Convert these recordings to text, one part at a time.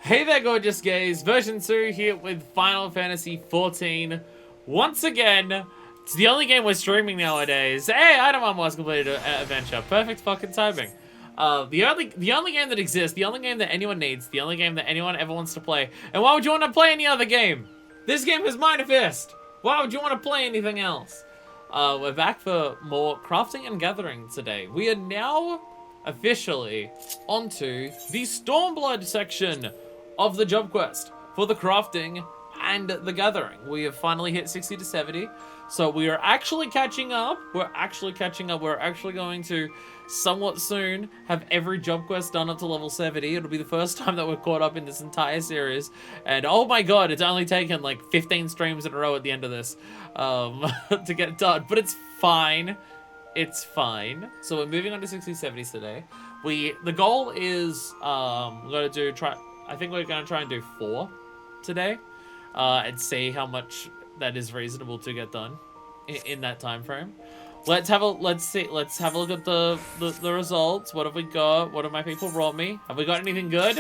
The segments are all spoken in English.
Hey there, gorgeous gays. Version 2 here with Final Fantasy XIV. Once again, it's the only game we're streaming nowadays. Hey, Item Unlocked completed adventure. Perfect fucking timing. The only game that exists, the only game that anyone needs, the only game that anyone ever wants to play. And why would you want to play any other game? This game is Manifest. Why would you want to play anything else? We're back for more crafting and gathering today. We are now officially onto the Stormblood section of the job quest for the crafting and the gathering. We have finally hit 60 to 70, so we are actually catching up. We're actually going to somewhat soon have every job quest done up to level 70. It'll be the first time that we're caught up in this entire series, and oh my god, it's only taken like 15 streams in a row at the end of this to get it done, but it's fine. It's fine. So we're moving on to 60 70s today. The goal is I think we're gonna try and do 4 today, and see how much that is reasonable to get done in that time frame. Let's have a look at the results. What have we got? What have my people brought me? Have we got anything good?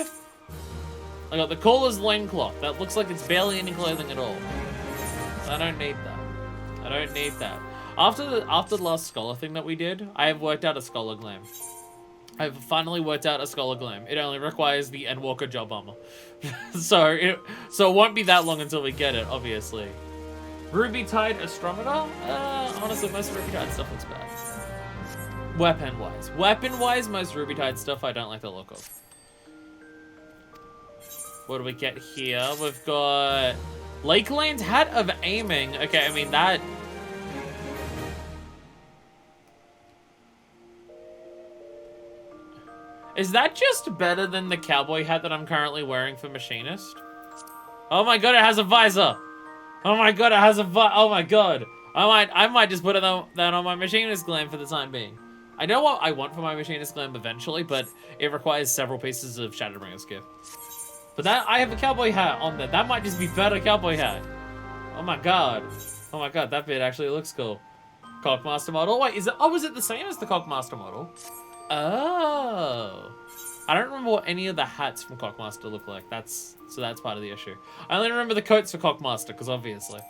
I got the coolest loincloth. That looks like it's barely any clothing at all. I don't need that. I don't need that. After the last scholar thing that we did, I have worked out a scholar glam. I've finally worked out a scholar glam. It only requires the Endwalker job armor. so it won't be that long until we get it, obviously. Ruby Tide Astrometer? Honestly, most Ruby Tide stuff looks bad. Weapon-wise, most Ruby Tide stuff I don't like the look of. What do we get here? We've got Lakeland's Hat of Aiming. Okay, I mean, that... Is that just better than the cowboy hat that I'm currently wearing for Machinist? Oh my god, it has a visor! Oh my god, it has a oh my god! I might just put that on my Machinist glam for the time being. I know what I want for my Machinist glam eventually, but it requires several pieces of Shadowbringer's gear. But I have a cowboy hat on there. That might just be better cowboy hat. Oh my god. Oh my god, that bit actually looks cool. Cockmaster model. Wait, is it the same as the Cockmaster model? Oh. I don't remember what any of the hats from Cockmaster look like. So that's part of the issue. I only remember the coats for Cockmaster, because obviously.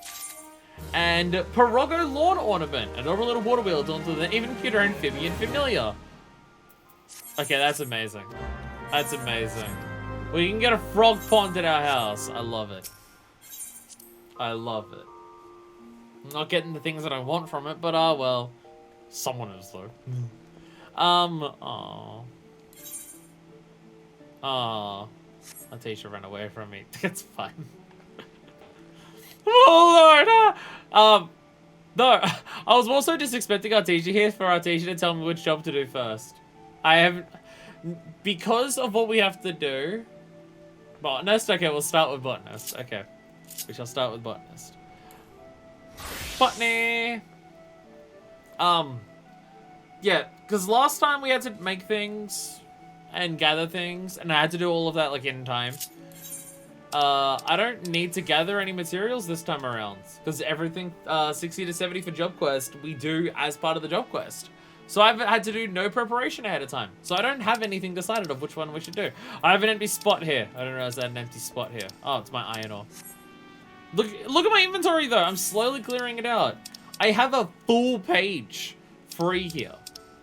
And Pirogo Lord Ornament. And over a little water wheel onto the even cuter amphibian familiar. Okay, that's amazing. That's amazing. We can get a frog pond at our house. I love it. I love it. I'm not getting the things that I want from it, but well. Someone is though. Aww. Aww. Atisha ran away from me. It's fine. Oh lord! No, I was also just expecting Artesia here for Artesia to tell me which job to do first. I haven't... Because of what we have to do... Botanist? Okay, we'll start with Botanist. Okay. We shall start with Botanist. Botany! Yeah, because last time we had to make things and gather things, and I had to do all of that, like, in time. I don't need to gather any materials this time around, because everything 60 to 70 for job quest we do as part of the job quest. So I've had to do no preparation ahead of time. So I don't have anything decided of which one we should do. I have an empty spot here. I don't realize I had an empty spot here. Oh, it's my iron ore. Look at my inventory, though. I'm slowly clearing it out. I have a full page free here.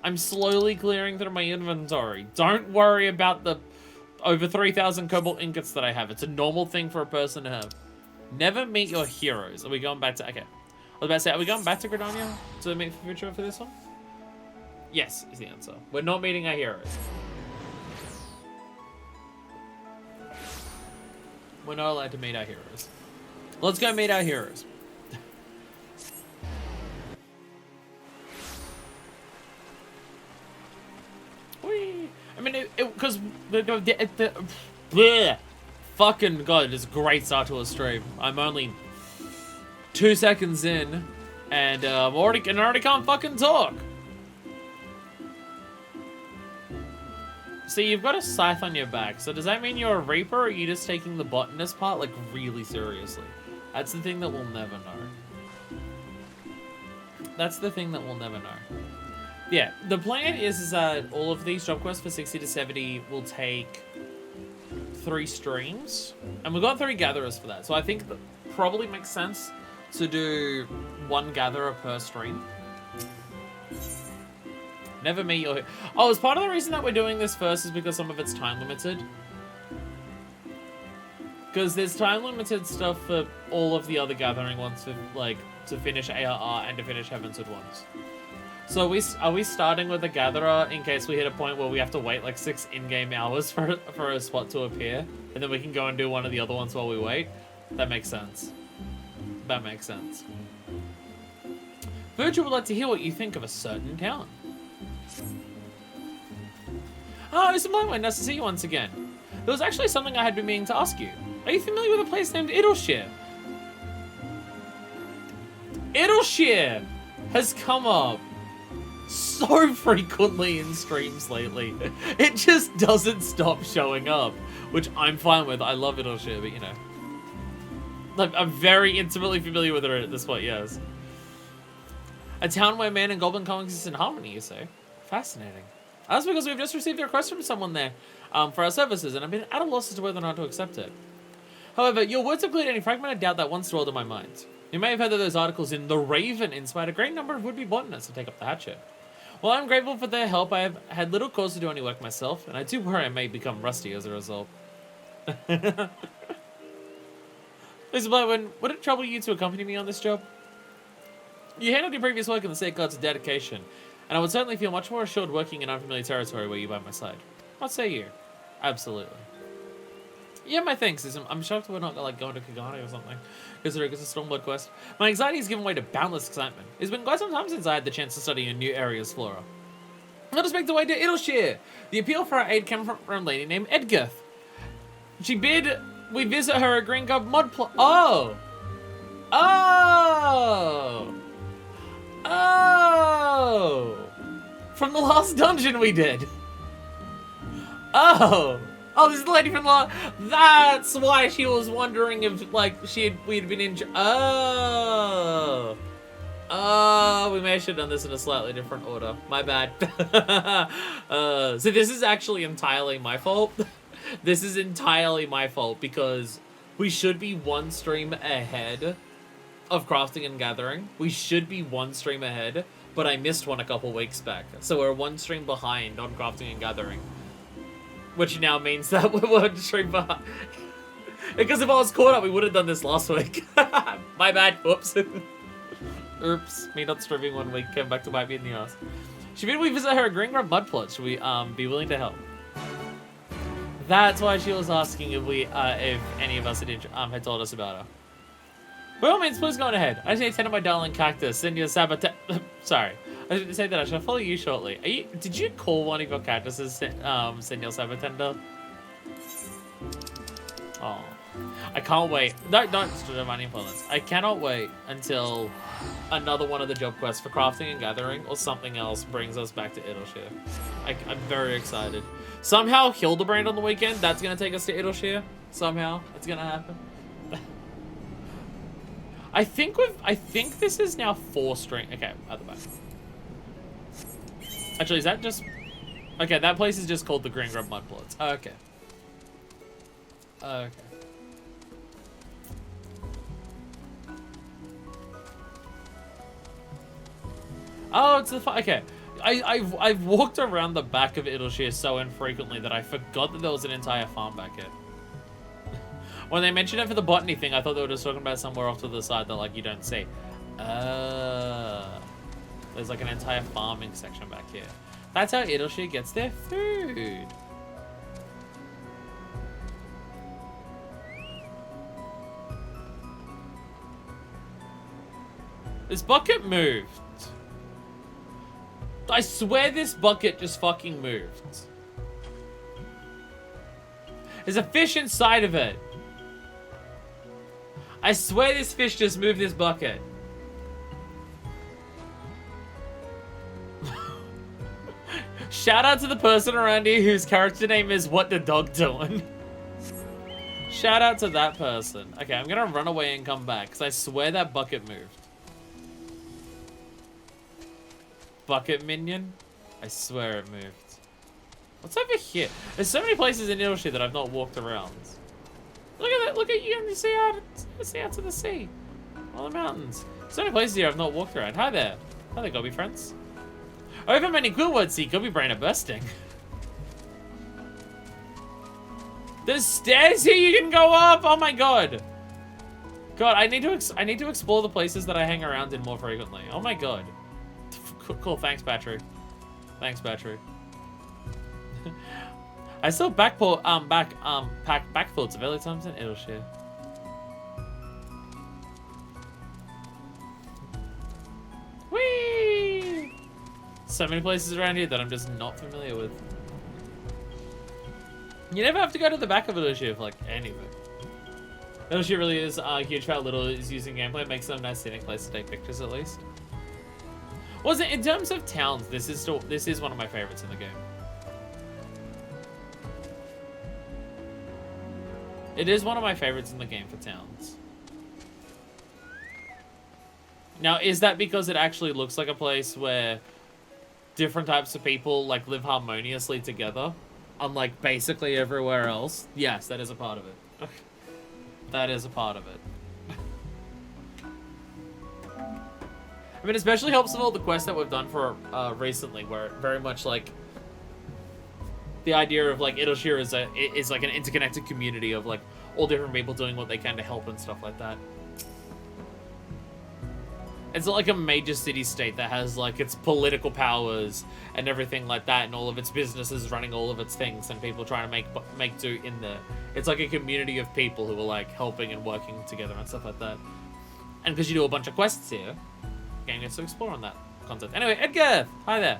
I'm slowly clearing through my inventory. Don't worry about the over 3,000 cobalt ingots that I have. It's a normal thing for a person to have. Never meet your heroes. Are we going back to... Okay. I was about to say, are we going back to Gridania to meet the future for this one? Yes, is the answer. We're not meeting our heroes. We're not allowed to meet our heroes. Let's go meet our heroes. I mean, because the fucking god, it's a great start to a stream. I'm only 2 seconds in, and I already can't fucking talk. See, you've got a scythe on your back, so does that mean you're a reaper, or are you just taking the botanist part like really seriously? That's the thing that we'll never know. That's the thing that we'll never know. Yeah, the plan is that all of these job quests for 60 to 70 will take 3 streams, and we've got 3 gatherers for that. So I think that probably makes sense to do 1 gatherer per stream. Never meet your... Oh, is part of the reason that we're doing this first is because some of it's time limited? Because there's time limited stuff for all of the other gathering ones to, like, to finish ARR and to finish Heavensward ones. So are we starting with a gatherer in case we hit a point where we have to wait like 6 in-game hours for a spot to appear, and then we can go and do one of the other ones while we wait? That makes sense. That makes sense. Virgil would like to hear what you think of a certain town. Oh, it's a moment. Nice to see you once again. There was actually something I had been meaning to ask you. Are you familiar with a place named Idleshire? Idleshire has come up so frequently in streams lately. It just doesn't stop showing up, which I'm fine with. I love Idleshire, but you know. I'm very intimately familiar with it at this point, yes. A town where man and goblin coexist in harmony, you say? Fascinating. That's because we've just received a request from someone there for our services, and I've been at a loss as to whether or not to accept it. However, your words have cleared any fragmented doubt that once dwelled in my mind. You may have heard that those articles in The Raven inspired a great number of would-be botanists to take up the hatchet. While I'm grateful for their help, I have had little cause to do any work myself, and I do worry I may become rusty as a result. Mr. Blackwood, would it trouble you to accompany me on this job? You handled your previous work in the safeguards of dedication, and I would certainly feel much more assured working in unfamiliar territory where you by my side. What say you? Absolutely. Yeah, my thanks. I'm shocked we're not like going to Kagane or something, considering it's a Stormblood quest. My anxiety has given way to boundless excitement. It's been quite some time since I had the chance to study a new area's flora. Let us make the way to Idleshire. The appeal for our aid came from a lady named Edgith. She bid we visit her at Green Gub Mod Plot. Oh! Oh! Oh! From the last dungeon we did. Oh! Oh, this is the lady from the... That's why she was wondering if, like, we'd been in... Oh! Oh, we may have done this in a slightly different order. My bad. So this is actually entirely my fault. This is entirely my fault because we should be 1 stream ahead of crafting and gathering. We should be 1 stream ahead, but I missed one a couple weeks back. So we're 1 stream behind on crafting and gathering. Which now means that we're 1 stream behind. Because if I was caught up, we would have done this last week. My bad. Whoops. Oops. Me not streaming 1 week came back to bite me in the ass. Should we visit her at Green Grub Mud Plot? Should we be willing to help? That's why she was asking if if any of us had told us about her. By all means, please go on ahead. I just need to tend to my darling cactus. Send your sabotage. Sorry. I was going to say that I shall follow you shortly. Did you call one of your cactuses Senor Sabatender? Oh. I can't wait. Don't my influence. I cannot wait until another one of the job quests for crafting and gathering or something else brings us back to Idleshire. I'm very excited. Somehow Hildebrand on the weekend, that's going to take us to Idleshire. Somehow. It's going to happen. I think this is now 4 string. Okay, at the back. Actually, is that just... Okay, that place is just called the Green Grub Mud Plots. Okay. Okay. Oh, it's the... Okay. I've walked around the back of Idleshire so infrequently that I forgot that there was an entire farm back here. When they mentioned it for the botany thing, I thought they were just talking about somewhere off to the side that, like, you don't see. There's, like, an entire farming section back here. That's how Idleshire gets their food. This bucket moved. I swear this bucket just fucking moved. There's a fish inside of it. I swear this fish just moved this bucket. Shout out to the person around here whose character name is What the Dog Doing. Shout out to that person. Okay, I'm gonna run away and come back because I swear that bucket moved. Bucket minion? I swear it moved. What's over here? There's so many places in Ilshire that I've not walked around. Look at that, look at you and you see out to the sea. All the mountains. So many places here I've not walked around. Hi there. Hi there, Gobby friends. Over many cool words, see, Gobby brain are bursting. There's stairs here you can go up! Oh my god! God, I need to explore the places that I hang around in more frequently. Oh my god. Cool, thanks, battery. Thanks, battery. I saw backports of early times in Ilshire. Whee! So many places around here that I'm just not familiar with. You never have to go to the back of Ilshire for like anything. Ilshire really is huge for how little it is using gameplay. It makes them a nice scenic place to take pictures at least. Was it in terms of towns? This is one of my favorites in the game. It is one of my favorites in the game for towns. Now, is that because it actually looks like a place where different types of people like live harmoniously together, unlike basically everywhere else? Yes, that is a part of it. That is a part of it. I mean, especially helps with all the quests that we've done for recently, where very much like the idea of like Ilshire is like an interconnected community of like all different people doing what they can to help and stuff like that. It's not like a major city-state that has like its political powers and everything like that, and all of its businesses running all of its things, and people trying to make do in there. It's like a community of people who are like helping and working together and stuff like that. And because you do a bunch of quests here, the game gets to explore on that concept. Anyway, Edgar, hi there.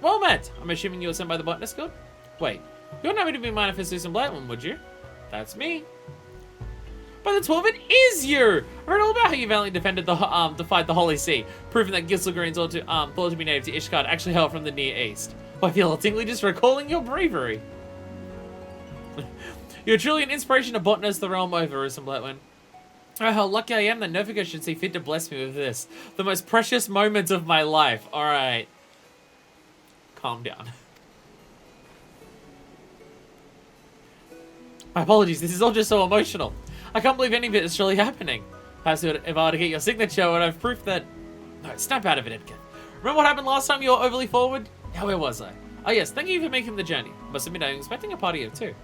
Well met. I'm assuming you were sent by the Botanist Guild. Wait, you wouldn't happen to be mine for Susan Blackman, would you? That's me. By the 12, it is you! I heard all about how you valiantly defied the Holy See, proving that Gisselgreen's thought to be native to Ishgard actually hail from the Near East. Well, I feel all tingly just recalling your bravery. You're truly an inspiration to botanists the realm over, Susan Blackman. Oh, how lucky I am that Novica should see fit to bless me with this. The most precious moment of my life. Alright. Calm down. My apologies, this is all just so emotional. I can't believe any of it is truly happening. Perhaps if I were to get your signature, I would have proof that... No, snap out of it, Edgar. Remember what happened last time you were overly forward? Now, where was I? Oh yes, thank you for making the journey. Must admit, I'm expecting a party of two.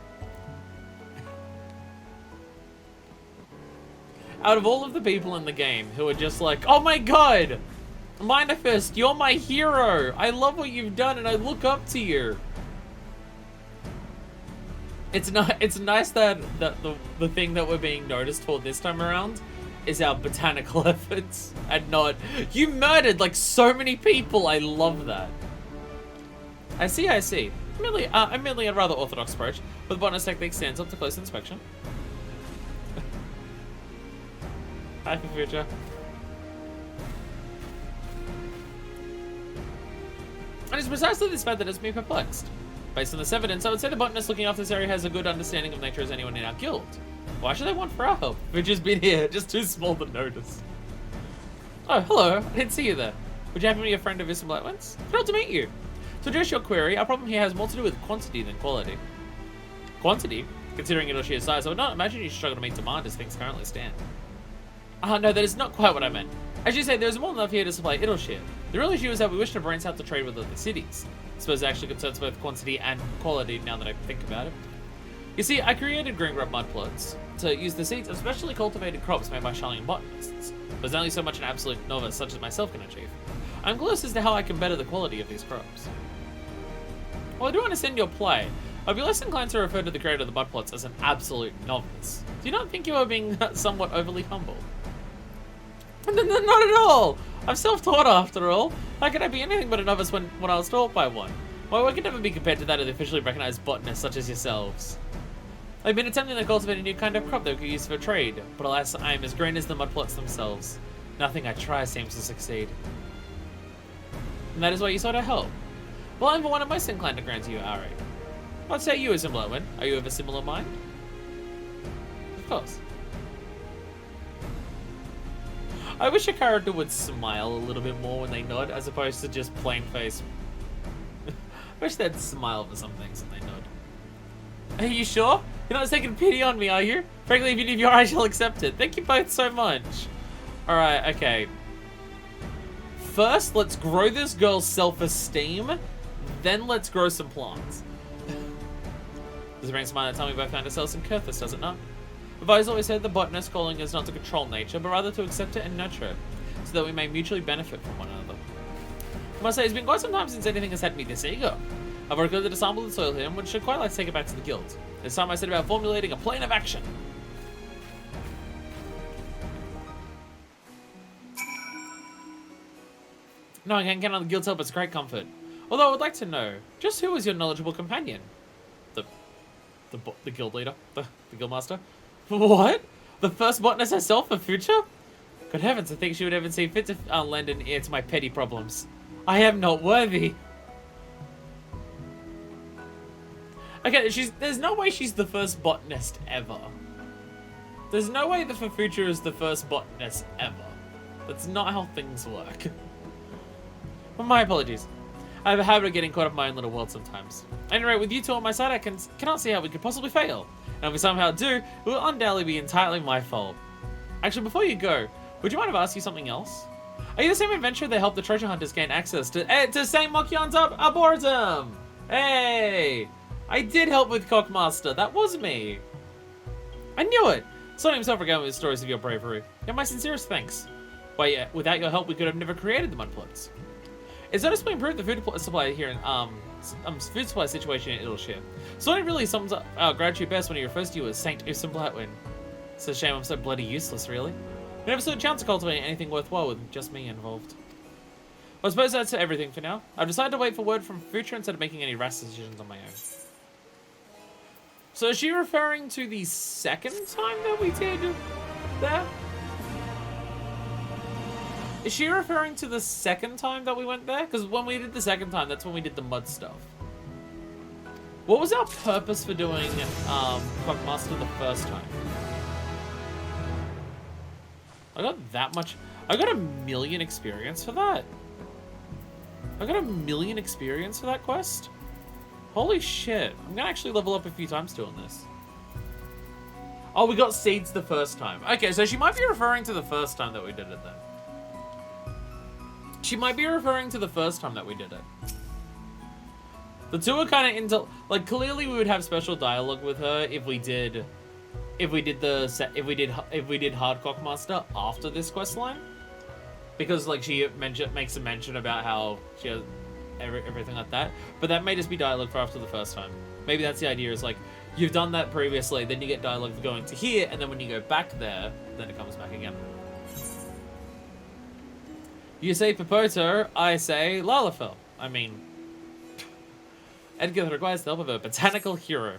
Out of all of the people in the game who are just like, oh my god! Minifist, you're my hero! I love what you've done and I look up to you! It's nice that the thing that we're being noticed for this time around is our botanical efforts and not, you murdered like so many people. I love that. I see. I'm merely a rather orthodox approach, but the botanist technique stands up to close inspection. Hi for future. And it's precisely this fact that has me perplexed. Based on this evidence, I would say the botanist looking after this area has a good understanding of nature as anyone in our guild. Why should they want for our help? We've just been here, just too small to notice. Oh, hello. I didn't see you there. Would you happen to be a friend of Susan Blackman's? Thrilled to meet you. To address your query, our problem here has more to do with quantity than quality. Quantity? Considering your sheer size, I would not imagine you struggle to meet demand as things currently stand. No, that is not quite what I meant. As you say, there is more than enough here to supply Idleshire. The real issue is that we wish to branch out to trade with other cities. I suppose it actually concerns both quantity and quality now that I think about it. You see, I created green grub mud plots to use the seeds of specially cultivated crops made by Charlene botanists. But there's only so much an absolute novice such as myself can achieve. I'm close as to how I can better the quality of these crops. While I do understand your plight, I'd be less inclined to refer to the creator of the mud plots as an absolute novice. Do you not think you are being somewhat overly humble? Not at all! I'm self-taught after all. How could I be anything but a novice when I was taught by one? My work can never be compared to that of the officially recognized botanists such as yourselves. I've been attempting to cultivate a new kind of crop that we could use for trade, but alas, I am as green as the mud plots themselves. Nothing I try seems to succeed. And that is why you sought our help. Well, I'm for one of most inclined to grant you our aid. What say you, Susan Blackman? Are you of a similar mind? Of course. I wish a character would smile a little bit more when they nod, as opposed to just plain face Wish they'd smile for some things and they nod. Are you sure? You're not taking pity on me, are you? Frankly, if you leave your eyes, I'll accept it. Thank you both so much. Alright, okay. First, let's grow this girl's self-esteem. Then let's grow some plants. Does it bring smile that time we both found ourselves in Kurthus, does it not? I've always said the botanist calling is not to control nature, but rather to accept it and nurture it, so that we may mutually benefit from one another. I must say, it's been quite some time since anything has had me this eager. I've recorded a sample of the soil here, and would quite like to take it back to the guild. This time I set about formulating a plan of action. No, I can't count on the guild's help, it's a great comfort. Although I would like to know, just who was your knowledgeable companion? The guild leader? The guild master? What? The first botanist herself for future? Good heavens, I think she would even see fit to lend an ear to my petty problems. I am not worthy. Okay, there's no way she's the first botanist ever. There's no way the Future is the first botanist ever. That's not how things work. Well, my apologies. I have a habit of getting caught up in my own little world sometimes. At any rate, with you two on my side, I cannot see how we could possibly fail. And if we somehow do, it will undoubtedly be entirely my fault. Actually, before you go, would you mind if I ask you something else? Are you the same adventurer that helped the treasure hunters gain access to St. Mokion's Arboretum? Hey! I did help with Cockmaster. That was me. I knew it. Sonny himself regaled with stories of your bravery. And my sincerest thanks. Why, yeah, without your help, we could have never created the mudplots. It's noticeably improved the food supply here in food supply situation in Idleshire. Sonny really sums up our gratitude best when he refers to you as Saint Usam Blatwin. It's a shame I'm so bloody useless, really. I never saw a chance to cultivate anything worthwhile with just me involved. Well, I suppose that's everything for now. I've decided to wait for word from Future instead of making any rash decisions on my own. So is she referring to the second time that we did that? Is she referring to the second time that we went there? Because when we did the second time, that's when we did the mud stuff. What was our purpose for doing Buckmaster the first time? I got that much. I got 1,000,000 experience for that. I got 1,000,000 experience for that quest. Holy shit. I'm gonna actually level up a few times doing this. Oh, we got seeds the first time. Okay, so she might be referring to the first time that we did it then. She might be referring to the first time that we did it. The two are kind of into, like, clearly we would have special dialogue with her if we did Hardcock Master after this quest line, because like she makes a mention about how she has everything like that. But that may just be dialogue for after the first time. Maybe that's the idea. Is like you've done that previously, then you get dialogue for going to here, and then when you go back there, then it comes back again. You say Popoto, I say Lalafell. I mean, Edgar requires the help of a botanical hero.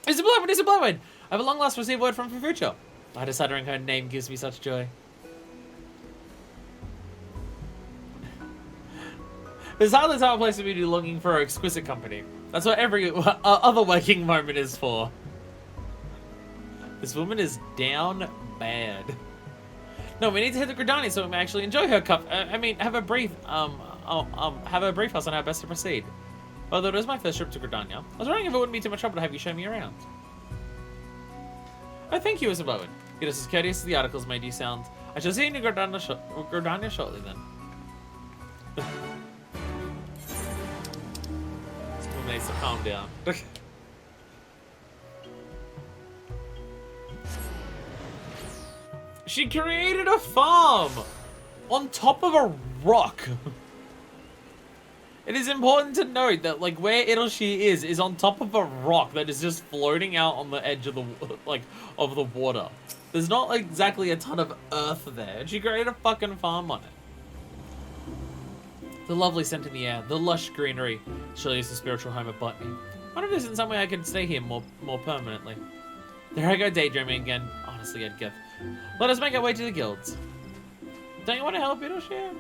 It's a Bloodwind! It's a Bloodwind! I have a long last received word from Future. I decided hearing her name gives me such joy. There's hardly time or place for me to be longing for exquisite company. That's what every other working moment is for. This woman is down bad. No, we need to hit the Gridani so we may actually enjoy her cup. I mean, have a brief us on how best to proceed. Although it is my first trip to Gridania, I was wondering if it wouldn't be too much trouble to have you show me around. Oh, thank you, Isabella. You're just as courteous as the articles made you sound. I shall see you in Gridania shortly then. Someone needs to calm down. She created a farm on top of a rock. It is important to note that, like, where Idleshire is on top of a rock that is just floating out on the edge of the, of the water. There's not exactly a ton of earth there. She created a fucking farm on it. The lovely scent in the air, the lush greenery. Surely it's the spiritual home of botany. I wonder if there's in some way I could stay here more permanently. There I go daydreaming again. Honestly, Edgar. Let us make our way to the guilds. Don't you want to help Idleshire?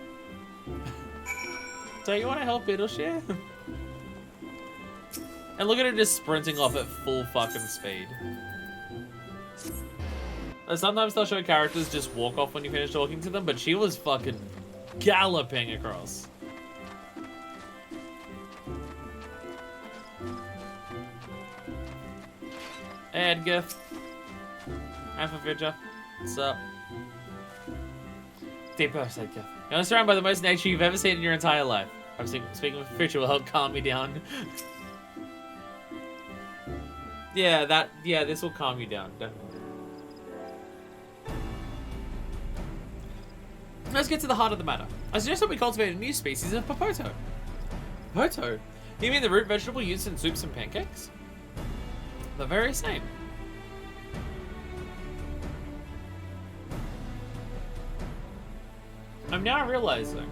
Don't you want to help Idleshire? And look at her just sprinting off at full fucking speed. Sometimes they'll show characters just walk off when you finish talking to them, but she was fucking galloping across. Hey, Edgar. FFXIV. What's up? Deep burst, Edgar. You're surrounded by the most nature you've ever seen in your entire life. I'm speaking with the future will help calm me down. Yeah, this will calm you down, definitely. Let's get to the heart of the matter. I suggest that we cultivate a new species of popoto. Popoto? You mean the root vegetable used in soups and pancakes? The very same. I'm now realizing.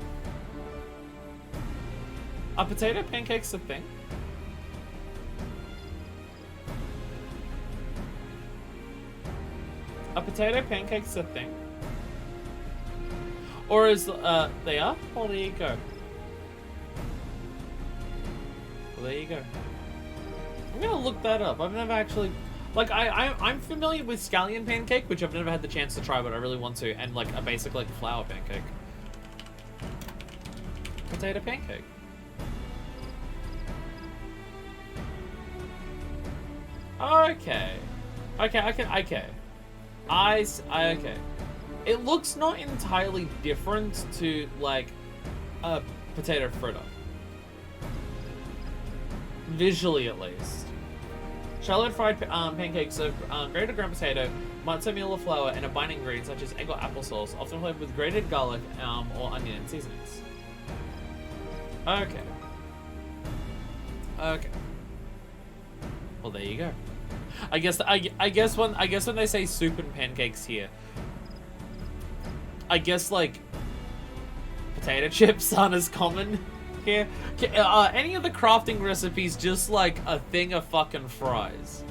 Are potato pancakes a thing? Are potato pancakes a thing? Or is, they are? Well, there you go. Well, there you go. I'm gonna look that up. I've never actually... Like, I'm familiar with scallion pancake, which I've never had the chance to try, but I really want to. And, like, a basic, like, flour pancake. Potato pancake. Okay. Okay. Okay. It looks not entirely different to, like, a potato fritter. Visually, at least. Shallow fried pancakes of grated ground potato, matzo meal or flour, and a binding ingredient such as egg or applesauce, often flavored with grated garlic or onion and seasonings. Okay. Okay. Well, there you go. I guess when they say soup and pancakes here, I guess like potato chips aren't as common here. Any of the crafting recipes just like a thing of fucking fries?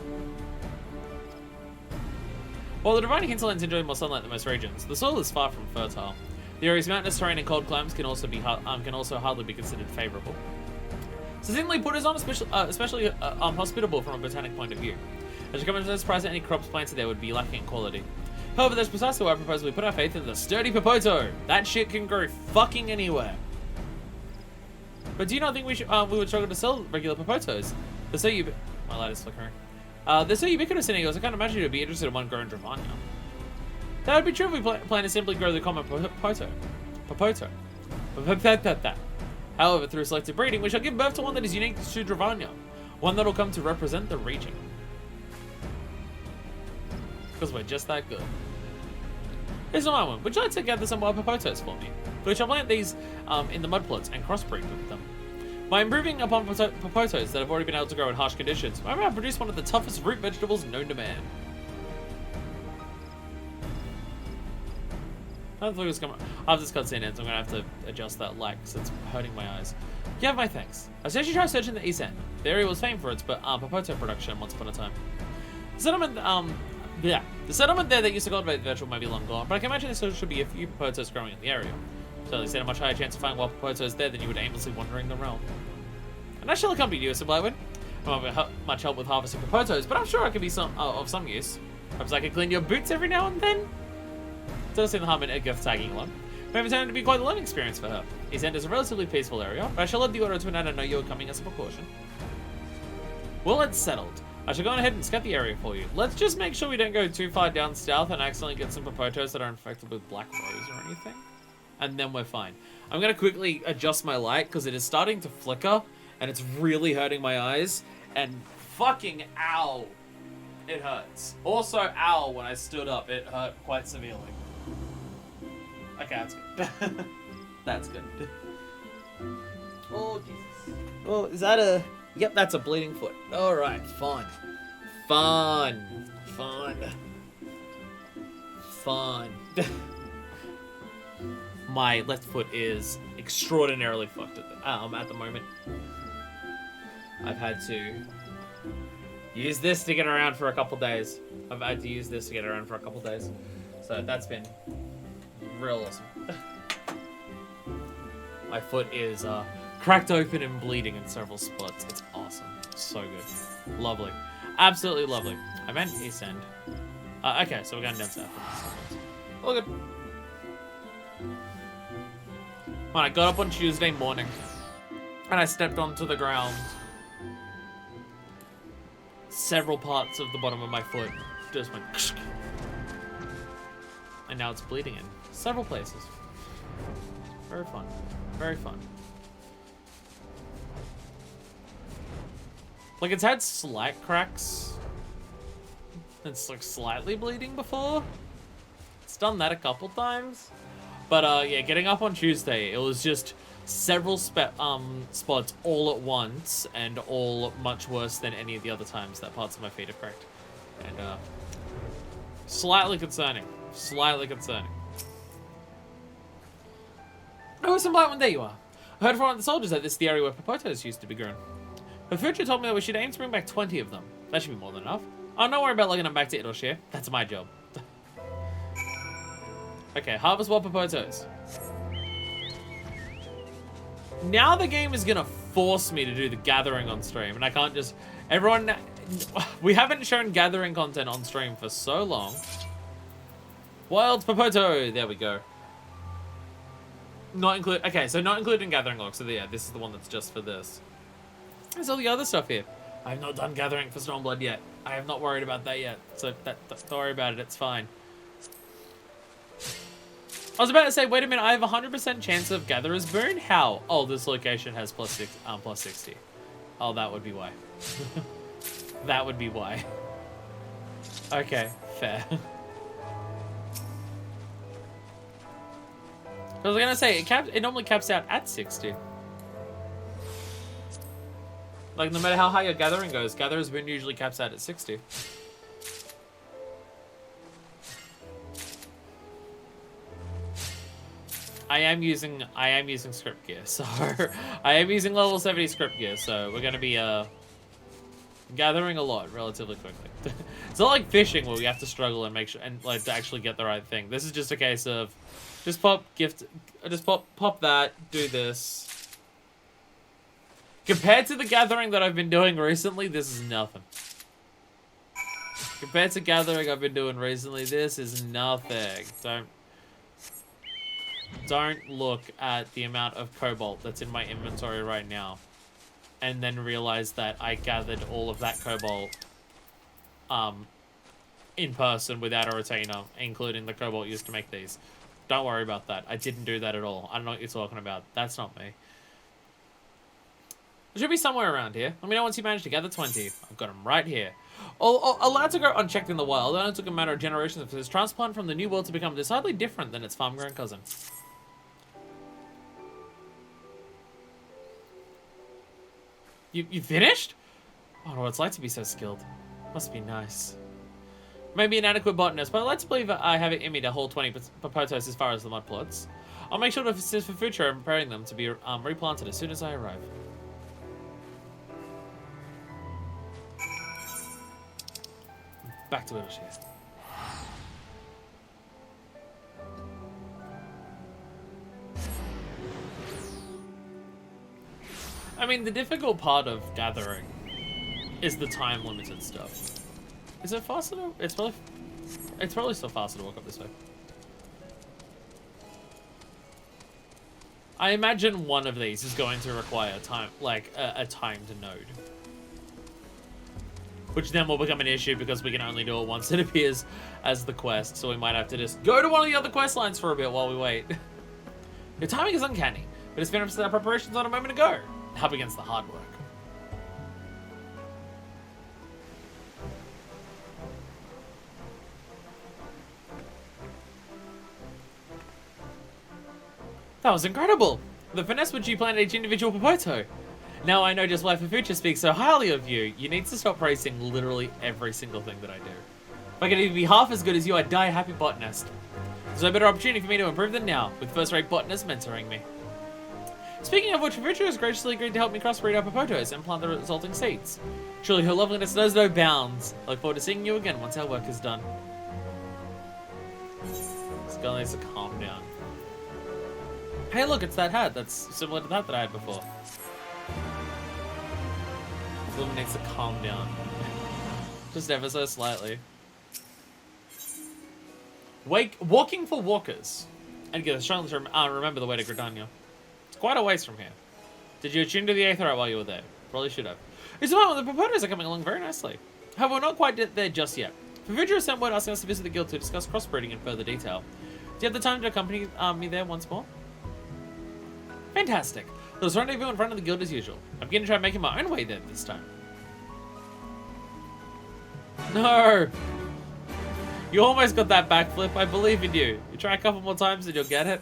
While the Divine Hinterlands enjoy more sunlight than most regions, the soil is far from fertile. The area's mountainous terrain and cold climates can also hardly be considered favorable. Succinctly put, is not especially hospitable from a botanic point of view. As you come into this price, any crops planted there would be lacking in quality. However, that's precisely why I propose we put our faith in the sturdy popoto. That shit can grow fucking anywhere. But do you not think we would struggle to sell regular popotos? They're so my light is flickering. They're so ubiquitous in Eagles, I can't imagine you'd be interested in one grown Dravania. That would be true if we plan to simply grow the common popoto. However, through selective breeding, we shall give birth to one that is unique to Dravania. One that will come to represent the region. Because we're just that good. Here's my one. Would you like to gather some wild popotos for me? We shall plant these in the mud plots and crossbreed with them. By improving upon popotos that have already been able to grow in harsh conditions, I might produce one of the toughest root vegetables known to man. After this cutscene ends, I'm going to have to adjust that light because it's hurting my eyes. You have my thanks. I suggest you try searching the East End. The area was famed for its popoto production once upon a time. The settlement there that used to cultivate the vegetable may be long gone, but I can imagine there should be a few popotos growing in the area. So they stand a much higher chance of finding wild popotos there than you would aimlessly wandering the realm. And I shall accompany you, Sir Blywood. I won't have much help with harvesting popotos, but I'm sure I could be of some use. Perhaps I could clean your boots every now and then? Does seem the harm in Edgar tagging along. Maybe it's going to be quite a learning experience for her. East End is a relatively peaceful area, but I shall let the order to Ananda know you are coming as a precaution. Well, it's settled. I shall go ahead and scout the area for you. Let's just make sure we don't go too far down south and accidentally get some popotos that are infected with black rose or anything. And then we're fine. I'm going to quickly adjust my light because it is starting to flicker and it's really hurting my eyes. And fucking ow, it hurts. Also, ow, when I stood up, it hurt quite severely. Okay, that's good. That's good. Oh, Jesus. Oh, is that a... Yep, that's a bleeding foot. Alright, fun. Fun. Fun. Fun. My left foot is extraordinarily fucked at the moment. I've had to use this to get around for a couple days. So that's been real awesome. My foot is cracked open and bleeding in several spots. It's awesome. So good. Lovely. Absolutely lovely. I meant East End. Okay, so we're going down south. All good. When I got up on Tuesday morning and I stepped onto the ground, several parts of the bottom of my foot just went and now it's bleeding in several places. Very fun. Very fun. Like, it's had slight cracks. It's like slightly bleeding before. It's done that a couple times. But yeah, getting up on Tuesday, it was just several spots all at once and all much worse than any of the other times that parts of my feet have cracked. And slightly concerning. Slightly concerning. Oh, some blight one. There you are. I heard from one of the soldiers that this is the area where popotos used to be grown. But Future told me that we should aim to bring back 20 of them. That should be more than enough. Oh, don't worry about lugging them back to Idleshire. That's my job. Okay, harvest wild popotos. Now the game is gonna force me to do the gathering on stream, and I can't just... Everyone... We haven't shown gathering content on stream for so long. Wild popoto! There we go. Not include... Okay, so not included in gathering log, so yeah, this is the one that's just for this. There's all the other stuff here. I have not done gathering for Stormblood yet. I have not worried about that yet, so don't worry about it, it's fine. I was about to say, wait a minute, I have a 100% chance of Gatherer's Boon? How? Oh, this location has plus 60. Oh, that would be why. That would be why. Okay, fair. I was gonna say, it normally caps out at 60. Like, no matter how high your gathering goes, Gatherer's Boon usually caps out at 60. I am using script gear, so I am using level 70 script gear, so we're gonna be gathering a lot relatively quickly. It's not like fishing where we have to struggle and make sure and like to actually get the right thing. This is just a case of just pop that, do this. Compared to the gathering that I've been doing recently, this is nothing. Compared to gathering I've been doing recently, this is nothing. Don't look at the amount of cobalt that's in my inventory right now and then realize that I gathered all of that cobalt in person without a retainer, including the cobalt used to make these. Don't worry about that. I didn't do that at all. I don't know what you're talking about. That's not me. It should be somewhere around here. Let me know once you manage to gather 20. I've got them right here. Allowed to go unchecked in the wild, it only took a matter of generations for this transplant from the new world to become decidedly different than its farm-grown cousin. You finished? I don't know what it's like to be so skilled. Must be nice. Maybe an adequate botanist, but I'd like to believe I have it in me to haul 20 popotos as far as the mud plots. I'll make sure to assist for future and preparing them to be replanted as soon as I arrive. Back to Idleshire. I mean, the difficult part of gathering is the time-limited stuff. Is it faster to... It's probably still faster to walk up this way. I imagine one of these is going to require time, like a timed node. Which then will become an issue because we can only do it once it appears as the quest, so we might have to just go to one of the other quest lines for a bit while we wait. Your timing is uncanny, but it's finished our preparations on a moment ago. Now begins the hard work. That was incredible! The finesse which you planned each individual popoto. Now I know just why Future speaks so highly of you. You need to stop praising literally every single thing that I do. If I could even be half as good as you, I'd die a happy botanist. There's no better opportunity for me to improve than now, with first-rate botanists mentoring me. Speaking of which, Future has graciously agreed to help me crossbreed our popotos and plant the resulting seeds. Surely her loveliness knows no bounds. I look forward to seeing you again once our work is done. This girl needs to calm down. Hey look, it's that hat that's similar to that I had before. This woman needs to calm down. Just ever so slightly. Walking for walkers. And get a strong remember the way to Gridania. It's quite a ways from here. Did you attune to the Aetherite while you were there? Probably should have. It's the moment the proponents are coming along very nicely. However, we're not quite there just yet. Fujira sent word asking us to visit the guild to discuss crossbreeding in further detail. Do you have the time to accompany me there once more? Fantastic. There's rendezvous in front of the guild as usual. I'm going to try making my own way there this time. No! You almost got that backflip. I believe in you. You try a couple more times and you'll get it.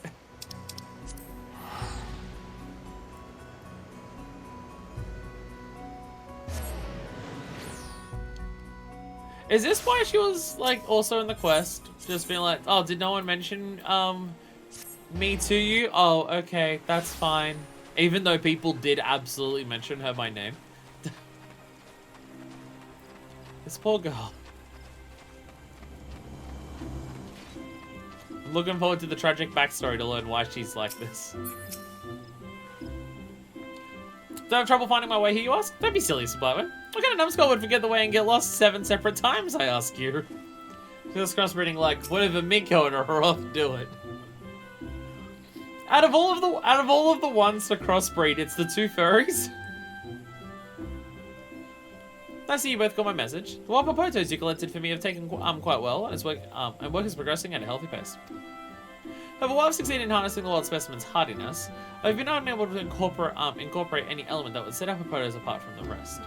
Is this why she was, like, also in the quest? Just being like, oh, did no one mention, me to you? Oh, okay, that's fine. Even though people did absolutely mention her by name. This poor girl. I'm looking forward to the tragic backstory to learn why she's like this. Do I have trouble finding my way here, you ask? Don't be silly, Sublimer. What kind of numbskull would forget the way and get lost 7 separate times, I ask you? This crossbreeding like, whatever Miko and Oroth do it. Out of all of the ones to crossbreed, it's the 2 furries. I see you both got my message. The wild popotos you collected for me have taken quite well, and work is progressing at a healthy pace. However, while I've succeeded in harnessing the wild specimen's hardiness, I've been unable to incorporate any element that would set our popotos apart from the rest.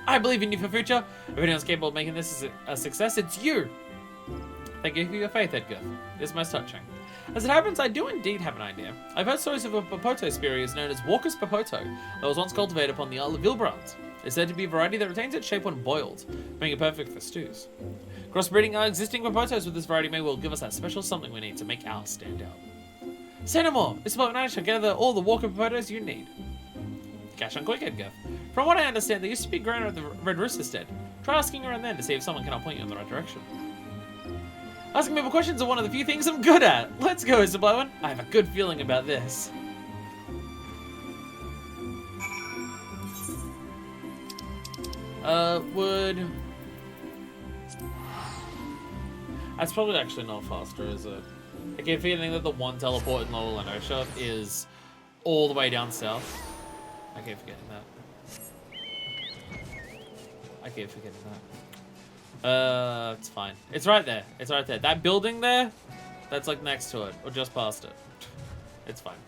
I believe in you for future. If anyone's capable of making this a success, it's you. Thank you for your faith, Edgar. It's most touching. As it happens, I do indeed have an idea. I've heard stories of a popoto species known as Walker's Popoto that was once cultivated upon the Isle of Vilbrand. It's said to be a variety that retains its shape when boiled, making it perfect for stews. Crossbreeding our existing popotos with this variety may well give us that special something we need to make ours stand out. Say no more. This moment I shall gather all the Walker popotos you need. Cash on quick, Edgar. From what I understand, they used to be grown at the Red Rooster's Den. Try asking around then to see if someone can point you in the right direction. Asking people questions are one of the few things I'm good at. Let's go, Isablowen. I have a good feeling about this. That's probably actually not faster, is it? I get a feeling that the one teleport in Lower Lenosha is all the way down south. I keep forgetting that. It's fine. It's right there. It's right there. That building there, that's like next to it, or just past it. It's fine.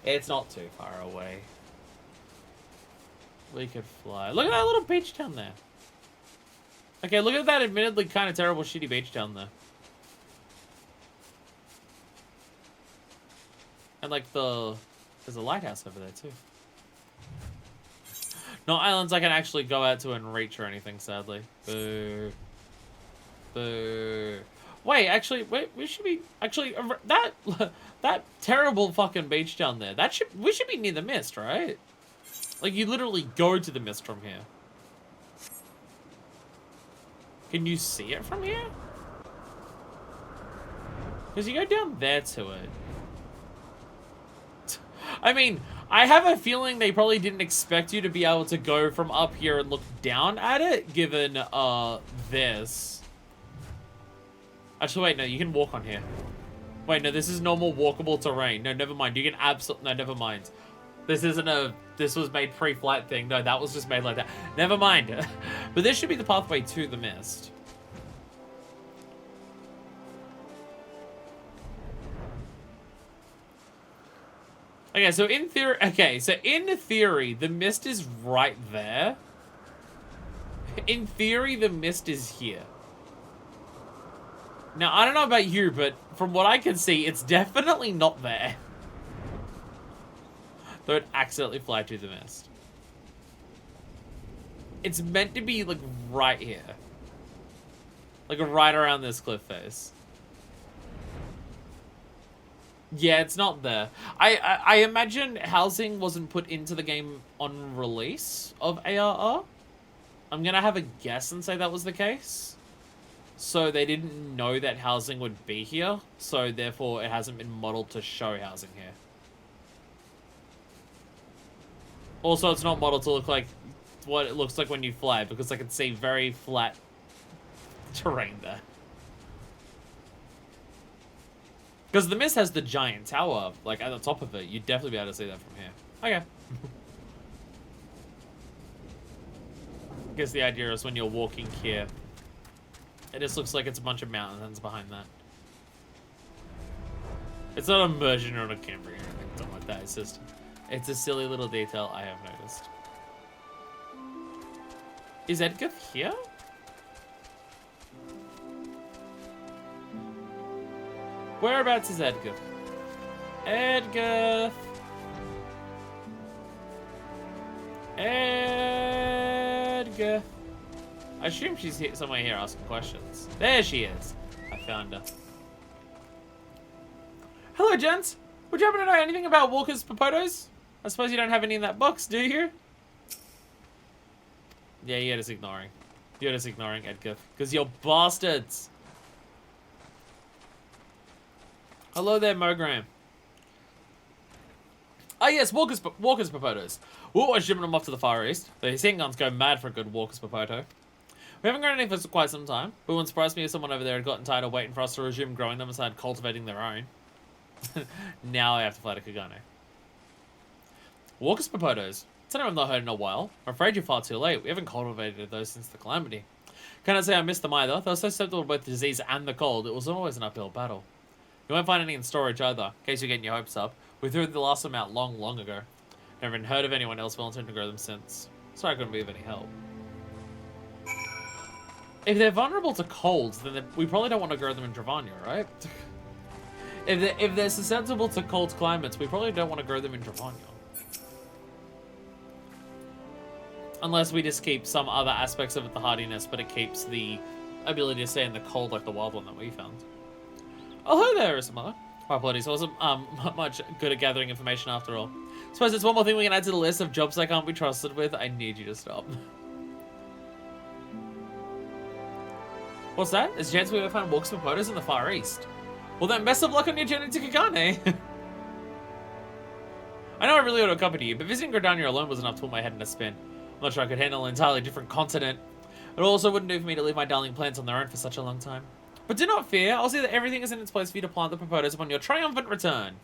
It's not too far away. We could fly. Look at that little beach down there. Okay, look at that admittedly kind of terrible, shitty beach down there. And like there's a lighthouse over there too. No islands I can actually go out to and reach or anything, sadly. Boo. Boo. Wait, actually, we should be, actually, that terrible fucking beach down there, we should be near the mist, right? Like, you literally go to the mist from here. Can you see it from here? Because you go down there to it. I mean, I have a feeling they probably didn't expect you to be able to go from up here and look down at it, given, this. Actually, wait, no, you can walk on here. Wait, no, this is normal walkable terrain. No, never mind. You can no, never mind. This isn't this was made pre-flight thing. No, that was just made like that. Never mind. But this should be the pathway to the mist. Okay, so in theory, the mist is right there. In theory, the mist is here. Now, I don't know about you, but from what I can see, it's definitely not there. Don't accidentally fly to the mist. It's meant to be, like, right here. Like, right around this cliff face. Yeah, it's not there. I imagine housing wasn't put into the game on release of ARR. I'm gonna have a guess and say that was the case. So they didn't know that housing would be here, so therefore it hasn't been modeled to show housing here. Also, it's not modeled to look like what it looks like when you fly, because I can see very flat terrain there. Because the mist has the giant tower, like, at the top of it. You'd definitely be able to see that from here. Okay. I guess the idea is when you're walking here, it just looks like it's a bunch of mountains behind that. It's not immersion or a camera or anything, something like that. It's just, it's a silly little detail I have noticed. Is Edgar here? Whereabouts is Edgar? Edgar. Edgar. I assume she's here, somewhere here asking questions. There she is. I found her. Hello, gents. Would you happen to know anything about Walker's Popotos? I suppose you don't have any in that box, do you? Yeah, you're just ignoring. You're just ignoring Edgar. Because you're bastards. Hello there, Mogram. Oh yes, Walker's Popotos. We're always shipping them off to the Far East. The heating guns go mad for a good Walker's Popoto. We haven't grown any for quite some time, but it wouldn't surprise me if someone over there had gotten tired of waiting for us to resume growing them and started cultivating their own. Now I have to fly to Kugane. Walker's Popotos. It's a name I've not heard in a while. I'm afraid you're far too late. We haven't cultivated those since the calamity. Can't say I missed them either. They were so susceptible to both the disease and the cold. It was always an uphill battle. You won't find any in storage either, in case you're getting your hopes up. We threw the last of them out long, long ago. Never even heard of anyone else volunteering to grow them since. Sorry I couldn't be of any help. If they're vulnerable to colds, then we probably don't want to grow them in Dravania, right? If they're susceptible to cold climates, we probably don't want to grow them in Dravania. Unless we just keep some other aspects of it, the hardiness, but it keeps the ability to stay in the cold like the wild one that we found. Oh, hi there, Isma. My apologies, I wasn't much good at gathering information after all. Suppose it's one more thing we can add to the list of jobs I can't be trusted with. I need you to stop. What's that? There's a chance we will find Walker's Popotos in the Far East. Well then, best of luck on your journey to Kugane. I know I really ought to accompany you, but visiting Gridania alone was enough to put my head in a spin. I'm not sure I could handle an entirely different continent. It also wouldn't do for me to leave my darling plants on their own for such a long time. But do not fear, I'll see that everything is in its place for you to plant the Popotos upon your triumphant return.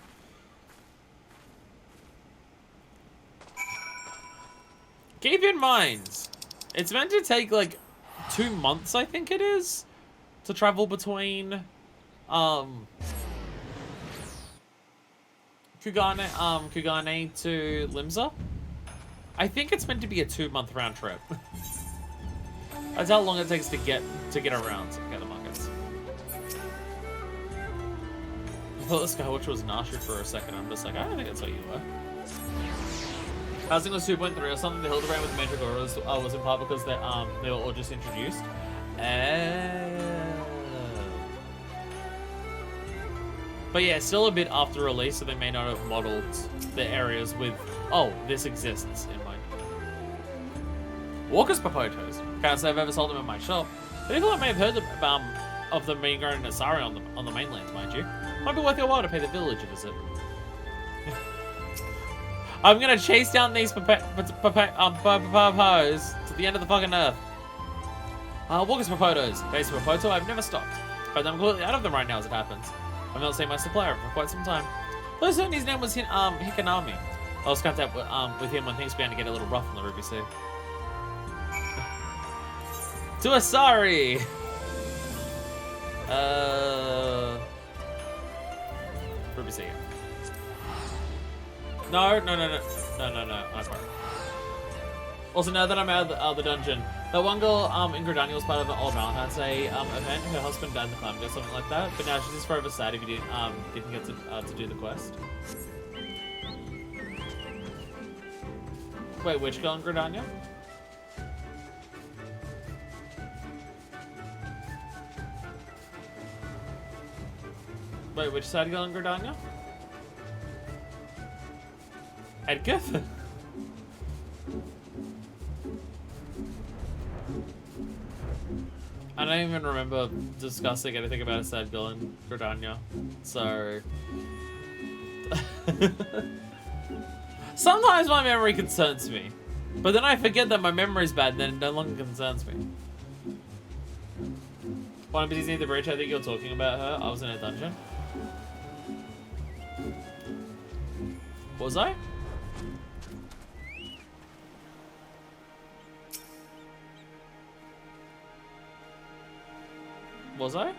Keep in mind, it's meant to take like 2 months, I think it is, to travel between Kugane to Limsa. I think it's meant to be a 2-month round trip. That's how long it takes to get around the markets. I thought this guy which was Nashu for a second. I'm just like, I don't think that's what you were. Housing was 2.3 or something. The Hildebrand with Mandragoras was in part because they were all just introduced. But yeah, still a bit after release, so they may not have modeled the areas with, oh, this exists in mind. Walker's Popotos. Can't say I've ever sold them in my shop. But people may have heard of them being grown in Asari on the mainland, mind you. Might be worth your while to pay the village a visit. I'm gonna chase down these Popos to the end of the fucking earth. Walker's Popotos. Base of Popoto, I've never stopped. But I'm completely out of them right now as it happens. I've not seen my supplier for quite some time. Though certainly his name was Hikanami. I was contact with him when things began to get a little rough in the Ruby Sea. To Asari! Ruby Sea. No. I'm sorry. Also, now that I'm out of the dungeon, that one girl in Gridania was part of an Old Valentine's Day event. Her husband died in the climate or something like that. But now she's just forever sad if you didn't get to do the quest. Wait, which girl in Gridania? Wait, which side girl in Gridania? Edgith? I don't even remember discussing anything about a sad girl in Gridania, so... Sometimes my memory concerns me, but then I forget that my memory's bad and then it no longer concerns me. One of Busy's the bridge, I think you're talking about her. I was in a dungeon. Was I? Was I?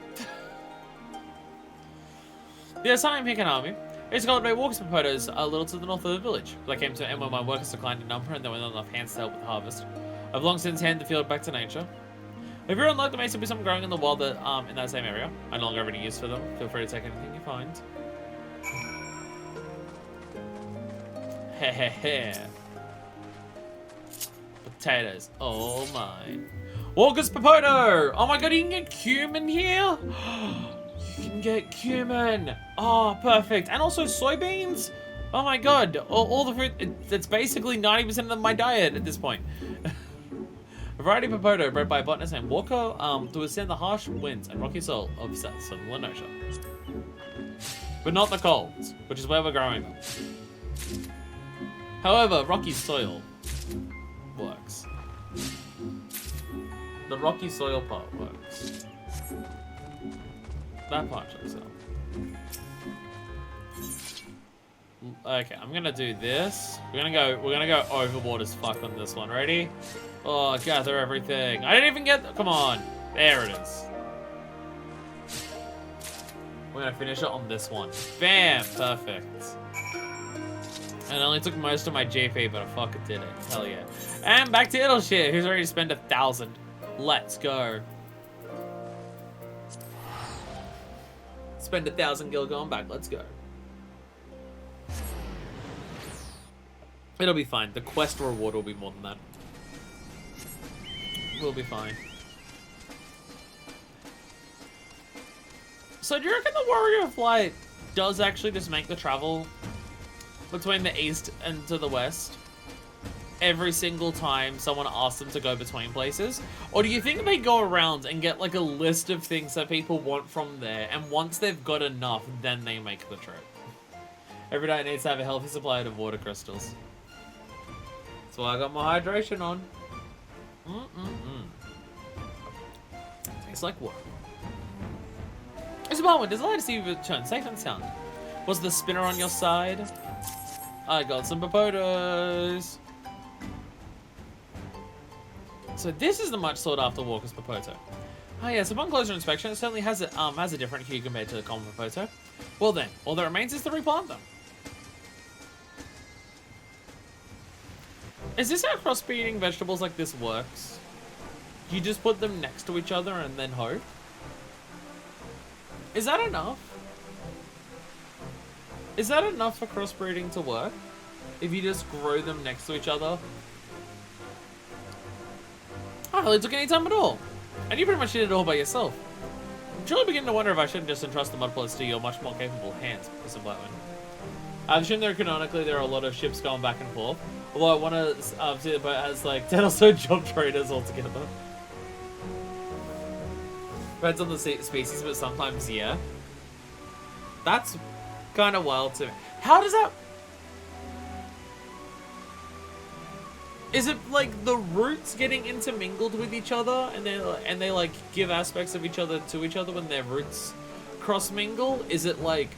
The Asylum Hinken Army is called by walkers and photos a little to the north of the village. I came to an end when my workers declined in number and there were not enough hands to help with the harvest. I've long since handed the field back to nature. If you're unlucky, there may still be some growing in the wild that, in that same area. I no longer have any use for them. Feel free to take anything you find. Hehehe. Potatoes. Oh mine. Walker's Popoto! Oh my god, you can get cumin here? You can get cumin! Oh, perfect. And also soybeans? Oh my god, all the food, it's basically 90% of my diet at this point. A variety of Popoto bred by a botanist named Walker to withstand the harsh winds and rocky soil of southern Lenosha. But not the colds, which is where we're growing them. However, rocky soil works. The rocky soil part works. That part checks out. Okay, I'm gonna do this. We're gonna go overboard as fuck on this one. Ready? Oh, gather everything. I didn't even get. Come on. There it is. We're gonna finish it on this one. Bam! Perfect. And it only took most of my GP, but I fucking did it. Hell yeah. And back to Idle shit. Who's ready to spend 1,000? Let's go. Spend 1,000 gil going back. Let's go. It'll be fine. The quest reward will be more than that. We'll be fine. So do you reckon the Warrior Flight does actually just make the travel between the east and to the west every single time someone asks them to go between places? Or do you think they go around and get like a list of things that people want from there, and once they've got enough, then they make the trip? Every day needs to have a healthy supply of water crystals. That's why I got my hydration on. Tastes like water. It's a moment. Desire to see you return safe and sound. Was the spinner on your side? I got some Popotos. So this is the much sought after Walker's Popoto. Ah yes, upon closer inspection, it certainly has a different hue compared to the common Popoto. Well then, all that remains is to replant them. Is this how crossbreeding vegetables like this works? You just put them next to each other and then hope? Is that enough? Is that enough for crossbreeding to work? If you just grow them next to each other? I hardly took any time at all. And you pretty much did it all by yourself. I'm truly beginning to wonder if I shouldn't just entrust the mudplots to your much more capable hands, Mr. Blackman. I've assumed canonically there are a lot of ships going back and forth. Although I want to see the boat has like 10 or so job traders altogether. Depends on the species, but sometimes, yeah. That's kind of wild to me. How does that... Is it like the roots getting intermingled with each other and they like give aspects of each other to each other when their roots cross mingle? Is it like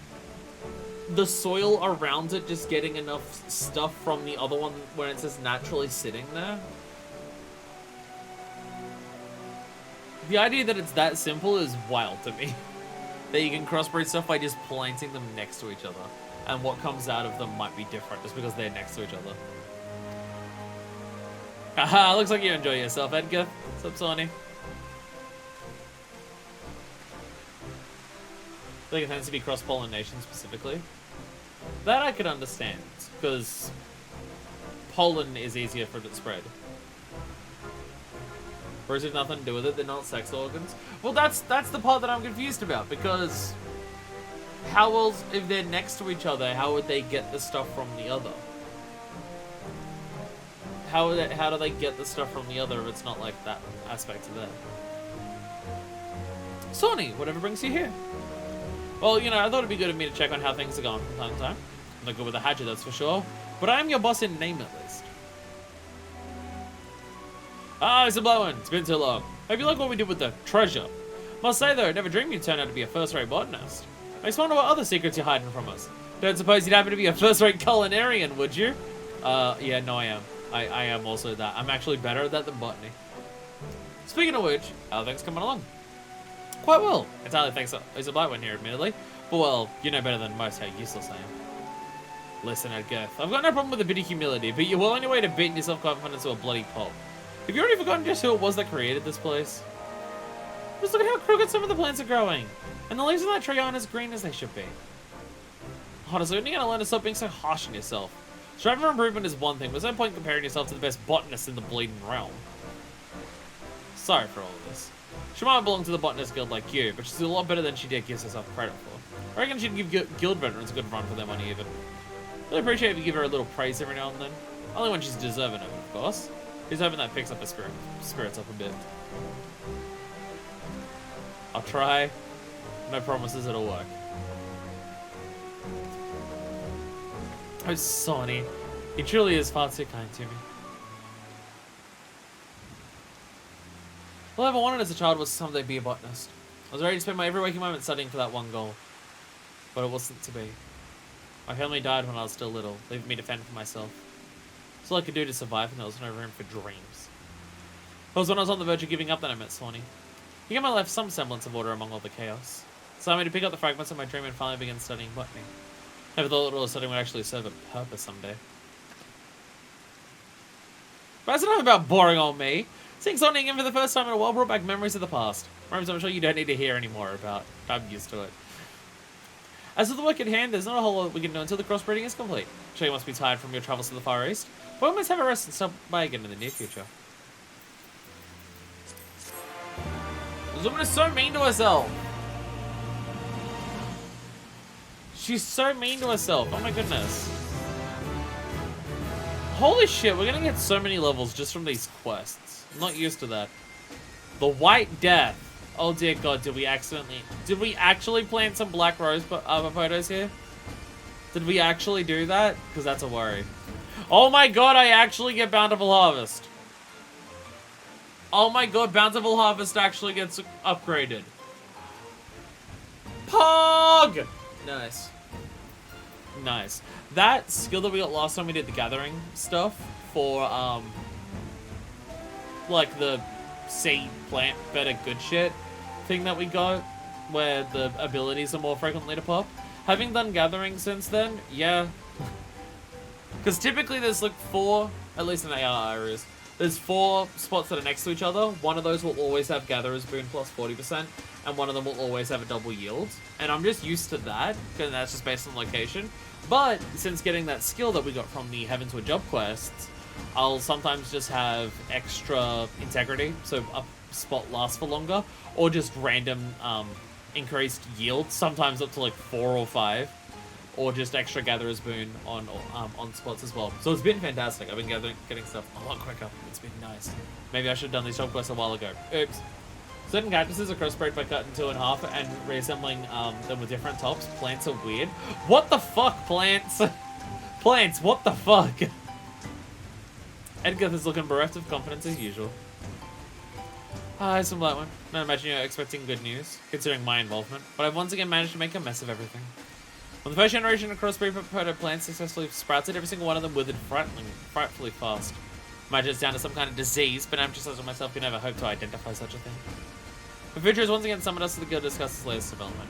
the soil around it just getting enough stuff from the other one when it's just naturally sitting there? The idea that it's that simple is wild to me. That you can crossbreed stuff by just planting them next to each other. And what comes out of them might be different just because they're next to each other. Haha, looks like you enjoy yourself, Edgar. What's up, Sonny? I think it tends to be cross-pollination specifically. That I could understand, because pollen is easier for it to spread. Or is it nothing to do with it? They're not sex organs? Well, that's the part that I'm confused about, because how else, if they're next to each other, how would they get the stuff from the other? How do they get the stuff from the other if it's not like that aspect of them? Sonny, whatever brings you here? Well, you know, I thought it'd be good of me to check on how things are going from time to time. I'm not good with a hatchet, that's for sure. But I am your boss in name, at least. Ah, Mr. Blowen, it's been too long. Hope you like what we did with the treasure. Must say, though, I never dreamed you'd turn out to be a first-rate botanist. Makes me wonder what other secrets you're hiding from us. Don't suppose you'd happen to be a first-rate culinarian, would you? Yeah, no, I am. I am also that. I'm actually better at that than botany. Speaking of which, how are things coming along? Quite well. Entirely thanks to Is a Blight one here, admittedly. But well, you know better than most how useless I am. Listen, Edgarth, I've got no problem with a bit of humility, but you're well on your way to beating your self-confidence to a bloody pulp. Have you already forgotten just who it was that created this place? Just look at how crooked some of the plants are growing. And the leaves on that tree aren't as green as they should be. Honestly, when are you going to learn to stop being so harsh on yourself? Striving for improvement is one thing, but there's no point comparing yourself to the best botanist in the bleeding realm. Sorry for all of this. She might belong to the botanist guild like you, but she's a lot better than she gives herself credit for. I reckon she'd give guild veterans a good run for their money even. Really appreciate if you give her a little praise every now and then. Only when she's deserving of it, of course. He's hoping that picks up her spirits up a bit. I'll try. No promises it'll work. Oh, Sonny. He truly is far too kind to me. All I ever wanted as a child was to someday be a botanist. I was ready to spend my every waking moment studying for that one goal. But it wasn't to be. My family died when I was still little, leaving me to fend for myself. It's all I could do to survive, and there was no room for dreams. It was when I was on the verge of giving up that I met Swanee. He gave my life some semblance of order among all the chaos. It allowed me to pick up the fragments of my dream and finally begin studying botany. Never thought that all of a sudden would actually serve a purpose someday. But that's enough about boring old me. Seeing Sonic again for the first time in a while brought back memories of the past. Memories I'm sure you don't need to hear anymore about. I'm used to it. As for the work at hand, there's not a whole lot we can do until the crossbreeding is complete. I'm sure you must be tired from your travels to the Far East, but we must have a rest and stop by again in the near future. This woman is so mean to herself. She's so mean to herself. Oh my goodness. Holy shit, we're gonna get so many levels just from these quests. I'm not used to that. The White Death. Oh dear god, did we actually plant some black rose photos here? Did we actually do that? Because that's a worry. Oh my god, I actually get Bountiful Harvest. Oh my god, Bountiful Harvest actually gets upgraded. Pog! Nice. Nice. That skill that we got last time we did the gathering stuff for, like the seed, plant, better, good shit thing that we got, where the abilities are more frequently to pop. Having done gathering since then, yeah. Because typically there's like 4, at least in AR areas, there's 4 spots that are next to each other. One of those will always have Gatherer's Boon plus 40%, and one of them will always have a double yield. And I'm just used to that, because that's just based on location. But since getting that skill that we got from the Heaven to a Job quests, I'll sometimes just have extra integrity, so a spot lasts for longer, or just random increased yield, sometimes up to like 4 or 5, or just extra Gatherer's Boon on spots as well. So it's been fantastic. I've been getting stuff a lot quicker. It's been nice. Maybe I should have done these job quests a while ago. Oops. Certain cactuses are crossbred by cutting 2 in half and reassembling them with different tops. Plants are weird. What the fuck, plants? Plants, what the fuck? Edgar is looking bereft of confidence as usual. Hi, some light one. I imagine you're expecting good news, considering my involvement, but I've once again managed to make a mess of everything. When the first generation of crossbreed potato plants successfully sprouted, every single one of them withered frightfully fast. Imagine it's down to some kind of disease, but I'm just as myself could never hope to identify such a thing. The future has once again summoned us to the guild to discuss this latest development.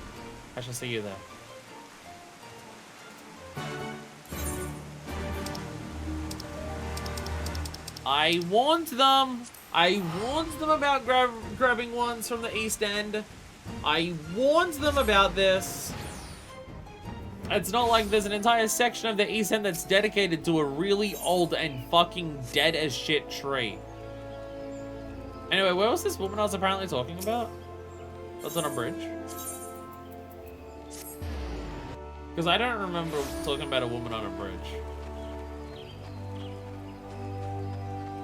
I shall see you there. I warned them about grabbing ones from the East End. I warned them about this. It's not like there's an entire section of the East End that's dedicated to a really old and fucking dead as shit tree. Anyway, where was this woman I was apparently talking about? That's on a bridge. Because I don't remember talking about a woman on a bridge.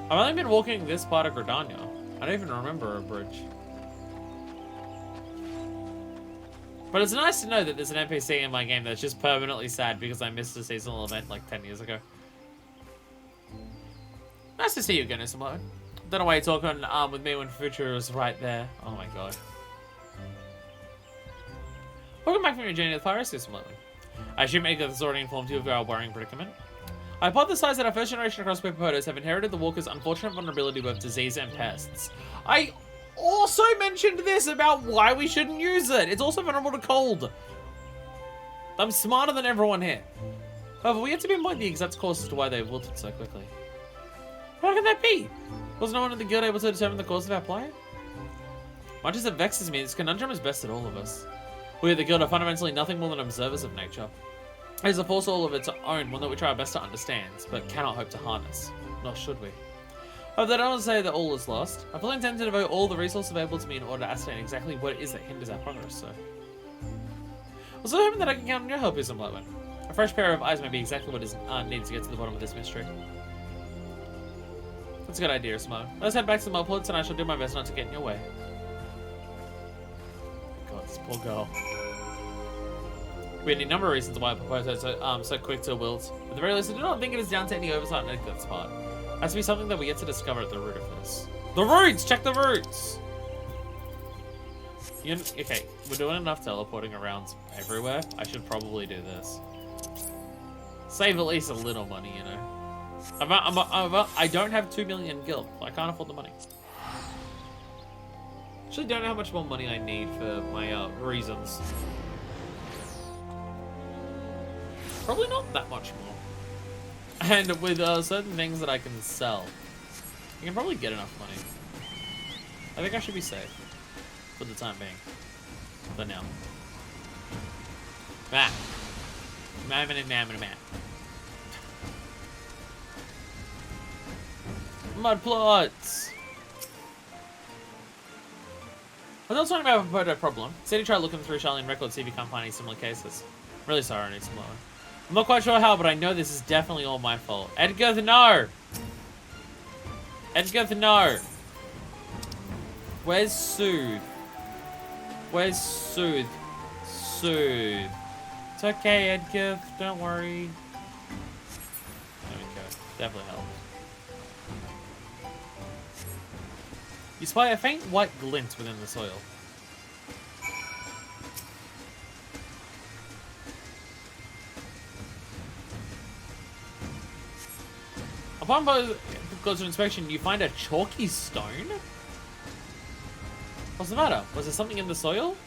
I've only been walking this part of Gridania. I don't even remember a bridge. But it's nice to know that there's an NPC in my game that's just permanently sad because I missed a seasonal event like 10 years ago. Nice to see you again, Simone. Don't know why you're talking with me when Future is right there. Oh my god. Welcome back from your journey to the Far East, Simone. I assume Edgar has already informed you of our worrying predicament. I hypothesize that our first generation of crossbreed potatos have inherited the walker's unfortunate vulnerability to both disease and pests. I also mentioned this about why we shouldn't use it. It's also vulnerable to cold. I'm smarter than everyone here. However, we have to pinpoint the exact cause as to why they wilted so quickly. How can that be? Was no one in the guild able to determine the cause of our plight? Much as it vexes me, this conundrum is best at all of us. We at the guild are fundamentally nothing more than observers of nature. It is a force all of its own, one that we try our best to understand, but cannot hope to harness. Nor should we. However, I don't want to say that all is lost. I fully intend to devote all the resources available to me in order to ascertain exactly what it is that hinders our progress, so. I'm also hoping that I can count on your help here, some light one. A fresh pair of eyes may be exactly what is needed to get to the bottom of this mystery. That's a good idea, Smo. Let's head back to the mudplots and I shall do my best not to get in your way. God, this poor girl. We had a number of reasons why I proposed her so quick to wilt. At the very least, I do not think it is down to any oversight on Edgar's part. It has to be something that we get to discover at the root of this. The roots! Check the roots! Okay, we're doing enough teleporting around everywhere. I should probably do this. Save at least a little money, you know. I don't have 2 million gil. I can't afford the money. Actually, don't know how much more money I need for my reasons. Probably not that much more. And with certain things that I can sell, I can probably get enough money. I think I should be safe for the time being. For now. Ah. Mud plots. I was also talking about a photo problem. Said he tried looking through Charlene records, see if he can't find any similar cases. I'm really sorry, I need some more. I'm not quite sure how, but I know this is definitely all my fault. Edgar, no! Edgar, no! Where's Soothe? Where's Soothe? Soothe. It's okay, Edgar, don't worry. There we go. Definitely helped. You spy a faint white glint within the soil. Upon closer inspection, you find a chalky stone? What's the matter? Was there something in the soil?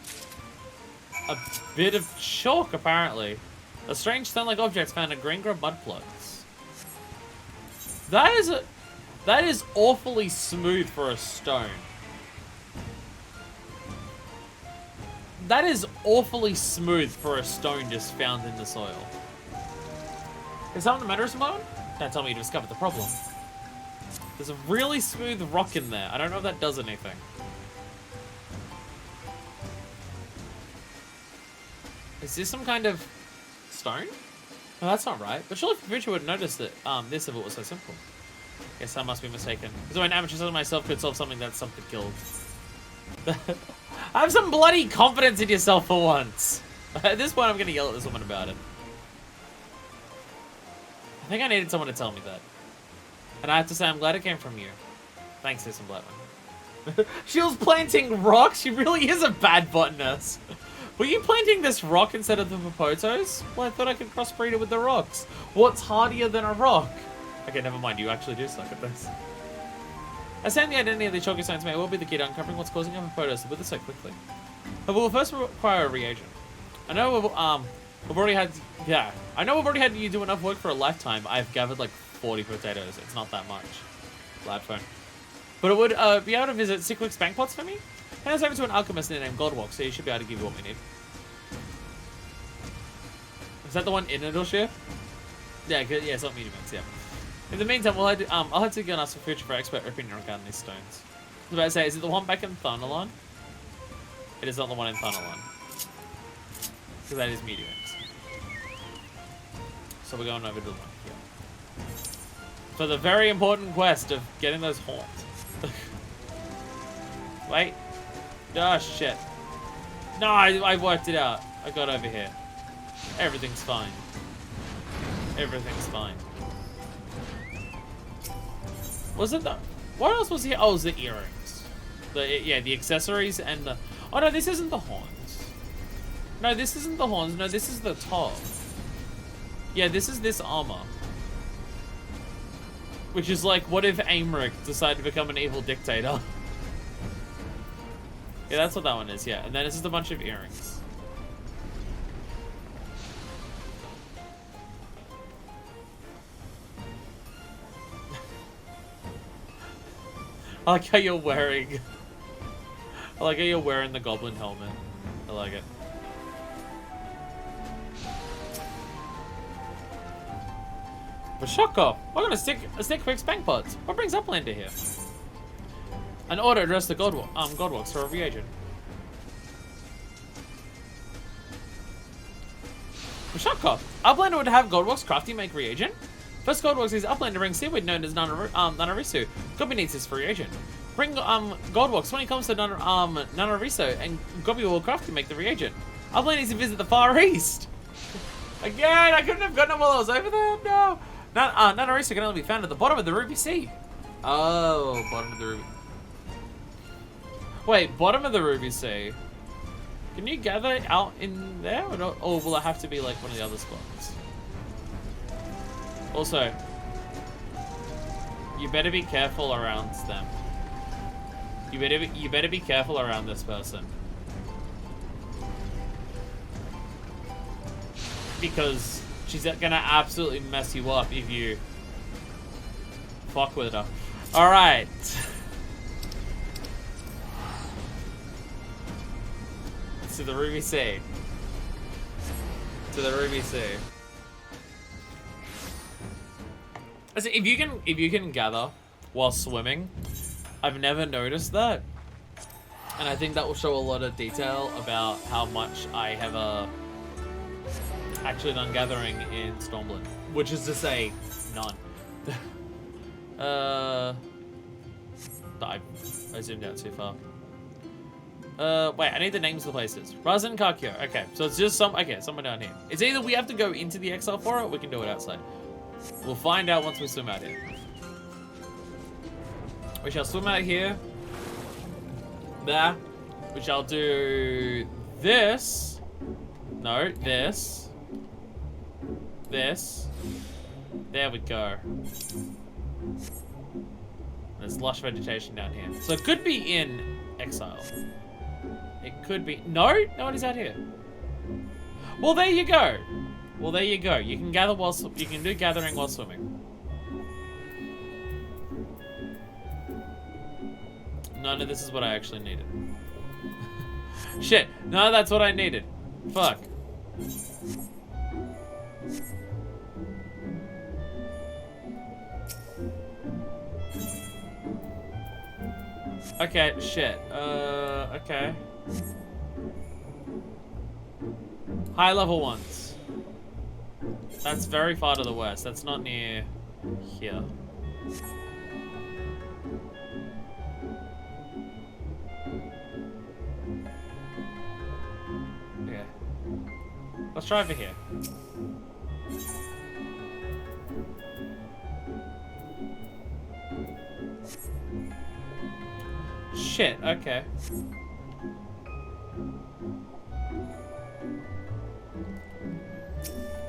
A bit of chalk, apparently. A strange stone-like object found in green grub mud plots. That is awfully smooth for a stone. That is awfully smooth for a stone just found in the soil. Is something the matter, Simone? Don't tell me you discovered the problem. There's a really smooth rock in there. I don't know if that does anything. Is this some kind of stone? No, that's not right. But surely Richard would notice that this if it was so simple. Guess I must be mistaken. So an amateur such as myself could solve something that's something killed. Have some bloody confidence in yourself for once. At this point, I'm going to yell at this woman about it. I think I needed someone to tell me that. And I have to say, I'm glad it came from you. Thanks, Susan Blackman. She was planting rocks? She really is a bad botanist. Were you planting this rock instead of the popotos? Well, I thought I could crossbreed it with the rocks. What's hardier than a rock? Okay, never mind. You actually do suck at this. Ascertaining the identity of the chalky stones may well be the key to uncovering what's causing our popotos to wither so quickly. But we'll first require a reagent. I know we've already had you do enough work for a lifetime. I've gathered like 40 potatoes. It's not that much. Loud phone. But it would be able to visit Sickwick's bank pots for me? Hand us over to an alchemist named Goldwalk, so he should be able to give you what we need. Is that the one in Idleshire? Yeah, it's not medium, yeah. In the meantime, I'll have to go and ask for future for expert opinion regarding these stones. I was about to say, is it the one back in Thunderline? It is not the one in Thunderline. Because that is mediums. So we're going over to the one here. For the very important quest of getting those horns. Wait. Oh, shit. No, I worked it out. I got over here. Everything's fine. Everything's fine. Was it the... What else was here? Oh, it was the earrings. The accessories and the... Oh, no, this isn't the horns. No, this isn't the horns. No, this is the top. Yeah, this is this armor. Which is like, what if Aymeric decided to become an evil dictator? Yeah, that's what that one is, yeah. And then it's just a bunch of earrings. I like how you're wearing... I like how you're wearing the goblin helmet. I like it. Bashoko! We're gonna stick quick spank pods. What brings Uplander here? An order addressed to Godwalks for a reagent. Bashoko! Uplander would have Godwalks crafty make reagent? First Godwalks is Uplander brings seaweed known as Nanarisu. Gobi needs his for reagent. Bring Godwalks when he comes to Nanarisu, and Gobi will craft to make the reagent. Uplander needs to visit the Far East. Again, I couldn't have gotten them while I was over there. No. Nanarisu can only be found at the bottom of the Ruby Sea. Oh, bottom of the Ruby. Wait, bottom of the Ruby Sea. Can you gather out in there, or will it have to be like one of the other spots? Also, you better be careful around them. You better be careful around this person. Because she's gonna absolutely mess you up if you fuck with her. Alright. To the Ruby Sea. To the Ruby Sea. So if you can gather while swimming, I've never noticed that. And I think that will show a lot of detail about how much I have actually done gathering in Stormblood, which is to say, none. I zoomed out too far. Wait, I need the names of the places. Razan Kakyo. Okay, so it's just somewhere down here. It's either we have to go into the exile for it, or we can do it outside. We'll find out once we swim out here. We shall swim out here. There. We shall do this. No, this. This. There we go. There's lush vegetation down here. So it could be in exile. It could be... No? No, it is out here. Well, there you go. Well, there you go. You can gather while... You can do gathering while swimming. None of this is what I actually needed. Shit. No, that's what I needed. Fuck. Okay, shit. Okay. High level ones. That's very far to the west. That's not near here. Okay. Let's try over here. Shit, okay.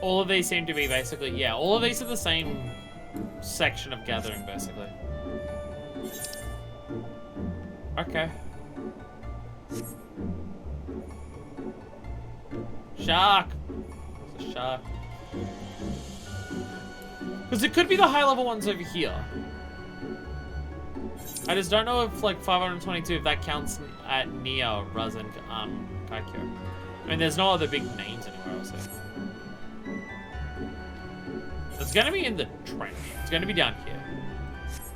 All of these seem to be basically, yeah, all of these are the same section of gathering, basically. Okay. Shark! It's a shark. Because it could be the high level ones over here. I just don't know if, like, 522, if that counts at near Razan Kaikyo. I mean, there's no other big names anywhere else. It's gonna be in the trench. It's gonna be down here.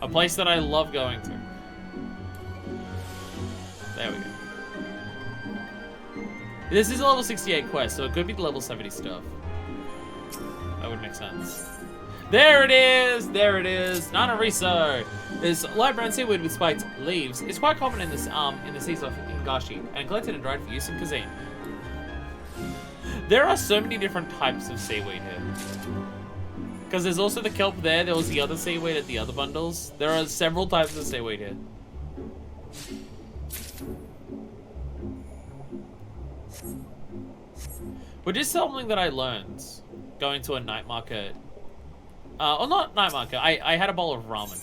A place that I love going to. There we go. This is a level 68 quest, so it could be the level 70 stuff. That would make sense. There it is! There it is! Nanariso! This light brown seaweed with spiked leaves is quite common in this in the seas of Hingashi and collected and dried for use in cuisine. There are so many different types of seaweed here. Because there's also the kelp there, there was the other seaweed at the other bundles. There are several types of seaweed here. Which is something that I learned going to a night market. Or not night market, I had a bowl of ramen.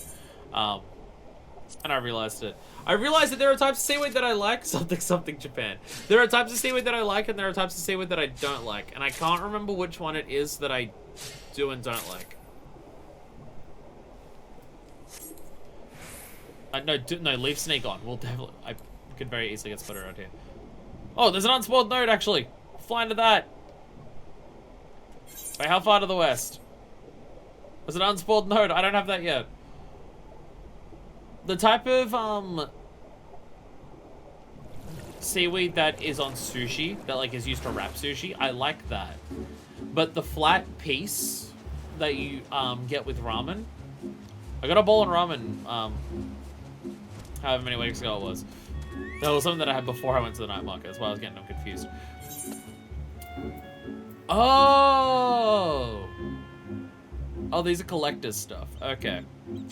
And I realized it. I realized that there are types of seaweed that I like. Something Japan. There are types of seaweed that I like, and there are types of seaweed that I don't like. And I can't remember which one it is that I do and don't like. No, leave snake on. We'll definitely... I could very easily get spotted around here. Oh, there's an unspoiled node, actually. Fly into that. Wait, how far to the west? There's an unspoiled node. I don't have that yet. The type of, seaweed that is on sushi, that, like, is used to wrap sushi, I like that. But the flat piece that you, get with ramen... I got a bowl of ramen, however many weeks ago it was. That was something that I had before I went to the night market. That's why I was getting them confused. Oh! Oh, these are collector's stuff. Okay.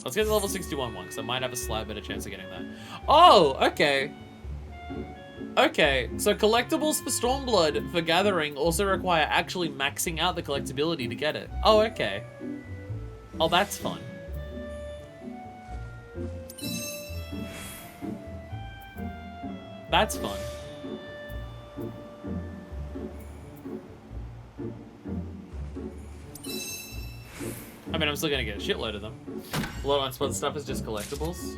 Let's get the level 61 one, because I might have a slight better chance of getting that. Oh, okay. Okay, so collectibles for Stormblood for Gathering also require actually maxing out the collectability to get it. Oh, okay. Oh, that's fun. That's fun. I mean, I'm still gonna get a shitload of them. A lot of unspoiled stuff is just collectibles.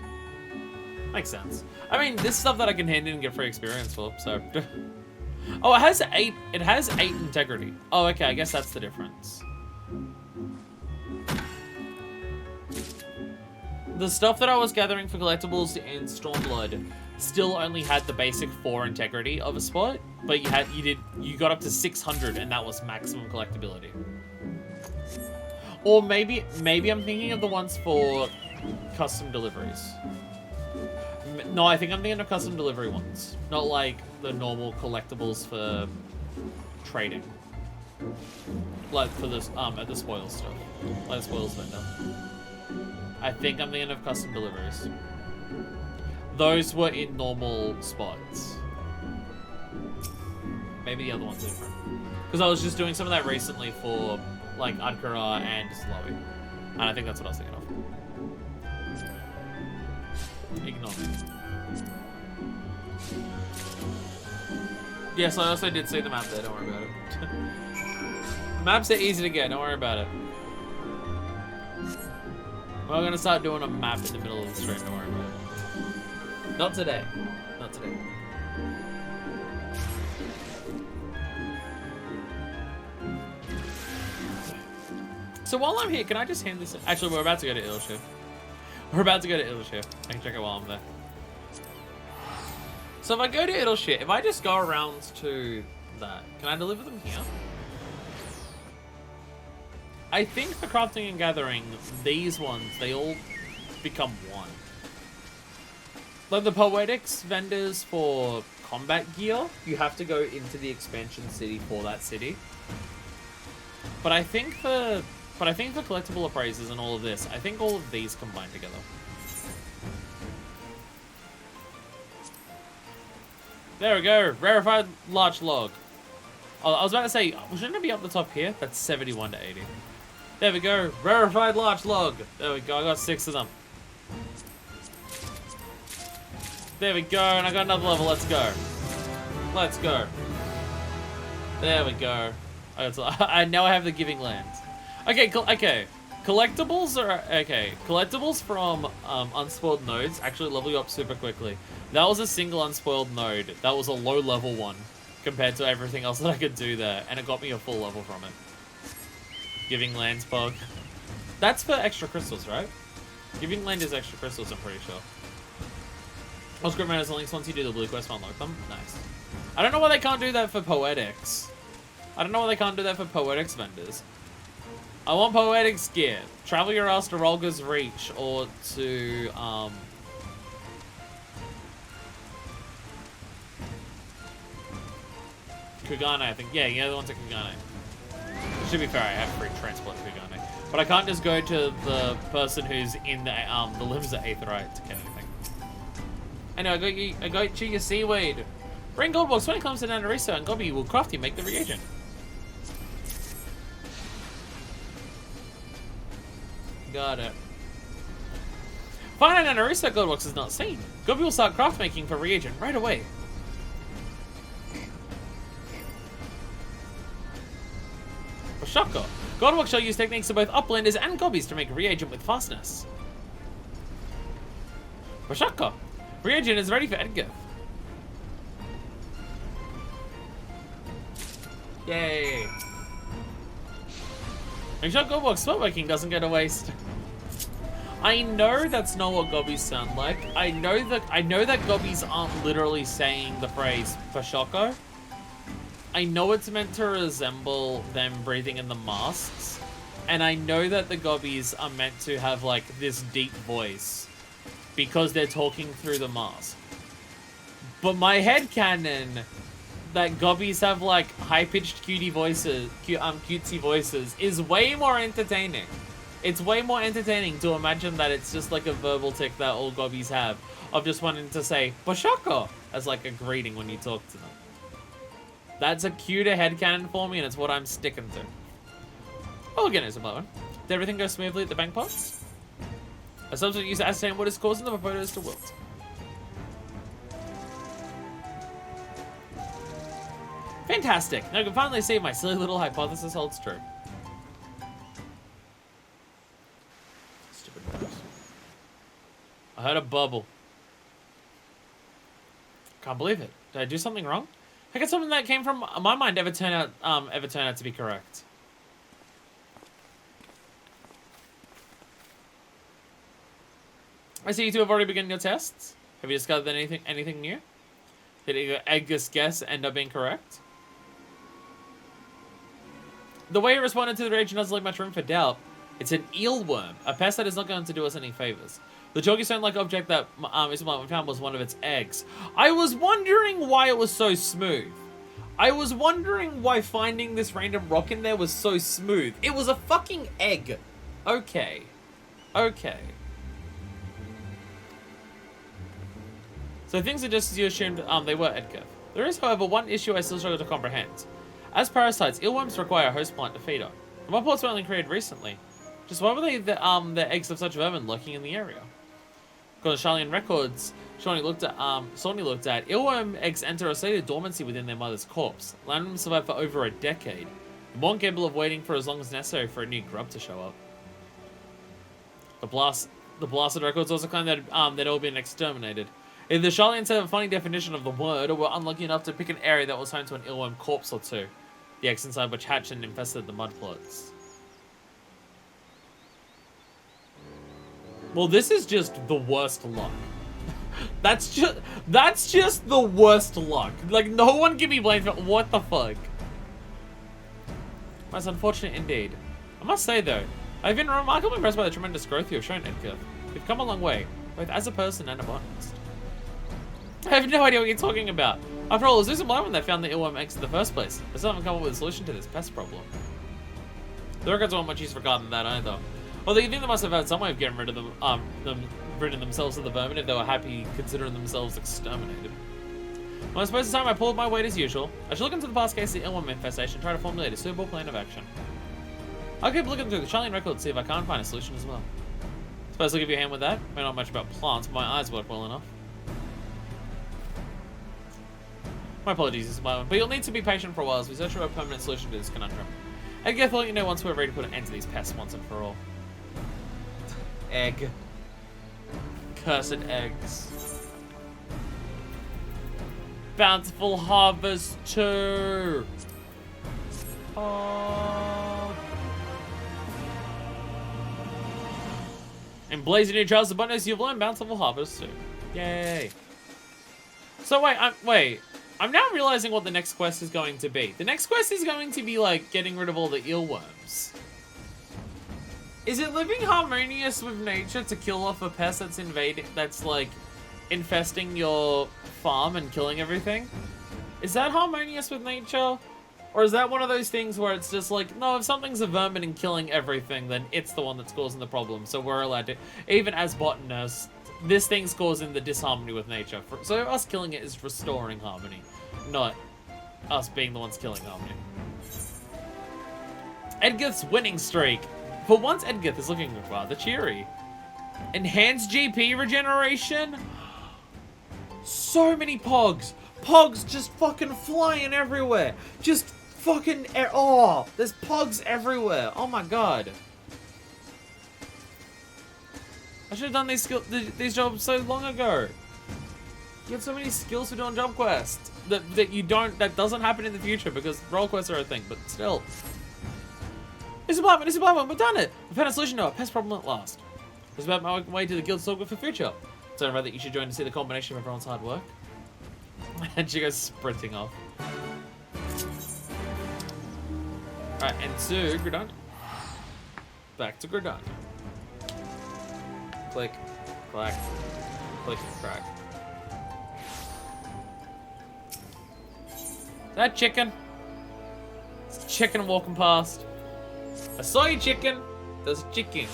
Makes sense. I mean, this stuff that I can hand in and get free experience for, so... Oh, it has 8 integrity. Oh, okay, I guess that's the difference. The stuff that I was gathering for collectibles in Stormblood still only had the basic 4 integrity of a spot, but you got up to 600 and that was maximum collectability. Or maybe I'm thinking of the ones for custom deliveries. No, I think I'm thinking of custom delivery ones, not like the normal collectibles for trading. Like for this at the spoils stuff, like the spoils vendor. I think I'm thinking of custom deliveries. Those were in normal spots. Maybe the other one's different. Because I was just doing some of that recently for like Adkara and Slowy. And I think that's what I was thinking of. Ignore me. Yes, I also did see the map there, don't worry about it. Maps are easy to get, don't worry about it. We're gonna start doing a map in the middle of the stream, don't worry about it. Not today. Not today. So while I'm here, can I just hand this in? Actually, we're about to go to Ilship. We're about to go to Ilship. I can check it while I'm there. So if I go to Ilship, if I just go around to that, can I deliver them here? I think for crafting and gathering, these ones, they all become one. Like the Poetics vendors for combat gear, you have to go into the expansion city for that city. But I think for collectible appraisers and all of this, I think all of these combine together. There we go, rarefied larch log. Oh, I was about to say, shouldn't it be up the top here? That's 71 to 80. There we go, rarefied larch log. There we go, I got 6 of them. There we go, and I got another level, let's go. Let's go. There we go. Now I have the giving lands. Okay, okay. Collectibles are, okay. Collectibles from unspoiled nodes actually level you up super quickly. That was a single unspoiled node. That was a low level one compared to everything else that I could do there, and it got me a full level from it. Giving lands bug. That's for extra crystals, right? Giving land is extra crystals, I'm pretty sure. Oh, script man has the links once you do the blue quest to unlock them. Nice. I don't know why they can't do that for Poetics. I don't know why they can't do that for Poetics vendors. I want Poetics gear. Travel your ass to Rolga's Reach or to, Kugane, I think. Yeah, the one's at Kugane. Should be fair, I have free transport to Kugane. But I can't just go to the person who's in the limbs of Aetherite to get anything. Anyway, I got you your seaweed. Bring gold box 20 kilometers to Nanariso and Gobi will craft you, make the reagent. Got it. Find out an Arista Goldbox is not seen. Gobi will start craft making for reagent right away. Shoko. Goldbox shall use techniques of both uplanders and Gobbies to make reagent with fastness. Shoko. Reagent is ready for Edgar. Yay. Make sure Goldbox spellworking doesn't go to waste. I know that's not what Gobbies sound like. I know that Gobbies aren't literally saying the phrase Shoko. I know it's meant to resemble them breathing in the masks, and I know that the Gobbies are meant to have like this deep voice because they're talking through the mask. But my headcanon that Gobbies have like high-pitched cutesy voices is way more entertaining. It's way more entertaining to imagine that it's just like a verbal tick that all Gobbies have of just wanting to say Bashako as like a greeting when you talk to them. That's a cuter headcanon for me, and it's what I'm sticking to. Oh, again, it's a blowing. Did everything go smoothly at the bank pots? A substitute used to ascertain what is causing the photos to wilt. Fantastic! Now I can finally see if my silly little hypothesis holds true. Stupid nose. I heard a bubble. Can't believe it. Did I do something wrong? I guess something that came from my mind ever turn out to be correct. I see you two have already begun your tests. Have you discovered anything new? Did your Edgar's guess end up being correct? The way it responded to the reagent doesn't leave much room for doubt. It's an eelworm, a pest that is not going to do us any favors. The chalky stone-like object that we found was one of its eggs. I was wondering why it was so smooth. I was wondering why finding this random rock in there was so smooth. It was a fucking egg. Okay. Okay. So things are just as you assumed they were, Edgar. There is, however, one issue I still struggle to comprehend. As parasites, eelworms require a host plant to feed on. And my plants were only created recently. Just why were they the eggs of such vermin lurking in the area? According to Charlian records, Shawnee looked at, eelworm eggs enter a state of dormancy within their mother's corpse, allowing them to survive for over a decade. The more capable of waiting for as long as necessary for a new grub to show up. The blasted records also claim that they'd all been exterminated. Either the Charlians have a funny definition of the word, or were unlucky enough to pick an area that was home to an eelworm corpse or two, the eggs inside which hatched and infested the mud plots. Well, this is just the worst luck. That's just the worst luck. Like, no one can be blamed for what the fuck. That's unfortunate indeed. I must say though, I've been remarkably impressed by the tremendous growth you have shown, Edgar. You've come a long way, both as a person and a botanist. I have no idea what you're talking about. After all, it was Susan when they found the eelworm eggs in the first place. They still haven't come up with a solution to this pest problem. The records weren't much use for than that either. Although you think they must have had some way of getting rid of ridding themselves of the vermin if they were happy considering themselves exterminated. Well, I suppose it's time I pulled my weight as usual. I should look into the past case of the eelworm infestation and try to formulate a suitable plan of action. I'll keep looking through the Charlian records to see if I can't find a solution as well. Suppose I'll give you a hand with that. I know not much about plants, but my eyes work well enough. My apologies, this is my one, but you'll need to be patient for a while as we search for a permanent solution to this conundrum. Edgar, I'll let you know once we're ready to put an end to these pests once and for all. Egg. Cursed eggs. Bountiful harvest 2. Oh. In blazing new trials of abundance, you've learned Bountiful Harvest 2. Yay. So wait, I'm now realizing what the next quest is going to be. The next quest is going to be like getting rid of all the eelworms. Is it living harmonious with nature to kill off a pest that's like infesting your farm and killing everything? Is that harmonious with nature? Or is that one of those things where it's just like, no, if something's a vermin and killing everything, then it's the one that's causing the problem, so we're allowed to, even as botanists, this thing's causing the disharmony with nature. So us killing it is restoring harmony, not us being the ones killing harmony. Edgarth's winning streak. For once, Edgarth is looking rather cheery. Enhanced GP regeneration. So many pogs. Pogs just fucking flying everywhere. Just fucking, oh, there's pogs everywhere. Oh my god. I should have done these jobs so long ago. You have so many skills for doing job quests that doesn't happen in the future because role quests are a thing, but still. Mr. Blackman, we've done it! We've found a solution to our pest problem at last. It's about my way to the guild circle for future. So I that you should join to see the combination of everyone's hard work. And she goes sprinting off. Alright, and to Gridania. Back to Gridania. Click, clack, click, crack. That chicken. It's a chicken walking past. I saw you, chicken. There's a chicken.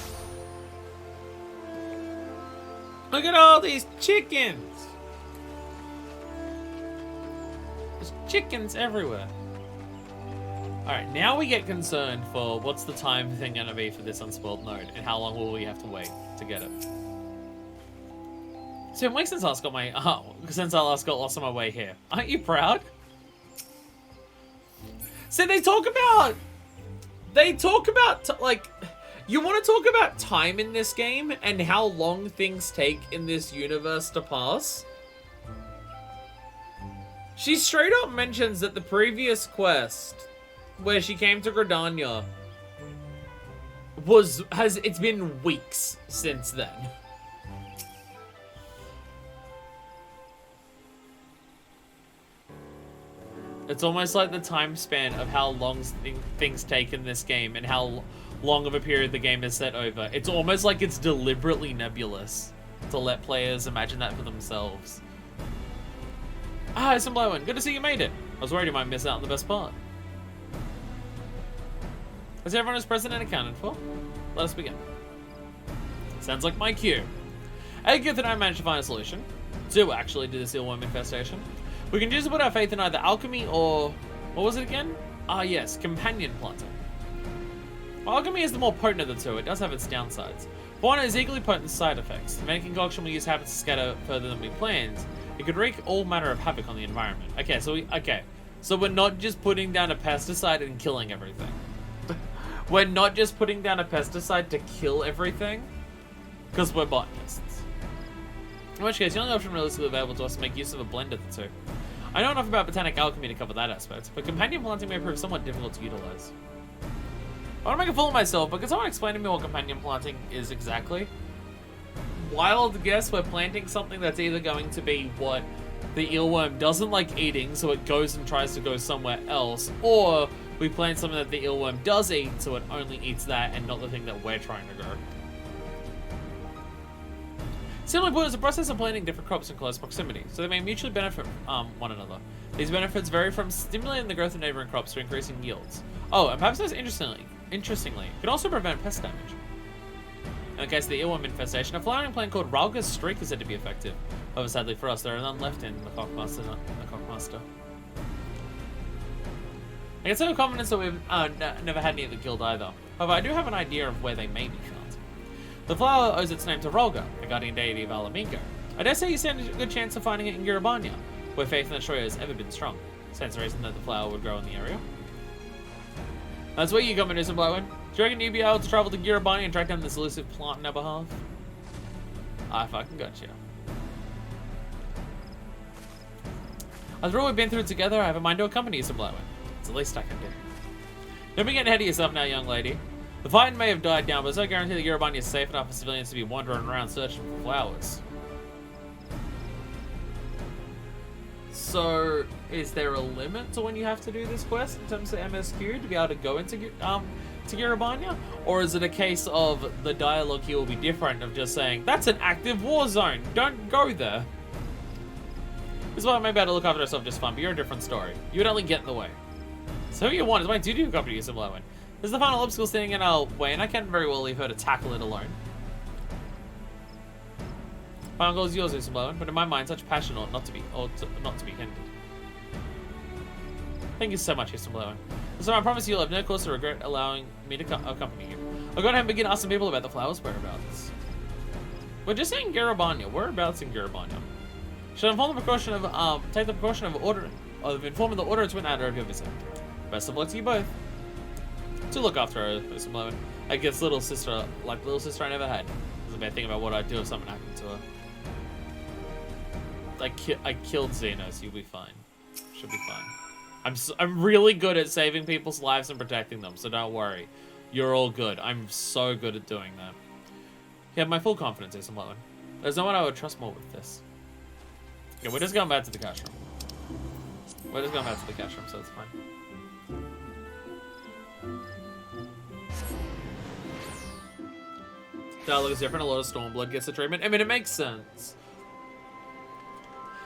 Look at all these chickens. There's chickens everywhere. Alright, now we get concerned for what's the time thing gonna be for this unspoiled node and how long will we have to wait to get it. It's been weeks since I last got lost on my way here. Aren't you proud? So they talk about like, you want to talk about time in this game and how long things take in this universe to pass? She straight up mentions that the previous quest, where she came to Gridania, it's been weeks since then. It's almost like the time span of how long things take in this game and how long of a period the game is set over. It's almost like it's deliberately nebulous to let players imagine that for themselves. Ah, it's Blowin. Good to see you made it. I was worried you might miss out on the best part. Is everyone as present and accounted for? Let us begin. Sounds like my cue. Agith and I managed to find a solution. To actually do this eelworm infestation. We can choose to put our faith in either alchemy or... what was it again? Ah yes, companion planting. While alchemy is the more potent of the two, it does have its downsides. One has equally potent side effects. If any concoction we use happens to scatter further than we planned, it could wreak all manner of havoc on the environment. Okay, so we're not just putting down a pesticide and killing everything. We're not just putting down a pesticide to kill everything, because we're botanists. In which case, the only option realistically available to us is to make use of a blend of the two. I know enough about botanic alchemy to cover that aspect, but companion planting may prove somewhat difficult to utilize. I want to make a fool of myself, but can someone explain to me what companion planting is exactly? Wild guess, we're planting something that's either going to be what the eelworm doesn't like eating, so it goes and tries to go somewhere else, or we plant something that the eelworm does eat, so it only eats that and not the thing that we're trying to grow. Simply put, it's a process of planting different crops in close proximity, so they may mutually benefit one another. These benefits vary from stimulating the growth of neighboring crops to increasing yields. Oh, and perhaps most interestingly, it can also prevent pest damage. In the case of the eelworm infestation, a flowering plant called Ralga's Streak is said to be effective. However, sadly for us, there are none left in the Cockmaster. I get some confidence that we've never had any at the guild either. However, I do have an idea of where they may be found. The flower owes its name to Rolga, the guardian deity of Alamingo. I dare say you stand a good chance of finding it in Girabania, where faith in the Shroya has ever been strong. Stands to reason that the flower would grow in the area. That's where you come in, Mr. Blowin. Do you reckon you'd be able to travel to Girabania and track down this elusive plant on our behalf? I fucking gotcha. After all we've been through together, I have a mind to accompany you, Mr. Blowin. It's the least I can do. Don't be getting ahead of yourself now, young lady. The fight may have died down, but there's no guarantee that Girabania is safe enough for civilians to be wandering around searching for flowers. So, is there a limit to when you have to do this quest in terms of MSQ to be able to go into to Girabania? Or is it a case of the dialogue here will be different of just saying, that's an active war zone, don't go there? This is why I may be able to look after herself just fine, but you're a different story. You would only get in the way. So who you want is my duty to accompany you, Simblowin. This is the final obstacle standing in our way, and I can't very well leave her to tackle it alone. Final goal is yours, Simblowin, but in my mind, such passion ought not to be hindered. Thank you so much, Simblowin. So I promise you'll have no cause to regret allowing me to accompany you. I'll go ahead and begin asking people about the flowers' whereabouts. We're just saying Garabanya. Whereabouts in Garabanya? Should inform the precaution of take the precaution of informing the order to an adder of your visit. Best of luck to you both. To look after her, Mr. Malone. I guess little sister I never had. There's a bad thing about what I'd do if something happened to her. I killed Xenos. You'll be fine. Should be fine. I'm really good at saving people's lives and protecting them, so don't worry. You're all good. I'm so good at doing that. You have my full confidence, Mr. Malone. There's no one I would trust more with this. Yeah, we're just going back to the cash room. We're just going back to the cash room, so it's fine. Dialogue is different. A lot of Stormblood gets the treatment. I mean, it makes sense.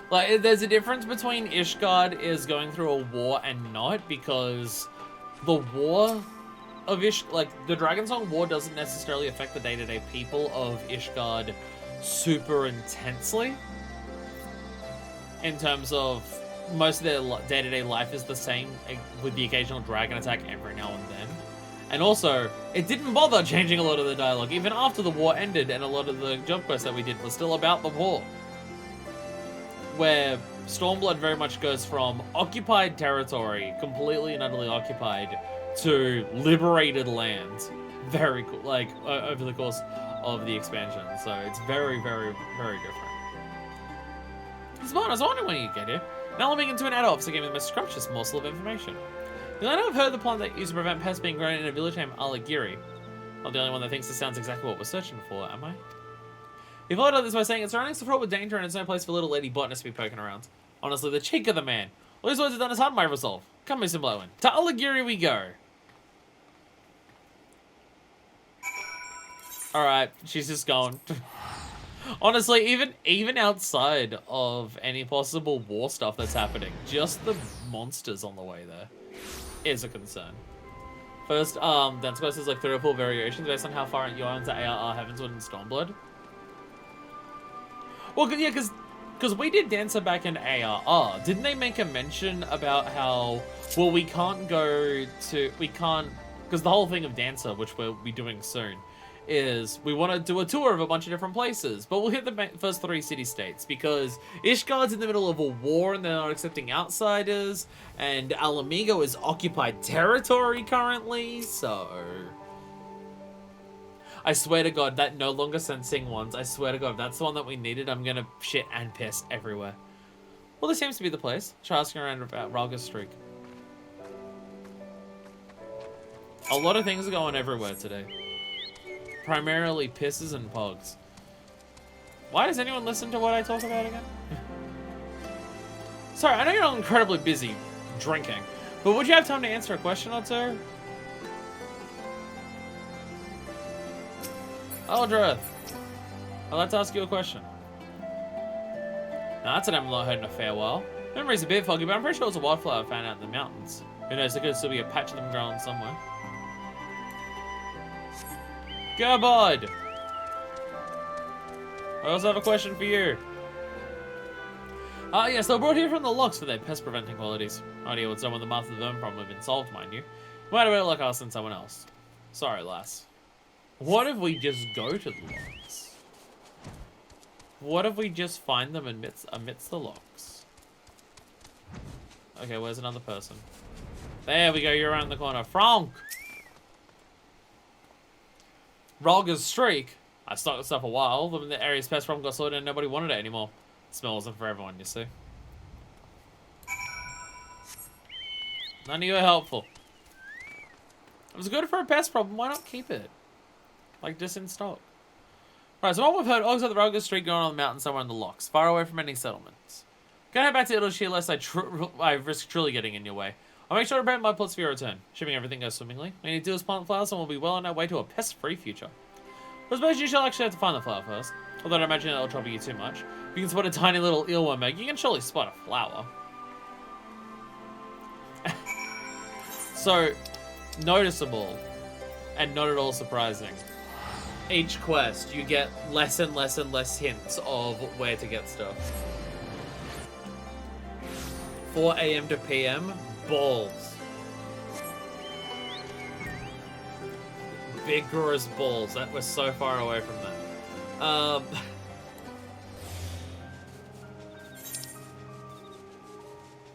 Like, there's a difference between Ishgard is going through a war and not, because the war of the Dragonsong War doesn't necessarily affect the day-to-day people of Ishgard super intensely. In terms of most of their day-to-day life is the same, with the occasional dragon attack every now and then. And also, it didn't bother changing a lot of the dialogue, even after the war ended, and a lot of the job quests that we did were still about the war. Where Stormblood very much goes from occupied territory, completely and utterly occupied, to liberated land. Very cool, like, over the course of the expansion. So it's very, very, very different. Smart, I was wondering when you get here. Now let me get into an ad officer gave me the most scrumptious morsel of information. You know, I've heard the plant that used to prevent pests being grown in a village named Alagiri. Not the only one that thinks this sounds exactly what we're searching for, am I? You followed up this by saying it's surroundings are fraught with danger and it's no place for little lady botanists to be poking around. Honestly, the cheek of the man. All these words have done us hard my resolve. Come, Mr. Blowin. To Alagiri we go. Alright, she's just gone. Honestly, even outside of any possible war stuff that's happening, just the monsters on the way there is a concern. First, Dance Quest is like 3 or 4 variations based on how far you are into ARR Heavenswood and Stormblood. Well, yeah, because we did Dancer back in ARR. Didn't they make a mention about how, well, we can't, because the whole thing of Dancer, which we'll be doing soon, is we want to do a tour of a bunch of different places, but we'll hit the first 3 city-states, because Ishgard's in the middle of a war and they're not accepting outsiders, and Alamigo is occupied territory currently, so... I swear to God, that no longer sensing ones, I swear to God, if that's the one that we needed, I'm gonna shit and piss everywhere. Well, this seems to be the place. Try asking around about Ralga's streak. A lot of things are going everywhere today. Primarily pisses and pogs. Why does anyone listen to what I talk about again? Sorry, I know you're all incredibly busy drinking, but would you have time to answer a question or two? Eldrith, I'd like to ask you a question. Now, that's an I'm not heard in a fair while. Memory's a bit foggy, but I'm pretty sure it's a wildflower found out in the mountains. Who knows, there could still be a patch of them growing somewhere. Gabod! I also have a question for you. Yes, they were brought here from the locks for their pest-preventing qualities. No idea what some of the Master of the Vermin problem have been solved, mind you. Might have better luck asking someone else. Sorry, lass. What if we just go to the locks? What if we just find them amidst the locks? Okay, where's another person? There we go, you're around the corner. Frank! Ralga's streak. I stocked this up a while, but when the area's pest problem got sorted and nobody wanted it anymore. The smell wasn't for everyone, you see. None of you are helpful. It was good for a pest problem, why not keep it? Like, just in stock. Right, so what we've heard, Og's at the Ralga's streak going on the mountain somewhere in the locks, far away from any settlements. Go head back to Illushir lest I risk truly getting in your way. I'll make sure to prepare my plots for your return. Assuming everything goes swimmingly. We need to do is plant flowers and we'll be well on our way to a pest-free future. I suppose you shall actually have to find the flower first. Although I imagine it'll trouble you too much. If you can spot a tiny little eelworm egg, you can surely spot a flower. So, noticeable, and not at all surprising. Each quest, you get less and less and less hints of where to get stuff. 4 AM to PM, balls. Big gross balls. That was so far away from that. Um...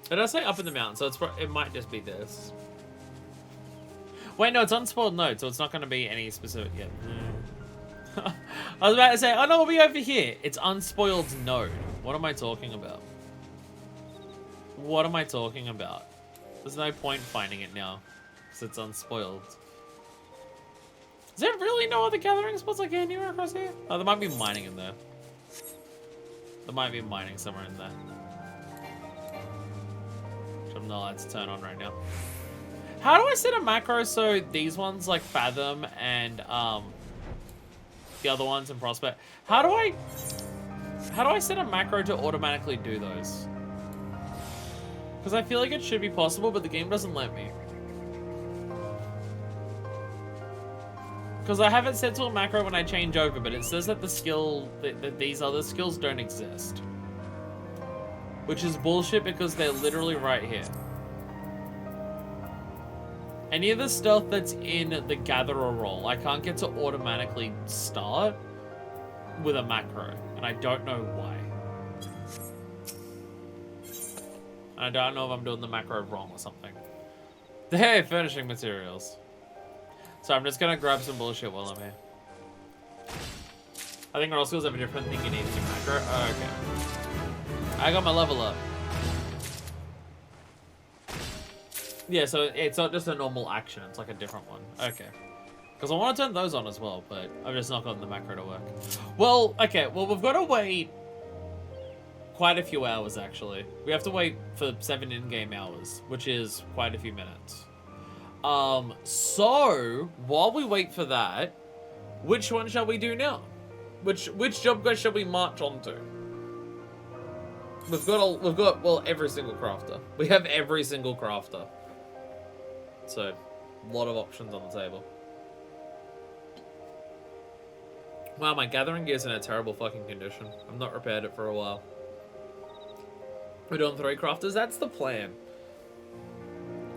Did I say up in the mountain? So it might just be this. Wait, no, it's unspoiled node, so it's not going to be any specific yet. I was about to say, oh no, we'll be over here. It's unspoiled node. What am I talking about? What am I talking about? There's no point finding it now, because it's unspoiled. Is there really no other gathering spots like anywhere across here? Oh, there might be mining in there. There might be mining somewhere in there. Which I'm not allowed to turn on right now. How do I set a macro so these ones like Fathom and the other ones in Prospect? How do I set a macro to automatically do those? Because I feel like it should be possible, but the game doesn't let me. Because I have it set to a macro when I change over, but it says that that these other skills don't exist. Which is bullshit because they're literally right here. Any of the stuff that's in the Gatherer role, I can't get to automatically start with a macro. And I don't know why. I don't know if I'm doing the macro wrong or something. Hey, furnishing materials. So I'm just gonna grab some bullshit while I'm here. I think all skills have a different thing you need to macro. Oh, okay. I got my level up. Yeah, so it's not just a normal action, it's like a different one. Okay. Because I want to turn those on as well, but I've just not gotten the macro to work. Well, okay, well we've got to wait quite a few hours actually. We have to wait for 7 in-game hours, which is quite a few minutes. So while we wait for that, which one shall we do now? Which job quest shall we march on to? We've got well every single crafter. We have every single crafter. So a lot of options on the table. Wow, my gathering gear's in a terrible fucking condition. I've not repaired it for a while. We're doing 3 crafters, that's the plan.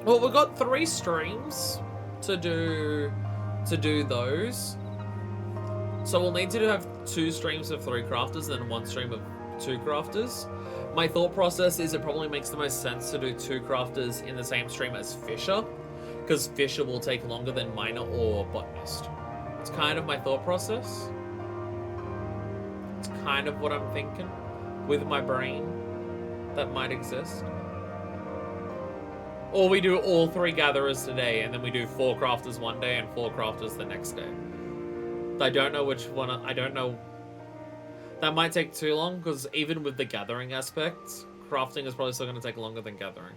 Well, we've got 3 streams to do those. So we'll need to have 2 streams of 3 crafters, then 1 stream of 2 crafters. My thought process is it probably makes the most sense to do 2 crafters in the same stream as Fisher, because Fisher will take longer than Miner or Botanist. It's kind of my thought process. It's kind of what I'm thinking with my brain that might exist. Or we do all 3 gatherers today, and then we do 4 crafters one day and 4 crafters the next day. I don't know which one. I don't know. That might take too long, because even with the gathering aspects, crafting is probably still going to take longer than gathering.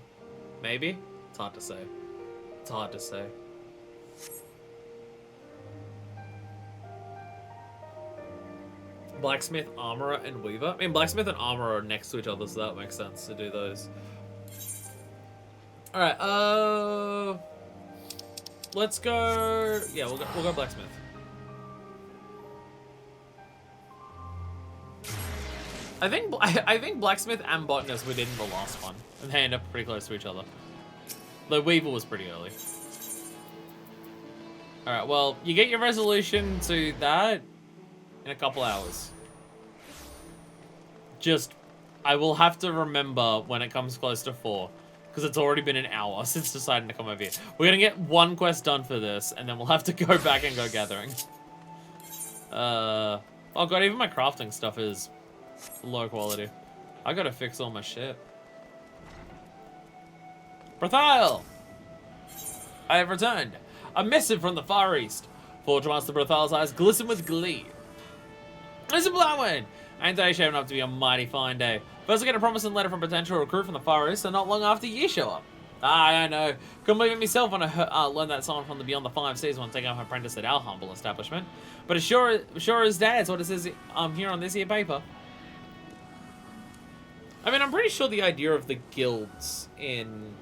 Maybe? It's hard to say. It's hard to say. Blacksmith, Armorer, and Weaver. I mean, Blacksmith and Armorer are next to each other, so that makes sense to do those. Alright, let's go... Yeah, we'll go Blacksmith. I think Blacksmith and Botanist we did in the last one, and they end up pretty close to each other. The Weaver was pretty early. Alright, well, you get your resolution to that in a couple hours. Just, I will have to remember when it comes close to 4, because it's already been an hour since deciding to come over here. We're gonna get 1 quest done for this, and then we'll have to go back and go gathering. Oh god, even my crafting stuff is low quality. I gotta fix all my shit. Berthile! I have returned. A missive from the Far East. Forge Master Berthile's eyes glisten with glee. Listen, Blowin! Ain't they shaping up to be a mighty fine day? First I get a promising letter from a potential recruit from the Far East, and not long after you show up. I know. Couldn't believe it myself when I learned that someone from the Beyond the 5 Seas want to take up an apprentice at our humble establishment. But as sure as that's what it says here on this here paper. I mean, I'm pretty sure the idea of the guilds in,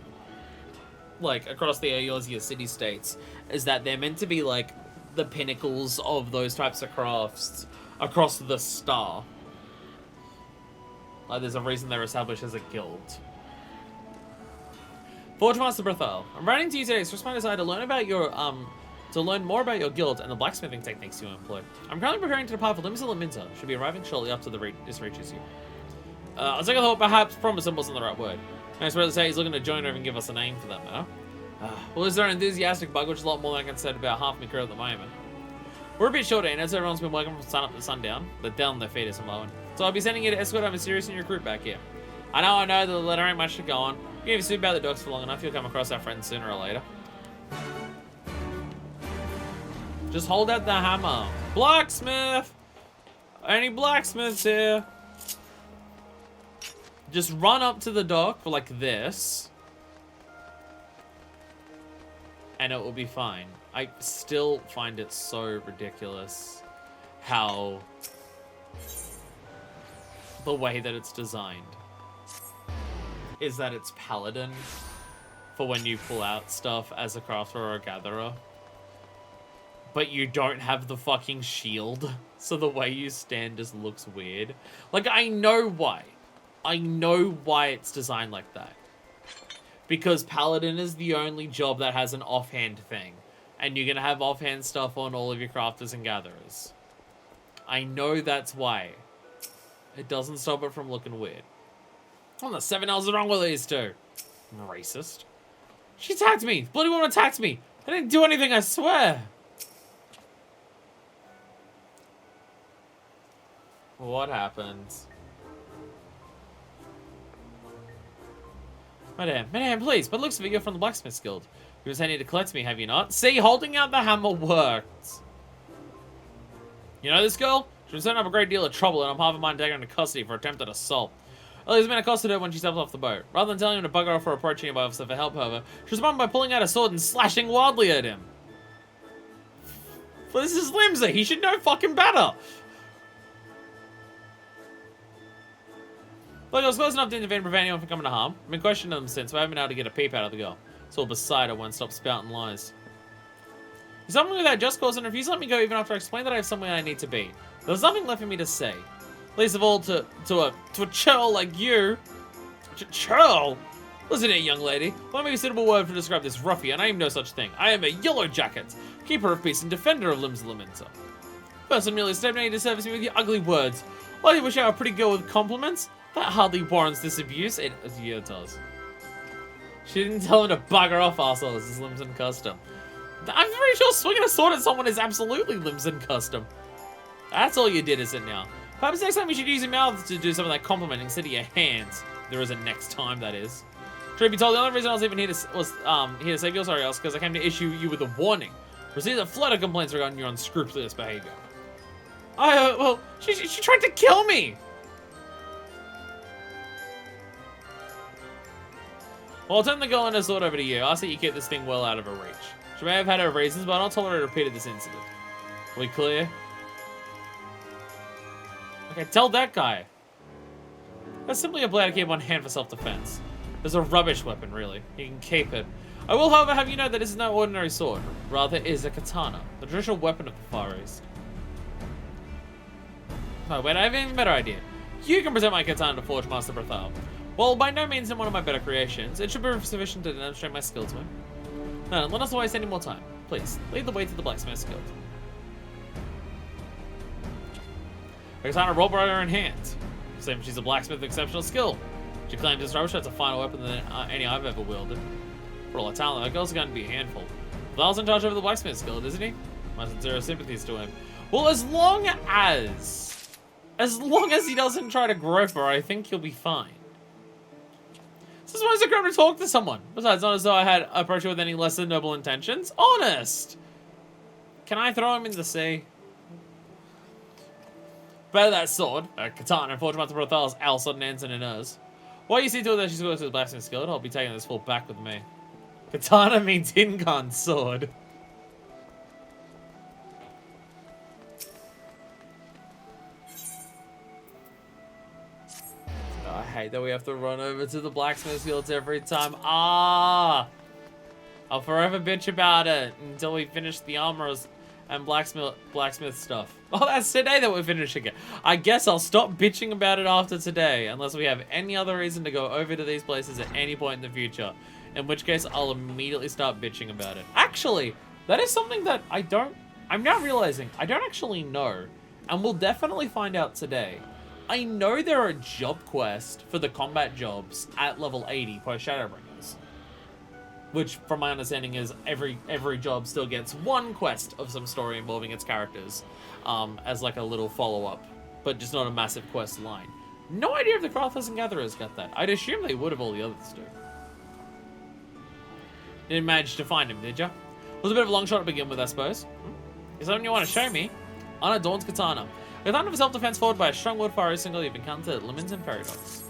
like, across the Eorzea city-states is that they're meant to be, like, the pinnacles of those types of crafts across the star. Like, there's a reason they're established as a guild. Forge Master Berthile, I'm writing to you today to express my desire to learn about your to learn more about your guild and the blacksmithing techniques you employ. I'm currently preparing to depart for Limsa. Should be arriving shortly after this reaches you. I was like, I thought perhaps promising wasn't the right word. I suppose to say he's looking to join over and give us a name for that matter. Well, is there an enthusiastic bug, which is a lot more than I can say about half my crew at the moment. We're a bit short, as everyone's been working from sun up to sundown. They're down their feet is blowing. So I'll be sending you to escort our mysterious new recruit back here. I know that the letter ain't much to go on. If you sleep about the docks for long enough, you'll come across our friends sooner or later. Just hold out the hammer. Blacksmith! Any blacksmiths here? Just run up to the dock for like this. And it will be fine. I still find it so ridiculous how the way that it's designed is that it's paladin for when you pull out stuff as a crafter or a gatherer. But you don't have the fucking shield, so the way you stand just looks weird. Like, I know why. I know why it's designed like that. Because Paladin is the only job that has an offhand thing. And you're going to have offhand stuff on all of your crafters and gatherers. I know that's why. It doesn't stop it from looking weird. What the 7 L's wrong with these two? I'm racist. She attacked me! Bloody woman attacked me! I didn't do anything, I swear! What happened? Madam, please, but looks of it, you're from the Blacksmith's Guild. You was heading to collect me, have you not? See, holding out the hammer worked. You know this girl? She was setting up a great deal of trouble, and I'm half a mind taking her into custody for attempted assault. Ellie's been accosted her when she stepped off the boat. Rather than telling him to bugger off for approaching him by officer for help, however, she responded by pulling out a sword and slashing wildly at him. But this is Limsa, he should know fucking better. Look, I was close enough to intervene and prevent anyone from coming to harm. I've been questioning them since, but I haven't been able to get a peep out of the girl. It's all beside her, won't stop spouting lies. You something with that just cause and refuse to let me go even after I explain that I have somewhere I need to be. There's nothing left for me to say. Least of all to a churl like you. Churl? Listen here, young lady. Let me a suitable word to describe this ruffian. I am no such thing. I am a yellow jacket, keeper of peace and defender of Limsa. First, I'm merely stepping you to service me with your ugly words. Why do you wish I were a pretty girl with compliments? That hardly warrants this abuse. Yeah, it does. She didn't tell him to bugger off, arsehole. This is Limsa custom. I'm pretty sure swinging a sword at someone is absolutely Limsa custom. That's all you did, is it now? Perhaps next time you should use your mouth to do some of that complimenting instead of your hands. There is a next time, that is. Truth be told, the only reason I was even here to save your sorry ass because I came to issue you with a warning. Received a flood of complaints regarding your unscrupulous behavior. Well, she tried to kill me! Well, I'll turn the girl and her sword over to you. I'll see you keep this thing well out of her reach. She may have had her reasons, but I'll not tolerate a repeat of this incident. Are we clear? Okay, tell that guy. That's simply a blade I keep on hand for self-defense. It's a rubbish weapon, really. You can keep it. I will, however, have you know that this is no ordinary sword. Rather, it is a katana, the traditional weapon of the Far East. Oh, wait, I have an even better idea. You can present my katana to Forge Master Berthal. Well, by no means in one of my better creations, it should be sufficient to demonstrate my skill to him. No, let us not waste any more time. Please, lead the way to the Blacksmith's Guild. Her katana rolled by her in hand. Same, she's a blacksmith with exceptional skill. She claims this rubbish has a finer weapon than any I've ever wielded. For all her talent, that girl's going to be a handful. Val's in charge over the Blacksmith's Guild, isn't he? My sincere sympathies to him. Well, as long as he doesn't try to grope her, I think he'll be fine. This is why I come to talk to someone. Besides, not as though I had approached her with any less than noble intentions. Honest! Can I throw him in the sea? Better that sword, a katana, and Forge Master Brothel's owl sudden ends in hers. While you see to it that she's going to the Blacksmith's Guild, I'll be taking this full back with me. Katana means Ingon sword. I hate that we have to run over to the Blacksmith's Guild every time. I'll forever bitch about it until we finish the armors and blacksmith stuff. Oh, that's today that we're finishing it. I guess I'll stop bitching about it after today, unless we have any other reason to go over to these places at any point in the future. In which case, I'll immediately start bitching about it. Actually, That is something that I'm now realizing I don't actually know, and we'll definitely find out today. I know there are job quests for the combat jobs at level 80 post Shadowbringers, which, from my understanding, is every job still gets one quest of some story involving its characters, as like a little follow-up, but just not a massive quest line. No idea if the Crafters and Gatherers got that. I'd assume they would if all the others do. Didn't manage to find him, did ya? Was a bit of a long shot to begin with, I suppose. Is something you want to show me? Unadorned katana. A katana for self-defense forward by a strong wood fire single you've encountered at Lemons and Paradox.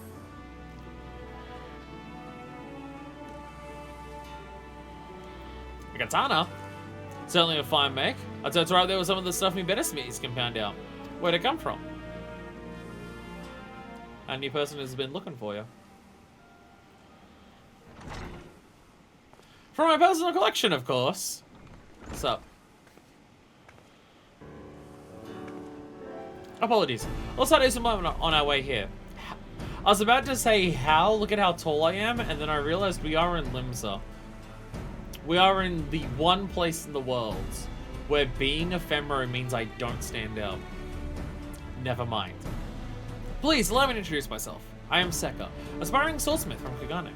A katana? Certainly a fine make. I'd say it's right there with some of the stuff me better smithies can pound out. Where'd it come from? A new person has been looking for you. From my personal collection, of course. What's up? Apologies. Also, there's a moment on our way here. I was about to say how, look at how tall I am, and then I realized we are in Limsa. We are in the one place in the world where being ephemera means I don't stand out. Never mind. Please, allow me to introduce myself. I am Sekka, aspiring swordsmith from Kagane.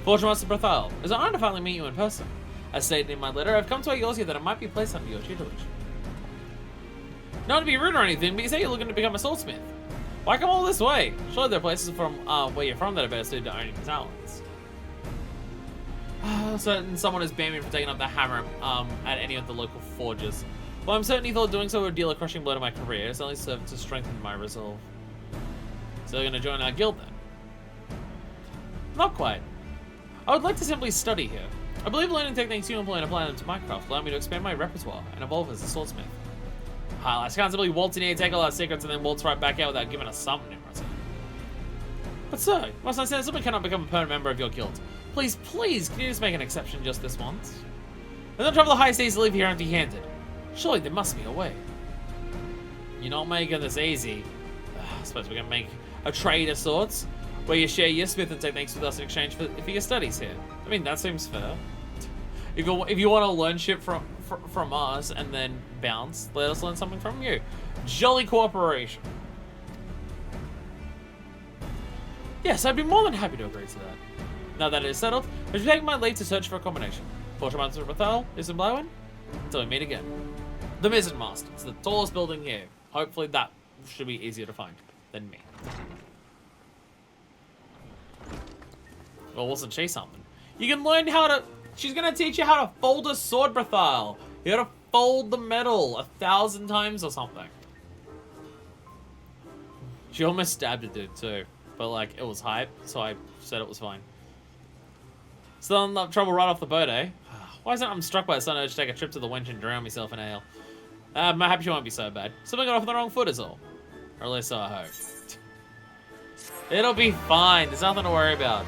Fortune Master Brothal, it's an honor to finally meet you in person. As stated in my letter, I've come to yours here that I might be placed under your tutelage. Not to be rude or anything, but you say you're looking to become a swordsmith. Why come all this way? Surely there are places from where you're from that are better suited to owning talents. Certain someone has banned me from taking up the hammer at any of the local forges. Well, I'm certain he thought doing so would deal a crushing blow to my career. It's only served to strengthen my resolve. So you're going to join our guild then? Not quite. I would like to simply study here. I believe learning techniques you employ and applying them to my craft allow me to expand my repertoire and evolve as a swordsmith. I can't simply waltz in here, take all our secrets, and then waltz right back out without giving us something in return. But sir, must I say someone cannot become a permanent member of your guild? Please, please, can you just make an exception just this once? And don't travel the high seas to leave here empty-handed. Surely there must be a way. You're not making this easy. I suppose we're gonna make a trade of sorts, where you share your smith and techniques with us in exchange for your studies here. I mean, that seems fair. If you want to learn shit from us and then bounce, let us learn something from you. Jolly cooperation. Yes, I'd be more than happy to agree to that. Now that it is settled, I should take my leave to search for a combination. Fortune Master Bethel, is in Blowin? Until we meet again. The Mizzen Master. It's the tallest building here. Hopefully that should be easier to find than me. Well, wasn't she something? You can learn how to... She's gonna teach you how to fold a sword, Bethal. You gotta fold the metal 1,000 times or something. She almost stabbed a dude too. But like, it was hype, so I said it was fine. Still in trouble right off the boat, eh? Why isn't I'm struck by a sudden urge to take a trip to the wench and drown myself in ale? I'm happy she won't be so bad. Something got off on the wrong foot is all. Or at least so I hope. It'll be fine. There's nothing to worry about.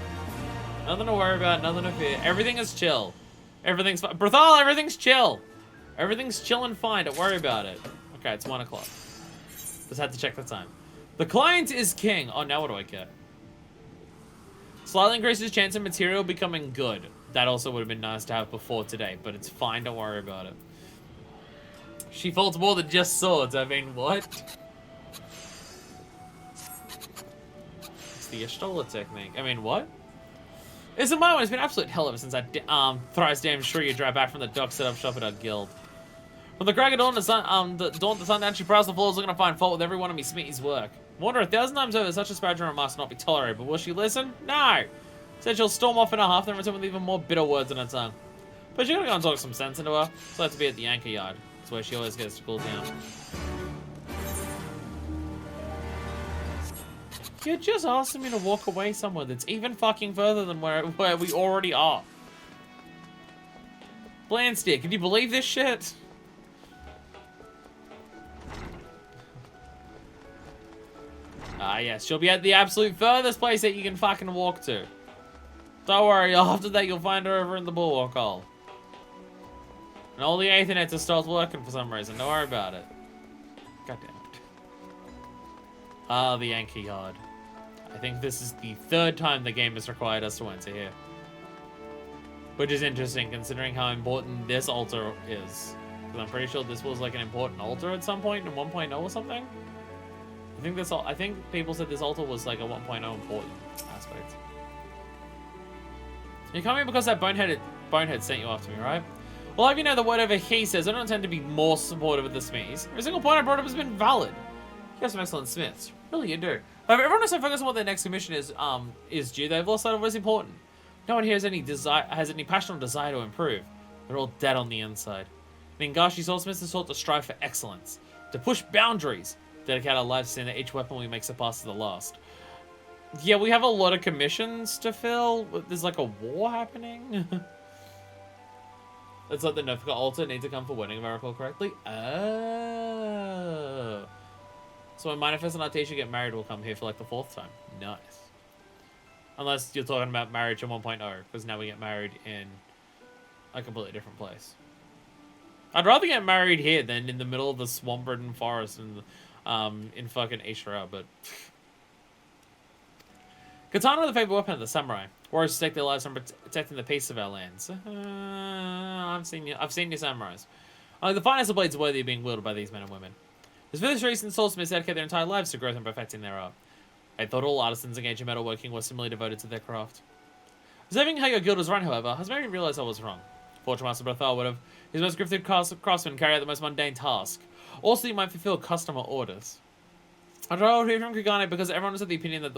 Nothing to worry about, nothing to fear. Everything is chill. Everything's fine. Brothal, everything's chill. Everything's chill and fine. Don't worry about it. Okay, it's 1 o'clock. Just had to check the time. The client is king. Oh, now what do I get? Slightly increases chance of material becoming good. That also would have been nice to have before today, but it's fine. Don't worry about it. She folds more than just swords. I mean, what? It's the Ashtola technique. I mean, what? It's my one. It's been absolute hell ever since that thrice damn sure you drive back from the dock, set up shop at our guild. From the crack of dawn, the sun down, she prowls the floors looking to find fault with every one of me Smitty's work. Wonder 1,000 times over such a spadron must not be tolerated, but will she listen? No! Said she'll storm off in a half, then return with even more bitter words on her tongue. But she's gonna go and talk some sense into her, so I have to be at the anchor yard. That's where she always gets to cool down. You're just asking me to walk away somewhere that's even fucking further than where we already are. Blandsteer, can you believe this shit? Ah, yes, she'll be at the absolute furthest place that you can fucking walk to. Don't worry, after that you'll find her over in the Bulwark Hall. And all the Ethernet just starts working for some reason, don't worry about it. God damn it. Ah, the anchor yard. I think this is the 3rd time the game has required us to enter here. Which is interesting considering how important this altar is. Because I'm pretty sure this was like an important altar at some point in 1.0 or something. I think people said this altar was like a 1.0 important aspect. You come here because that bonehead sent you after me, right? Well, if you know that whatever he says, I don't tend to be more supportive of the Smees. Every single point I brought up has been valid. You have some excellent Smiths. Really, you do. However, everyone is so focused on what their next commission is due, they've lost sight of what's important. No one here has any passion or desire to improve. They're all dead on the inside. And Ingashi Swordsmiths is taught to strive for excellence, to push boundaries, dedicate our lives to seeing that each weapon we make surpasses the last. Yeah, we have a lot of commissions to fill. There's like a war happening. It's like the Nofka altar need to come for winning, if I recall correctly. Oh. So when Manifest and Artesia get married, we'll come here for like the 4th time. Nice. Unless you're talking about marriage in 1.0, because now we get married in a completely different place. I'd rather get married here than in the middle of the swamp-ridden forest in fucking Ishra, but... Katana are the favorite weapon of the samurai. Warriors stake their lives on protecting the peace of our lands. I've seen your samurais. The finest of blades are worthy of being wielded by these men and women. There's for this reason swordsmiths dedicate their entire lives to growth and perfecting their art. I thought all artisans engaged in metalworking were similarly devoted to their craft. Observing how your guild was run, however, has made me realize I was wrong. Fortune Master Brothel would have his most gifted craftsmen carry out the most mundane task. Also, you might fulfill customer orders. I don't hear from Kagane because everyone is of the opinion that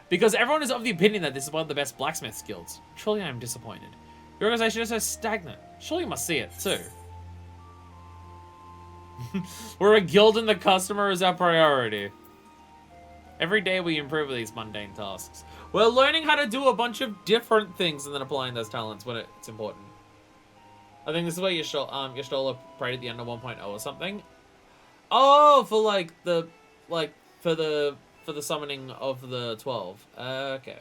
because everyone is of the opinion that this is one of the best blacksmith guilds. Truly, I am disappointed. Your organization is so stagnant. Surely you must see it too. We're a guild and the customer is our priority. Every day we improve with these mundane tasks. We're learning how to do a bunch of different things and then applying those talents when it's important. I think this is where Y'shtola prayed at the end of 1.0 or something. Oh, for the summoning of the 12. Okay.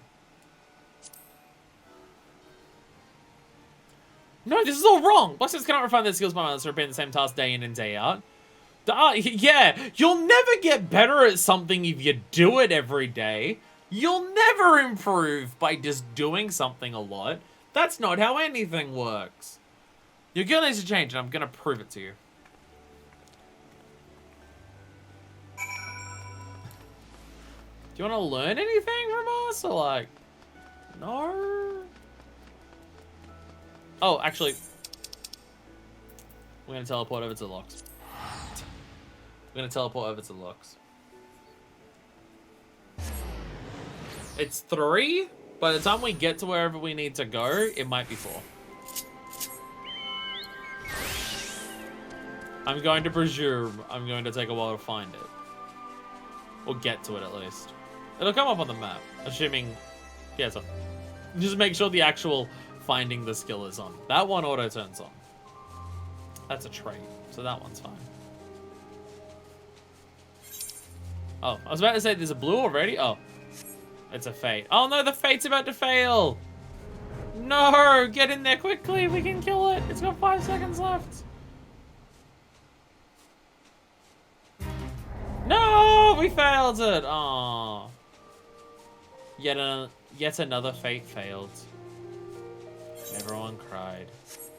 No, this is all wrong. Blacksmiths cannot refine their skills by months to repeat the same task day in and day out. Yeah, you'll never get better at something if you do it every day. You'll never improve by just doing something a lot. That's not how anything works. Your guild needs to change, and I'm gonna prove it to you. Do you want to learn anything from us, or like... No? Oh, actually... We're gonna teleport over to the locks. We're gonna teleport over to the locks. It's 3. By the time we get to wherever we need to go, it might be 4. I'm going to presume I'm going to take a while to find it. Or get to it, at least. It'll come up on the map, assuming... Yeah, so... Just make sure the actual finding the skill is on. That one auto turns on. That's a trait, so that one's fine. Oh, I was about to say there's a blue already? Oh. It's a fate. Oh no, the fate's about to fail! No! Get in there quickly! We can kill it! It's got 5 seconds left! No! We failed it! Aww. Yet another fate failed. Everyone cried.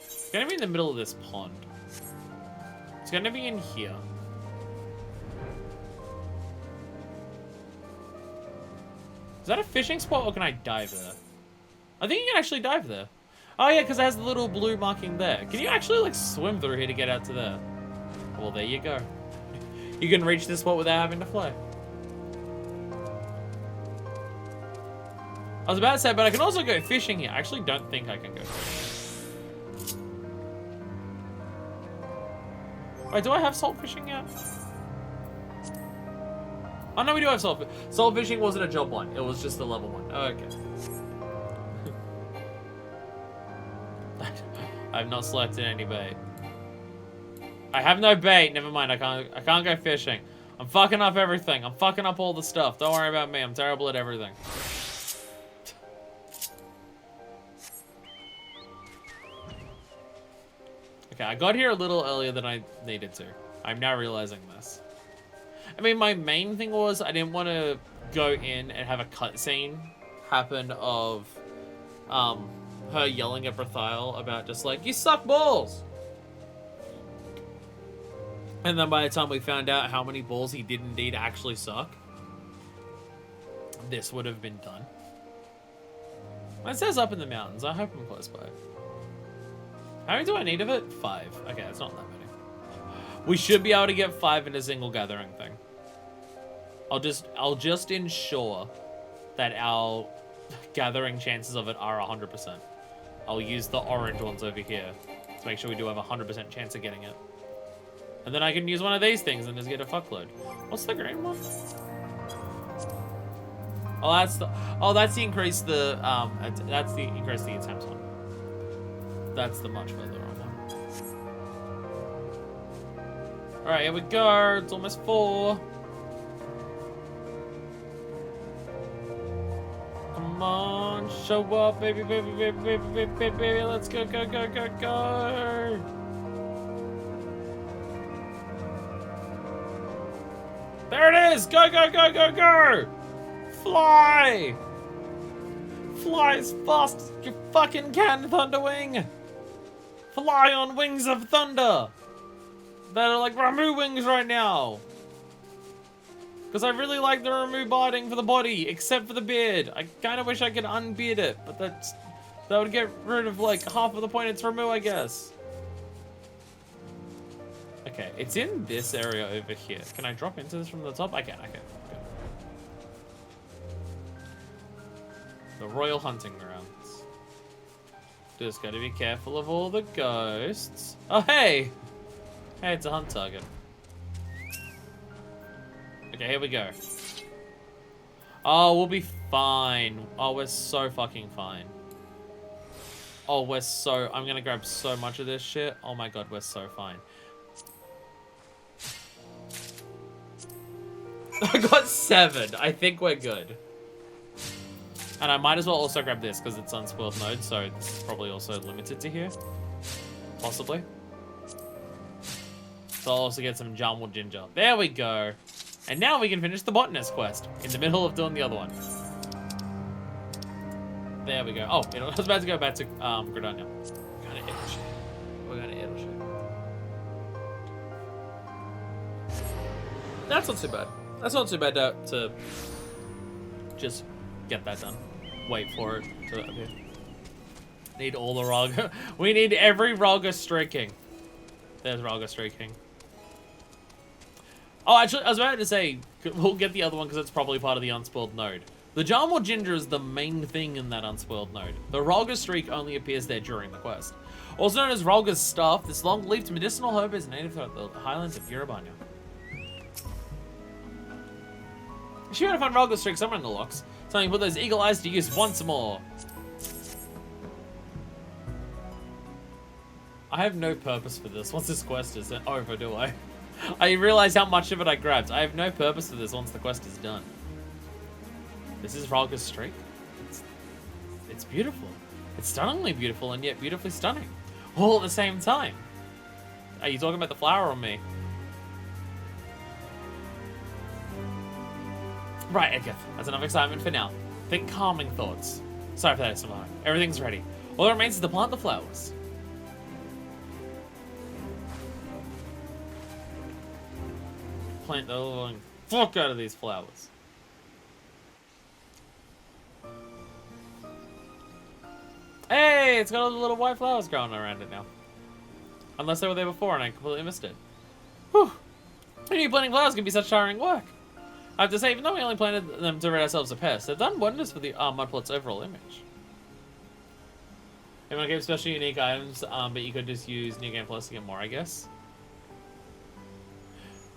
It's gonna be in the middle of this pond. It's gonna be in here. Is that a fishing spot or can I dive there? I think you can actually dive there. Oh yeah, because it has the little blue marking there. Can you actually like swim through here to get out to there? Well, there you go. You can reach this spot without having to fly. I was about to say, but I can also go fishing here. I actually don't think I can go fishing. Wait, do I have salt fishing yet? Oh no, we do have salt fishing. Salt fishing wasn't a job 1. It was just a level 1. Okay. I've not selected any bait. I have no bait. Never mind. I can't go fishing. I'm fucking up everything. I'm fucking up all the stuff. Don't worry about me. I'm terrible at everything. Okay, I got here a little earlier than I needed to. I'm now realizing this. I mean, my main thing was I didn't want to go in and have a cutscene happen of her yelling at Brathiel about just like, you suck balls! And then by the time we found out how many balls he did indeed actually suck, this would have been done. It says up in the mountains. I hope I'm close by. How many do I need of it? 5. Okay, that's not that many. We should be able to get 5 in a single gathering thing. I'll just ensure that our gathering chances of it are 100%. I'll use the orange ones over here to make sure we do have a 100% chance of getting it. And then I can use one of these things and just get a fuckload. What's the green one? That's the increase the attempts one. That's the much further on one. All right, here we go. It's almost 4. Come on, show up, baby, baby, baby, baby, baby, baby, baby. Let's go, go, go, go, go. There it is! Go, go, go, go, go! Fly! Fly as fast as you fucking can, Thunderwing! Fly on wings of thunder! That are like Ramu wings right now! Because I really like the Ramu barding for the body, except for the beard. I kind of wish I could unbeard it, but that would get rid of like half of the point it's Ramu, I guess. Okay, it's in this area over here. Can I drop into this from the top? I can. Good. The Royal Hunting Grounds. Just gotta be careful of all the ghosts. Oh, hey! Hey, it's a hunt target. Okay, here we go. Oh, we'll be fine. Oh, we're so fucking fine. Oh, I'm gonna grab so much of this shit. Oh my god, we're so fine. I got 7. I think we're good. And I might as well also grab this because it's unspoiled mode, so this is probably also limited to here. Possibly. So I'll also get some Jarmul Ginger. There we go. And now we can finish the botanist quest in the middle of doing the other one. There we go. Oh, I was about to go back to Gridania. We're going to Edelshade. That's not too bad. That's not too bad to just get that done. Wait for it to appear. Need all the Raga. We need every Raga streaking. There's Raga streaking. Oh, actually, I was about to say, we'll get the other one because it's probably part of the unspoiled node. The Jarmul Ginger is the main thing in that unspoiled node. The Raga streak only appears there during the quest. Also known as Raga's Staff, this long-leafed medicinal herb is native to the highlands of Urabania. You should find Raga streak somewhere in the locks. Something with those eagle eyes to use once more. I have no purpose for this. Once this quest is over, do I? I realize how much of it I grabbed. I have no purpose for this once the quest is done. This is Raga's streak. It's beautiful. It's stunningly beautiful and yet beautifully stunning. All at the same time. Are you talking about the flower or me? Right, okay. That's enough excitement for now. Think calming thoughts. Sorry for that, Samara. Everything's ready. All that remains is to plant the flowers. Plant the living fuck out of these flowers. Hey, it's got all the little white flowers growing around it now. Unless they were there before and I completely missed it. Whew. Who knew planting flowers can be such tiring work? I have to say, even though we only planted them to rid ourselves of pests, they've done wonders for the mudplot's overall image. They might give special unique items, but you could just use New Game Plus to get more, I guess.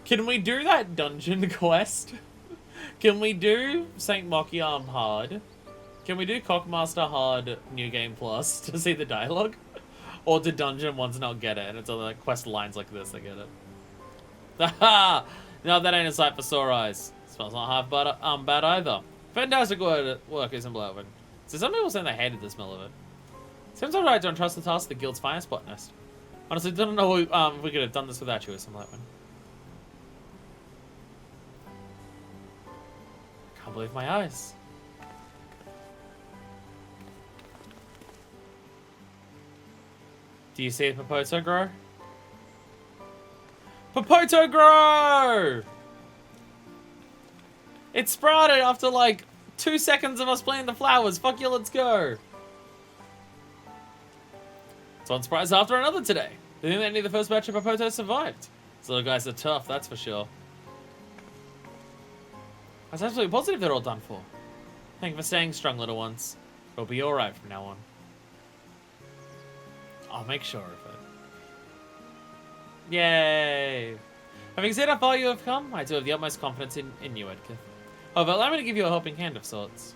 Can we do that dungeon quest? Can we do St. Mokiarm hard? Can we do Cockmaster hard New Game Plus to see the dialogue? Or do dungeon ones not get it? And it's only like quest lines like this that get it. Haha! No, that ain't a sight for sore eyes. Smells not half bad either. Fantastic work, isn't Bloodwood? So some people saying they hated the smell of it. Seems alright to entrust the task to the guild's finest botanist. Honestly, don't know if we could have done this without you or something like that. Can't believe my eyes. Do you see the Popoto grow? Popoto grow! It sprouted after like 2 seconds of us planting the flowers. Fuck you, let's go. It's one surprise after another today. They think that only the first batch of Popotos survived. These little guys are tough, that's for sure. I was absolutely positive they're all done for. Thank you for staying strong, little ones. It'll be alright from now on. I'll make sure of it. Yay! Having said how far you have come, I do have the utmost confidence in you, Edgar. However, allow me to give you a helping hand of sorts.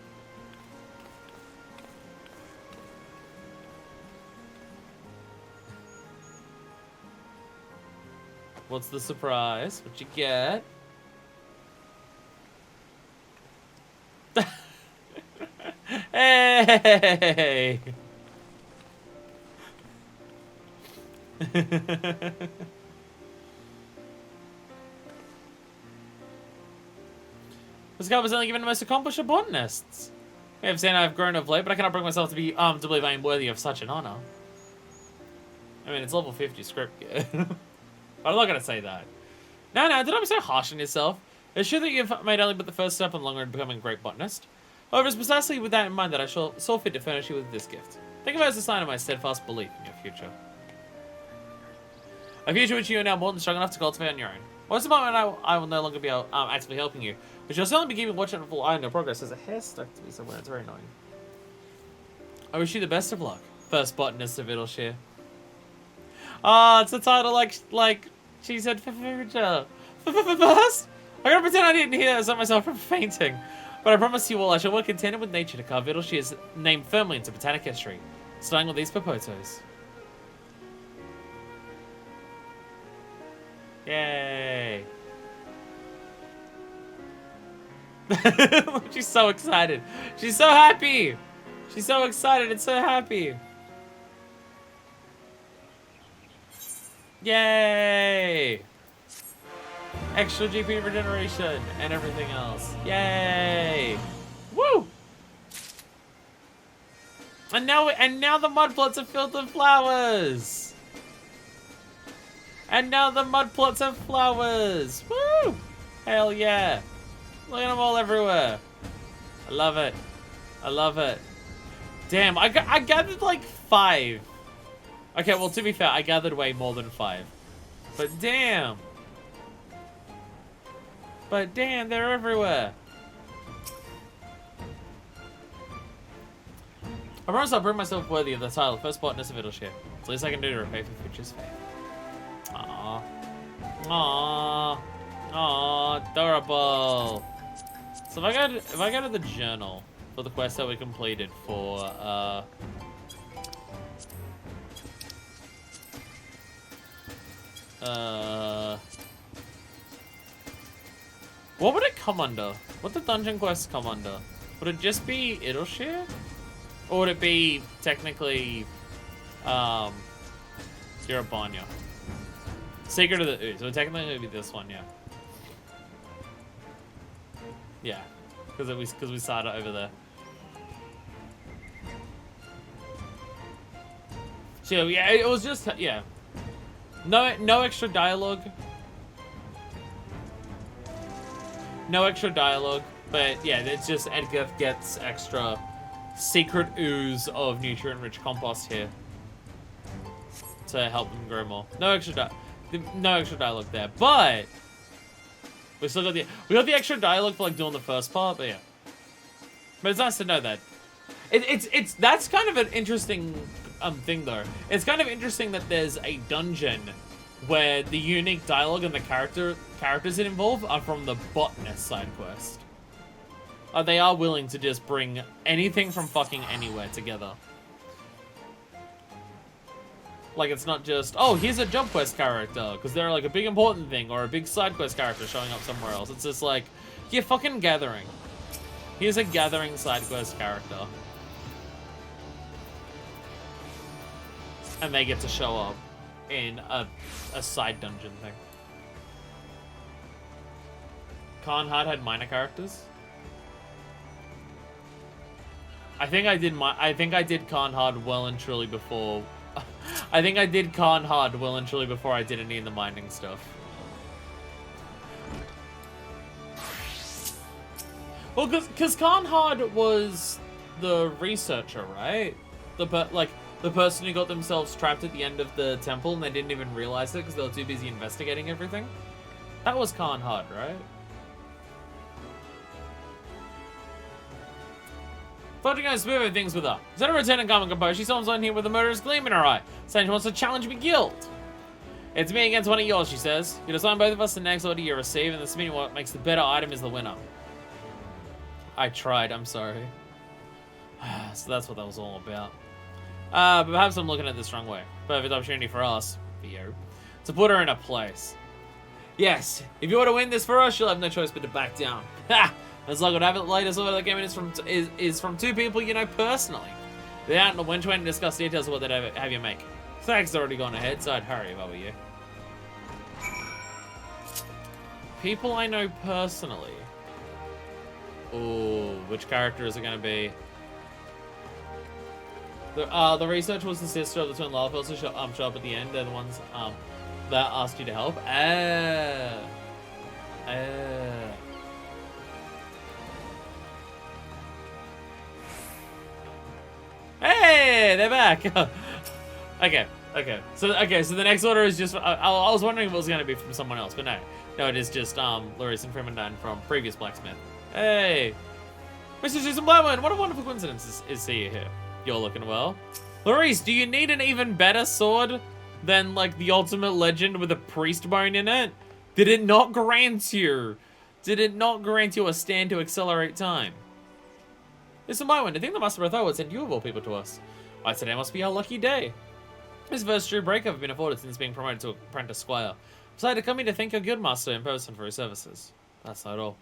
What's the surprise? What you get? Hey! This guy was only given the most accomplished of botanists. I have seen I've grown of late, but I cannot bring myself to be to believe I am worthy of such an honor. I mean, it's level 50 script, yeah. But I'm not gonna say that. No, did I be so harsh on yourself? It's true that you've made only but the first step on the long road to becoming a great botanist. However, it's precisely with that in mind that I saw fit to furnish you with this gift. Think of it as a sign of my steadfast belief in your future. A future which you are now more than strong enough to cultivate on your own. What's the moment I will no longer be actively helping you, but you'll certainly be keeping watch on full eye on your progress. There's a hair stuck to me somewhere, it's very annoying. I wish you the best of luck, first botanist of Idleshire. Ah, it's the title like she said future. First? I gotta pretend I didn't hear that. I stopped myself from fainting. But I promise you all I shall work in tandem with nature to carve Idleshire's name firmly into botanic history, starting with these Popotos. Yay. She's so excited. She's so happy. She's so excited and so happy. Yay. Extra GP regeneration and everything else. Yay. Woo. And now the mud plots are filled with flowers. And now the mud plots have flowers. Woo! Hell yeah. Look at them all everywhere. I love it. I love it. Damn, I gathered like 5. Okay, well, to be fair, I gathered way more than 5. But damn. But damn, they're everywhere. I promise I'll bring myself worthy of the title, first botanist of Idleshire. It's the least I can do to repay for Future's fate. Aww. Aww. Aww, adorable. So if I go to the journal for the quest that we completed for what would it come under? What the dungeon quests come under? Would it just be Idleshire? Or would it be technically Kiribanya? Secret of the Ooze. So technically it would be this one, yeah. Yeah. Because we started over there. So yeah, it was just yeah. No extra dialogue. No extra dialogue, but yeah, it's just Edgar gets extra secret ooze of nutrient-rich compost here to help them grow more. No extra dialogue there, but we still got the extra dialogue for like doing the first part, but yeah. But it's nice to know that. That's kind of an interesting thing though. It's kind of interesting that there's a dungeon where the unique dialogue and the characters it involve are from the botanist side quest. They are willing to just bring anything from fucking anywhere together. Like, it's not just, oh, here's a job quest character, because they're like a big important thing, or a big side quest character showing up somewhere else. It's just like, yeah, fucking gathering. Here's a gathering side quest character. And they get to show up in a side dungeon thing. Carnhard had minor characters. I think I did Carnhard well and truly before I think I did Khan hard well and truly before I did any of the mining stuff. Well, because Khan hard was the researcher, right? The person who got themselves trapped at the end of the temple and they didn't even realize it because they were too busy investigating everything. That was Khan hard, right? Thought you guys smooth things with her. Instead of returning calm and composed, she storms on here with a murderous gleam in her eye, saying she wants to challenge me guild. It's me against one of yours, she says. You assign both of us the next order you receive, and the submitting what makes the better item is the winner. I tried, I'm sorry. So that's what that was all about. But perhaps I'm looking at this wrong way. Perfect opportunity for us, for you, to put her in a place. Yes, if you want to win this for us, you'll have no choice but to back down. Ha! As luck would have it, the latest order that came in is from two people you know personally. They're out in the to discuss details of what they'd have you make. Zach's already gone ahead, so I'd hurry if I were you. People I know personally. Ooh, which character is it going to be? The research was the sister of the twin Lalafells who show up at the end. They're the ones that asked you to help. Hey, they're back. Okay. So the next order is just. I was wondering if it was going to be from someone else, but no, it is just Larice and Freeman from previous blacksmith. Hey, Mr. Susan Blackman, what a wonderful coincidence is see you here. You're looking well. Larice, do you need an even better sword than like the ultimate legend with a priest bone in it? Did it not grant you a stand to accelerate time? Mr. Mywin, I think the Master Berthel would send you of all people to us. Why, today must be our lucky day. This first true break I've been afforded since being promoted to apprentice squire. Decided to come here to thank your guildmaster in person for his services. That's not all.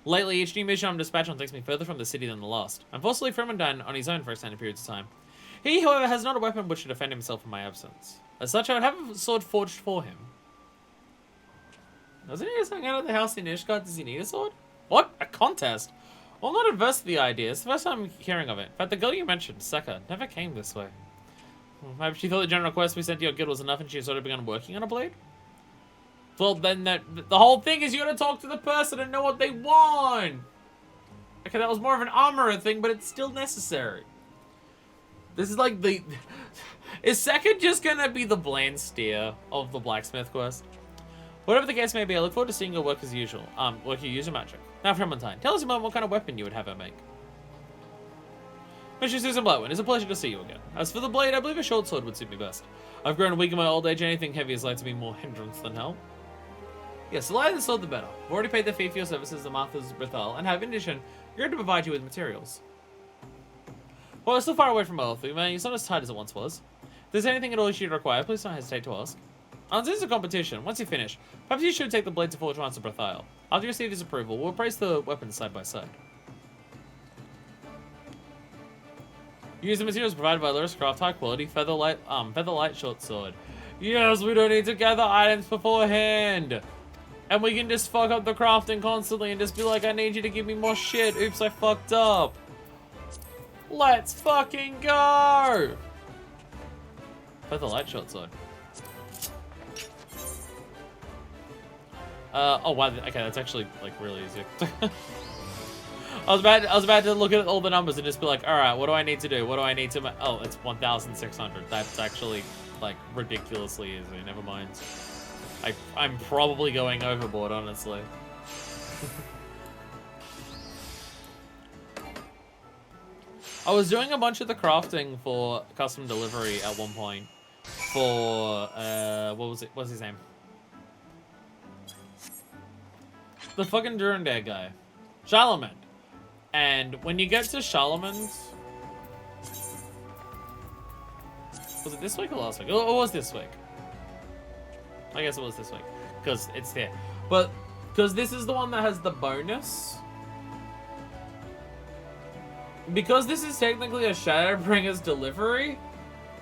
Lately, each new mission I'm dispatched on takes me further from the city than the last. Unfortunately, Freeman on his own for extended periods of time. He, however, has not a weapon which to defend himself in my absence. As such, I would have a sword forged for him. Doesn't he just hang out at the house in Ishgard? Does he need a sword? What? A contest? Well, I'm not adverse to the idea. It's the first time I'm hearing of it. In fact, the girl you mentioned, Seka, never came this way. Maybe she thought the general request we sent to your guild was enough and she had sort of begun working on a blade? Well, then the whole thing is you gotta talk to the person and know what they want! Okay, that was more of an armorer thing, but it's still necessary. This is like the... Is Seka just gonna be the bland steer of the blacksmith quest? Whatever the case may be, I look forward to seeing your work as usual. Work your user magic. Now, Frementine, tell us about what kind of weapon you would have her make. Mr. Susan Blackwood, it's a pleasure to see you again. As for the blade, I believe a short sword would suit me best. I've grown weak in my old age, and anything heavy is like to be more hindrance than help. Yes, the lighter the sword, the better. I've already paid the fee for your services to Martha's Brethal, and have, in addition, agreed to provide you with materials. Well, it's still far away from Earthly, man. It's not as tight as it once was. If there's anything at all you should require, please don't hesitate to ask. This is a competition. Once you finish, perhaps you should take the blade to Forge Master Brethal. After you receive his approval, we'll appraise the weapons side by side. Use the materials provided by Lewis Craft, high quality, featherlight short sword. Yes, we don't need to gather items beforehand. And we can just fuck up the crafting constantly and just be like, I need you to give me more shit. Oops, I fucked up. Let's fucking go. Featherlight short sword. Oh wow, okay, that's actually like really easy. I was about to look at all the numbers and just be like, all right, what do I need to do? What do I need to? Oh, it's 1,600. That's actually like ridiculously easy. Never mind. I'm probably going overboard, honestly. I was doing a bunch of the crafting for custom delivery at one point. For what was it? What's his name? The fucking Durandare guy, Charlemagne. And when you get to Charlemagne's, was it this week or last week? Oh, it was this week. I guess it was this week because it's there. But because this is the one that has the bonus. Because this is technically a Shadowbringer's delivery,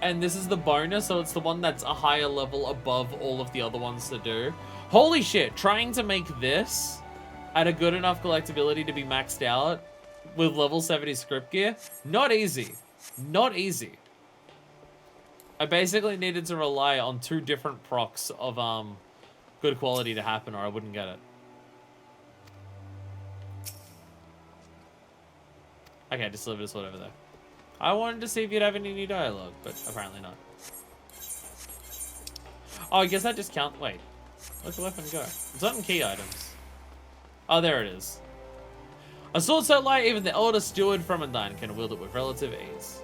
and this is the bonus, so it's the one that's a higher level above all of the other ones to do. Holy shit, trying to make this at a good enough collectability to be maxed out with level 70 script gear, not easy. Not easy. I basically needed to rely on 2 different procs of good quality to happen, or I wouldn't get it. Okay, just deliver this sword over there. I wanted to see if you'd have any new dialogue, but apparently not. Oh, I guess that just counts. Wait, where'd the weapon go? It's not in key items. Oh, there it is. A sword so light, even the elder steward from Undyne can wield it with relative ease.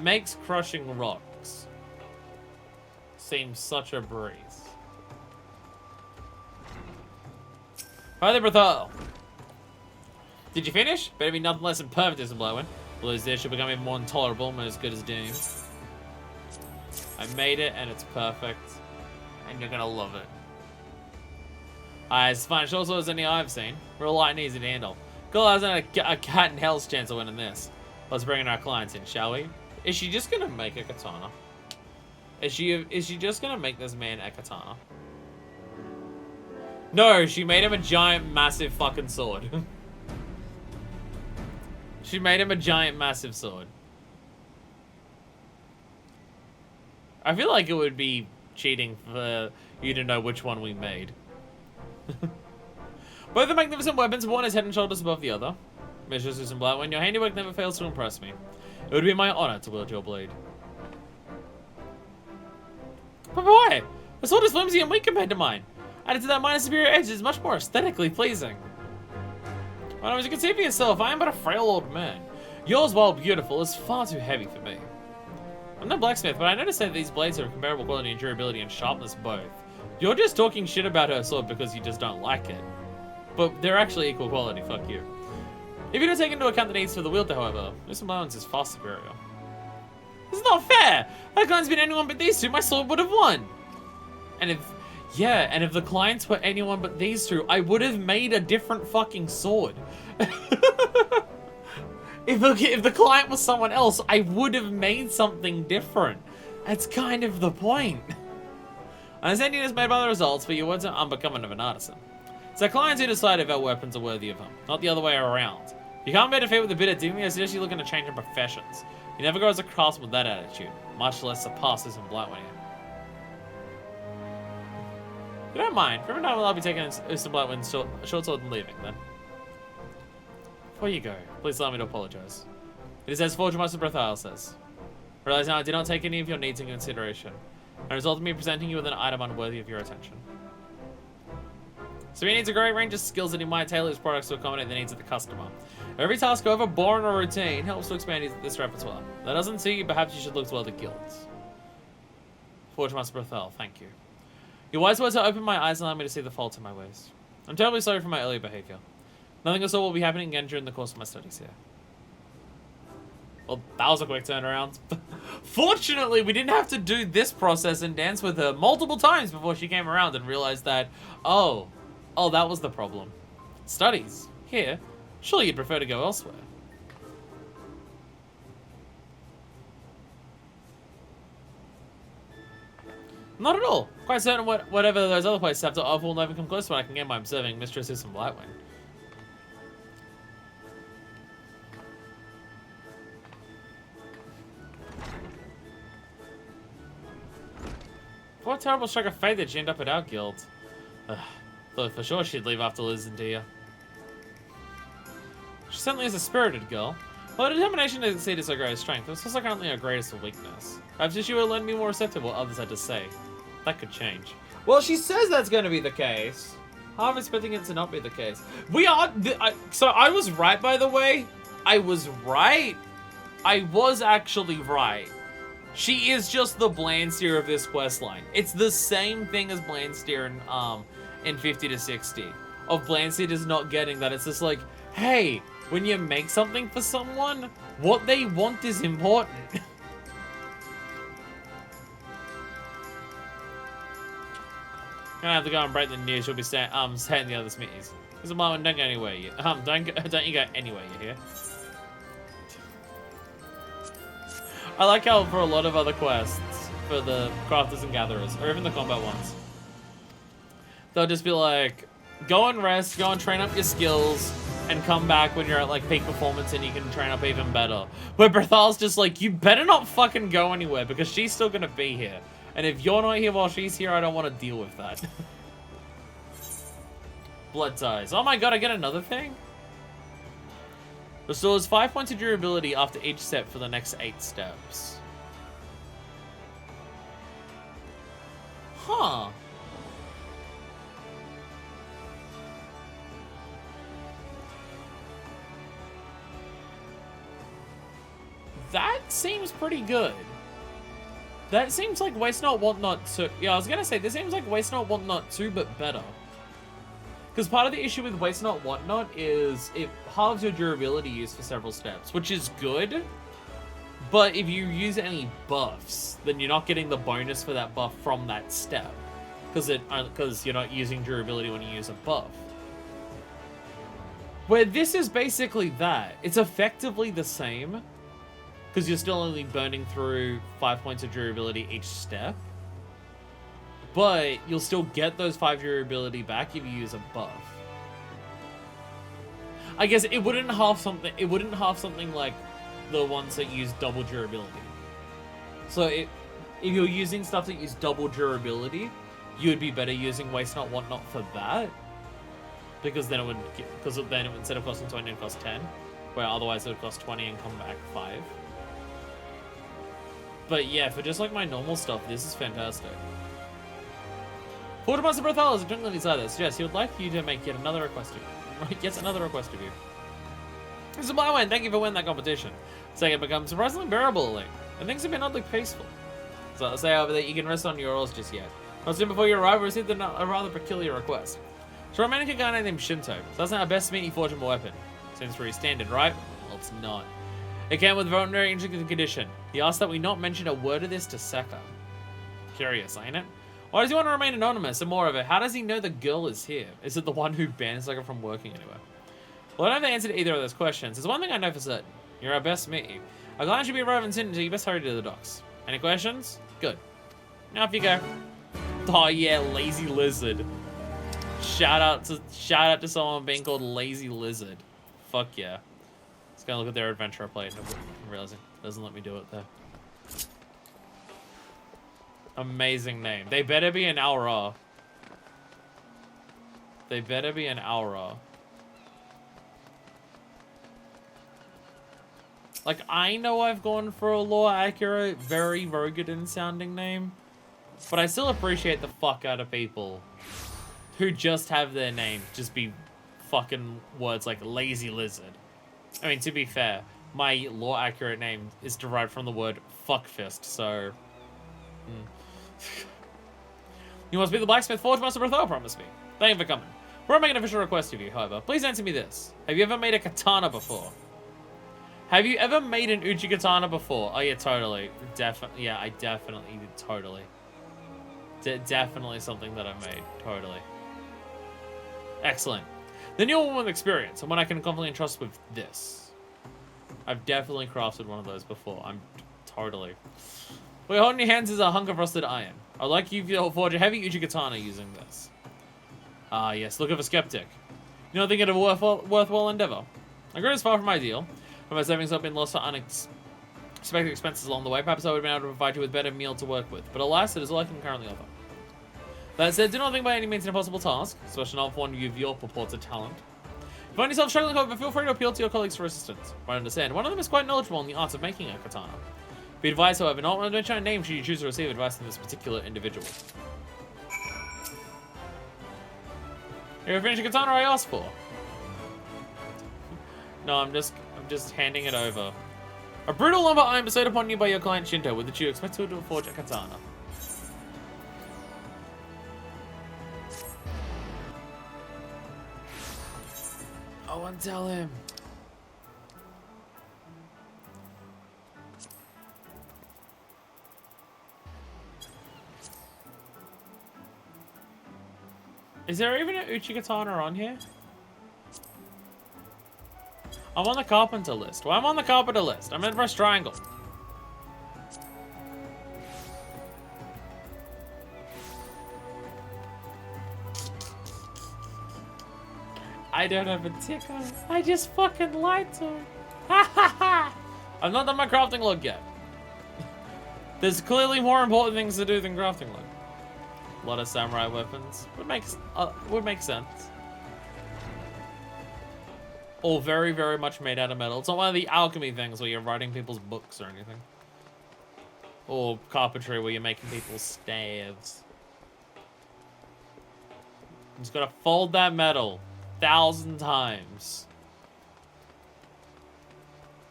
Makes crushing rocks seem such a breeze. Hi there, Brethal. Did you finish? Better be nothing less than perfect as a blowing. Blues there should become even more intolerable, but as good as doomed. I made it, and it's perfect. And you're gonna love it. It's fine. Short sword as any I've seen. Real light and easy to handle. Girl hasn't a cat in hell's chance of winning this. Let's bring in our clients in, shall we? Is she just gonna make a katana? Is she just gonna make this man a katana? No, she made him a giant, massive fucking sword. She made him a giant, massive sword. I feel like it would be cheating for you to know which one we made. Both are magnificent weapons, one is head and shoulders above the other. Mistress Susan Blightwing, your handiwork never fails to impress me. It would be my honor to wield your blade. But why? The sword is flimsy and weak compared to mine. Added to that, mine's superior edge is much more aesthetically pleasing. Well, as you can see for yourself, I am but a frail old man. Yours, while beautiful, is far too heavy for me. I'm no blacksmith, but I noticed that these blades are of comparable quality and durability and sharpness both. You're just talking shit about her sword because you just don't like it. But they're actually equal quality, fuck you. If you don't take into account the needs for the wielder, however, Mr. Blowens is far superior. This is not fair! Had clients been anyone but these two, my sword would have won! And if the clients were anyone but these two, I would have made a different fucking sword. If the client was someone else, I would have made something different. That's kind of the point. Understanding is made by the results, but your words are unbecoming of an artisan. It's our clients who decide if our weapons are worthy of them, not the other way around. You can't bear defeat with a bit of dignity, I suggest you looking to change your professions. You never grow as a craftsman with that attitude, much less surpass Susan Blightwing. If you don't mind, for every night I'll be taking Susan Blightwing's short sword and leaving, then. Before you go, please allow me to apologize. It is as Fortune Master Brethal says. Realize now I did not take any of your needs into consideration, and resulted in me presenting you with an item unworthy of your attention. So he needs a great range of skills that he might tailor his products to accommodate the needs of the customer. Every task, however boring or routine, helps to expand this repertoire. That doesn't suit you, perhaps you should look to other guilds. Fortune Master Brethal, thank you. Your wise words have opened my eyes and allowed me to see the faults in my ways. I'm terribly sorry for my earlier behavior. Nothing else will be happening again during the course of my studies here. Well, that was a quick turnaround. Fortunately, we didn't have to do this process and dance with her multiple times before she came around and realized that, oh, that was the problem. Studies? Here? Surely you'd prefer to go elsewhere. Not at all. Quite certain whatever those other places have to offer will never come close to what I can get by observing Mistress Susan Blightwing. What a terrible stroke of fate that she ended up at our guild. Thought for sure she'd leave after listening to you. She certainly is a spirited girl. While her determination to succeed is her greatest strength, it's also currently her greatest weakness. Perhaps if she were to learn to be more receptive to what others had to say, that could change. Well, she says that's going to be the case. I'm expecting it to not be the case. We are... so I was right, by the way. I was right. I was actually right. She is just the Blandsteer of this questline. It's the same thing as Blandsteer in 50 to 60. Of Blandsteer just not getting that. It's just like, hey, when you make something for someone, what they want is important. Gonna have to go and break the news. She'll be saying the other smithies. This is Marvin, don't go anywhere yet. Don't you go anywhere, you hear? I like how for a lot of other quests, for the crafters and gatherers, or even the combat ones, they'll just be like, go and rest, go and train up your skills, and come back when you're at like peak performance and you can train up even better. Where Berthal's just like, you better not fucking go anywhere because she's still gonna be here. And if you're not here while she's here, I don't want to deal with that. Blood ties. Oh my god, I get another thing? Restores 5 points of durability after each step for the next 8 steps. Huh. That seems pretty good. That seems like Waste Not, Want Not 2. Yeah, I was gonna say, this seems like Waste Not, Want Not 2, but better. Because part of the issue with Waste Not, Want Not is it halves your durability use for several steps, which is good. But if you use any buffs, then you're not getting the bonus for that buff from that step. Because you're not using durability when you use a buff. Where this is basically that. It's effectively the same. Because you're still only burning through 5 points of durability each step. But you'll still get those 5 durability back if you use a buff. I guess it wouldn't half something like the ones that use double durability. So if you're using stuff that use double durability, you would be better using Waste Not, Want Not for that. Because then instead of costing 20, it would cost 10. Where otherwise it would cost 20 and come back 5. But yeah, for just like my normal stuff, this is fantastic. Quartermaster Berthal is a twinkling inside this. Yes, he would like you to make yet another request of you. This is my win. Thank you for winning that competition. Second becomes surprisingly bearable, and things have been oddly peaceful. So I'll say over that you can rest on your oars just yet. Not soon before you arrive, we received a rather peculiar request. So I'm a guy named Shinto. So that's not our best meaty forgeable weapon. Seems pretty standard, right? Well, it's not. It came with a very interesting condition. He asked that we not mention a word of this to Seka. Curious, ain't it? Why does he want to remain anonymous? And more of it, how does he know the girl is here? Is it the one who bans Seka from working anywhere? Well, I don't have the answer to either of those questions. There's one thing I know for certain. You're our best mate. Our client should be arriving soon, so you best hurry to the docks. Any questions? Good. Now off you go. Oh yeah, Lazy Lizard. Shout out to someone being called Lazy Lizard. Fuck yeah. Let's go look at their adventure I played. I'm realizing it doesn't let me do it there. Amazing name. They better be an Aura. They better be an Aura. Like, I know I've gone for a lore accurate, very Rogadin sounding name, but I still appreciate the fuck out of people who just have their name just be fucking words like Lazy Lizard. I mean, to be fair, my lore accurate name is derived from the word fuckfist, so... You must be the blacksmith Forge Master Berthel promised me. Thank you for coming. Before I make an official request of you, however, please answer me this. Have you ever made a katana before? Have you ever made an Uchi katana before? Oh yeah, totally. Definitely. Yeah, I definitely did. Totally. Definitely something that I've made. Totally. Excellent. Then you're one with experience, and one I can confidently trust with this. I've definitely crafted one of those before. I'm totally. What you're holding in your hands is a hunk of rusted iron. I'd like you to forge a heavy Uchi katana using this. Ah, yes. Look of a skeptic. You don't think it a worthwhile endeavor? My grid is far from ideal. But my savings have been lost for unexpected expenses along the way. Perhaps I would have been able to provide you with better meal to work with. But alas, it is all I can currently offer. That said, do not think by any means an impossible task, especially not for one of your purported talent. If you find yourself struggling, however, feel free to appeal to your colleagues for assistance. I understand. One of them is quite knowledgeable in the art of making a katana. Be advised, however, not to mention a name should you choose to receive advice from this particular individual. You're finishing katana I asked for. No, I'm just handing it over. A brutal lumber iron bestowed upon you by your client Shinto, with which you expect to forge a katana. I won't tell him. Is there even an Uchi katana on here? I'm on the carpenter list. Well, I'm on the carpenter list. I'm in for a triangle. I don't have a ticker. I just fucking lied to him. Ha ha ha! I'm not done my crafting log yet. There's clearly more important things to do than crafting log. A lot of samurai weapons. Would make sense. All very, very much made out of metal. It's not one of the alchemy things where you're writing people's books or anything. Or carpentry where you're making people's staves. I'm just gotta fold that metal 1,000 times.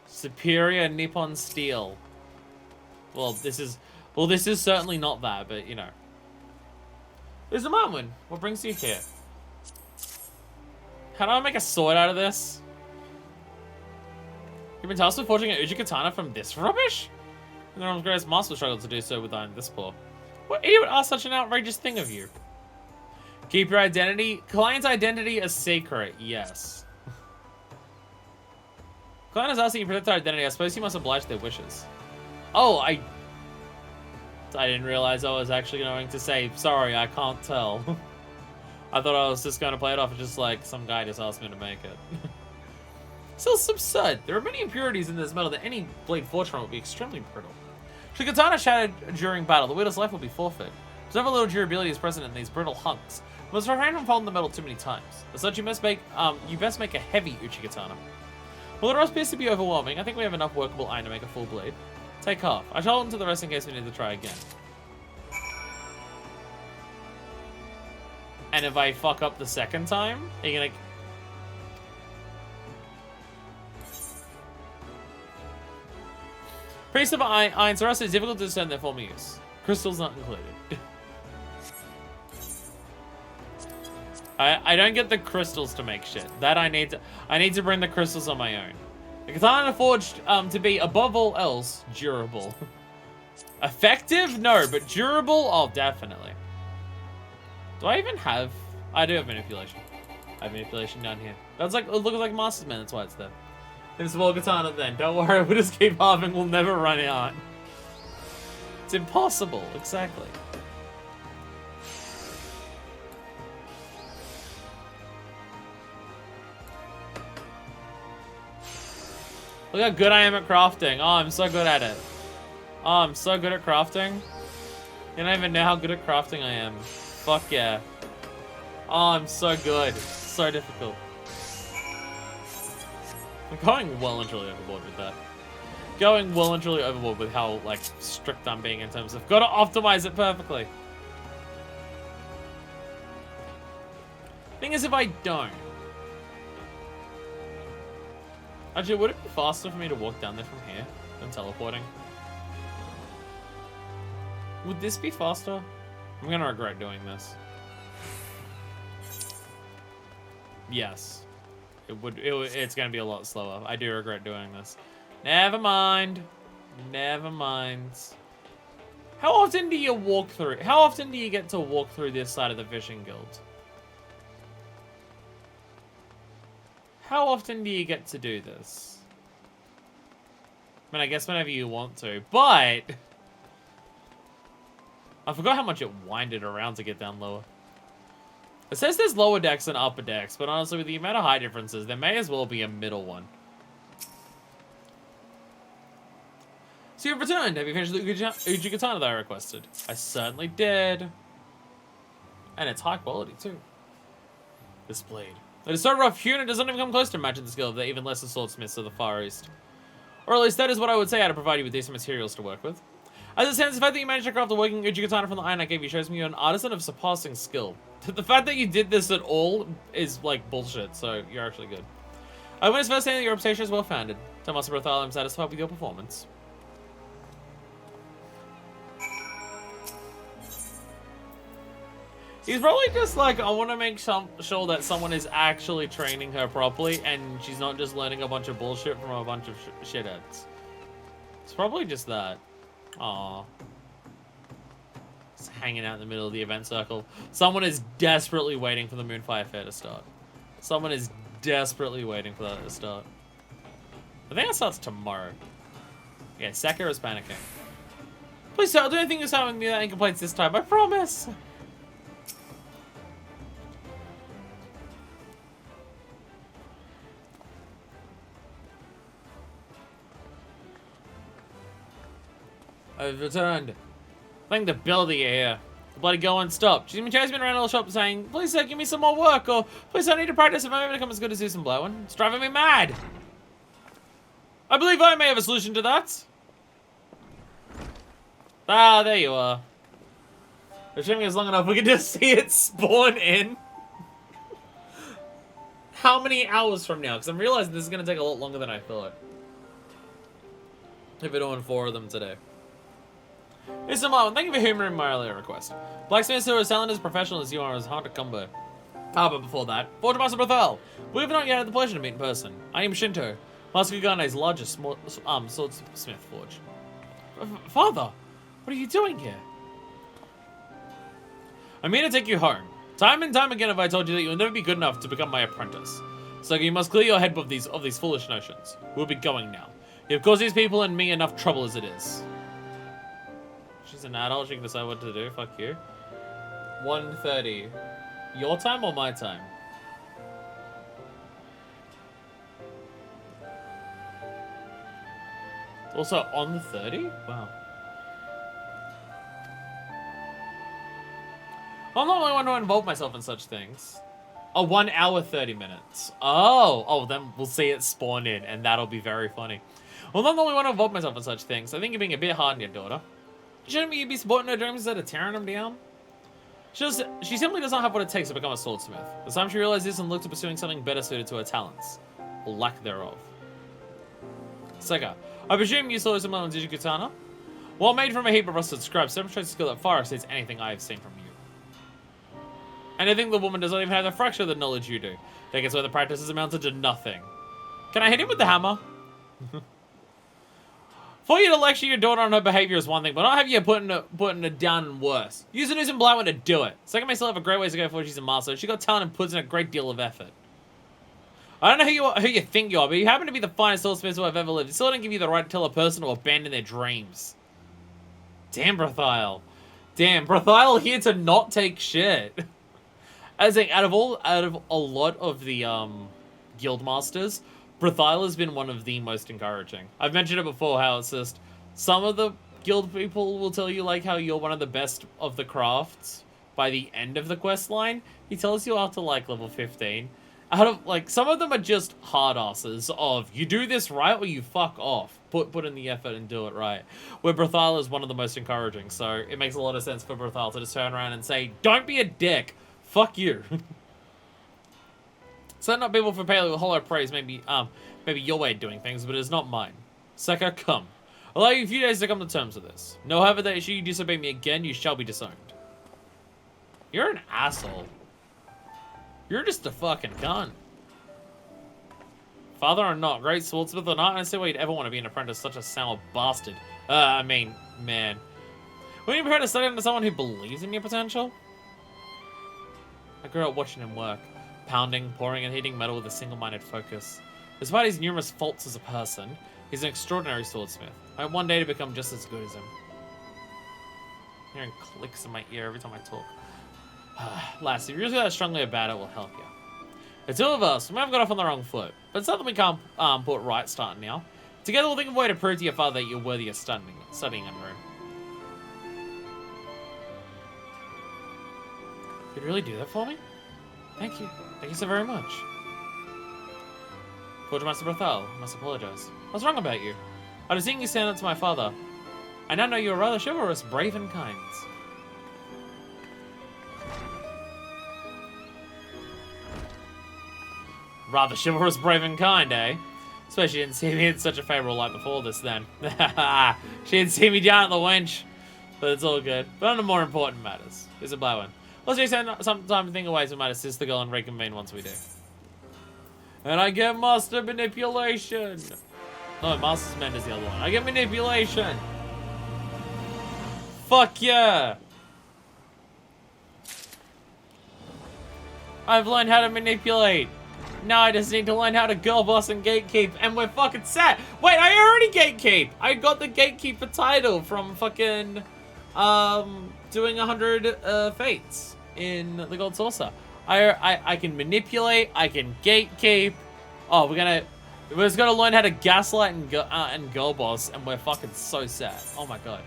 Superior Nippon steel. Well, this is certainly not that, but you know. There's a Marwin. What brings you here? How do I make a sword out of this? You've been tasked with forging an Uji katana from this rubbish? And the realm's greatest master struggled to do so with iron this poor. What idiot would ask such an outrageous thing of you? Keep your client's identity a secret, yes. Client has asked that you protect their identity. I suppose you must oblige their wishes. Oh, I didn't realize I was actually going to say, sorry, I can't tell. I thought I was just going to play it off as just like some guy just asked me to make it. Still, it's absurd. There are many impurities in this metal that any blade forged from would be extremely brittle. Should katana shattered during battle, the wielder's life will be forfeit. Whatever little durability is present in these brittle hunks. You must refrain from folding the metal too many times. As such, you best make a heavy uchi katana. Well, the rest appears to be overwhelming. I think we have enough workable iron to make a full blade. Take half. I shall hold on to the rest in case we need to try again. And if I fuck up the second time, are you gonna... Priest of Iron Sarasa is difficult to discern their form of use. Crystals not included. I don't get the crystals to make shit. That I need to bring the crystals on my own. The katana forged to be above all else durable. Effective? No, but durable? Oh, definitely. Do I even have? I do have manipulation. I have manipulation down here. That's like, it looks like Master's Man. That's why it's there. Invincible katana then. Don't worry, we'll just keep halving. We'll never run out. It's impossible. Exactly. Look how good I am at crafting. Oh, I'm so good at it. Oh, I'm so good at crafting. You don't even know how good at crafting I am. Fuck yeah. Oh, I'm so good. So difficult. I'm going well and truly overboard with that. Going well and truly overboard with how, like, strict I'm being in terms of gotta optimize it perfectly. Thing is, if I don't. Actually, would it be faster for me to walk down there from here than teleporting? Would this be faster? I'm gonna regret doing this. Yes. It's gonna be a lot slower. I do regret doing this. Never mind. Never mind. How often do you walk through? How often do you get to walk through this side of the fishing guild? How often do you get to do this? I mean, I guess whenever you want to, but... I forgot how much it winded around to get down lower. It says there's lower decks and upper decks, but honestly, with the amount of height differences, there may as well be a middle one. So you've returned. Have you finished the Uji katana that I requested? I certainly did. And it's high quality, too. This blade. It is so rough hewn, it does not even come close to matching the skill of the even lesser swordsmiths of the Far East. Or at least that is what I would say how to provide you with decent materials to work with. As it stands, the fact that you managed to craft a working Uji katana from the iron I gave you shows me you're an artisan of surpassing skill. The fact that you did this at all is, like, bullshit, so you're actually good. I witnessed firsthand that your reputation is well-founded. Tell Master Bartholomew I'm satisfied with your performance. He's probably just like, I want to make sure that someone is actually training her properly and she's not just learning a bunch of bullshit from a bunch of shitheads. It's probably just that. Aww. Just hanging out in the middle of the event circle. Someone is desperately waiting for the Moonfire Fair to start. Someone is desperately waiting for that to start. I think it starts tomorrow. Yeah, Sakura's panicking. Please don't do anything that's having me any complaints this time, I promise! I've returned. Thank the builder you're here. The bloody girl won't stop. She's been chasing me around all the shop saying, please sir, give me some more work, or please I need to practice if I'm ever to become as good as Zeus and Blowin. It's driving me mad. I believe I may have a solution to that. Ah, there you are. Assuming it's long enough, we can just see it spawn in. How many hours from now? Because I'm realizing this is going to take a lot longer than I thought. If we're doing 4 of them today. Mr. Marlon, thank you for humoring my earlier request. Blacksmiths who are selling as professional as you are is hard to come by. Ah, but before that, Forge Master Brothel. We have not yet had the pleasure to meet in person. I am Shinto, Master Kugane's largest swordsmith forge. Father, what are you doing here? I'm here to take you home. Time and time again have I told you that you will never be good enough to become my apprentice. So you must clear your head of these foolish notions. We'll be going now. You have caused these people and me enough trouble as it is. She's an adult, she can decide what to do, fuck you. 1:30. Your time or my time? Also on the 30? Wow. I'm not the only one to involve myself in such things. Oh, 1 hour, 30 minutes. Oh, then we'll see it spawn in, and that'll be very funny. Well, I'm not the only one to involve myself in such things. I think you're being a bit hard on your daughter. Shouldn't you be supporting her dreams instead of tearing them down? She simply does not have what it takes to become a swordsmith. It's time she realized this and looked to pursuing something better suited to her talents. Or lack thereof. Sega, I presume you saw someone on Digikatana? Well, made from a heap of rusted scraps, demonstrates skill that far exceeds anything I have seen from you. And I think the woman does not even have the fraction of the knowledge you do. Take it where the practice has amounted to nothing. Can I hit him with the hammer? For you to lecture your daughter on her behavior is one thing, but not have you putting her down and worse. Use an and blind to do it. Second may still have a great ways to go before she's a master. She got talent and puts in a great deal of effort. I don't know who you think you are, but you happen to be the finest swordsmith who I've ever lived. It still didn't give you the right to tell a person to abandon their dreams. Damn, Brothile. Damn, Brothile here to not take shit. As in, out of a lot of the guild masters, Brothile has been one of the most encouraging. I've mentioned it before, how it's just some of the guild people will tell you like how you're one of the best of the crafts by the end of the quest line. He tells you after like level 15. Out of like some of them are just hard asses of you do this right or you fuck off. Put in the effort and do it right. Where Brothile is one of the most encouraging, so it makes a lot of sense for Brothile to just turn around and say, "Don't be a dick. Fuck you." Setting up people for paleo with hollow praise maybe your way of doing things, but it's not mine. Seka, come. I'll allow you a few days to come to terms with this. No, however, that you disobey me again, you shall be disowned. You're an asshole. You're just a fucking cunt. Father or not, great swordsmith or not, I don't see why you'd ever want to be an apprentice such a sour bastard. I mean, man. Wouldn't you prefer to study under someone who believes in your potential? I grew up watching him work. Pounding, pouring, and heating metal with a single-minded focus. Despite his numerous faults as a person, he's an extraordinary swordsmith. I hope one day to become just as good as him. Hearing clicks in my ear every time I talk. Lass, if you really feel that strongly about it, will help you. The two of us, we might have got off on the wrong foot, but it's something we can't put right starting now. Together we'll think of a way to prove to your father that you're worthy of studying under him. You'd really do that for me? Thank you. Thank you so very much. Forge Master Brothel, I must apologize. What's wrong about you? After seeing you stand up to my father, I now know you are rather chivalrous, brave, and kind. Rather chivalrous, brave, and kind, eh? Especially she didn't see me in such a favorable light before this, then. She didn't see me down at the wench. But it's all good. But on to more important matters. Here's a blow one. Let's take some time to think of ways we might assist the girl and reconvene once we do. And I get Master Manipulation. No, Master's Mend is the other one. I get Manipulation. Fuck yeah. I've learned how to manipulate. Now I just need to learn how to girl boss and gatekeep, and we're fucking set. Wait, I already gatekeep. I got the gatekeeper title from fucking doing 100 fates in the Gold Saucer. I can manipulate. I can gatekeep. Oh, we're just gonna learn how to gaslight and girl boss, and we're fucking so set. Oh my god.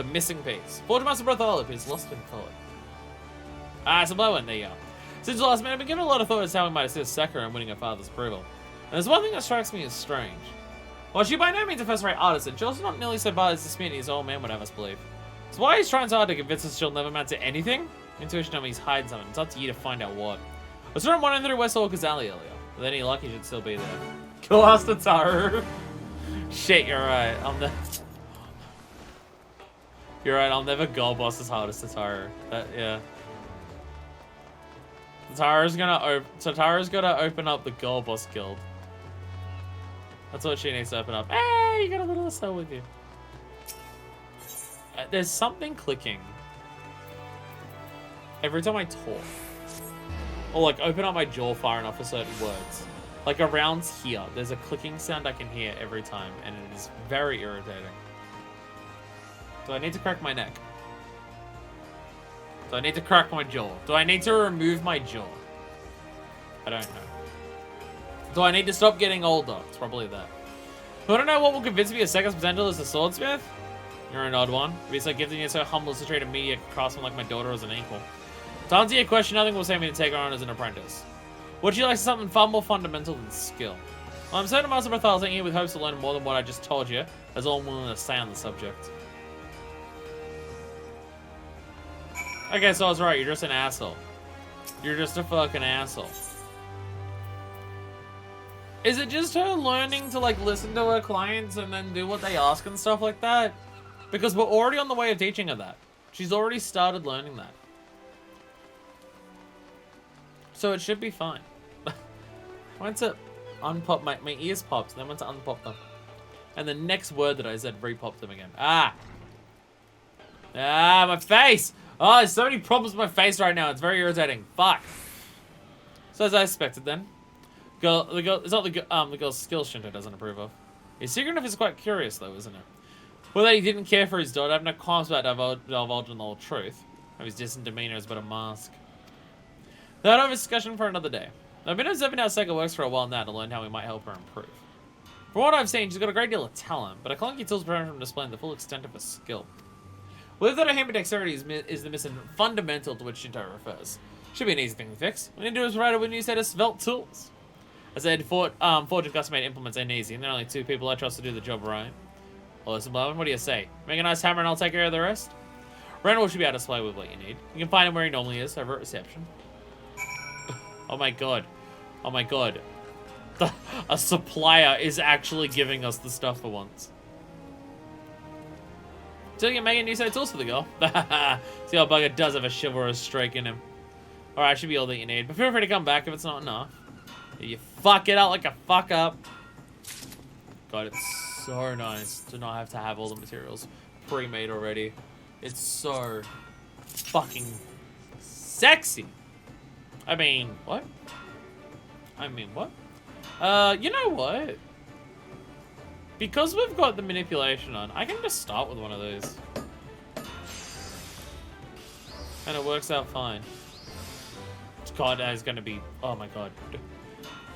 The missing piece. Forge Master Bartholomew, who's lost in thought. Ah, it's a blow in. There you go. Since the last minute, I've been giving a lot of thought as to how we might assist Sakura in winning her father's approval. And there's one thing that strikes me as strange. While she by no means a first-rate artisan, she's also not nearly so bad as Smitty's old man would have us believe. So why he's trying so hard to convince us she'll never amount to anything? Intuition tells me he's hiding something. It's up to you to find out what. I saw him wandering through West Orcas Alley earlier. With any luck, he should still be there. Kill us, Tataru. Shit, you're right. You're right, I'll never goal boss as hard as Tataru. Yeah. Tataru's gonna open up the goal boss guild. That's what she needs to open up. Hey, you got a little Estelle with you. There's something clicking every time I talk. Or like open up my jaw far enough for certain words. Like around here, there's a clicking sound I can hear every time, and it is very irritating. Do I need to crack my neck? Do I need to crack my jaw? Do I need to remove my jaw? I don't know. Do I need to stop getting older? It's probably that. I don't know what will convince me a second's potential as a swordsmith. You're an odd one. It's like gifting you so humble as to treat a mediocre craftsman like my daughter as an equal. To answer your question, nothing will save me to take her on as an apprentice. Would you like something far more fundamental than skill? Well, I'm certain Master Bartholomew is taking you with hopes to learn more than what I just told you, as all I'm willing to say on the subject. Okay, so I was right. You're just an asshole. You're just a fucking asshole. Is it just her learning to, like, listen to her clients and then do what they ask and stuff like that? Because we're already on the way of teaching her that. She's already started learning that. So it should be fine. I went to unpop my ears popped, then went to unpop them. And the next word that I said re-popped them again. Ah! Ah, my face! Oh, there's so many problems with my face right now. It's very irritating. Fuck. So as I expected then. It's not the girl's skill Shinto doesn't approve of. His secretive is quite curious though, isn't it? Well, that he didn't care for his daughter, I have no qualms about divulging the whole truth. His distant demeanor is but a mask. That of discussion for another day. I've been observing how Sega works for a while now to learn how we might help her improve. From what I've seen, she's got a great deal of talent, but a clunky tool's prevent her from displaying the full extent of her skill. Whether that her ambidexterity is the missing fundamental to which Shinto refers. Should be an easy thing to fix. What we need to do is provide her with a new set of svelte tools. As I said, forge and custom-made implements ain't easy, and there are only two people I trust to do the job right. Well, listen, Blowen, what do you say? Make a nice hammer and I'll take care of the rest? Randall should be able to supply with what you need. You can find him where he normally is, over at reception. Oh my god. Oh my god. A supplier is actually giving us the stuff for once. So you can make a new set of tools for the girl. See how bugger does have a chivalrous streak in him. Alright, should be all that you need. But feel free to come back if it's not enough. You fuck it out like a fuck up. God, it's so nice to not have to have all the materials pre-made already. It's so fucking sexy. I mean, what? You know what? Because we've got the manipulation on, I can just start with one of those. And it works out fine. God, that is gonna be, oh my god.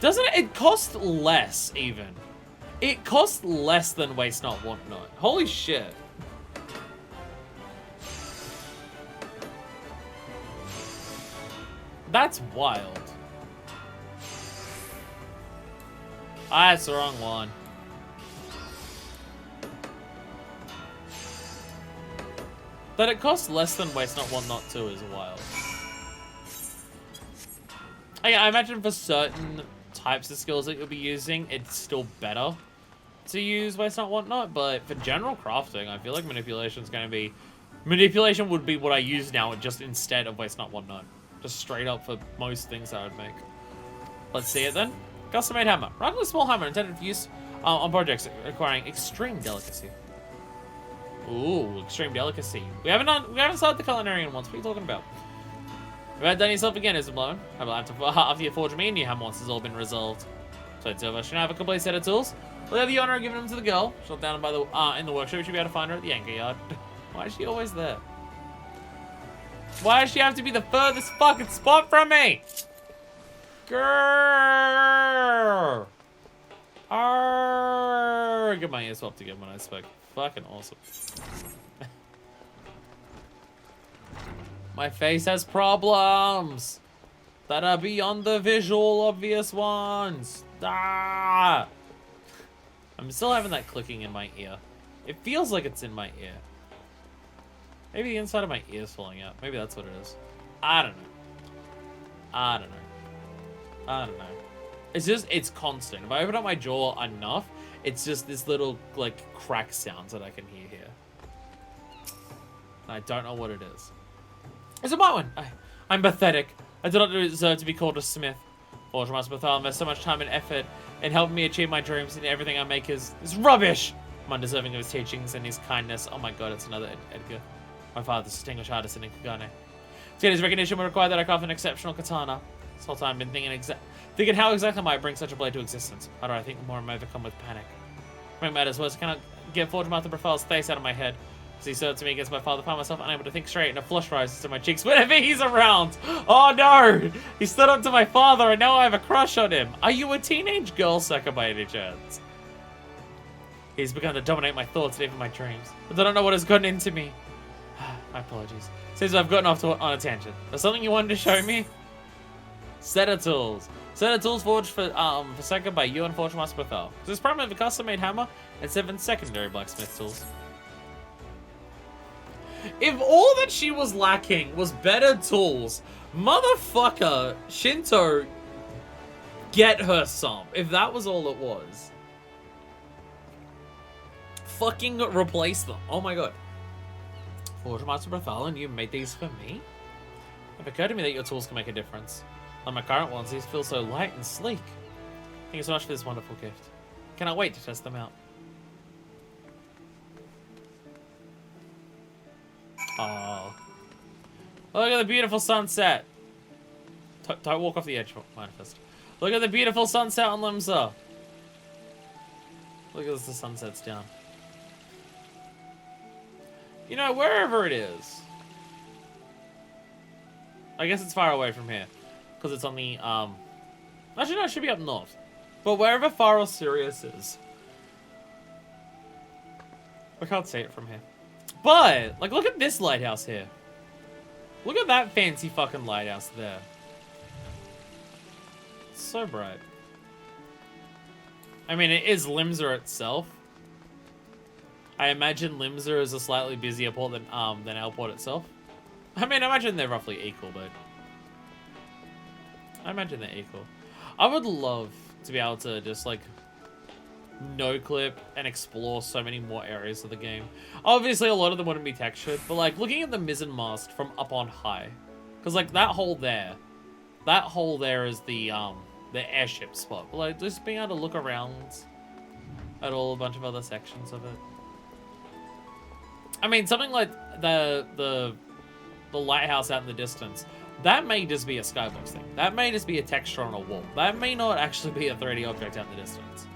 Doesn't it? It costs less, even. It costs less than Waste Not, Want Not. Holy shit. That's wild. Ah, it's the wrong one. That it costs less than Waste Not, Want Not 2 is wild. I imagine for certain types of skills that you'll be using, it's still better to use Waste Not, Want Not, but for general crafting, I feel like manipulation's going to be... Manipulation would be what I use now, just instead of Waste Not, Want Not. Just straight up for most things I would make. Let's see it then. Custom-made hammer. Relatively small hammer intended for use on projects requiring extreme delicacy. Ooh, extreme delicacy. We haven't started the culinarian once. What are you talking about? You've outdone yourself again, isn't Blowen? How about after you forge me a new hammer once it's all been resolved? So two of us should have a complete set of tools. We'll have the honor of giving them to the girl. She'll down by the in the workshop. We should be able to find her at the anchor yard. Why is she always there? Why does she have to be the furthest fucking spot from me? Grrrr. Arrgh. Get my ear swapped again when I spoke. Fucking awesome. My face has problems that are beyond the visual obvious ones. Ah! I'm still having that clicking in my ear. It feels like it's in my ear. Maybe the inside of my ear is falling out. Maybe that's what it is. I don't know. I don't know. I don't know. It's just, it's constant. If I open up my jaw enough, it's just this little, like, crack sounds that I can hear here. And I don't know what it is. It's a white one. I'm pathetic. I do not deserve to be called a smith. Forge Master Bethal invests so much time and effort in helping me achieve my dreams, and everything I make is rubbish. I'm undeserving of his teachings and his kindness. Oh my god, it's another Edgar. My father's distinguished artist in Kagane. To get his recognition would require that I craft an exceptional katana. This whole time I've been thinking how exactly I might bring such a blade to existence. How do I think more and overcome with panic? To make matters worse, I cannot get Forge Master Bethal's face out of my head. As he served to me against my father, I found myself unable to think straight, and a flush rises to my cheeks whenever he's around. Oh no! He stood up to my father, and now I have a crush on him. Are you a teenage girl sucker by any chance? He's begun to dominate my thoughts and even my dreams. But I don't know what has gotten into me. My apologies. Seems I've gotten off on a tangent. There's something you wanted to show me? Set of tools. Set of tools forged for second by you and Forge Master Bethal. This is primarily a custom-made hammer and 7 secondary blacksmith tools. If all that she was lacking was better tools, motherfucker, Shinto, get her some. If that was all it was. Fucking replace them. Oh my god. Forge Master Bethal, and you made these for me? It occurred to me that your tools can make a difference. Like my current ones, these feel so light and sleek. Thank you so much for this wonderful gift. Cannot wait to test them out. Oh. Look at the beautiful sunset. Don't walk off the edge, Manifest. Look at the beautiful sunset on Limsa. Look as the sun sets down. You know, wherever it is. I guess it's far away from here. Because it's on the, actually, no, it should be up north. But wherever far or Sirius is. I can't see it from here. But, like, look at this lighthouse here. Look at that fancy fucking lighthouse there. It's so bright. I mean, it is Limsa itself. I imagine Limsa is a slightly busier port than Alport itself. I mean, I imagine they're roughly equal, but... I imagine they're equal. I would love to be able to just, like, no-clip and explore so many more areas of the game. Obviously, a lot of them wouldn't be textured, but, like, looking at the mizzen mast from up on high. Because, like, that hole there is the airship spot. But, like, just being able to look around at a bunch of other sections of it. I mean, something like the lighthouse out in the distance, that may just be a skybox thing. That may just be a texture on a wall. That may not actually be a 3D object out in the distance.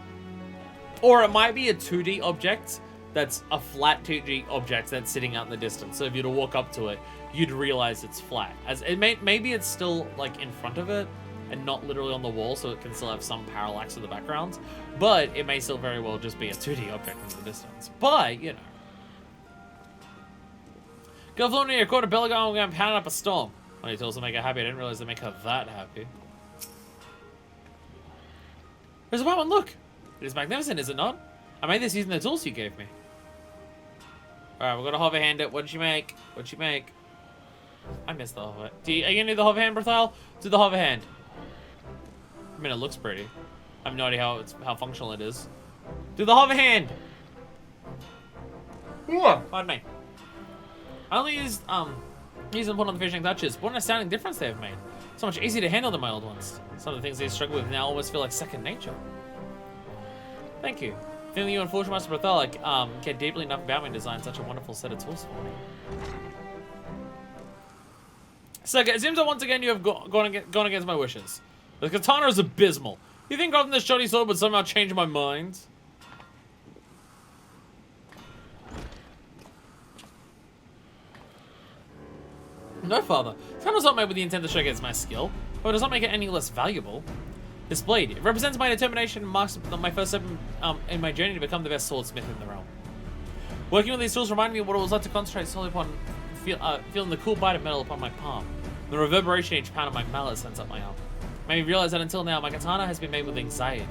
Or it might be a 2D object that's a flat 2D object that's sitting out in the distance. So if you were to walk up to it, you'd realize it's flat. As it maybe it's still like in front of it and not literally on the wall, so it can still have some parallax in the background. But it may still very well just be a 2D object in the distance. But, you know. Go floating near a quarter Belagon, we're going to pound up a storm. When he tells her to make her happy, I didn't realize they make her that happy. There's a white one, look! It is magnificent, is it not? I made this using the tools you gave me. Alright, we're gonna hover hand it. What did you make? What'd you make? I missed the hover. Are you gonna do the hover hand, Bethal? Do the hover hand. I mean, it looks pretty. I have no idea how functional it is. Do the hover hand! Yeah. Pardon me. I only used them put on the finishing touches. What an astounding difference they have made. So much easier to handle than my old ones. Some of the things they struggle with now almost feel like second nature. Thank you. Feeling you and Forge Master Bethal care deeply enough about me to design such a wonderful set of tools for me. So it seems that once again you have gone against my wishes. The katana is abysmal. You think often this shoddy sword would somehow change my mind? No, father. This hand was not made with the intent to showcase my skill, but it does not make it any less valuable. This blade, it represents my determination and marks my first step in my journey to become the best swordsmith in the realm. Working with these tools reminded me of what it was like to concentrate solely upon feeling the cool bite of metal upon my palm. The reverberation each pound of my mallet sends up my arm. Made me realize that until now, my katana has been made with anxiety.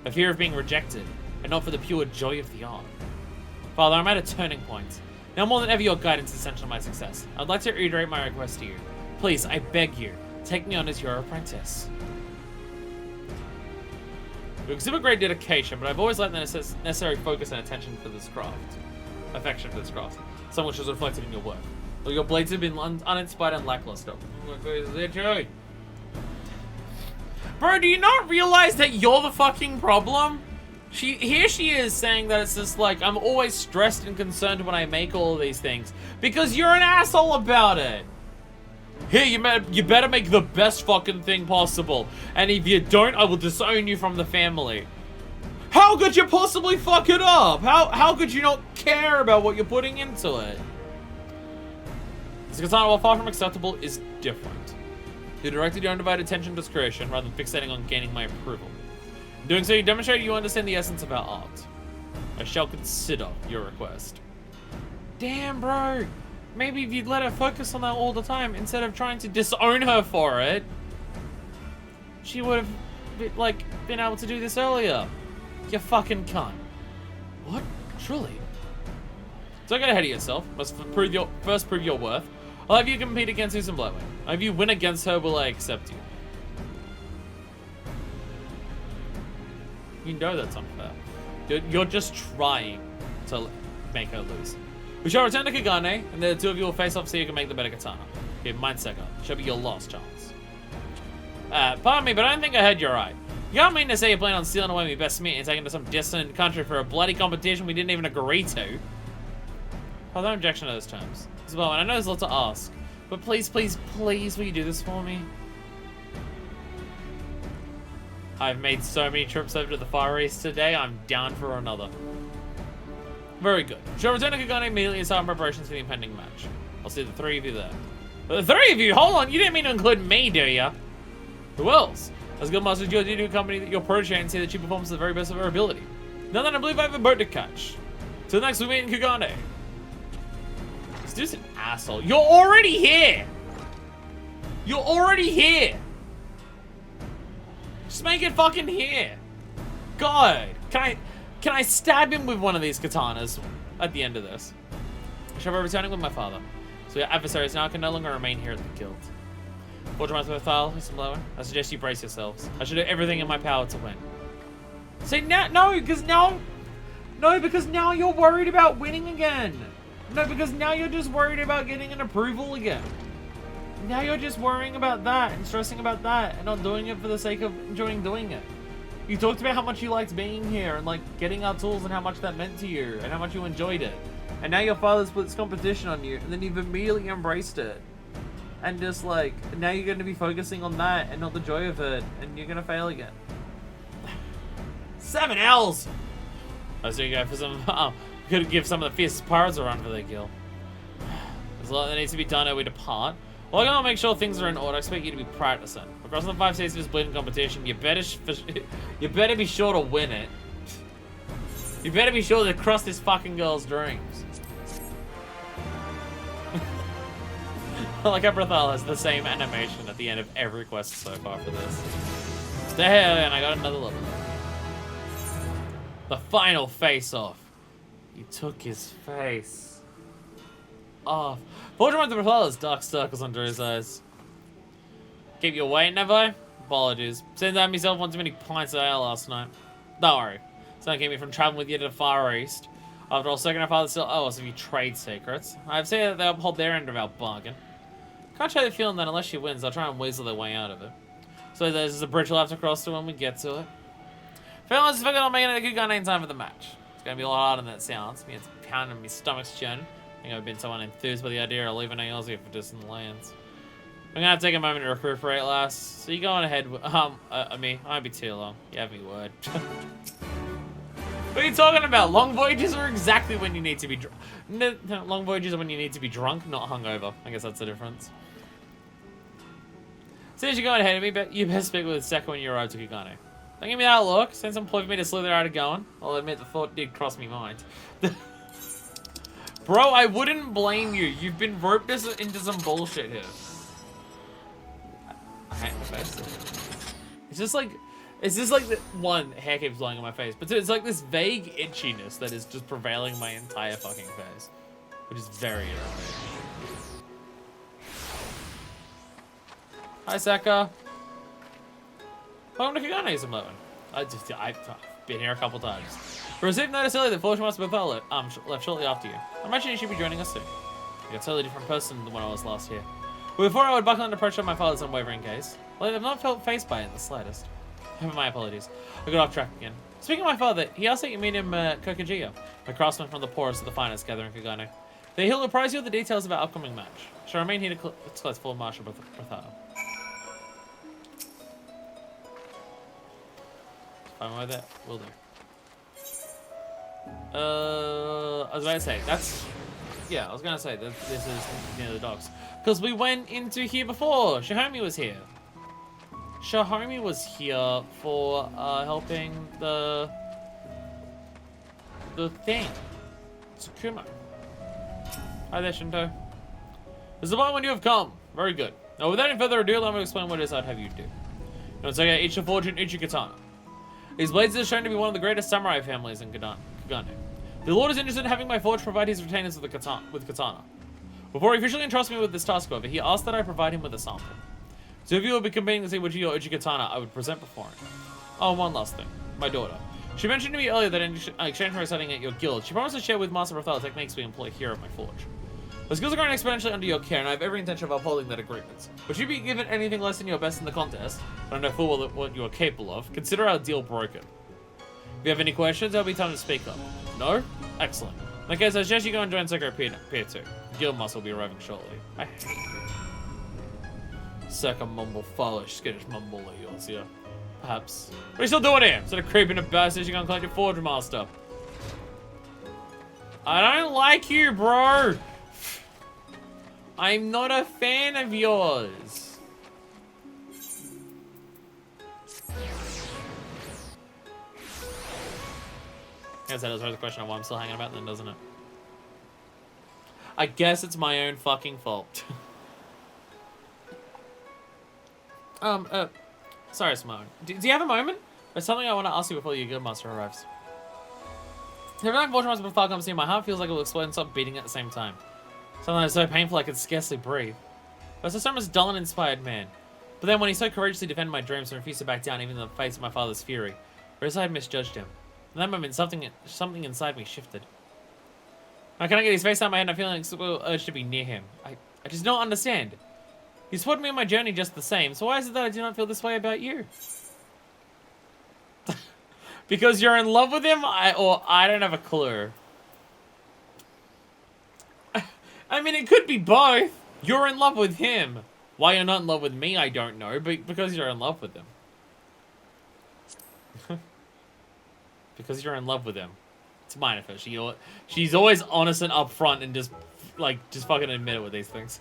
A fear of being rejected, and not for the pure joy of the art. Father, I'm at a turning point. Now more than ever, your guidance is essential to my success. I'd like to reiterate my request to you. Please, I beg you, take me on as your apprentice. You exhibit great dedication, but I've always liked the necessary focus and attention for this craft. Affection for this craft. Some which is reflected in your work. Though your blades have been uninspired and lackluster. Bro, do you not realize that you're the fucking problem? Here she is saying that it's just like, I'm always stressed and concerned when I make all of these things. Because you're an asshole about it. Here, you better make the best fucking thing possible. And if you don't, I will disown you from the family. How could you possibly fuck it up? How could you not care about what you're putting into it? This katana, while far from acceptable, is different. You directed your undivided attention to its creation rather than fixating on gaining my approval. In doing so, you demonstrate you understand the essence of our art. I shall consider your request. Damn, bro. Maybe if you'd let her focus on that all the time instead of trying to disown her for it, she would have, like, been able to do this earlier. You fucking cunt. What? Truly? Don't get ahead of yourself. Must first prove your worth. I'll have you compete against Susan Blightwing. I'll have you win against her, will I accept you? You know that's unfair. You're just trying to make her lose. We shall return to Kagane, and the two of you will face off so you can make the better katana. Okay, mine second. Shall be your last chance. Pardon me, but I don't think I heard you right. You don't mean to say you plan on stealing away my best meat and taking to some distant country for a bloody competition we didn't even agree to? Oh, no objection to those terms. Isabel, and I know there's a lot to ask, but please, please, please, will you do this for me? I've made so many trips over to the Far East today, I'm down for another. Very good. Shall return to Kagane immediately and start preparations for the impending match. I'll see the three of you there. But the three of you? Hold on, you didn't mean to include me, do ya? Who else? As Guildmaster, your duty to accompany your protege and see that she performs to the very best of her ability. Now then, I believe I have a boat to catch. Till next we meet in Kagane. This dude's an asshole. You're already here! You're already here! Just make it fucking here. God, can I stab him with one of these katanas at the end of this? I shall be returning with my father. So your adversaries now can no longer remain here at the guild. Forge my file, Mr. Blower. I suggest you brace yourselves. I should do everything in my power to win. See, no, because now you're worried about winning again. No, because now you're just worried about getting an approval again. Now you're just worrying about that and stressing about that and not doing it for the sake of enjoying doing it. You talked about how much you liked being here and like getting our tools and how much that meant to you and how much you enjoyed it. And now your father's put this competition on you and then you've immediately embraced it. And just like, now you're going to be focusing on that and not the joy of it and you're going to fail again. 7 L's! Oh, so you go for some, could give some of the fiercest pirates a run for their kill. There's a lot that needs to be done or we depart. Well, I'm gonna make sure things are in order. I expect you to be practicing. Across the 5 states of this bleeding competition, you better be sure to win it. You better be sure to cross this fucking girl's dreams. Like Ebrethal has the same animation at the end of every quest so far for this. There, and I got another level. The final face-off. You took his face off. Fortune the Ebrethal has dark circles under his eyes. Keep you waiting, have I? Apologies. Seems I had myself one too many pints of ale last night. Don't worry. It's not keep me from traveling with you to the Far East. After all, second our father still owe us a few trade secrets. I've said that they uphold their end of our bargain. Can't shake the feeling that unless she wins, they'll try and weasel their way out of it. So there's a bridge we'll have to cross to when we get to it. Feeling like I'm making it a good gun in time for the match. It's gonna be a lot harder than that sounds. Me, it's pounding my stomach's churning. I think I've been someone enthused by the idea of leaving Aussie for distant lands. I'm gonna have to take a moment to recuperate, lass. So you go on ahead. Me. I won't be too long. You have me word. What are you talking about? Long voyages are exactly when you need to be drunk. No, long voyages are when you need to be drunk, not hungover. I guess that's the difference. So as you go ahead of me, but you best speak with the second when you arrive to Kagane. Don't give me that look. Send some ploy for me to slither out of going. I'll admit the thought did cross me mind. Bro, I wouldn't blame you. You've been roped into some bullshit here. I hate my face. It's just like the one, hair keeps blowing on my face, but two, it's like this vague itchiness that is just prevailing my entire fucking face, which is very irritating. Hi, Saka. Welcome to Kagane, Simone. I've been here a couple times. We received notice earlier that Fortune must have left shortly after you. I imagine you should be joining us soon. You're a totally different person than when I was last here. But before I would buckle under pressure of my father's unwavering gaze, well, I've not felt faced by it in the slightest. My apologies. I got off track again. Speaking of my father, he asked that you meet him Kokajiya, a craftsman from the poorest of the finest gathering Kagane. That he'll apprise you of the details of our upcoming match. Shall remain here to collect full Marshal Brathar. Fine with that? Will do. I was about to say, that's... Yeah, I was going to say that this is near the docks. Because we went into here before. Shahomi was here. Shahomi was here for helping the thing. Tsukumo. Hi there, Shinto. This is the moment when you have come. Very good. Now, without any further ado, let me explain what it is I'd have you do. Now, it's like each fortune, each katana. These blades are shown to be one of the greatest samurai families in Kagane. The Lord is interested in having my forge provide his retainers with katana. Before he officially entrusts me with this task, however, he asked that I provide him with a sample. So if you will be competing to see which your katana I would present before him. Oh, one last thing. My daughter. She mentioned to me earlier that in exchange for studying at your guild, she promised to share with Master Brathar the techniques we employ here at my forge. The skills are growing exponentially under your care, and I have every intention of upholding that agreement. Would you be given anything less than your best in the contest, but I know full well what you are capable of, consider our deal broken. If you have any questions, there'll be time to speak up. No? Excellent. In that case, I suggest you go and join Sekiro Pier 2. Guild Must will be arriving shortly. I hate you. Seka mumble foolish, skittish mumble like yours, yeah. Perhaps. What are you still doing here? Instead of creeping about, so you can collect your Forge Master. I don't like you, bro! I'm not a fan of yours. I guess that does raise the question of why I'm still hanging about then, doesn't it? I guess it's my own fucking fault. Sorry, Simone. Do you have a moment? There's something I want to ask you before your guild master arrives. Every time Fortune Master Brathar comes near, my heart feels like it will explode and stop beating at the same time. Sometimes it's so painful I can scarcely breathe. I was a dull and inspired man. But then when he so courageously defended my dreams and refused to back down even in the face of my father's fury, or as I had misjudged him. In that moment, something inside me shifted. I cannot get his face out of my head and I'm feeling an urge to be near him. I just don't understand. He supported me on my journey just the same, so why is it that I do not feel this way about you? Because you're in love with him? I don't have a clue. I mean, it could be both. You're in love with him. Why you're not in love with me, I don't know, but because you're in love with him. Because you're in love with him. It's mine for her. She's always honest and upfront and just fucking admit it with these things.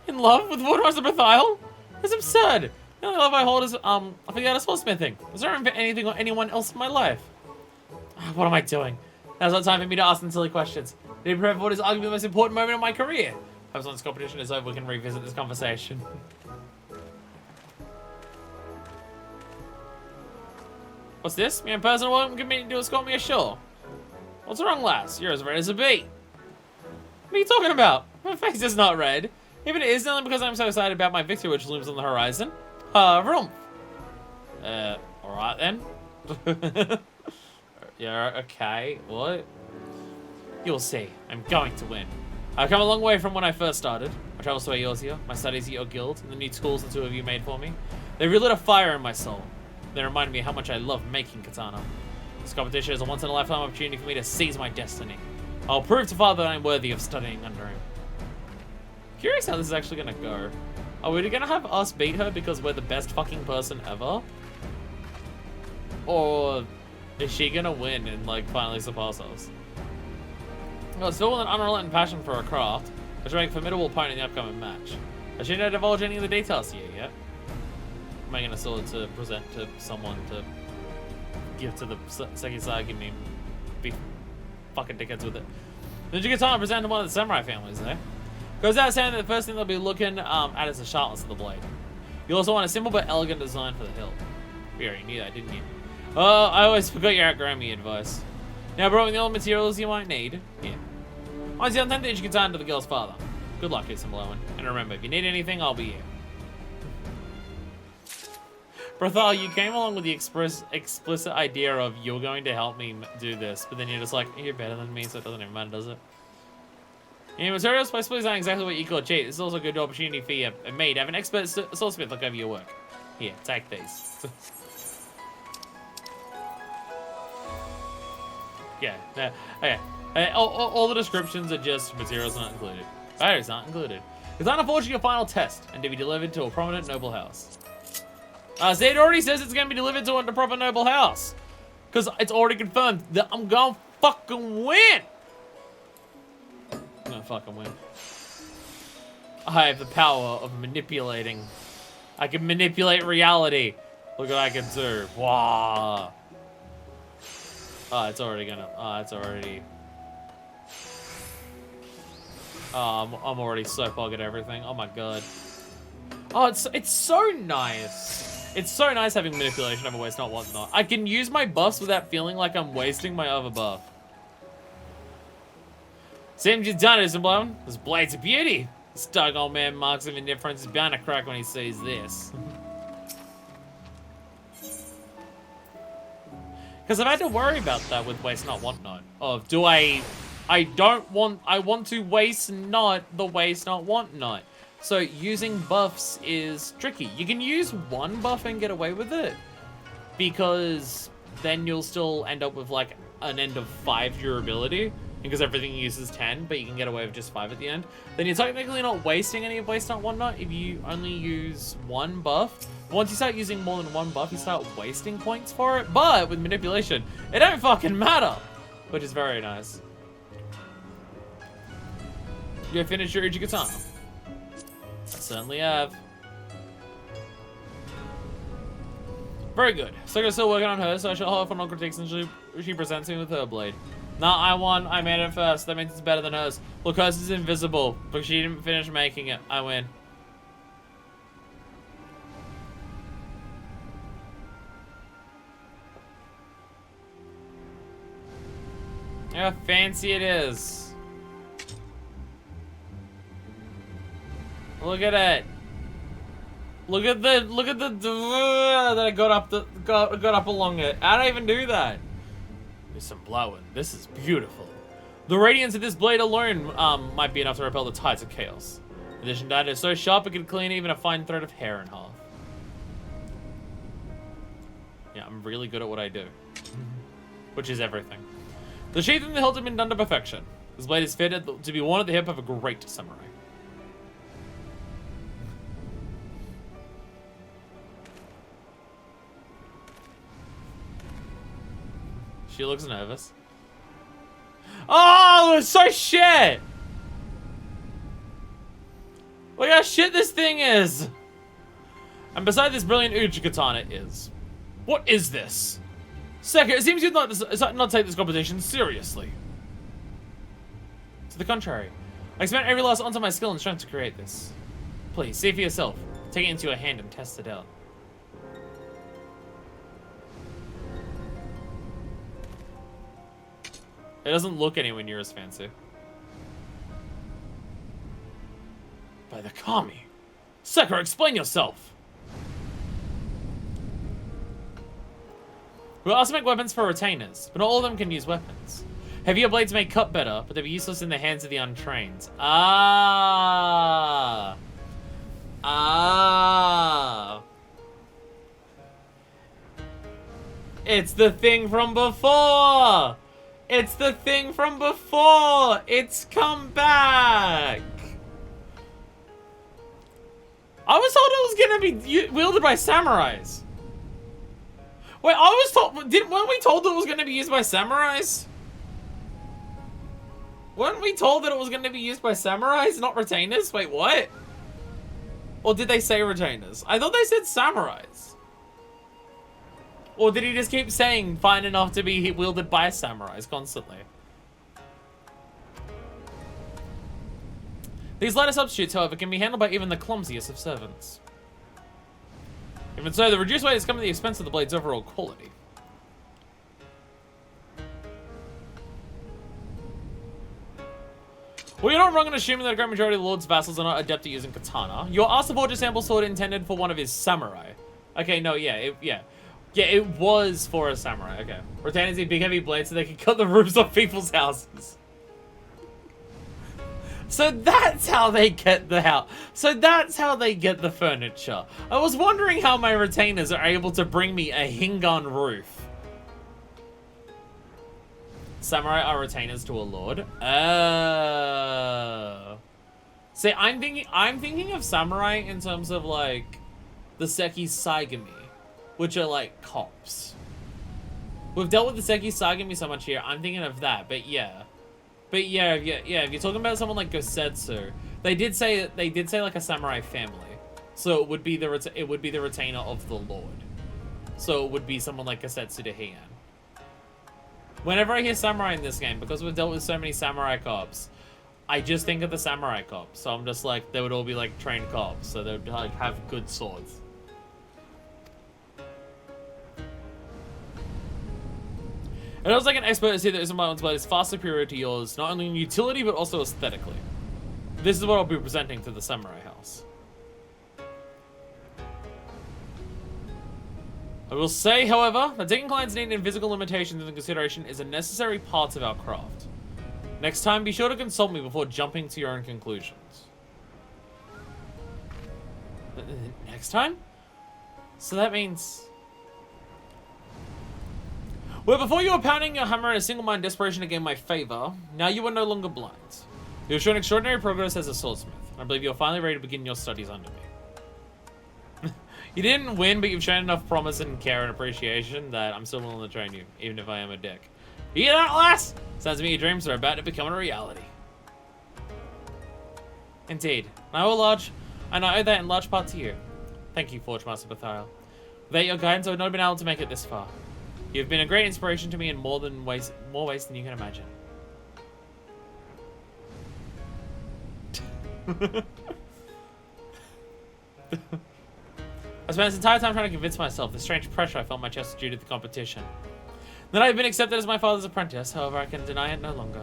In love with Master Brathar? That's absurd. The only love I hold is, I forget a sword-smithing. Is there anything or anyone else in my life? What am I doing? Now's not time for me to ask them silly questions. Need to prepare for what is arguably the most important moment of my career. Perhaps once this competition is over, we can revisit this conversation. What's this? Me and personal won't give me to escort me ashore. What's wrong, lass? You're as red as a beet. What are you talking about? My face is not red. Even it is only because I'm so excited about my victory which looms on the horizon. Vroom. Alright then. Yeah, okay. What? You'll see. I'm going to win. I've come a long way from when I first started. My travels to Eorzea, my studies at your guild, and the new tools the two of you made for me. They relit a fire in my soul. They reminded me how much I love making katana. This competition is a once-in-a-lifetime opportunity for me to seize my destiny. I'll prove to Father that I'm worthy of studying under him. Curious how this is actually gonna go. Are we gonna have us beat her because we're the best fucking person ever? Or is she gonna win and like finally surpass us? Well, still with an unrelenting passion for her craft, which will make a formidable opponent in the upcoming match. I shouldn't divulge any of the details to you yet. I'm making a sword to present to someone to give to the Sekisai, give me be fucking dickheads with it. The Katana present to one of the samurai families there. Goes out saying that the first thing they'll be looking at is the sharpness of the blade. You also want a simple but elegant design for the hilt. You already knew that, didn't you? Oh, I always forgot your outgrowing advice. Now brought with all the materials you might need. Here. Once you're done, you can turn to the girl's father. Good luck, Jason Blowen. And remember, if you need anything, I'll be here. Brothel, you came along with the explicit idea of you're going to help me do this, but then you're just like, you're better than me, so it doesn't even matter, does it? Your materials possibly aren't exactly what you call cheat. This is also a good opportunity for you and me to have an expert sourcemith look over your work. Here, take these. Yeah, okay. All the descriptions are just materials not included. Items not included. Katana forging your final test and to be delivered to a prominent noble house. See, it already says it's going to be delivered to a proper noble house. Because it's already confirmed that I'm going to fucking win. I'm going to fucking win. I have the power of manipulating. I can manipulate reality. Look what I can do. Wow. Oh, it's already gonna. Oh, it's already. Oh, I'm already so bugged at everything. Oh my god. Oh, it's so nice. It's so nice having manipulation over waste not whatnot. I can use my buffs without feeling like I'm wasting my other buff. Seems you've done it, isn't blown? This blade's a beauty. This dog old man marks of indifference is bound to crack when he sees this. Because I've had to worry about that with waste not want not. Of do I want to waste not the waste not want not. So using buffs is tricky. You can use one buff and get away with it, because then you'll still end up with like an end of 5 durability, because everything uses 10, but you can get away with just 5 at the end. Then you're technically not wasting any of waste not whatnot if you only use one buff. Once you start using more than one buff, you start wasting points for it. But with manipulation, it don't fucking matter, which is very nice. You finished your Katana? I certainly have. Very good. So I'm still working on her, so I shall hold off on all critiques until she presents me with her blade. Nah, I won. I made it first. That means it's better than hers. Look, hers is invisible, but she didn't finish making it. I win. How fancy it is. Look at it. Look at the that I got up along it. I don't even do that. There's some blowing. This is beautiful. The radiance of this blade alone might be enough to repel the tides of chaos. In addition to that, it's so sharp it can clean even a fine thread of hair in half. Yeah, I'm really good at what I do. Which is everything. The sheath and the hilt have been done to perfection. This blade is fitted to be worn at the hip of a great samurai. She looks nervous. Oh, it's so shit! Look how shit this thing is! And beside this brilliant Uchi Katana is... What is this? Second, it seems you'd not take this competition seriously. To the contrary, I expend every last ounce of my skill and strength to create this. Please, see for yourself. Take it into your hand and test it out. It doesn't look anywhere near as fancy. By the Kami. Sekiro, explain yourself! We'll also make weapons for retainers, but not all of them can use weapons. Heavier blades may cut better, but they'll be useless in the hands of the untrained. Ah! Ah! It's the thing from before! It's the thing from before! It's come back! I was told it was gonna be wielded by samurais. Wait, I was told, weren't we told that it was gonna be used by samurais? Weren't we told that it was gonna be used by samurais, not retainers? Wait, what? Or did they say retainers? I thought they said samurais. Or did he just keep saying fine enough to be wielded by samurais constantly? These lighter substitutes, however, can be handled by even the clumsiest of servants. Even so, the reduced weight has come at the expense of the blade's overall quality. Well, you're not wrong in assuming that a great majority of the Lord's vassals are not adept at using katana. Your asked for a sample sword intended for one of his samurai. Okay, no, yeah, it was for a samurai, okay. Retainers need big heavy blades so they can cut the roofs off people's houses. So that's how they get the house. So that's how they get the furniture. I was wondering how my retainers are able to bring me a Hingan roof. Samurai are retainers to a lord. Oh. See, I'm thinking of samurai in terms of like the Seki Saigami, which are like cops. We've dealt with the Seki Saigami so much here. I'm thinking of that, but yeah. But yeah, if you're talking about someone like Gosetsu, they did say like a samurai family, so it would be the retainer of the lord, so it would be someone like Gosetsu to Heian. Whenever I hear samurai in this game, because we've dealt with so many samurai cops, I just think of the samurai cops. So I'm just like, they would all be like trained cops, so they would like have good swords. It was like an expert to see that Ismail's blade is far superior to yours, not only in utility, but also aesthetically. This is what I'll be presenting to the samurai house. I will say, however, that taking clients' need and physical limitations into consideration is a necessary part of our craft. Next time, be sure to consult me before jumping to your own conclusions. Next time? So that means... Where before you were pounding your hammer in a single-minded desperation to gain my favor, now you are no longer blind. You have shown extraordinary progress as a swordsmith, and I believe you are finally ready to begin your studies under me. You didn't win, but you've shown enough promise and care and appreciation that I'm still willing to train you, even if I am a dick. You hear that, lass? Sounds to me your dreams are about to become a reality. Indeed. I owe that in large part to you. Thank you, Forge Master Bethiel. Without your guidance, I would not have been able to make it this far. You've been a great inspiration to me in more ways than you can imagine. I spent this entire time trying to convince myself the strange pressure I felt my chest due to the competition. That I have been accepted as my father's apprentice, however, I can deny it no longer.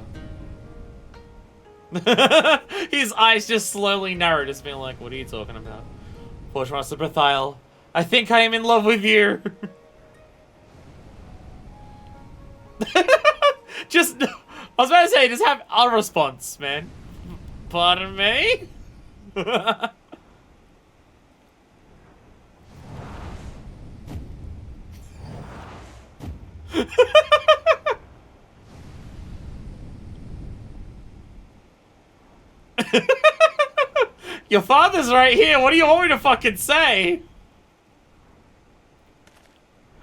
His eyes just slowly narrowed, just being like, what are you talking about? Forge Master Bethiel, I think I am in love with you. Just, I was about to say, just have a response, man. Pardon me? Your father's right here. What do you want me to fucking say?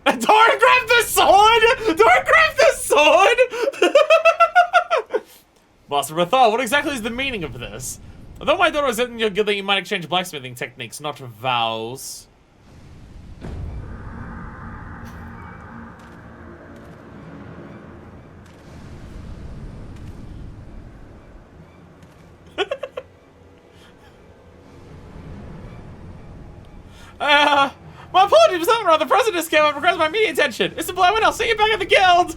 Don't grab the sword! Don't grab the sword! Master Bethiel, what exactly is the meaning of this? I thought my daughter was in your guild that you might exchange blacksmithing techniques, not vows. My apologies for something wrong. The president came up and requested my immediate attention. Mr. Blowin, I'll see you back at the guild.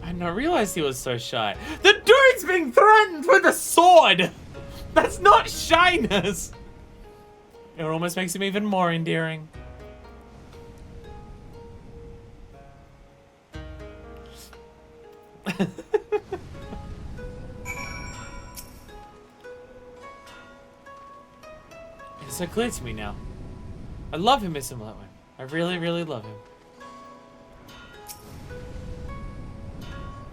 I did not realize he was so shy. The dude's being threatened with a sword. That's not shyness. It almost makes him even more endearing. It's so clear to me now. I love him, Mr. Blowin. I really, really love him.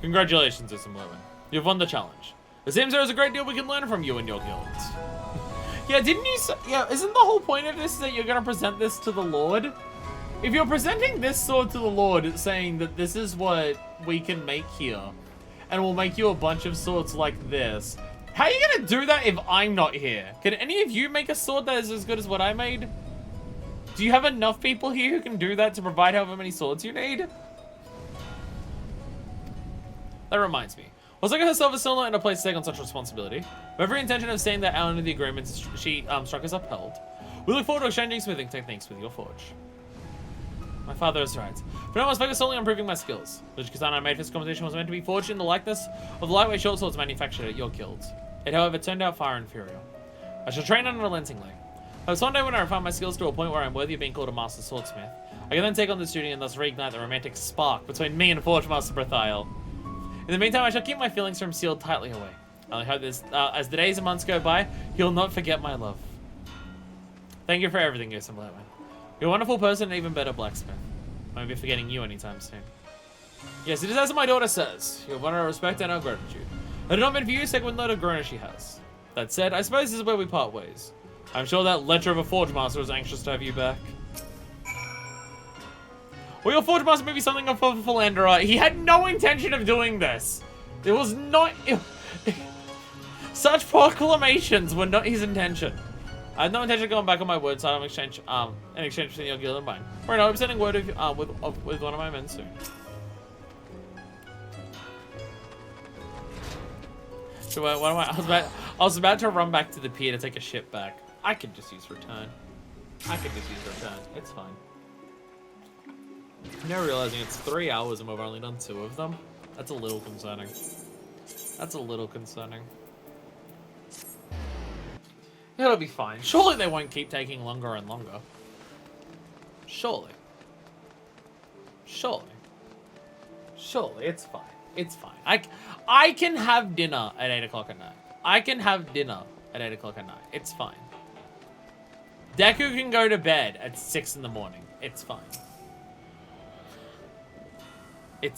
Congratulations, Mr. Blowin. You've won the challenge. It seems there is a great deal we can learn from you and your guilds. Yeah, didn't you say, yeah, isn't the whole point of this that you're gonna present this to the Lord? If you're presenting this sword to the Lord, it's saying that this is what we can make here, and we'll make you a bunch of swords like this. How are you gonna do that if I'm not here? Can any of you make a sword that is as good as what I made? Do you have enough people here who can do that to provide however many swords you need? That reminds me. Osaka herself is still not in a place to take on such responsibility. With every intention of staying that out under the agreements she struck us upheld. We look forward to exchanging smithing techniques with your forge. My father is right. For now I must focus solely on improving my skills. The katana I made for this competition was meant to be forged in the likeness of the lightweight short swords manufactured at your guilds. It, however, turned out far inferior. I shall train unrelentingly. Perhaps one day when I refine my skills to a point where I'm worthy of being called a master swordsmith, I can then take on this duty and thus reignite the romantic spark between me and Forge Master Brethiel. In the meantime, I shall keep my feelings from sealed tightly away. I only hope this, as the days and months go by, you'll not forget my love. Thank you for everything, Yosen Blackman. You're a wonderful person and even better blacksmith. I won't be forgetting you anytime soon. Yes, it is as my daughter says. You have won our respect and our gratitude. I do not mean for you, second load of groaner she has. That said, I suppose this is where we part ways. I'm sure that letter of a Forge Master is anxious to have you back. Well, your Forge Master may be something of a philanderer. He had no intention of doing this. It was not... Such proclamations were not his intention. I had no intention of going back on my word, so I don't exchange between your guild and mine. Right now, I'm sending word with one of my men soon. So what am I was about to run back to the pier to take a ship back. I could just use return. It's fine. I'm now realizing it's 3 hours and we've only done 2 of them. That's a little concerning. It'll be fine. Surely they won't keep taking longer and longer. Surely, it's fine. It's fine. I can have dinner at 8 o'clock at night. It's fine. Deku can go to bed at 6 in the morning. It's fine. I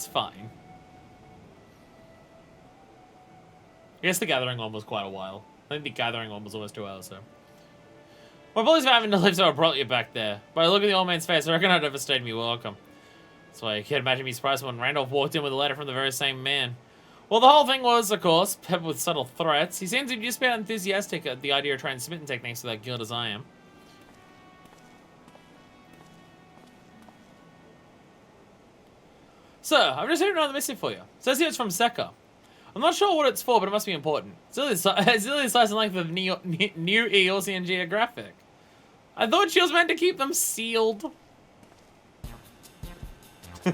guess the gathering one was quite a while. I think the gathering one was almost 2 hours, so. My apologies for having to live so abruptly back there. But I look at the old man's face, I reckon I'd overstayed me welcome. That's why I can't imagine me surprised when Randolph walked in with a letter from the very same man. Well, the whole thing was, of course, peppered with subtle threats. He seems to be just about enthusiastic at the idea of trying smitten techniques with that guild as I am. Sir, I've just heard another missive for you. It says here it's from Sekka. I'm not sure what it's for, but it must be important. It's really the size and length of New Eorzean Geographic. I thought she was meant to keep them sealed. And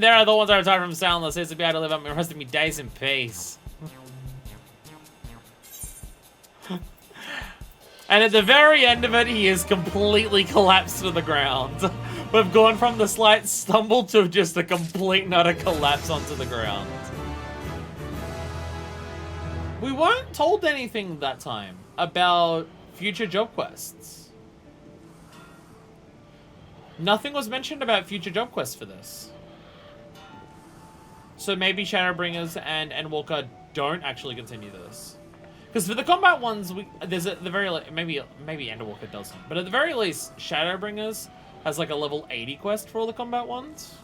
there are the ones I retired from Soundless. It's to be able to live up the rest of me days in peace. And at the very end of it, he is completely collapsed to the ground. We've gone from the slight stumble to just a complete and utter collapse onto the ground. We weren't told anything that time about future job quests. Nothing was mentioned about future job quests for this. So maybe Shadowbringers and Endwalker don't actually continue this. Because for the combat ones, there's at the very maybe Endwalker doesn't, but at the very least, Shadowbringers has like a level 80 quest for all the combat ones.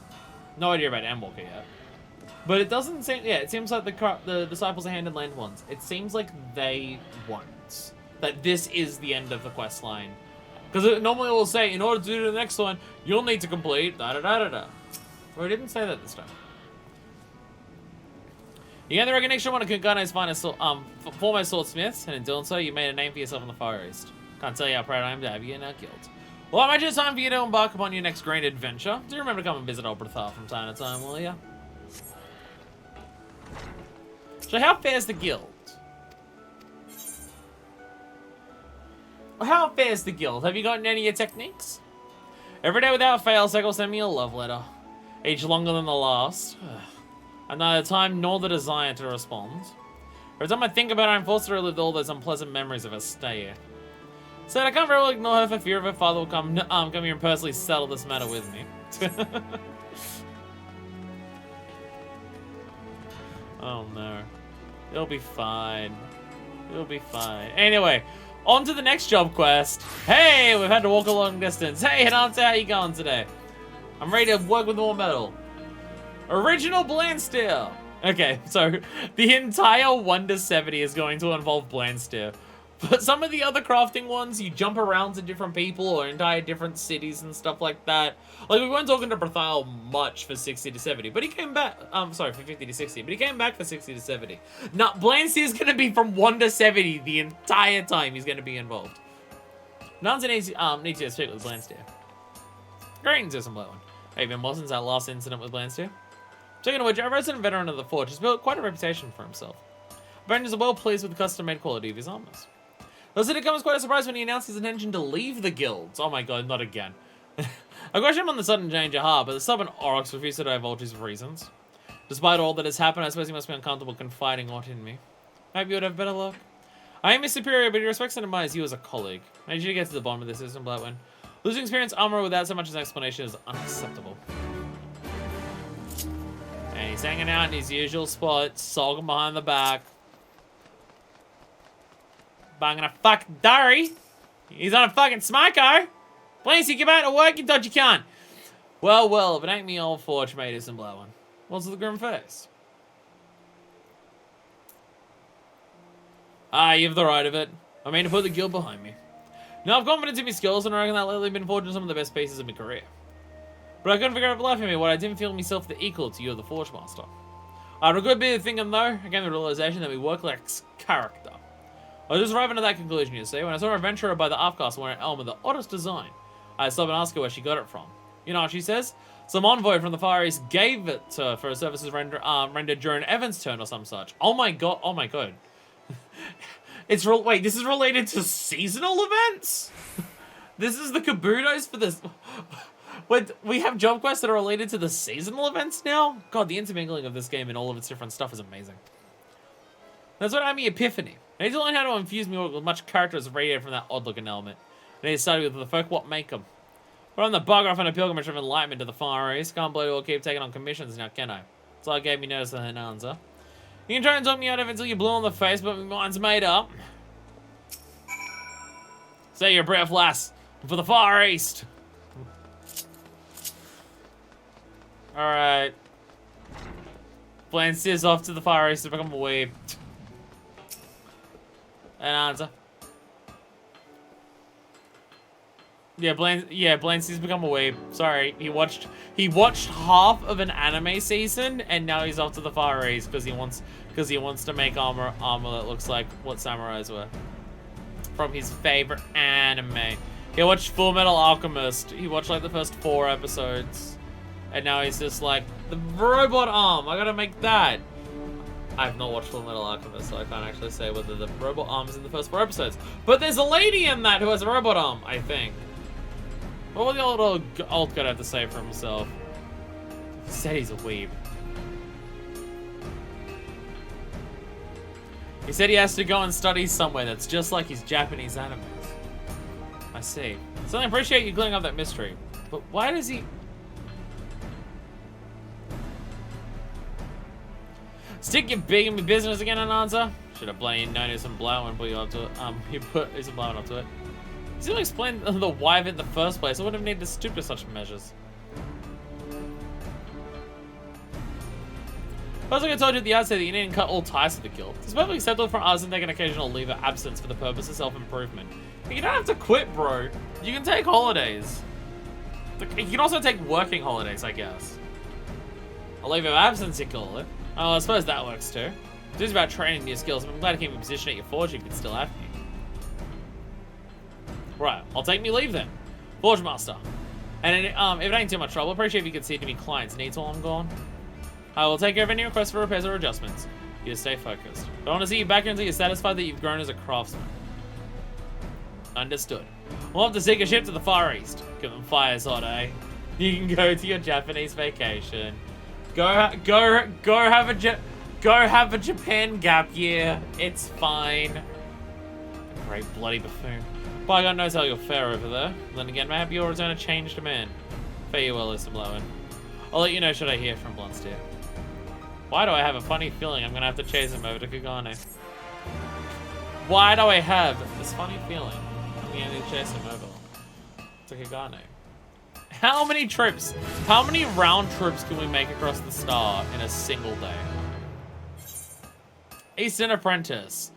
No idea about Endwalker yet, but it doesn't seem. Yeah, it seems like the Disciples of Hand Land ones. It seems like they want that this is the end of the quest line, because it normally will say in order to do the next one, you'll need to complete da da da da da. Well, it didn't say that this time. You gained the recognition of one of Kungane's finest foremost swordsmiths, and in doing so, you made a name for yourself in the Far East. Can't tell you how proud I am to have you in our guild. Well, I imagine it's time for you to embark upon your next great adventure. Do remember to come and visit old Brethiel from time to time, will you? So how fares the guild? How fares the guild? Have you gotten any of your techniques? Every day without fail, Sek will send me a love letter. Each longer than the last. And neither time nor the desire to respond. Every time I think about it, I'm forced to relive all those unpleasant memories of her stay here. So I can't very well ignore her for fear of her father will come here and personally settle this matter with me. Oh no. It'll be fine. It'll be fine. Anyway, on to the next job quest. Hey, we've had to walk a long distance. Hey, Hinata, how you going today? I'm ready to work with more metal. Original bland steel. Okay, so the entire 1 to 70 is going to involve bland steel. But some of the other crafting ones, you jump around to different people or entire different cities and stuff like that. Like, we weren't talking to Berthal much for 60 to 70, but he came back, sorry, for 50 to 60, but he came back for 60 to 70. Now, Blancy is going to be from 1 to 70 the entire time he's going to be involved. None's an easy, need to speak with Blansteer. Greetings, Ism Blowin. Hey, been well since our last incident with Blansteer. Speaking of which, our resident veteran of the Forge has built quite a reputation for himself. Brandon is well pleased with the custom-made quality of his armors. Thus, it comes quite a surprise when he announced his intention to leave the guilds. Oh my god, not again. I question him on the sudden change of heart, but the stubborn Aurochs refused to divulge his reasons. Despite all that has happened, I suppose he must be uncomfortable confiding aught in me. Maybe you would have better luck. I am his superior, but he respects and admires you as a colleague. I need you to get to the bottom of this system, Blackwind. Losing experienced armor without so much as an explanation is unacceptable. And he's hanging out in his usual spot, sulking behind the back. Banging a fucking diary. He's on a fucking smoko. Blancy, get back to work, you dodgy cunt. Well, well, if it ain't me old Forge mate isn't blowing. What's with the grim face? Ah, you have the right of it. I mean to put the guild behind me. Now I've confidence in my skills and I reckon that lately been forging some of the best pieces of my career. But I couldn't figure out for life of me why I didn't feel myself the equal to you, the Forge Master. After a good bit of thinking though, I came to the realization that we work lacks character. I was just arriving at that conclusion, you see, when I saw an adventurer by the Afcast wearing an elm of the oddest design. I stopped and asked her where she got it from. You know what she says? Some envoy from the Far East gave it to her for her services rendered during Evan's turn or some such. Oh my god, oh my god. Wait, this is related to seasonal events? This is the Kabutos for this. Wait, we have job quests that are related to the seasonal events now? God, the intermingling of this game and all of its different stuff is amazing. That's what had me epiphany. I need to learn how to infuse me with much character as radiated from that odd-looking element. I need to study with the folk what make them. But I'm the bugger off on a pilgrimage of enlightenment to the Far East. Can't believe we'll keep taking on commissions now, can I? So I gave me notice of an answer. You can try and talk me out of it until you blew on the face, but my mind's made up. Say your breath, lass. For the Far East. Alright. Blancy's off to the Far East to become a weeb. An answer. Yeah, Blancy's become a weeb. Sorry, he watched half of an anime season, and now he's off to the Far East because he wants to make armor that looks like what samurais were from his favorite anime. He watched Full Metal Alchemist. He watched like the first 4 episodes, and now he's just like the robot arm. I gotta make that. I've not watched Full Metal Alchemist, so I can't actually say whether the robot arm is in the first 4 episodes. But there's a lady in that who has a robot arm, I think. What will the old guy have to say for himself? He said he's a weeb. He said he has to go and study somewhere that's just like his Japanese animes. I see. So I appreciate you clearing up that mystery. But why does he... Stick your big in my business again, Ananza? Should have bloody noticed and blow and put you up to it. You put some blowing up to it. He's gonna explain the why of it in the first place. I wouldn't have needed to stoop to such measures. First, like I told you at the outset that you need to cut all ties to the guild. It's perfectly acceptable for us to take an occasional leave of absence for the purpose of self-improvement. You don't have to quit, bro. You can take holidays. You can also take working holidays, I guess. A leave of absence, you call it. Oh, I suppose that works too. It's just about training new skills. I'm glad to keep you positioned at your forge if you can still have me. Right, I'll take me leave then. Forge Master. And if it ain't too much trouble, appreciate if you could see to me clients' needs while I'm gone. I will take care of any requests for repairs or adjustments. You just stay focused. Don't want to see you back until you're satisfied that you've grown as a craftsman. Understood. We'll have to seek a ship to the Far East. Give them fires hot, eh? You can go to your Japanese vacation. Go have a Japan gap year. It's fine. Great bloody buffoon. Bygone knows how you'll fare over there. Then again, maybe you'll return a changed man. Fare you well, Mr. Blowen. I'll let you know should I hear from Blunsteer. Why do I have a funny feeling I'm gonna have to chase him over to Kagane? Why do I have this funny feeling I'm gonna need to chase him over to Kagane? How many trips, how many round trips can we make across the star in a single day? Eastern Apprentice.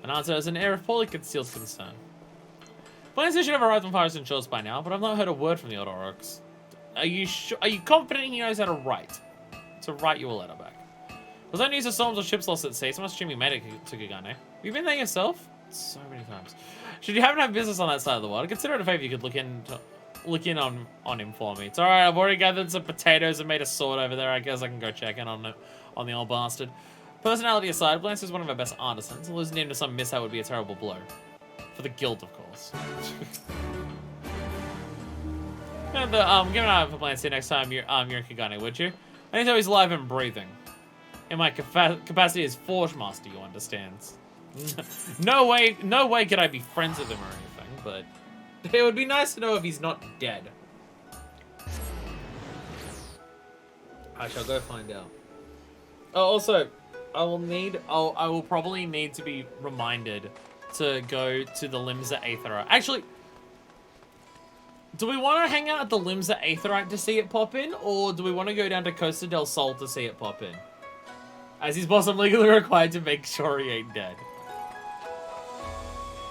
An answer has an air of poorly concealed concern. Plans should have arrived on Fires and Shores by now, but I've not heard a word from the old orcs. Are you confident he knows how to write? To write you a letter back. Was there news of storms or ships lost at sea? So much assume you made it to Kugane. Have you been there yourself? So many times. Should you happen to have business on that side of the world, consider it a favor you could look in on him for me. It's alright, I've already gathered some potatoes and made a sword over there. I guess I can go check in on the old bastard. Personality aside, Blance is one of our best artisans. Losing him to some mishap would be a terrible blow. For the guild, of course. Give an eye out for Blance here next time you're in Kugane, would you? I need to know he's alive and breathing. In my capacity as Forge Master, you understand. No way could I be friends with him or anything, but it would be nice to know if he's not dead. I shall go find out. Oh, also, I will probably need to be reminded to go to the Limsa Aetherite. Actually, do we want to hang out at the Limsa Aetherite to see it pop in, or do we want to go down to Costa del Sol to see it pop in? As he's boss, I'm legally required to make sure he ain't dead.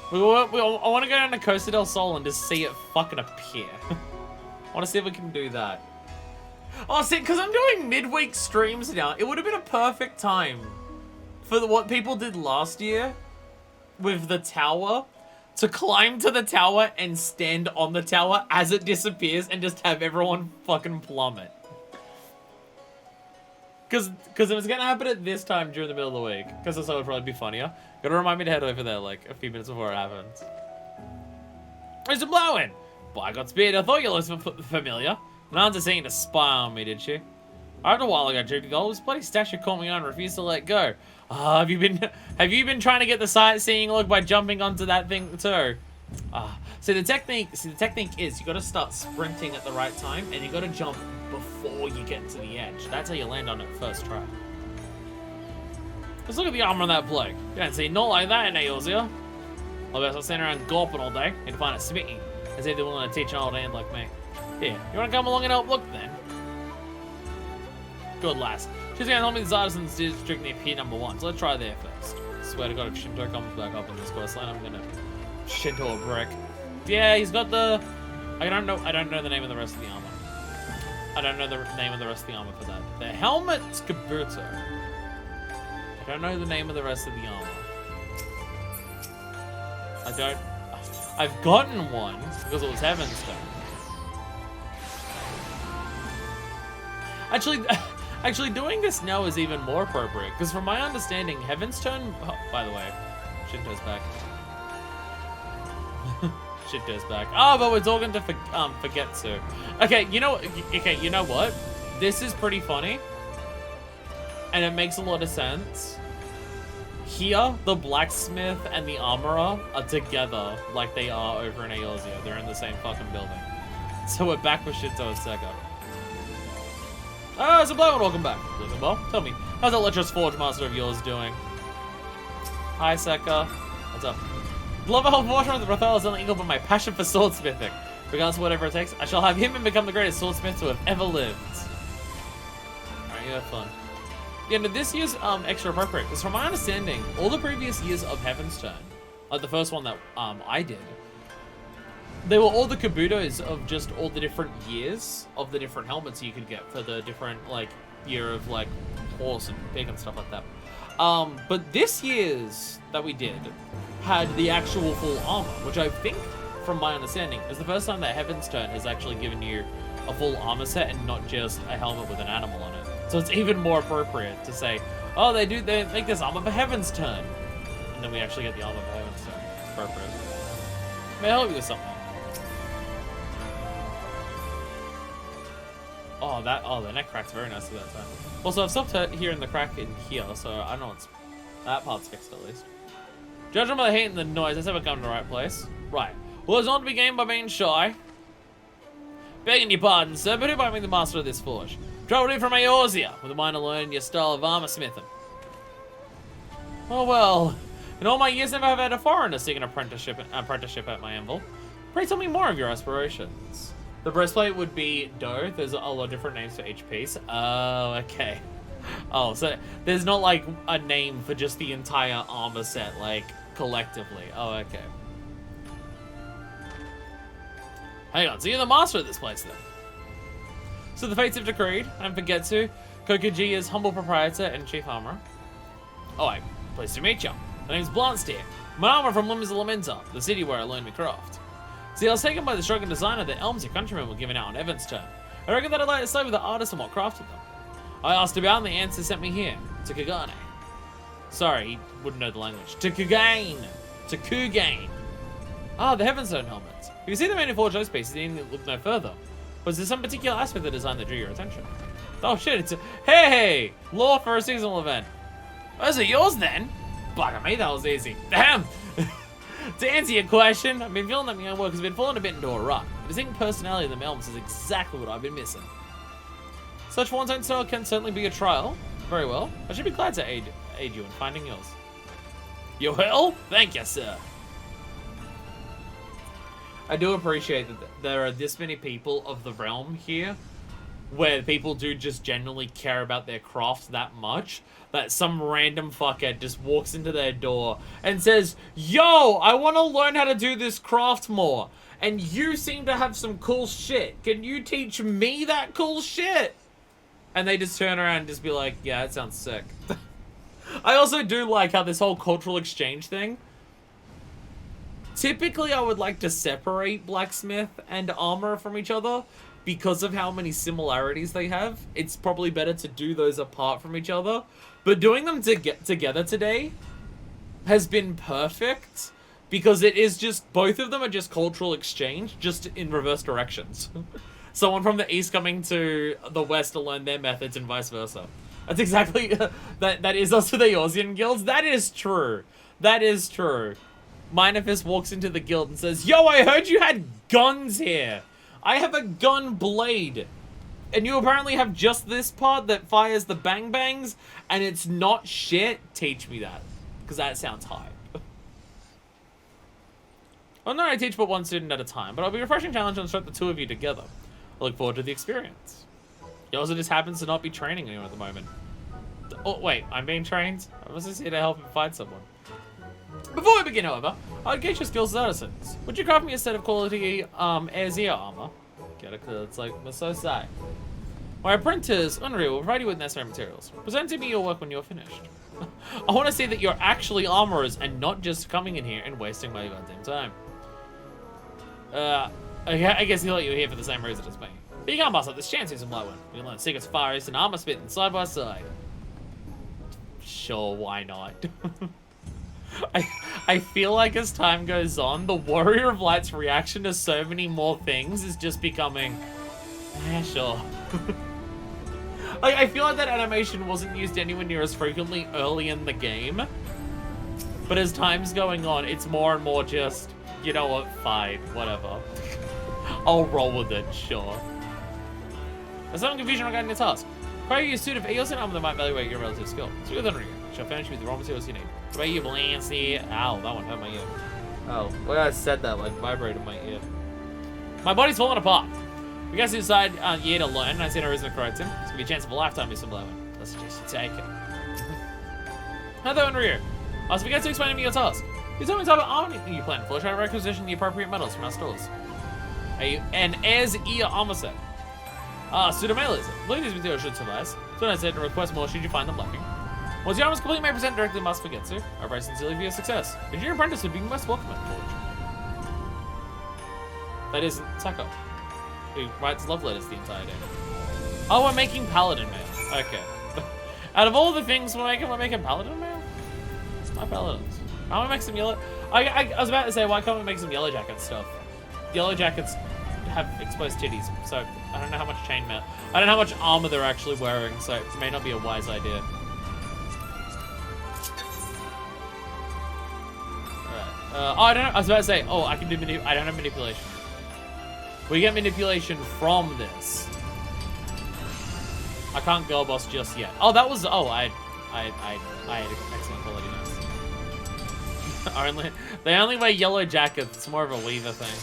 I want to go down to Costa del Sol and just see it fucking appear. I want to see if we can do that. Oh, see, because I'm doing midweek streams now, it would have been a perfect time for what people did last year with the tower, to climb to the tower and stand on the tower as it disappears and just have everyone fucking plummet. Because if it's going to happen at this time during the middle of the week, because that's how would probably be funnier, gotta remind me to head over there like a few minutes before it happens. Where's it blowing? By God's beard, I thought you looked familiar. Nan's saying to spy on me, did she? I heard a while ago, Judy Gold, this bloody statue caught me on and refused to let go. Have you been trying to get the sightseeing look by jumping onto that thing too? See the technique is you gotta start sprinting at the right time and you gotta jump before you get to the edge. That's how you land on it first try. Let's look at the armor on that bloke. You don't see not like that in Eorzea. I'll be standing around gawping all day and find it smitty. As if they're willing to teach an old hand like me. Here, you wanna come along and help look then? Good lass. She's gonna help me the artisans district near Pier number 1, so let's try there first. Swear to God, if Shinto comes back up in this questline, I'm gonna Shinto a brick. Yeah, he's got the... I don't know the name of the rest of the armor. I don't know the name of the rest of the armor for that. The helmet's Kabuto. I don't know the name of the rest of the armor. I've gotten one because it was Heaven's Stone. Actually, doing this now is even more appropriate, because from my understanding, Heaven's Turn... Oh, by the way, Shinto's back. Shinto's back. Oh, but we're talking to Forgetsu. Okay, you know what? This is pretty funny, and it makes a lot of sense. Here, the blacksmith and the armorer are together like they are over in Eorzea. They're in the same fucking building. So we're back with Shinto and Seka. Oh, it's a bloke. Welcome back. Listen, well, tell me, how's that lecherous Forge Master of yours doing? Hi, Seka. What's up? Love a whole Forge Master of Rathel is only equal but my passion for swordsmithing. Regardless of whatever it takes, I shall have him and become the greatest swordsmith to have ever lived. Alright, you have fun. Yeah, no, this year's extra appropriate, because from my understanding, all the previous years of Heaven's Turn, like the first one that I did, they were all the Kabutos of just all the different years of the different helmets you could get for the different, like, year of, like, horse and pig and stuff like that. But this year's that we did had the actual full armor, which I think, from my understanding, is the first time that Heaven's Turn has actually given you a full armor set and not just a helmet with an animal on it. So it's even more appropriate to say, oh, they make this armor for Heaven's Turn. And then we actually get the armor for Heaven's Turn. It's appropriate. May I help you with something? Oh, the neck crack's very nice at that time. Also, I've stopped hearing the crack in here, so I know that part's fixed at least. Judging by the heat and the noise, I haven't come to the right place. Right. Well, it's not to be gained by being shy. Begging your pardon, sir, but who might be the master of this forge? Travelled in from Eorzea, with a mind to learn your style of armor smithing. Oh well, in all my years, never have had a foreigner seek an apprenticeship at my anvil. Pray tell me more of your aspirations. The breastplate would be Do. There's a lot of different names for each piece. Oh, okay. Oh, so there's not like a name for just the entire armor set, like collectively. Oh, okay. Hang on, so you're the master of this place then? So the fates have decreed, and Forgetsu, Kokuji's humble proprietor and chief armorer. Alright, pleased to meet you. My name's Blast here. I'm an armorer from Limbs Elementa, the city where I learned me craft. See, I was taken by the struggling designer that Elms, your countrymen, were giving out on Evan's turn. I reckon that I'd like to stay with the artist and what crafted them. I asked about, and the answer sent me here, to Kugane. Sorry, he wouldn't know the language. To Kugane! To Kugane! Ah, the Heavenstone helmets. If you see the many forged those pieces, you need to look no further. Was there some particular aspect of the design that drew your attention? Oh shit, it's a... Hey! Lore for a seasonal event. Those are yours then? Bugger me, that was easy. Damn! To answer your question, I've been feeling that my own work has been falling a bit into a rut. The distinct personality of the Melms is exactly what I've been missing. Such one-time style can certainly be a trial. Very well. I should be glad to aid you in finding yours. You will? Thank you, sir. I do appreciate that there are this many people of the realm here where people do just genuinely care about their craft that much that some random fuckhead just walks into their door and says, yo, I want to learn how to do this craft more. And you seem to have some cool shit. Can you teach me that cool shit? And they just turn around and just be like, yeah, that sounds sick. I also do like how this whole cultural exchange thing, typically I would like to separate blacksmith and armor from each other because of how many similarities they have. It's probably better to do those apart from each other. But doing them together today has been perfect because it is just, both of them are just cultural exchange, just in reverse directions. Someone from the east coming to the west to learn their methods and vice versa. That's exactly, that is also the Eorzean guilds. That is true. That is true. Minifist walks into the guild and says, yo, I heard you had guns here. I have a gun blade. And you apparently have just this part that fires the bang bangs, and it's not shit. Teach me that, because that sounds hype. Well, no, I teach but one student at a time, but it'll be a refreshing challenge to instruct the two of you together. I look forward to the experience. He also just happens to not be training anyone at the moment. Oh, wait, I'm being trained? I was just here to help him find someone. Before we begin, however, I'd gauge your skills as artisans. Would you craft me a set of quality Air armor? Get it, cause it's like, we're so sad. My apprentice, Unreal, will provide you with necessary materials. Present to me your work when you're finished. I want to see that you're actually armorers and not just coming in here and wasting my goddamn time. I guess he thought you were here for the same reason as me. But you can't pass up this chance, here's a low one. We can learn secrets far east and armor spitting side by side. Sure, why not? I feel like as time goes on, the Warrior of Light's reaction to so many more things is just becoming, sure. Like, I feel like that animation wasn't used anywhere near as frequently early in the game. But as time's going on, it's more and more just, you know what, fine, whatever. I'll roll with it, sure. There's some confusion regarding the task. Acquire you a suit of Eorzean armor that might evaluate your relative skill. So you're the Unreal. Shall furnish you with the raw materials you need. What about you, Blancy? Ow, that one hurt my ear. Oh, well, I said that, like, vibrated my ear. My body's falling apart. We guys decide year to learn, and I see no reason to correct him. It's gonna be a chance of a lifetime with some blowing. Let's just take it. Another Unreal. So we get to explain to me your task. You tell me the type of armor you plan for. Try to requisition the appropriate metals from our stores. An Air's Ear armor set. Pseudomalism. I believe these materials should suffice. So I said to request more should you find them lacking. Once your armor is complete, you may present directly to Master Forgetsu. I pray sincerely for your success. If your apprentice would be most welcome at Forge. That isn't Sako, who writes love letters the entire day. Oh, we're making Paladin mail. Okay. Out of all the things we're making Paladin mail? My Paladins. I want to make some yellow... I was about to say, why can't we make some Yellow Jacket stuff? Yellow Jackets have exposed titties, so I don't know how much chainmail... I don't know how much armor they're actually wearing, so it may not be a wise idea. Oh, I don't know. I was about to say, oh, I can do I don't have manipulation. We get manipulation from this. I can't girl boss just yet. Oh, that was, oh, I had excellent quality notes. They only wear yellow jackets. It's more of a weaver thing.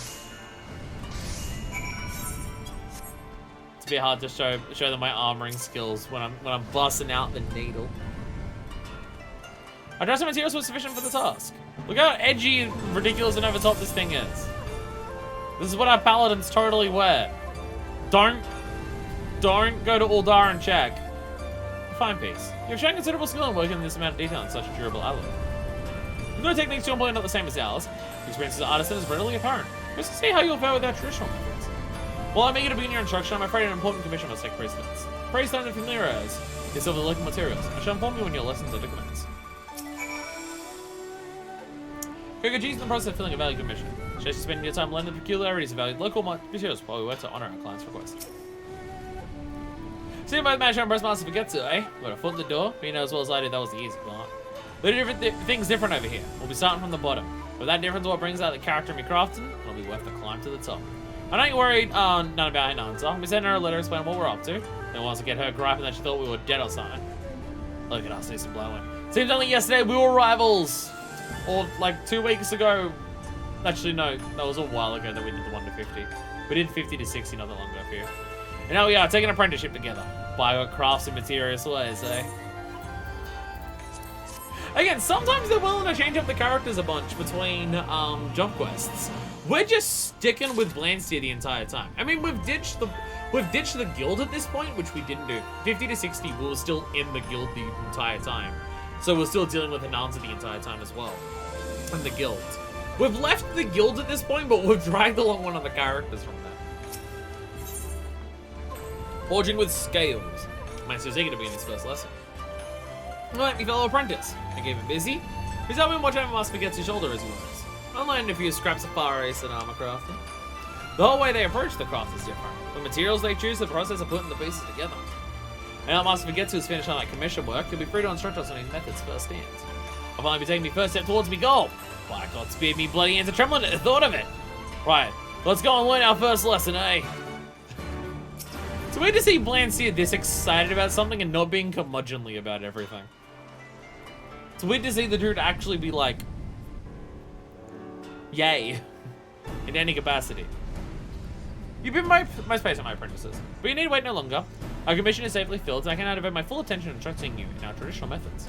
To be hard to show them my armoring skills when I'm busting out the needle. I trust the materials were sufficient for the task. Look how edgy and ridiculous and over top this thing is. This is what our paladins totally wear. Don't go to Uldar and check. Fine piece. You've shown considerable skill in working this amount of detail on such a durable alloy. No techniques you're employing not the same as ours. Your experience as an artisan is readily apparent. Just to see how you'll fare with our traditional methods. While I'm eager to begin your instruction, I'm afraid an important commission must take precedence. Pray stand and familiarize yourself with the local materials. I shall inform you when your lessons are to commence. Kokoji's in the process of filling a valued commission. She has to spend your time learning the peculiarities of valued local materials while we work to honor our client's request. See both Masher and Breastmaster Forgetsu, eh? Got a foot in the door, but you know as well as I do that was the easy part. The different things different over here. We'll be starting from the bottom. But that difference is what brings out the character in me crafting, it'll be worth the climb to the top. I know you're worried none about her answer. We sent her a letter explaining what we're up to. Then wants to get her griping that she thought we were dead or something. Look at us, do some blowing. Seems only yesterday we were rivals. Or like 2 weeks ago. Actually no, that was a while ago that we did the 1 to 50. We did 50 to 60 not that long ago for you. And now we are taking an apprenticeship together. By our crafts and materials ways, eh? Again, sometimes they're willing to change up the characters a bunch between jump quests. We're just sticking with Blandsteer the entire time. I mean, we've ditched the guild at this point, which we didn't do. 50 to 60, we were still in the guild the entire time. So we're still dealing with Ananza the entire time as well. And the guild. We've left the guild at this point, but we've dragged along one of the characters from there. Forging with scales. Master's eager to be in his first lesson. Alright, me fellow apprentice. I gave him busy. He's helping watch over Master Forgetsu's shoulder as he works. I learned a few scraps of fire ace and armor crafting. The whole way they approach the craft is different. The materials they choose, the process of putting the pieces together. And now Master Forgetsu is finished on that commission work, he'll be free to instruct us on his methods firsthand. I'll finally be taking my first step towards me goal. By God, speared me bloody hands are trembling at the thought of it. Right, let's go and learn our first lesson, eh? It's weird to see Blandsteer this excited about something and not being curmudgeonly about everything. It's weird to see the dude actually be like, yay, in any capacity. You've been my space on my apprentices, but you need to wait no longer. Our commission is safely filled, and I can now devote my full attention to instructing you in our traditional methods.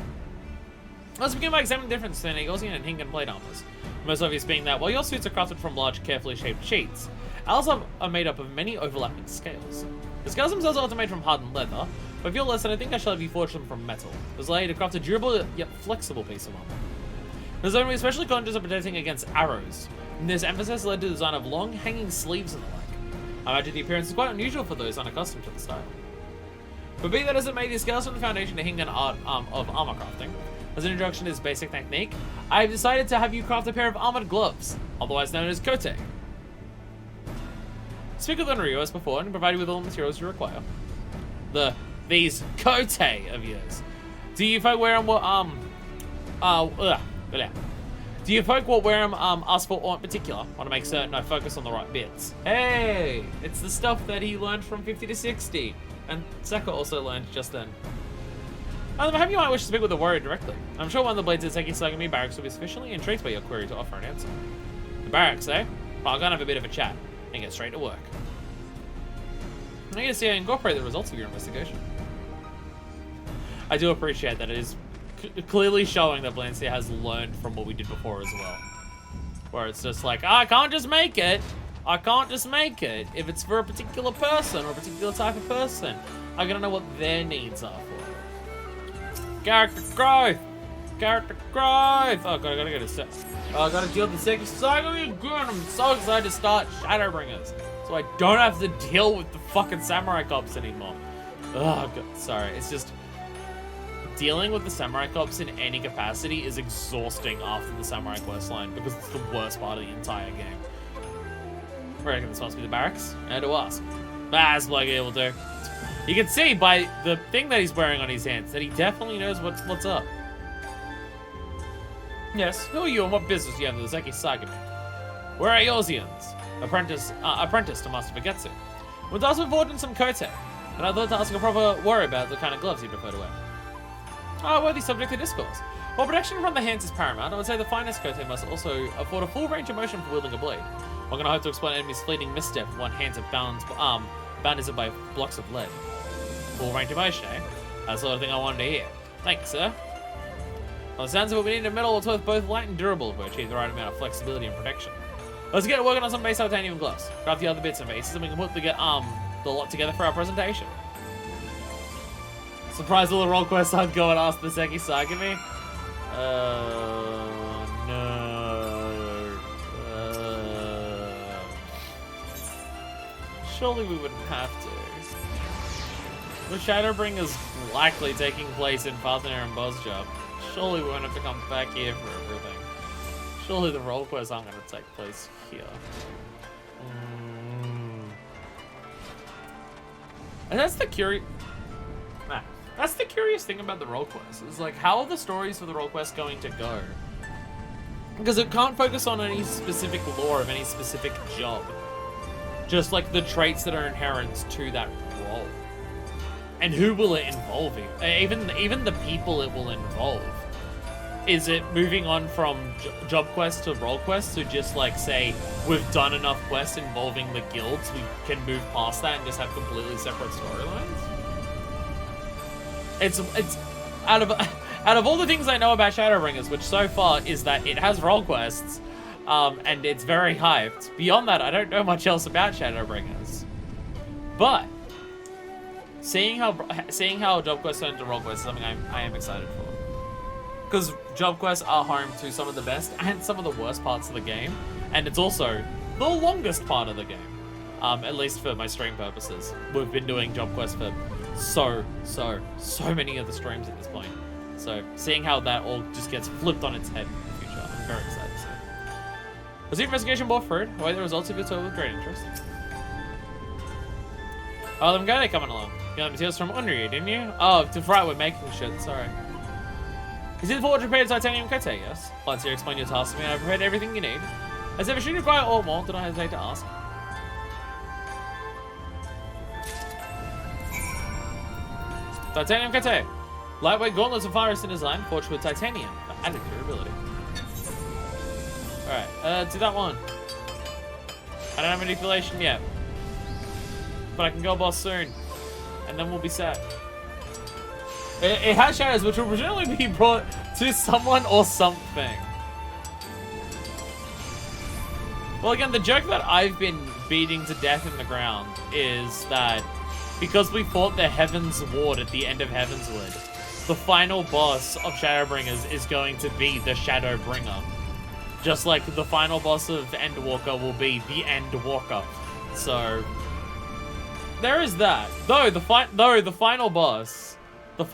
Let's begin by examining the difference between Egosian and Hingan plate armors. The most obvious being that while your suits are crafted from large, carefully shaped sheets, ours are made up of many overlapping scales. The scales themselves are made from hardened leather, but if you're less, I think I shall have you forge them from metal. This allows you to craft a durable yet flexible piece of armor. There's only especially conscious of protecting against arrows, and this emphasis led to the design of long, hanging sleeves and the like. I imagine the appearance is quite unusual for those unaccustomed to the style. But be that as it may, the scales from the foundation to Hingan art of armor crafting. As an introduction to this basic technique, I have decided to have you craft a pair of armored gloves, otherwise known as kote. Speak with Unryu as before and provide you with all the materials you require. These kote of yours. Do you folk wear them Do you folk what wear them ask for in particular? Want to make certain I focus on the right bits. Hey, it's the stuff that he learned from 50 to 60. And Seka also learned just then. I hope you might wish to speak with the warrior directly. I'm sure one of the blades at Seki Sagami barracks will be sufficiently intrigued by your query to offer an answer. The barracks, eh? Well, I'm gonna have a bit of a chat and get straight to work. I need to see how you incorporate the results of your investigation. I do appreciate that it is clearly showing that Blandsteer has learned from what we did before as well. Where it's just like, I can't just make it. I can't just make it. If it's for a particular person or a particular type of person, I gotta know what their needs are for. Character growth! Character growth! Oh god, I gotta go to set. Oh, I gotta deal with the second cycle again. I'm so excited to start Shadowbringers. So I don't have to deal with the fucking samurai cops anymore. Oh god, sorry. It's just dealing with the samurai cops in any capacity is exhausting after the samurai questline because it's the worst part of the entire game. I reckon this must be the barracks. And to ask. That's like able to. You can see by the thing that he's wearing on his hands that he definitely knows what's up. Yes, who are you and what business do you have with the Seki Sagami? We're Ayosians, apprentice to Master Forgetsu. We're also forging some kote, and I thought to ask a proper worry about the kind of gloves you prefer to wear. Oh, worthy subject to discourse. While protection from the hands is paramount, I would say the finest kote must also afford a full range of motion for wielding a blade. I'm gonna hope to explain enemies' fleeting misstep with one hand's balance Bounties it by blocks of lead. Full range of motion, eh? That's the sort of thing I wanted to hear. Thank you, sir. Well, it sounds like we need a metal that's both light and durable to achieve the right amount of flexibility and protection. Let's get working on some base titanium glass. Craft the other bits and pieces, and we can put the lot together for our presentation. Surprised all the role quests aren't going ask the Seki Sagami. No. Surely we wouldn't have to. With Shadowbringers likely taking place in Partner and Buzzjob, surely we won't have to come back here for everything. Surely the role quests aren't going to take place here. And that's the That's the curious thing about the role quests. Is like, how are the stories for the role quests going to go? Because it can't focus on any specific lore of any specific job. Just like the traits that are inherent to that role. And who will it involve? Even the people it will involve. Is it moving on from job quests to role quests, to just like say we've done enough quests involving the guilds, we can move past that and just have completely separate storylines? It's out of all the things I know about Shadowbringers, which so far is that it has role quests, and it's very hyped. Beyond that, I don't know much else about Shadowbringers. But seeing how job quests turn into role quests is something I am excited for. Because job quests are home to some of the best and some of the worst parts of the game, and it's also the longest part of the game. At least for my stream purposes. We've been doing job quests for so many of the streams at this point. So seeing how that all just gets flipped on its head in the future, I'm very excited to see. Was the investigation bore fruit? Await the results of your tour with great interest. Oh, them guy coming along. You got the materials from Unri, didn't you? Oh, to right, we're making shit, sorry. Is it for prepared titanium kote, yes? Let's hear explain your task to me and I've prepared everything you need. Has ever should require or more, do not hesitate to ask. Titanium kote. Lightweight gauntlets and fire resistant design, forged with titanium for added durability. Alright, do that one. I don't have manipulation yet. But I can go boss soon. And then we'll be set. It has shadows which will presumably be brought to someone or something. Well, again, the joke that I've been beating to death in the ground is that because we fought the Heaven's Ward at the end of Heaven's Wood, the final boss of Shadowbringers is going to be the Shadowbringer. Just like the final boss of Endwalker will be the Endwalker. So there is that. Though the final boss of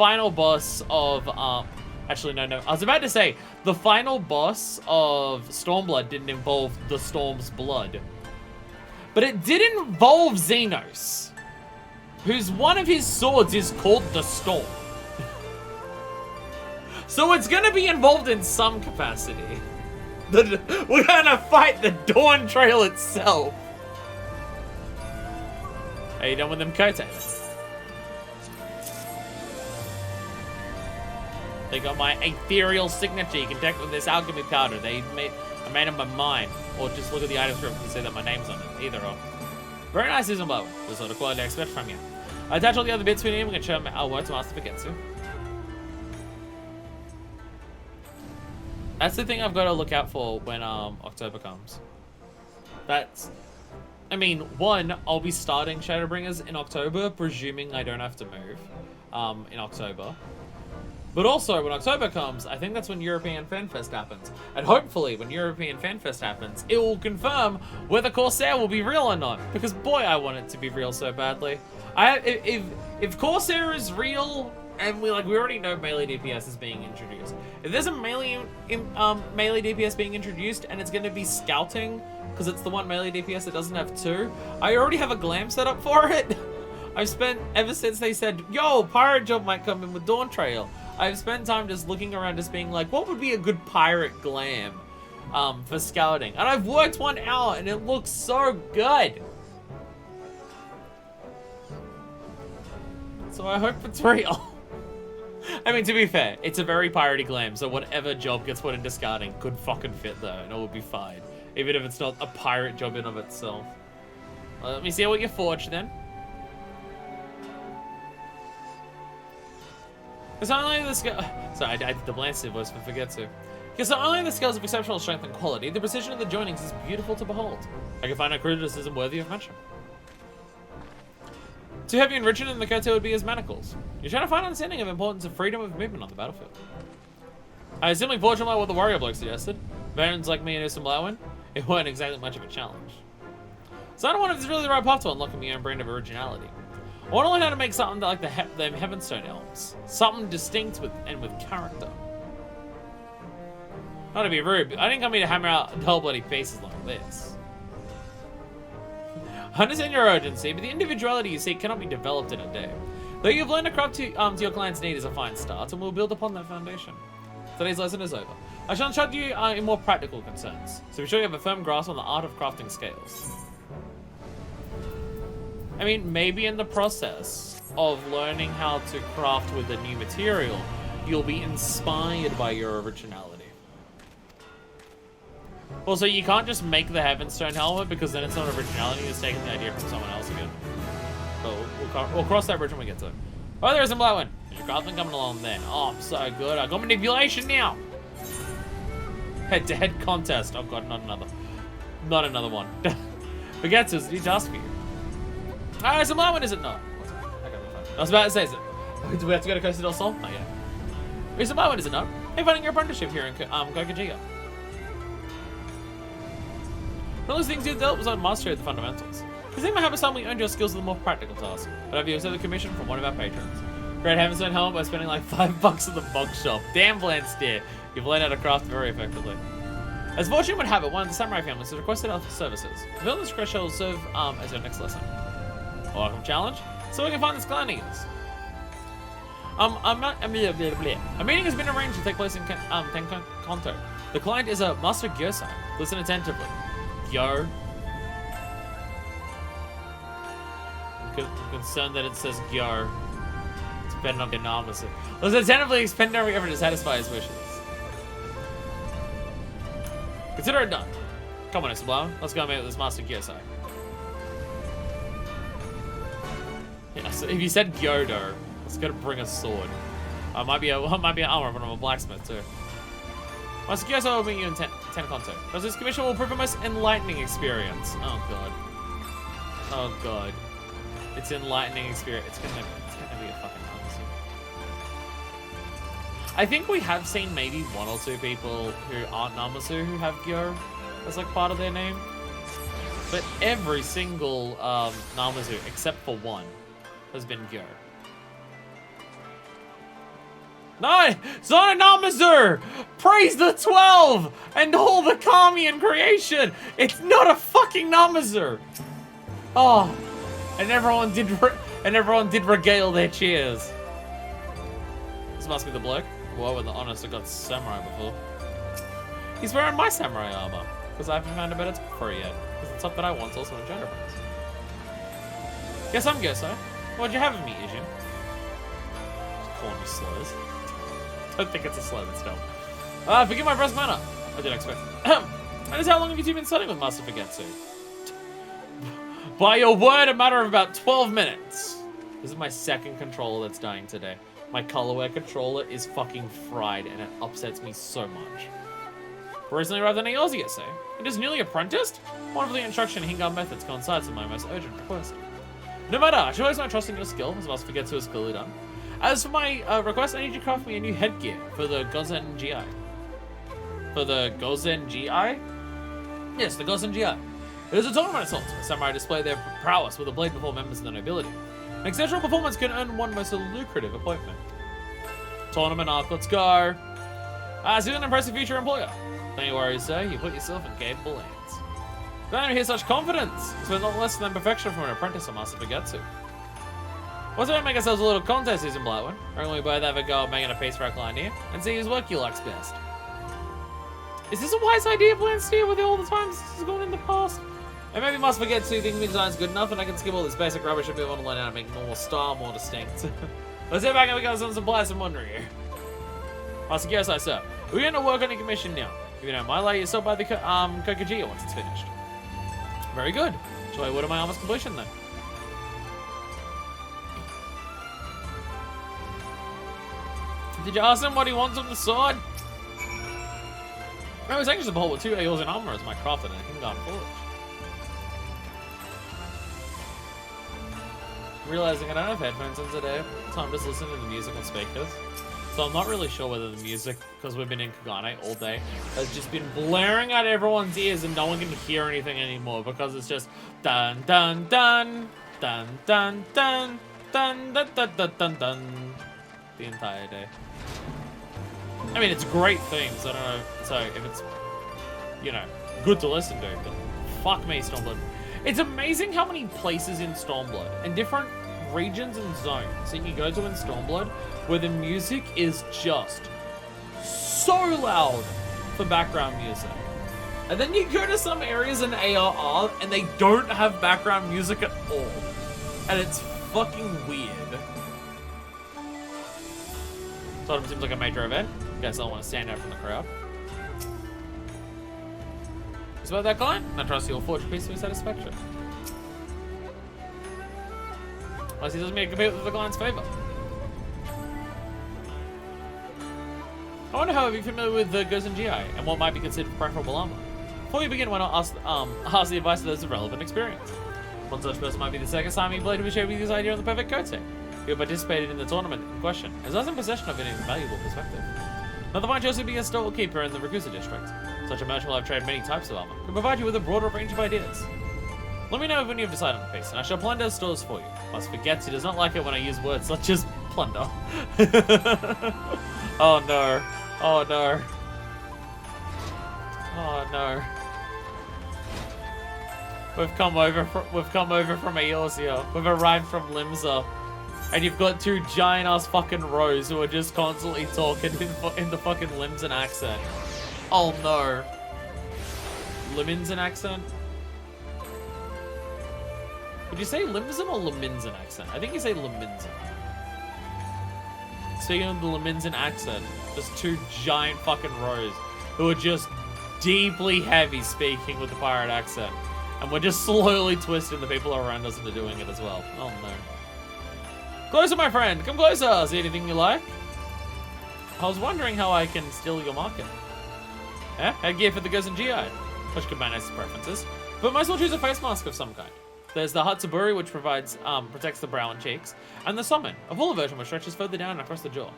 actually no. I was about to say the final boss of Stormblood didn't involve the Storm's blood. But it did involve Xenos, whose one of his swords is called the Storm. So it's gonna be involved in some capacity. We're gonna fight the Dawn Trail itself. Are you done with them coattails? They got my ethereal signature. You can detect with this alchemy powder. I made them by mine. Or just look at the item script and see that my name's on it. Either or. Very nice, isn't it? The sort of quality I expect from you. I attach all the other bits we need. We can show our work to Master Fiketsu. That's the thing I've got to look out for when October comes. I mean, one, I'll be starting Shadowbringers in October, presuming I don't have to move in October. But also, when October comes, I think that's when European Fan Fest happens. And hopefully, when European Fan Fest happens, it will confirm whether Corsair will be real or not. Because boy, I want it to be real so badly. If Corsair is real, and we already know melee DPS is being introduced. If there's a melee DPS being introduced, and it's going to be scouting, because it's the one melee DPS that doesn't have two, I already have a glam set up for it. I've spent, ever since they said, yo, pirate job might come in with Dawn Trail, I've spent time just looking around, just being like, what would be a good pirate glam for scouting? And I've worked one out, and it looks so good. So I hope it's real. I mean, to be fair, it's a very piratey glam, so whatever job gets put in discarding could fucking fit though, and it will be fine. Even if it's not a pirate job in of itself. Well, let me see what you forged then. It's only the skill. Sorry, I did the Blancy voice for Forgetsu. Because not only the scales of exceptional strength and quality, the precision of the joinings is beautiful to behold. I can find no criticism worthy of mention. Too heavy and rigid in the koto would be his manacles. You're trying to find understanding of importance of freedom of movement on the battlefield. I simply fortunate like what the warrior bloke suggested. Veterans like me and Usam Blowin, it weren't exactly much of a challenge. So I don't know if it's really the right path to unlocking my own brand of originality. I want to learn how to make something like the Heavenstone Elves. Something distinct with character. Not to be rude, I didn't come here to hammer out whole bloody faces like this. I understand your urgency, but the individuality you seek cannot be developed in a day. Though you've learned to craft to your clan's need is a fine start, and we'll build upon that foundation. Today's lesson is over. I shall instruct you in more practical concerns, so be sure you have a firm grasp on the art of crafting scales. I mean, maybe in the process of learning how to craft with a new material, you'll be inspired by your originality. Also, you can't just make the Heavenstone helmet because then it's not originality, it's taking the idea from someone else again. But we'll cross that bridge when we get to it. Oh, there's a black one. There's your crafting coming along then. Oh, I'm so good. I got manipulation now. Head-to-head contest. Oh god, not another. Not another one. Forgetsu, did he task for you? Alright, so my one is it not? I was about to say, is it? Do we have to go to Costa del Sol? Not yet. Wait, so my one is it not? Hey, finding your apprenticeship here in Kokajiga. One of those things you dealt was on mastery of the fundamentals. The thing might have suddenly earned your skills with a more practical task, but have you accepted the commission from one of our patrons. Great Heavenstone helmet by spending like $5 at the box shop. Damn, Blansteer. You've learned how to craft very effectively. As fortune would have it, one of the samurai families has requested our services. Fulfill this request shall serve as your next lesson. A welcome challenge? So we can find this clan eaters. A meeting has been arranged to take place in Kanto. The client is a Master Gyosai. Listen attentively. Yo. I'm concerned that it says Gyo. It's better not be an opposite. Listen attentively, expend every effort to satisfy his wishes. Consider it done. Come on, Isabella. Let's go meet with this Master Gyosai. Yeah, so if you said Gyodo, it's gonna bring a sword. Might be an armor, but I'm a blacksmith too. Master Gyosai will meet you in Tenkonto. Because this commission will prove a most enlightening experience. Oh god. Oh god. It's enlightening experience. It's gonna be a fucking nonsense. I think we have seen maybe one or two people who aren't Namazu who have Gyo as like part of their name. But every single Namazu, except for one, has been Gyo. No, it's not a Namazu! Praise the 12 and all the kami in creation! It's not a fucking Namazu! Oh, and everyone did regale their cheers. This must be the bloke. Whoa, with the honest, I got samurai before. He's wearing my samurai armor because I haven't found a better top for it yet. Because the top that I want's also in gender friends. Guess I'm Gyosai. What'd you have of me, Ijin? Just calling me slurs. I don't think it's a slur, but still. Forgive my brusque manner. I didn't expect it. And is how long have you two been studying with Master Forgetsu? By your word, a matter of about 12 minutes. This is my second controller that's dying today. My colorware controller is fucking fried and it upsets me so much. Recently arrived in yours, you say? It is newly apprenticed? Wonderfully instruction and Hingar methods coincides with my most urgent request. No matter, I shall always my trust in your skill, as Master Forgetsu is clearly done. As for my request, I need you to craft me a new headgear for the Gozen GI. For the Gozen GI? Yes, the Gozen GI. It is a tournament assault, where samurai display their prowess with a blade before members of the nobility. An exceptional performance can earn one most lucrative appointment. Tournament arc, let's go. See an impressive future employer. Don't you worry, sir, you put yourself in capable hands. Don't you hear such confidence? It's not less than perfection from an apprentice of Master Forgetsu. What's about make ourselves a little contest, Susan Blackwood? Reckon we both have a go at making a piece for our client here, and see whose work he likes best. Is this a wise idea, Blansteer, with all the times this has gone in the past? And maybe Master Forgetsu thinking design's good enough, and I can skip all this basic rubbish and be able to learn how to make normal style more distinct. Let's get back and we got some supplies and wondering here. Master Gyosai, sir, we're going to work on your commission now. If you don't mind, lay yourself by the Kokajiya once it's finished. Very good. Shall I order my armor's completion then? Did you ask him what he wants on the sword? I was anxious to behold with 2 eagles in armor as my crafted in a Kingarden forge. Realizing I don't have headphones in today, so I'm just listening to the music on speakers. So I'm not really sure whether the music, because we've been in Kagane all day, has just been blaring out everyone's ears and no one can hear anything anymore because it's just dun dun dun dun dun dun dun dun dun dun dun dun the entire day. I mean, it's great themes. I don't know. So if it's, you know, good to listen to, but fuck me, Stormblood. It's amazing how many places in Stormblood and different regions and zones that you go to in Stormblood where the music is just so loud for background music. And then you go to some areas in ARR and they don't have background music at all. And it's fucking weird. Sort of seems like a major event. Guess I'll want to stand out from the crowd. Is about that guy? I trust you'll forge a piece of his satisfaction. Unless he doesn't make a compete with the client's favor. I wonder how you're familiar with the Gozen GI and what might be considered preferable armor. Before you begin, why not ask the advice of those with relevant experience? One such person might be the second Sami Blade who shared with his idea on the perfect coat set. Who participated in the tournament in question, as I was in possession of an invaluable perspective. Another fine choice would be a storekeeper in the Rakusa district. Such a merchant will have traded many types of armor, can provide you with a broader range of ideas. Let me know when you've decided on the piece, and I shall plunder stores for you. Must forget he does not like it when I use words such as plunder. Oh no. Oh no. Oh no. We've come over from Eorzea. We've arrived from Limsa. And you've got 2 giant-ass fucking rows who are just constantly talking in the fucking Limsan accent. Oh no. Liminsan accent? Would you say Limsan or Liminsan accent? I think you say Liminsan. Speaking of the Liminsan accent, there's 2 giant fucking rows who are just deeply heavy speaking with the pirate accent. And we're just slowly twisting the people around us into doing it as well. Oh no. Closer, my friend! Come closer! See anything you like? I was wondering how I can steal your market. Eh? Headgear for the Gozen GI, which combine nice preferences. But most will choose a face mask of some kind. There's the Hatsuburi, which protects the brow and cheeks, and the Summon, a fuller version which stretches further down and across the jaw.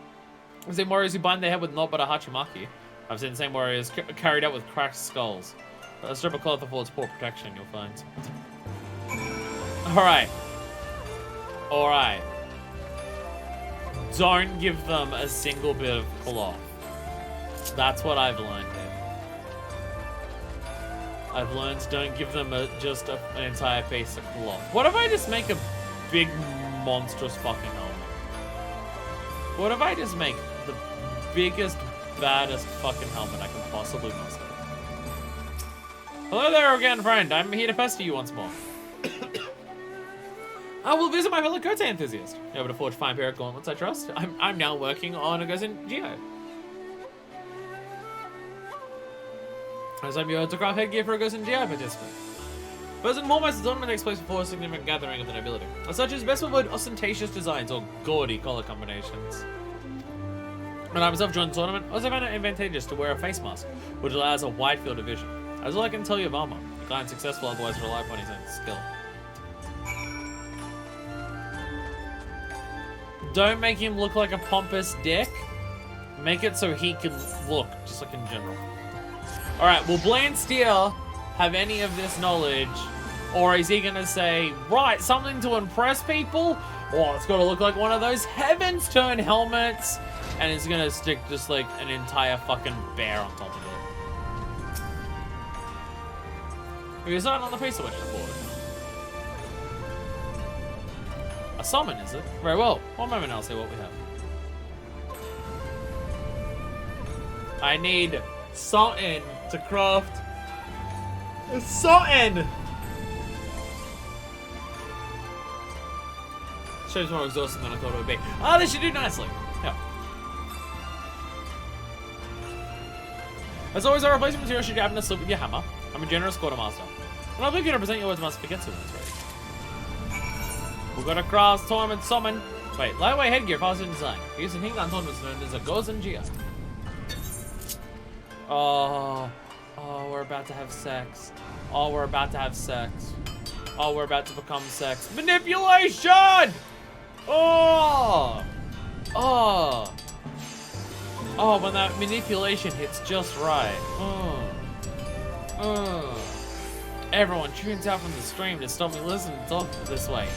I've seen warriors who bind their head with naught but a Hachimaki. I've seen the same warriors carried out with cracked skulls. A strip of cloth affords poor protection, you'll find. Alright. Alright. Don't give them a single bit of cloth. That's what I've learned here. I've learned don't give them just an entire piece of cloth. What if I just make a big, monstrous fucking helmet? What if I just make the biggest, baddest fucking helmet I can possibly muster? Hello there again, friend. I'm here to pester you once more. I will visit my fellow Kote enthusiast. Able to forge fine pair of gauntlets, I trust. I'm now working on a Gozen Geo. As I'm able to craft headgear for a Gozen Geo participant. First and foremost, the tournament takes place before a significant gathering of the nobility. As such, it's best to avoid ostentatious designs or gaudy color combinations. When I myself joined the tournament, I also found it advantageous to wear a face mask, which allows a wide field of vision. As all I can tell you of armor, the client's successful otherwise rely upon his own skill. Don't make him look like a pompous dick. Make it so he can look just like in general. Alright, will Bland Steer have any of this knowledge? Or is he gonna say, right, something to impress people? Oh, it's gotta look like one of those Heaven's Turn helmets. And it's gonna stick just like an entire fucking bear on top of it. Have you decided on the piece of which board? A summon, is it? Very well. One moment, I'll see what we have. I need something to craft. Something! Shows more exhausting than I thought it would be. Ah, this should do nicely. Yeah. As always, our replacement material should happen to slip with your hammer. I'm a generous quartermaster. And I'll believe you to represent your words once forget to when it's ready. We've got a craft tournament summon. Wait, lightweight headgear, faster design. Using Hingdan tournaments known as a Gozen Gia. Oh, we're about to have sex. Oh, we're about to have sex. Oh, we're about to become sex. Manipulation! Oh! Oh! Oh, when that manipulation hits just right. Everyone tunes out from the stream to stop me listening to talk this way.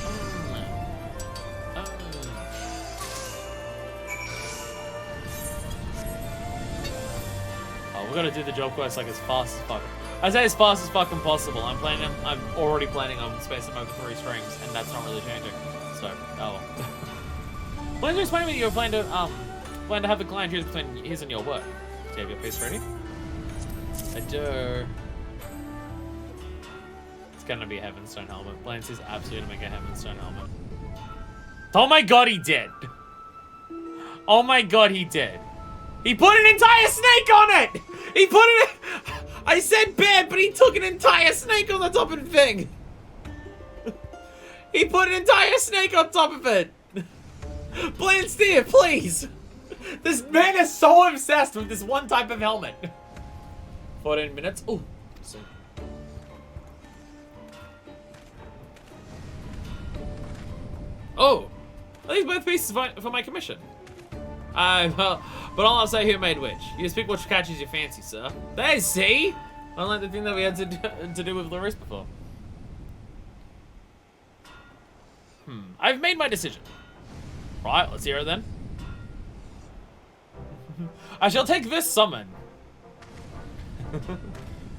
Oh, we gotta do the job quest like as fast as fuck. I say as fast as fucking possible. I'm already planning on spacing them over 3 streams, and that's not really changing. So, oh well. Why did you explain to me you were planning to have the client choose between his and your work? Do you have your piece ready? I do. It's gonna be a Heavenstone helmet. Lance is absolutely gonna make a Heavenstone helmet. Oh my god, he did! Oh my god, he did. He put an entire snake on it! He put it. I said bad, but he took an entire snake on the top of the thing. He put an entire snake on top of it. Bland steer, please. This man is so obsessed with this one type of helmet. 14 minutes. Ooh. So. Oh. Are these both pieces for my commission? Well, but I'll say who made which. You just pick which catches your fancy, sir. There, see? Unlike the thing that we had to do with Larissa before. I've made my decision. Right, let's hear it then. I shall take this summon.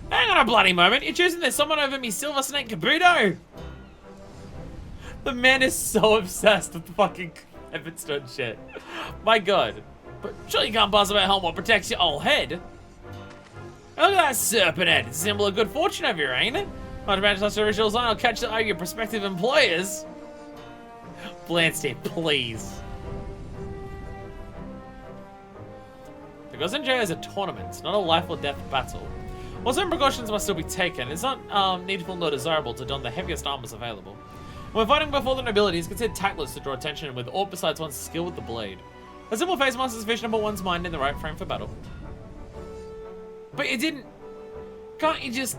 Hang on a bloody moment. You're choosing this summon over me Silver Snake Kabuto? The man is so obsessed with the fucking Heavenstone shit. My god. But surely you can't buzz about helmet protects your old head. Look at that serpent head. It's a symbol of good fortune over here, ain't it? Not to match such original design, I'll catch the eye of your prospective employers. Blandstead, please. The Gozen J is a tournament, not a life or death battle. While some precautions must still be taken, it's not needful nor desirable to don the heaviest armors available. When fighting before the nobility, it's considered tactless to draw attention with aught besides one's skill with the blade. A simple face mask is sufficient to put one's mind in the right frame for battle. But you didn't... Can't you just...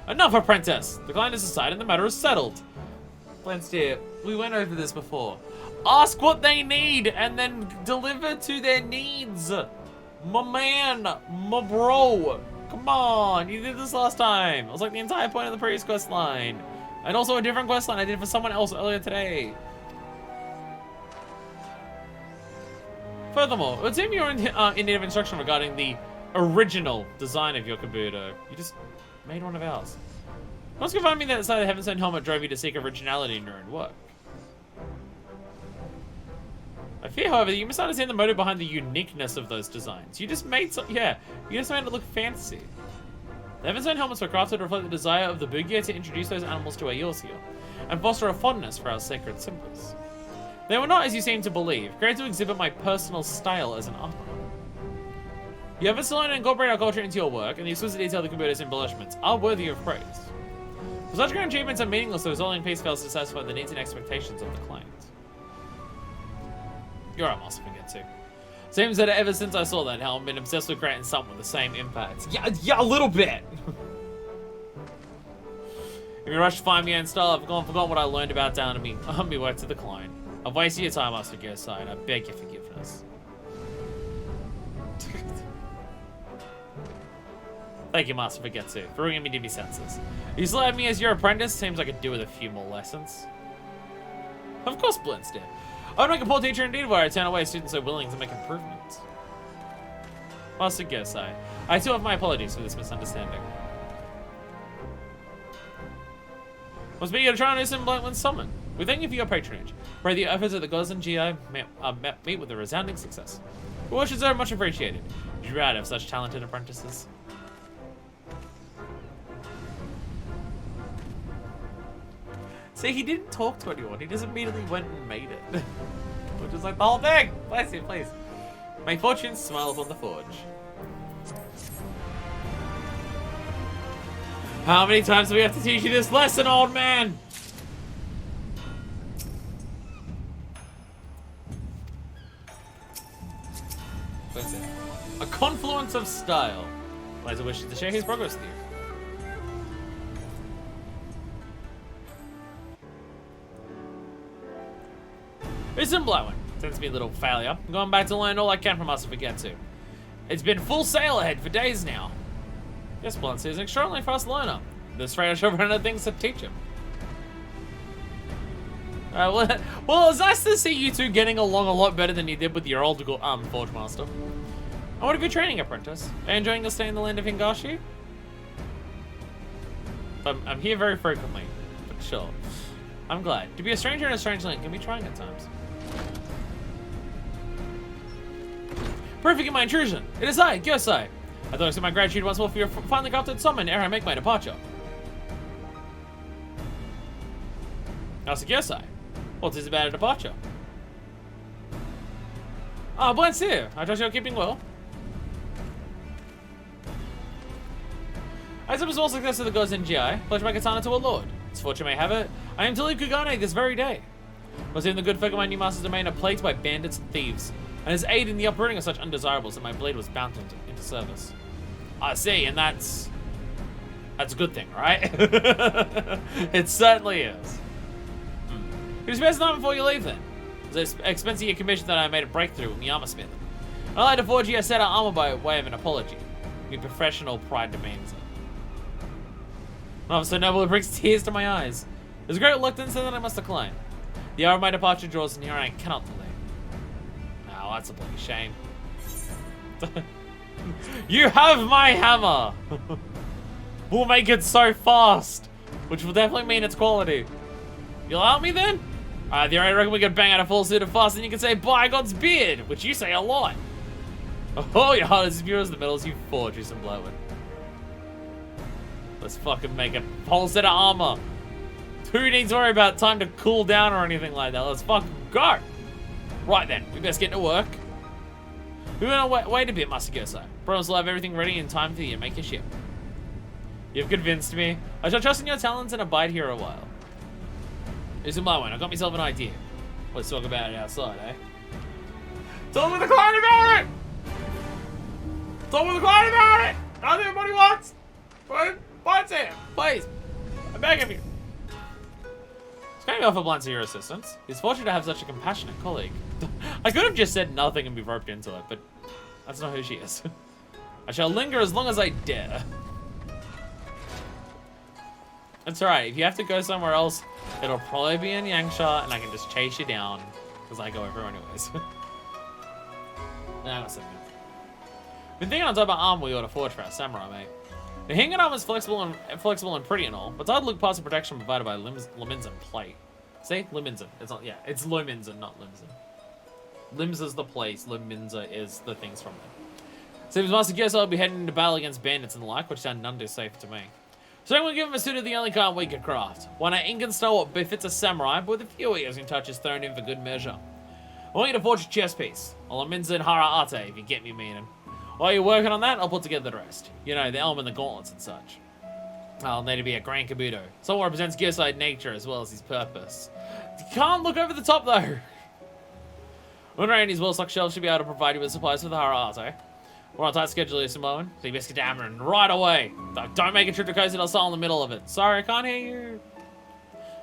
Enough, apprentice! The client has decided and the matter is settled. Blandsteer, we went over this before. Ask what they need and then deliver to their needs. My man, my bro. Come on, you did this last time. It was like the entire point of the previous quest line. And also a different quest line I did for someone else earlier today. Furthermore, it would seem you're in need of instruction regarding the original design of your Kabuto. You just made one of ours. Must confirm me that it's like the Heavenstone helmet drove you to seek originality in your own work. I fear, however, that you misunderstand the motive behind the uniqueness of those designs. You just made you just made it look fancy. The Heavenstone helmets were crafted to reflect the desire of the Bugia to introduce those animals to Eorzea, and foster a fondness for our sacred symbols. They were not, as you seem to believe, created to exhibit my personal style as an armor. You have still to incorporate our culture into your work, and the exquisite detail of the Kabuto's embellishments are worthy of praise. For such grand achievements are meaningless, the resulting piece fails to satisfy the needs and expectations of the client. You're right, Master Forgetsu. Seems that ever since I saw that helm, I've been obsessed with creating something with the same impact. Yeah, a little bit. If you rush to find me in style, I've forgotten what I learned about down to me work to the client. I've wasted your time, Master Forgetsu, and I beg your forgiveness. Thank you, Master Forgetsu, for bringing me to my senses. You still have me as your apprentice? Seems I could do with a few more lessons. Of course, Blinstead. I would make a poor teacher indeed where I turn away students so willing to make improvements. Master Gersai, I too have my apologies for this misunderstanding. Must be to try and do some Blackland summon. We thank you for your patronage. Pray the efforts of the Gozen GI meet with a resounding success. Your work is very much appreciated. You'd rather have such talented apprentices. See, he didn't talk to anyone. He just immediately went and made it. Which is like the whole thing. Bless you, please. May fortune smile upon the forge. How many times do we have to teach you this lesson, old man? confluence of style. Liza wishes to share his progress with you. Listen, Blowin. Tends to be a little failure. I'm going back to learn all I can from Master Forgetsu. It's been full sail ahead for days now. Yes, Blunts is an extraordinarily fast learner. This trainer should run out of things to teach him. Well, it's nice to see you two getting along a lot better than you did with your old Forge Master. And what of your training, apprentice? Are you enjoying your stay in the land of Hingashi? I'm here very frequently, but sure. I'm glad. To be a stranger in a strange land can be trying at times. Perfect in my intrusion. It is I, Gyosai. I thought I said my gratitude once more for your finally crafted summon ere I make my departure. How's Gyosai? What is about a departure? Ah, Blance here. I trust you're keeping well. I have small success of the gods in GI. Pledge my katana to a lord. Its fortune may have it. I am to leave Kugane this very day. But seeing the good folk of my new master's domain are plagued by bandits and thieves, and his aid in the uprooting of such undesirables that my blade was bound into service. I see, and that's a good thing, right? It certainly is. It was best time before you leave then. It's expensive your commission that I made a breakthrough with the armor smith. I'd like to forge you a set of armor by way of an apology. Your professional pride demands it. An officer noble, it brings tears to my eyes. There's great reluctance that I must decline. The hour of my departure draws near and I cannot delay. Oh, that's a bloody shame. You have my hammer! We'll make it so fast, which will definitely mean its quality. You'll help me then? I reckon we could bang out a full suit of fast and you can say Bygone's beard, which you say a lot. Oh, your heart is as pure as the metals you forge, you some blowing. Let's fucking make a whole set of armor. Who needs to worry about time to cool down or anything like that? Let's fucking go. Right then, we best get to work. We're gonna wait a bit, Master Gyosai. Promise we'll have everything ready in time for you to make your ship. You've convinced me. I shall trust in your talents and abide here a while. Here's my one. I got myself an idea. Let's talk about it outside, eh? Talk with the client about it! Talk with the client about it! Nothing everybody wants! What's it? Please. I'm begging you. It's going to offer Blance your assistance. He's fortunate to have such a compassionate colleague. I could have just said nothing and be roped into it, but that's not who she is. I shall linger as long as I dare. That's alright. If you have to go somewhere else, it'll probably be in Yangsha, and I can just chase you down, because I go everywhere anyways. Nah, that's something. Been thinking on top of armor we ought to forge for our samurai, mate. The Hingan armor is flexible and pretty and all, but it's hard to look past the protection provided by Liminzen plate. See? Liminzen. It's not, yeah, it's Liminzen, not Limzen. Lims is the place, Liminza is the things from there. Seems Master Gyosai will be heading into battle against bandits and the like, which sound none too safe to me. So I'm going to give him a suit of the only kind we could craft. One at Incan style what befits a samurai, but with a few easing touches thrown in for good measure. I want you to forge a chest piece, a Liminzen Hara Ate, if you get me meaning. While you're working on that, I'll put together the rest. You know, the elm and the gauntlets and such. I'll need to be a Grand Kabuto. Someone represents Gyosai nature as well as his purpose. You can't look over the top though. Unray and his well-stocked shelves should be able to provide you with supplies for the Hara Ate. We're on a tight schedule here, Samoan, so you best get hammering right away. Don't make a trip to Coast Del Sol in the middle of it. Sorry, I can't hear you.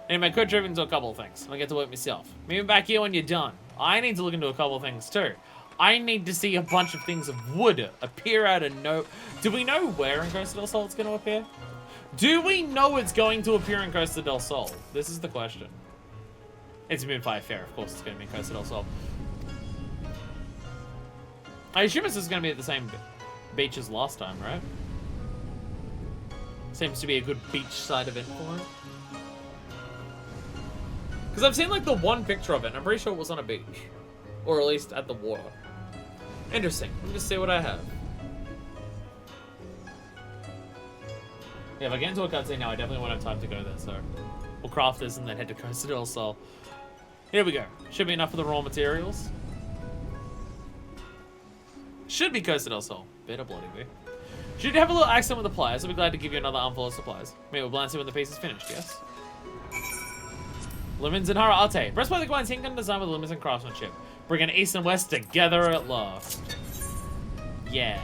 Anyway, could trip into a couple of things. I'll get to work myself. Meet me back here when you're done. I need to look into a couple of things too. I need to see a bunch of things of wood appear out of no... Do we know where in Costa del Sol it's going to appear? Do we know it's going to appear in Costa del Sol? This is the question. It's Moonfire Fair, of course it's going to be in Costa del Sol. I assume this is going to be at the same beach as last time, right? Seems to be a good beachside event for it. Because I've seen like the one picture of it, and I'm pretty sure it was on a beach. Or at least at the water. Interesting. Let me just see what I have. Yeah, if I get into a cutscene now, I definitely won't have time to go there, so we'll craft this and then head to Costa del Sol. Here we go. Should be enough for the raw materials. Should be Costa del Sol. Better bloody be. Should you have a little accident with the pliers, I'll be glad to give you another armful of supplies. Maybe we'll glance when the piece is finished, yes? Liminzen Hara Ate. Breast by the Gwine's Hingan design with Liminzen craftsmanship. Bringing east and west together at last. Yeah.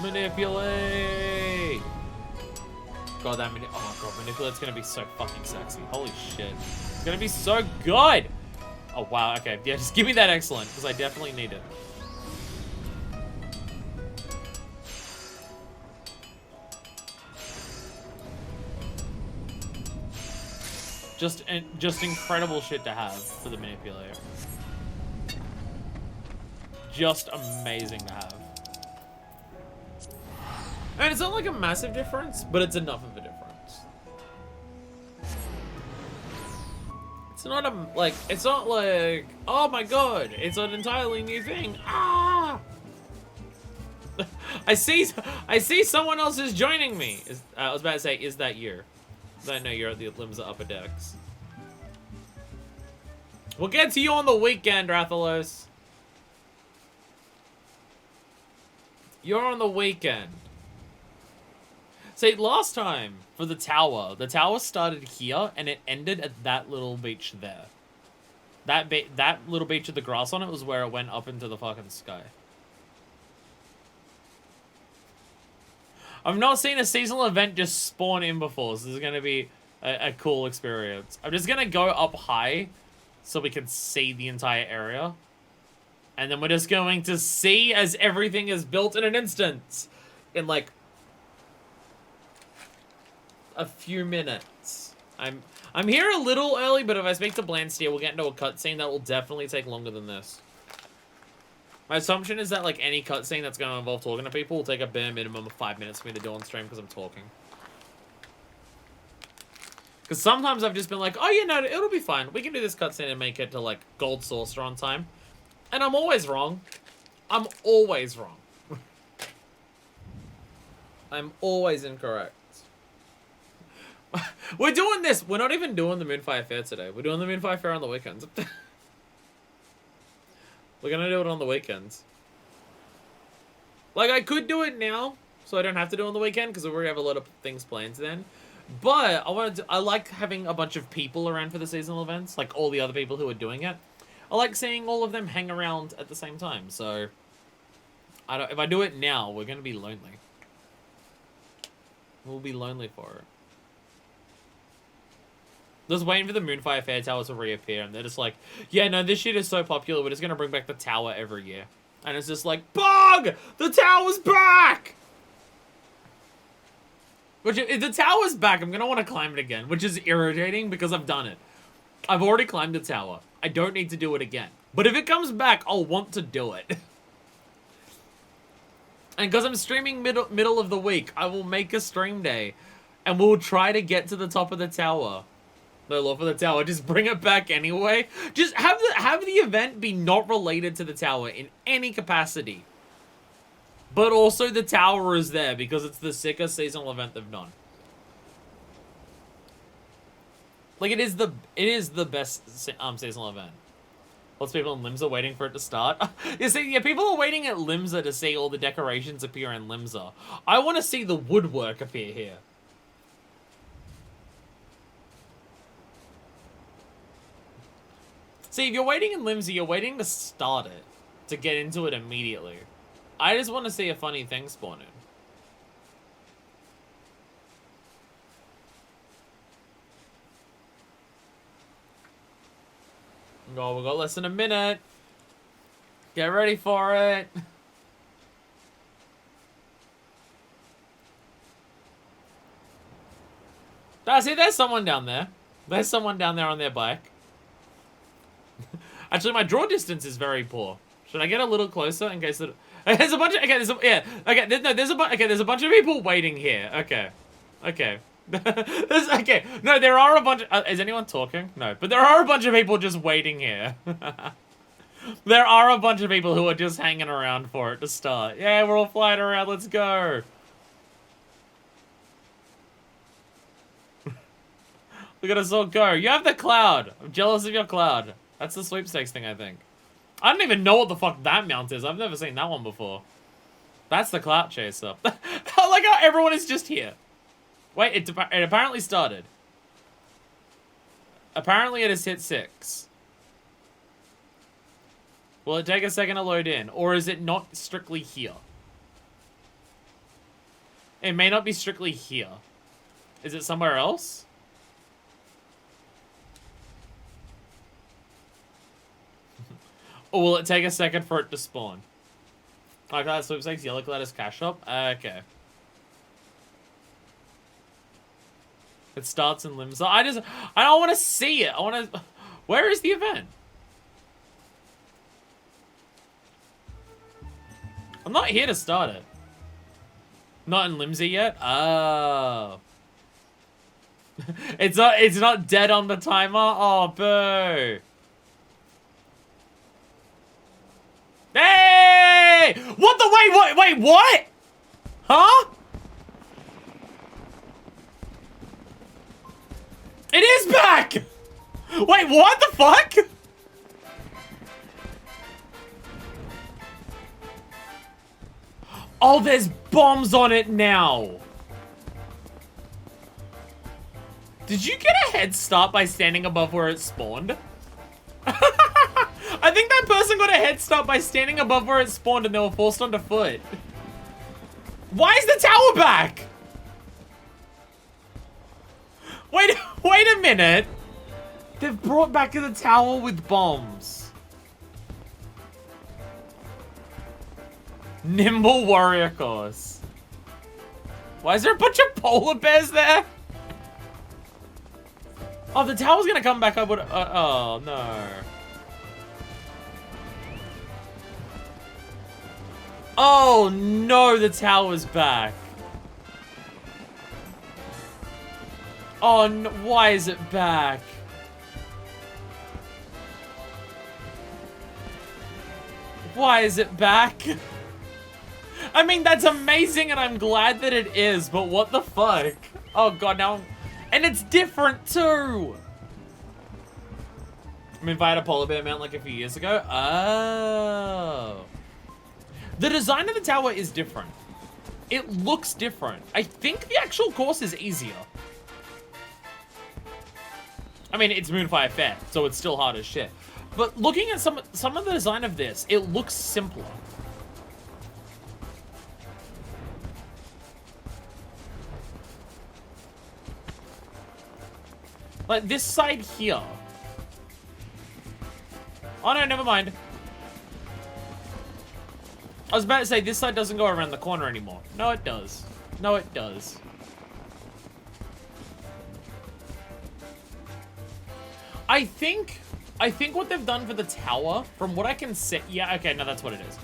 Manipulate! God, that oh god, Manipulate's gonna be so fucking sexy. Holy shit. It's gonna be so good! Oh wow, okay. Yeah, just give me that excellent, because I definitely need it. Just incredible shit to have for the Manipulator. Just amazing to have. And it's not like a massive difference, but it's enough of a difference. It's not it's not like, oh my god, it's an entirely new thing. Ah! I see someone else is joining me. I was about to say, is that you? I know you're at the Limsa Upper Decks. We'll get to you on the weekend, Rathalos. You're on the weekend. See, last time for the tower started here and it ended at that little beach there. That little beach with the grass on it was where it went up into the fucking sky. I've not seen a seasonal event just spawn in before, so this is going to be a cool experience. I'm just going to go up high so we can see the entire area. And then we're just going to see as everything is built in an instant. In, like, a few minutes. I'm here a little early, but if I speak to Blandsteer, we'll get into a cutscene that will definitely take longer than this. My assumption is that, like, any cutscene that's going to involve talking to people will take a bare minimum of 5 minutes for me to do on stream because I'm talking. Because sometimes I've just been like, oh, yeah, no, it'll be fine. We can do this cutscene and make it to, like, Gold Sorcerer on time. And I'm always wrong. I'm always wrong. I'm always incorrect. We're doing this. We're not even doing the Moonfire Fair today. We're doing the Moonfire Fair on the weekends. We're gonna do it on the weekends. Like, I could do it now, so I don't have to do it on the weekend, because we already have a lot of things planned then. But I like having a bunch of people around for the seasonal events, like all the other people who are doing it. I like seeing all of them hang around at the same time, so if I do it now, we're gonna be lonely. We'll be lonely for it. Just waiting for the Moonfire Fair Tower to reappear, and they're just like, yeah, no, this shit is so popular, we're just gonna bring back the tower every year. And it's just like, Bog! The tower's back! Which, if the tower's back, I'm gonna want to climb it again, which is irritating because I've done it. I've already climbed the tower. I don't need to do it again. But if it comes back, I'll want to do it. And because I'm streaming middle of the week, I will make a stream day. And we'll try to get to the top of the tower. No love for the tower. Just bring it back anyway. Just have the event be not related to the tower in any capacity. But also the tower is there because it's the sickest seasonal event they've done. Like, it is the best seasonal event. Lots of people in Limsa waiting for it to start. You see, yeah, people are waiting at Limsa to see all the decorations appear in Limsa. I want to see the woodwork appear here. See, if you're waiting in Limsa, you're waiting to start it. To get into it immediately. I just want to see a funny thing spawn in. Oh, we've got less than a minute. Get ready for it. See, there's someone down there. There's someone down there on their bike. Actually, my draw distance is very poor. Should I get a little closer in case that... There's a bunch of... Okay, there's a bunch of people waiting here. Okay. Okay. Okay. No, there are a bunch of... is anyone talking? No. But there are a bunch of people just waiting here. There are a bunch of people who are just hanging around for it to start. Yeah, we're all flying around. Let's go. Look at us all go. You have the cloud. I'm jealous of your cloud. That's the sweepstakes thing, I think. I don't even know what the fuck that mount is. I've never seen that one before. That's the clout chaser. I like how everyone is just here. Wait, it apparently started. Apparently it has hit 6. Will it take a second to load in? Or is it not strictly here? It may not be strictly here. Is it somewhere else? Or will it take a second for it to spawn? Okay, that sweepstakes, yellow lattice cash shop. Okay. It starts in Limsa. I don't want to see it. I want to... Where is the event? I'm not here to start it. Not in Limsa yet? Oh. It's not dead on the timer? Oh, boo. Hey! What the... Wait, what? Huh? It is back! Wait, what the fuck? Oh, there's bombs on it now. Did you get a head start by standing above where it spawned? I think that person got a head start by standing above where it spawned and they were forced onto foot. Why is the tower back? Wait a minute. They've brought back the tower with bombs. Nimble warrior course. Why is there a bunch of polar bears there? Oh, the tower's gonna come back up. Oh, no. Oh, no, the tower's back. Oh, no, why is it back? Why is it back? I mean, that's amazing and I'm glad that it is, but what the fuck? Oh god, now and it's different too! I mean, if I had a polar bear mount like a few years ago. Oh. The design of the tower is different. It looks different. I think the actual course is easier. I mean, it's Moonfire Fair, so it's still hard as shit. But looking at some of the design of this, it looks simpler. Like this side here. Oh no, never mind. I was about to say this side doesn't go around the corner anymore. No, it does. No, it does. I think what they've done for the tower, from what I can see, yeah, okay, no, that's what it is.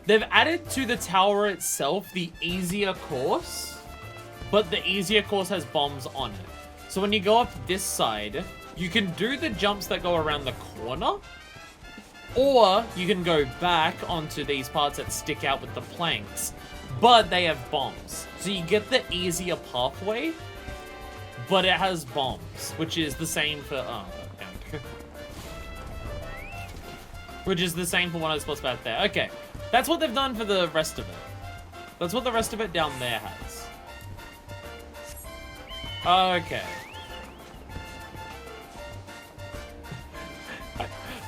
They've added to the tower itself the easier course, but the easier course has bombs on it. So when you go up this side, you can do the jumps that go around the corner, or you can go back onto these parts that stick out with the planks, but they have bombs. So you get the easier pathway, but it has bombs, which is the same for, okay. Which is the same for what I was supposed to about there. Okay, that's what they've done for the rest of it. That's what the rest of it down there has. Okay.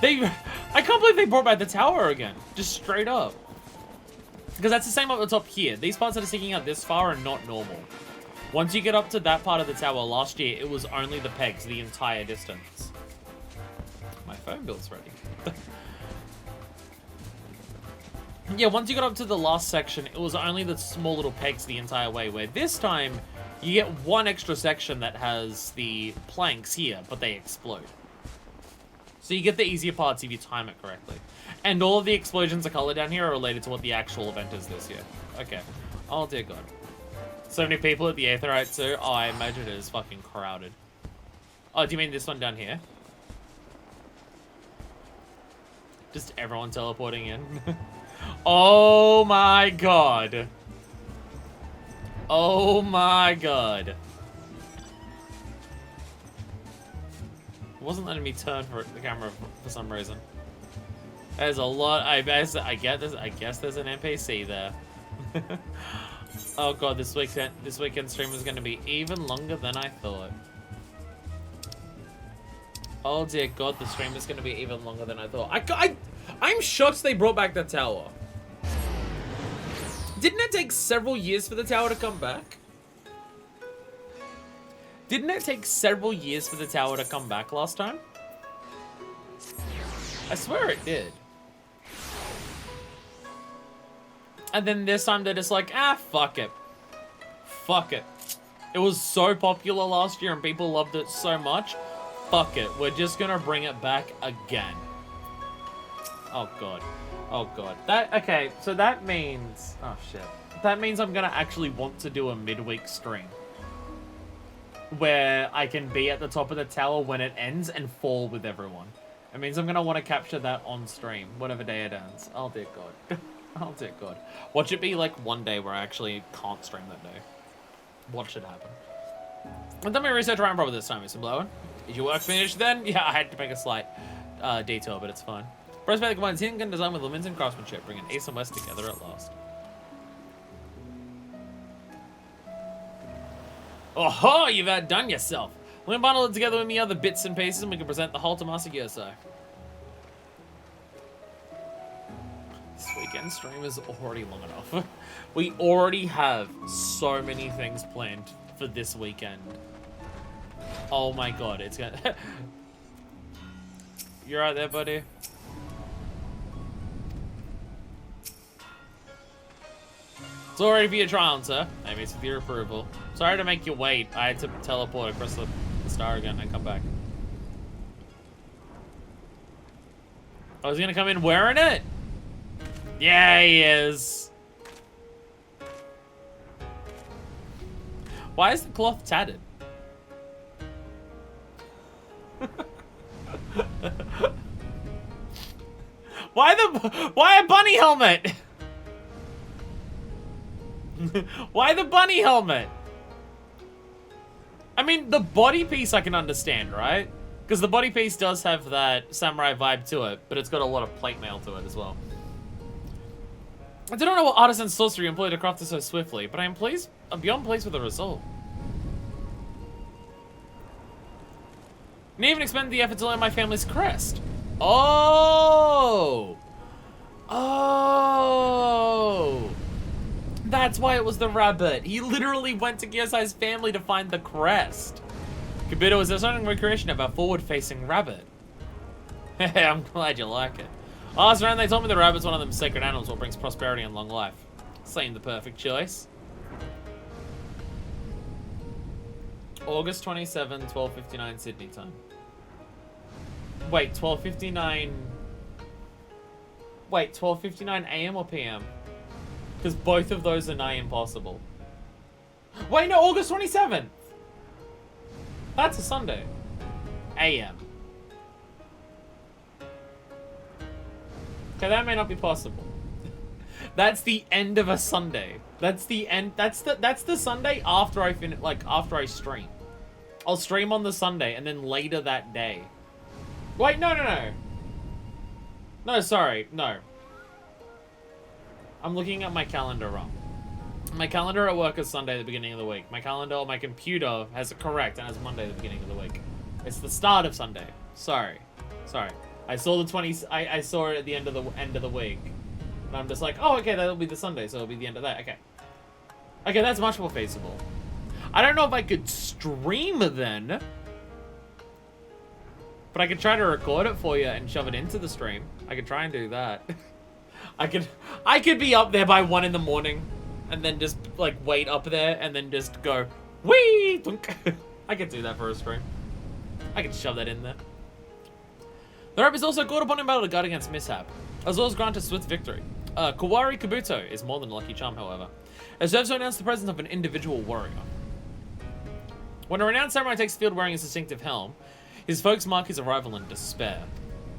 I can't believe they brought back the tower again. Just straight up. Because that's the same up the top here. These parts that are sticking out this far are not normal. Once you get up to that part of the tower, last year, it was only the pegs the entire distance. My phone bill's ready. Yeah, once you got up to the last section, it was only the small little pegs the entire way, where this time, you get one extra section that has the planks here, but they explode. So you get the easier parts if you time it correctly. And all of the explosions of color down here are related to what the actual event is this year. Okay. Oh dear god. So many people at the Aetherite too. Oh, I imagine it is fucking crowded. Oh, do you mean this one down here? Just everyone teleporting in. Oh my god. Oh my god. It wasn't letting me turn for the camera for some reason. There's a lot. I guess there's an NPC there. Oh god, this weekend stream is going to be even longer than I thought. Oh dear god, the stream is going to be even longer than I thought. I'm shocked they brought back that tower. Didn't it take several years for the tower to come back? Didn't it take several years for the tower to come back last time? I swear it did. And then this time they're just like, ah, fuck it. Fuck it. It was so popular last year and people loved it so much. Fuck it. We're just gonna bring it back again. Oh god. Oh god. Okay, so that means... Oh shit. That means I'm gonna actually want to do a midweek stream. Where I can be at the top of the tower when it ends and fall with everyone. It means I'm gonna want to capture that on stream, whatever day it ends. Oh dear god. Oh dear god. Watch it be like one day where I actually can't stream that day. Watch it happen. I've done my research around proper this time, Mr. Blower. Is your work finished then? Yeah, I had to make a slight detour, but it's fine. Prosperity combines Hinken design with lemons and craftsmanship, bringing East and West together at last. Oh ho! You've outdone yourself. We're gonna bundle it together with the other bits and pieces and we can present the whole to Master Gyosai. This weekend stream is already long enough. We already have so many things planned for this weekend. Oh my god, it's gonna... You're right there, buddy? It's all ready for your trial, sir. Maybe it's with your approval. Sorry to make you wait. I had to teleport across the star again and come back. I was gonna come in wearing it? Yeah, he is. Why is the cloth tattered? Why a bunny helmet? Why the bunny helmet? I mean, the body piece I can understand, right? Because the body piece does have that samurai vibe to it, but it's got a lot of plate mail to it as well. I don't know what artisan sorcery employed to craft this so swiftly, but I'm beyond pleased with the result. And even expended the effort to learn my family's crest. Oh! Oh! That's why it was the rabbit. He literally went to Gyosai's family to find the crest. Kabuto was a stunning recreation of a forward-facing rabbit. I'm glad you like it. Last round, they told me the rabbit's one of them sacred animals what brings prosperity and long life. Seemed the perfect choice. August 27, 12:59 Sydney time. Wait, 12:59... Wait, 12:59 AM or PM? Because both of those are nigh impossible. Wait, no, August 27th! That's a Sunday. AM. Okay, that may not be possible. That's the end of a Sunday. That's the end. That's the Sunday after I finish, like after I stream. I'll stream on the Sunday and then later that day. Wait, no. No, sorry, no. I'm looking at my calendar wrong. My calendar at work is Sunday at the beginning of the week. My calendar on my computer has it correct and has Monday at the beginning of the week. It's the start of Sunday. Sorry. I saw the 20. I saw it at the end of the week, and I'm just like, oh, okay, that'll be the Sunday, so it'll be the end of that. Okay, that's much more feasible. I don't know if I could stream then, but I could try to record it for you and shove it into the stream. I could try and do that. I could be up there by 1 in the morning, and then just like wait up there and then just go wee. I could do that for a stream. I could shove that in there. The rabbit is also called upon in battle to guard against mishap, as well as grant a swift victory. Kawari Kabuto is more than a lucky charm, however. It serves to announce the presence of an individual warrior. When a renowned samurai takes the field wearing his distinctive helm, his folks mark his arrival in despair.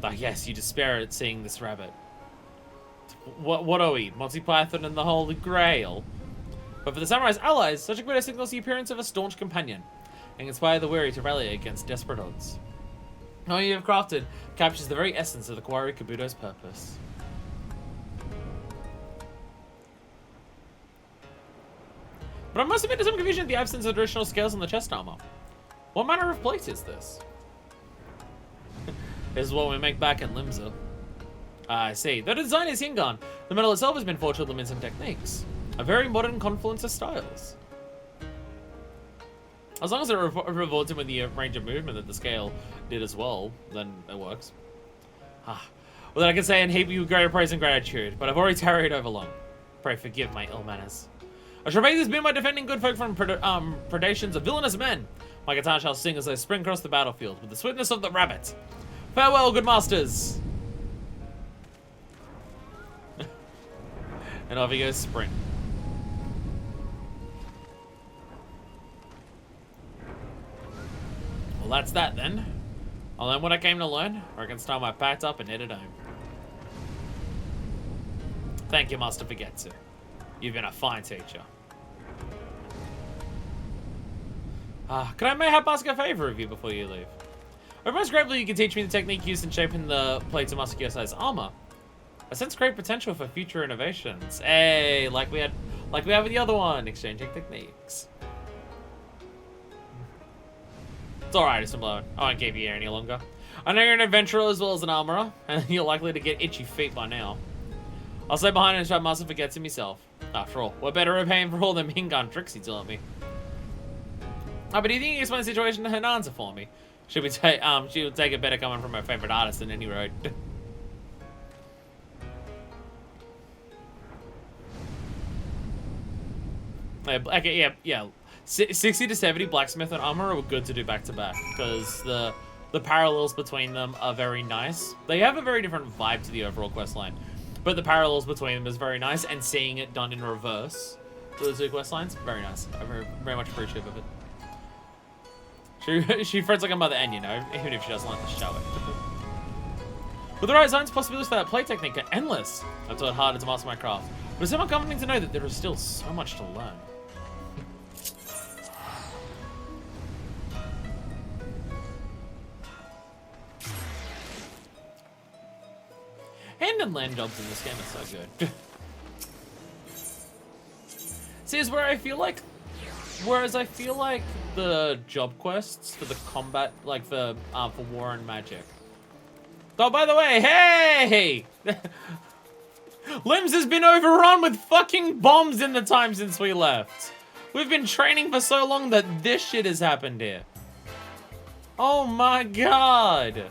Ah, yes, you despair at seeing this rabbit. What are we, Monty Python and the Holy Grail? But for the samurai's allies, such a great signals the appearance of a staunch companion, and inspire the weary to rally against desperate odds. All you have crafted captures the very essence of the Kawari Kabuto's purpose. But I must admit to some confusion at the absence of traditional scales on the chest armor. What manner of plate is this? This is what we make back in Limsa. I see. The design is Hingon. The metal itself has been forged with limits and techniques. A very modern confluence of styles. As long as it rewards him with the range of movement that the scale did as well, then it works. Well, then I can say and heap you greater praise and gratitude, but I've already tarried over long. Pray forgive my ill manners. I shall make this be my defending good folk from predations of villainous men. My guitar shall sing as they spring across the battlefield with the swiftness of the rabbit. Farewell, good masters. And off he goes, sprint. Well, that's that then. I'll learn what I came to learn, or I can start my packed up and headed home. Thank you, Master Forgetsu. You've been a fine teacher. Can I mayhap ask a favor of you before you leave? I'm most grateful you can teach me the technique used in shaping the plates of Master Kyosai's armor. I sense great potential for future innovations. Hey, like we have with the other one, exchanging techniques. It's alright, it's blown. I won't keep you here any longer. I know you're an adventurer as well as an armorer, and you're likely to get itchy feet by now. I'll stay behind and instruct Master Forgetsu myself. After all, we're better at paying for all them Hingon tricks he taught me. But do you think you can explain the situation to Hananza for me? She'll take it better coming from her favorite artist than any road. Okay, yeah. 60 to 70 blacksmith and armor are good to do back to back because the parallels between them are very nice. They have a very different vibe to the overall quest line, but the parallels between them is very nice, and seeing it done in reverse for the two quest lines, very nice. I'm very much appreciative of it. She frets like a mother hen, you know, even if she doesn't like to show it. With the right designs, possibilities for that play technique are endless. I've taught harder to master my craft, but it's somewhat comforting to know that there is still so much to learn. Hand and land jobs in this game are so good. See, is where I feel like, whereas I feel like the job quests for the combat, like for war and magic. Oh, by the way, hey! Limbs has been overrun with fucking bombs in the time since we left. We've been training for so long that this shit has happened here. Oh my god.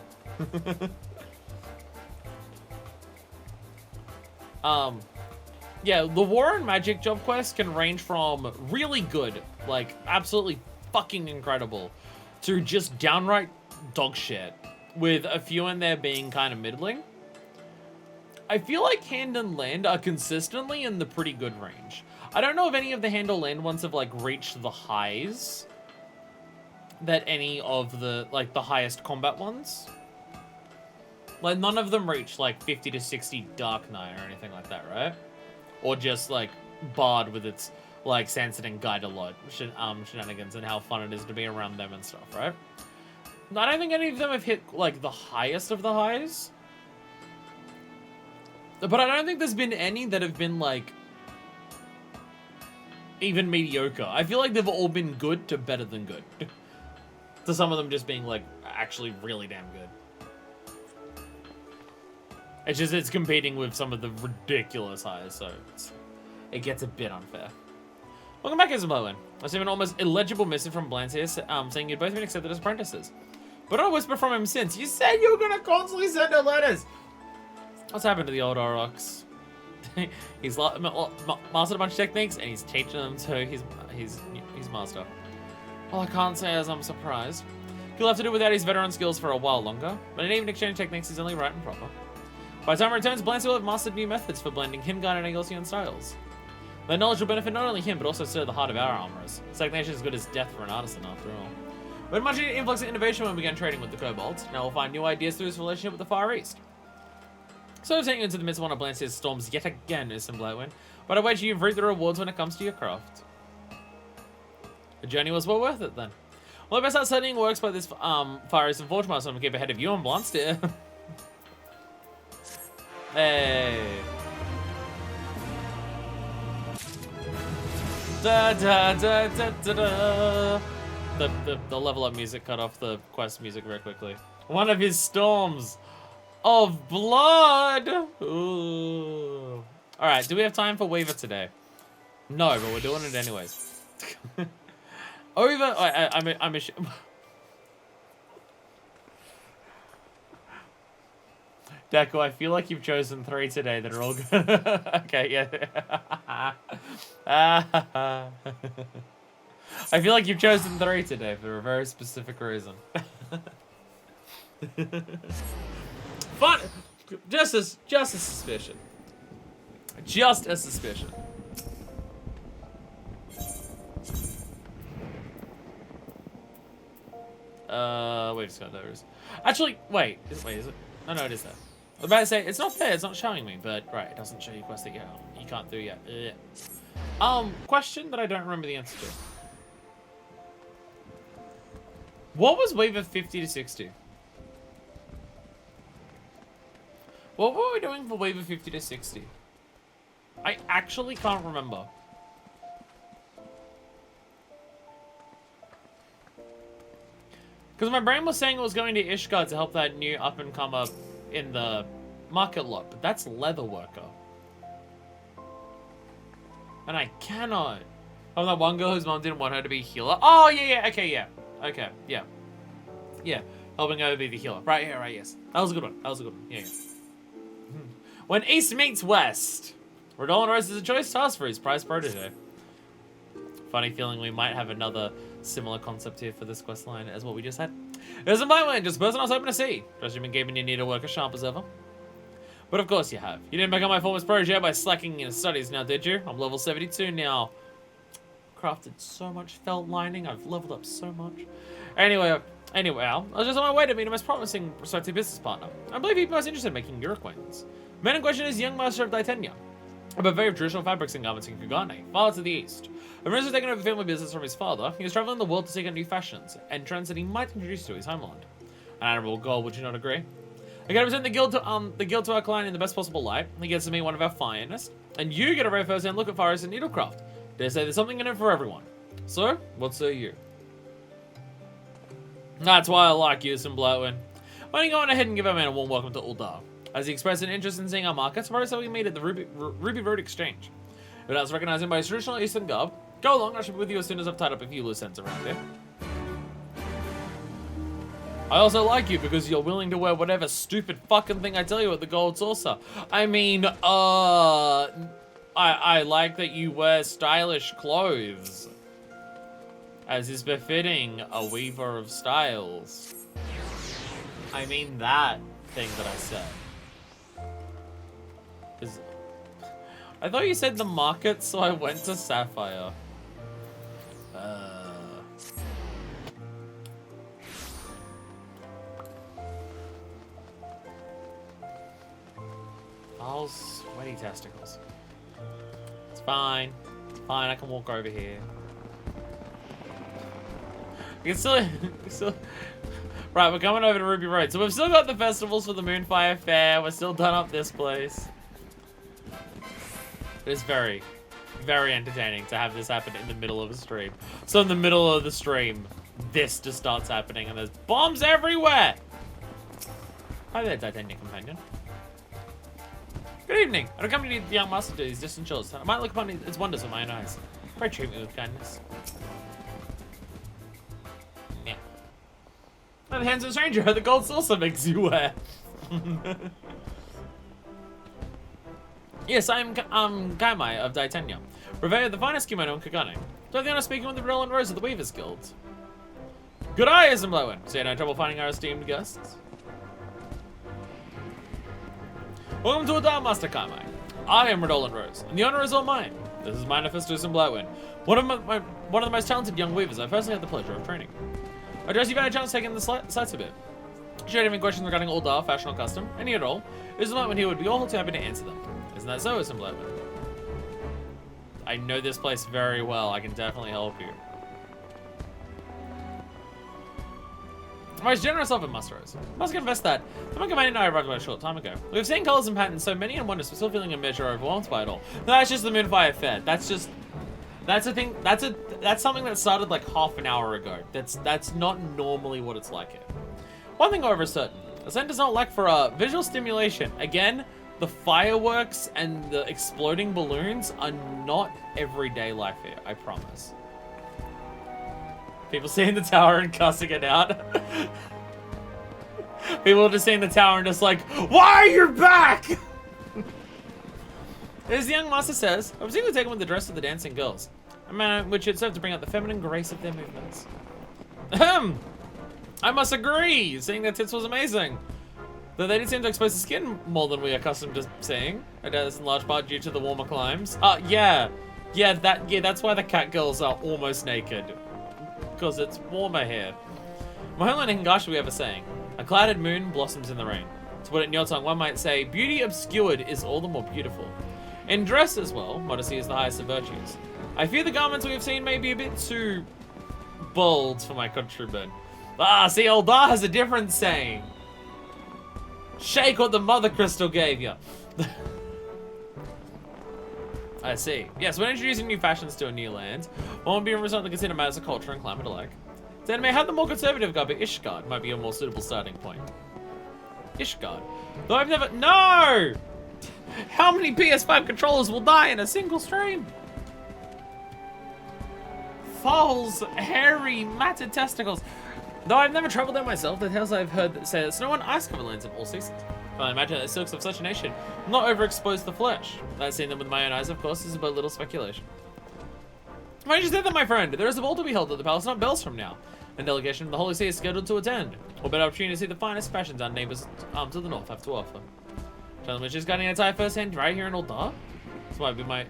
Yeah, the war and magic job quests can range from really good, like absolutely fucking incredible, to just downright dog shit, with a few in there being kind of middling. I feel like Hand and Land are consistently in the pretty good range. I don't know if any of the Hand or Land ones have like reached the highs that any of the like the highest combat ones. Like none of them reach like 50 to 60 Dark Knight or anything like that, right? Or just like Bard with its like Sanson and Guide a lot shenanigans and how fun it is to be around them and stuff, right? I don't think any of them have hit like the highest of the highs. But I don't think there's been any that have been like even mediocre. I feel like they've all been good to better than good. To some of them just being like actually really damn good. It's just, it's competing with some of the ridiculous highs, so it gets a bit unfair. Welcome back, Isabella. I received an almost illegible message from Blance here, saying you'd both been accepted as apprentices. But I whispered from him since. You said you were going to constantly send her letters! What's happened to the old Aurochs? He's mastered a bunch of techniques, and he's teaching them to his master. Well, I can't say as I'm surprised. He'll have to do without his veteran skills for a while longer, but in even exchange techniques is only right and proper. By the time it returns, Blance will have mastered new methods for blending Hingon and Egilcian styles. Their knowledge will benefit not only him, but also serve the heart of our armorers. Stagnation is as good as death for an artisan, after all. We had much influx of innovation when we began trading with the kobolds. Now we'll find new ideas through his relationship with the Far East. So I've taken you into the midst of one of Blance's storms yet again, Mr. Blightwind, but I wager you've reaped the rewards when it comes to your craft. The journey was well worth it, then. Well, I best start studying works by this Far East and Forge Master, so I'm going to keep ahead of you and Blance here. Hey. Da da da da da da. The level up music cut off the quest music very quickly. One of his storms. of blood. Ooh. All right, do we have time for Weaver today? No, but we're doing it anyways. Over. I'm a. Deco, I feel like you've chosen 3 today that are all good. Okay, yeah. I feel like you've chosen 3 today for a very specific reason. Fun. Just a suspicion. Just a suspicion. Wait a second, there is. Actually, wait, is it? No, it is there. I was about to say, it's not there, it's not showing me, but right, it doesn't show you quest that you can't do yet. Question that I don't remember the answer to. What was Weaver 50 to 60? What were we doing for Weaver 50 to 60? I actually can't remember. Because my brain was saying it was going to Ishgard to help that new up-and-comer in the market lot, but that's leather worker. And I cannot. Oh, that one girl whose mom didn't want her to be a healer. Oh, yeah, okay, yeah. Okay, yeah. Yeah, helping her be the healer. Right, yeah, right, yes. That was a good one. Yeah. When East meets West, Radolin Rose is a choice task for his prized protege. Funny feeling we might have another similar concept here for this quest line as what we just had. It isn't my way, just a person I was hoping to see. Trust you've been keeping your needle work as sharp as ever. But of course you have. You didn't become my former protege by slacking in your studies now, did you? I'm level 72 now. Crafted so much felt lining, I've leveled up so much. Anyway, I was just on my way to meet a most promising prospective business partner. I believe he'd be most interested in making your acquaintance. The man in question is young master of Titania, a purveyor of traditional fabrics and garments in Kugane, far to the east. When has taken over family business from his father, he was traveling the world to seek out new fashions and trends that he might introduce to his homeland. An admirable goal, would you not agree? I get to present the guild to our client in the best possible light. He gets to meet one of our finest, and you get a very first-hand look at Forest and Needlecraft. Dare say there's something in it for everyone. So, what say you? That's why I like you, Stormblood. Why don't you go on ahead and give our man a warm welcome to Uldar? As he expressed an interest in seeing our markets, Forest said we meet at the Ruby Road Exchange. If that's recognized him by his traditional Eastern garb, go along, I should be with you as soon as I've tied up a few loose ends around here. I also like you because you're willing to wear whatever stupid fucking thing I tell you at the Gold Saucer. I mean, I like that you wear stylish clothes, as is befitting a weaver of styles. I mean that thing that I said. I thought you said the market, so I went to Sapphire. Oh, sweaty testicles. It's fine. It's fine, I can walk over here. You can still... Right, we're coming over to Ruby Road. So we've still got the festivals for the Moonfire Fair. We're still done up this place. It is very, very entertaining to have this happen in the middle of a stream. So in the middle of the stream, this just starts happening and there's bombs everywhere! Hi there, Titania Companion. Good evening. I'd accompany the young master to these distant shores. I might look upon its wonders with my own eyes. Pray treat me with kindness. Yeah. And the handsome stranger, the gold saucer makes you wear. Yes, I'm Kaimai of Titania, purveyor of the finest kimono in Kugane. So the honor speaking with the Radolin Rose of the Weavers Guild. Good eye, Stormblood. So you had no trouble finding our esteemed guests. Welcome to Uldar, Master Kaimai. I am Radolin Rose, and the honor is all mine. This is Manifesto Stormblood, one of the most talented young weavers I've personally had the pleasure of training. I trust you've had a chance taking the sights a bit. Should you have any questions regarding Uldar, fashion or custom, any at all, it is the night when he would be all too happy to answer them. Isn't that so, Stormblood? I know this place very well. I can definitely help you. Most generous of him, Master Rose. Must confess that the monk and I arrived about a short time ago. We've seen colours and patterns so many and wonders, we're still feeling a measure overwhelmed by it all. No, that's just the Moonfire Fair. That's a thing. That's something that started like half an hour ago. That's not normally what it's like here. One thing, however, is certain. Ascent does not lack for visual stimulation. Again, the fireworks and the exploding balloons are not everyday life here, I promise. People seeing the tower and cussing it out. People just seeing the tower and just like, why are you back? As the young master says, I was eager to take with the dress of the dancing girls, a manner which should serve to bring out the feminine grace of their movements. Ahem. I must agree, seeing their tits was amazing. Though they did seem to expose the skin more than we are accustomed to seeing. I doubt it's in large part due to the warmer climes. Yeah, that's why the cat girls are almost naked. Because it's warmer here. My homeland in Hingashi we have a saying, a clouded moon blossoms in the rain. To put it in your tongue, one might say, beauty obscured is all the more beautiful. In dress as well, modesty is the highest of virtues. I fear the garments we have seen may be a bit too bold for my countrymen. Ah, see, Oldar has a different saying. Shake what the mother crystal gave you. I see. Yes, when introducing new fashions to a new land, one would be result to consider matters of culture and climate alike. Then may have the more conservative guy, but Ishgard might be a more suitable starting point. Ishgard. Though I've never... No! How many PS5 controllers will die in a single stream? Falls, hairy, matted testicles. Though I've never traveled there myself, the tales I've heard that say that snow and ice cover lands in all seasons. But I imagine that the silks of such a nation will not overexpose the flesh. That seeing them with my own eyes, of course, is but little speculation. I just said that, my friend. There is a ball to be held at the palace, not bells from now. A delegation from the Holy See is scheduled to attend. What better opportunity to see the finest fashions our neighbors to the north have to offer. Gentlemen, she's got an attire firsthand right here in Oldar. This might be my,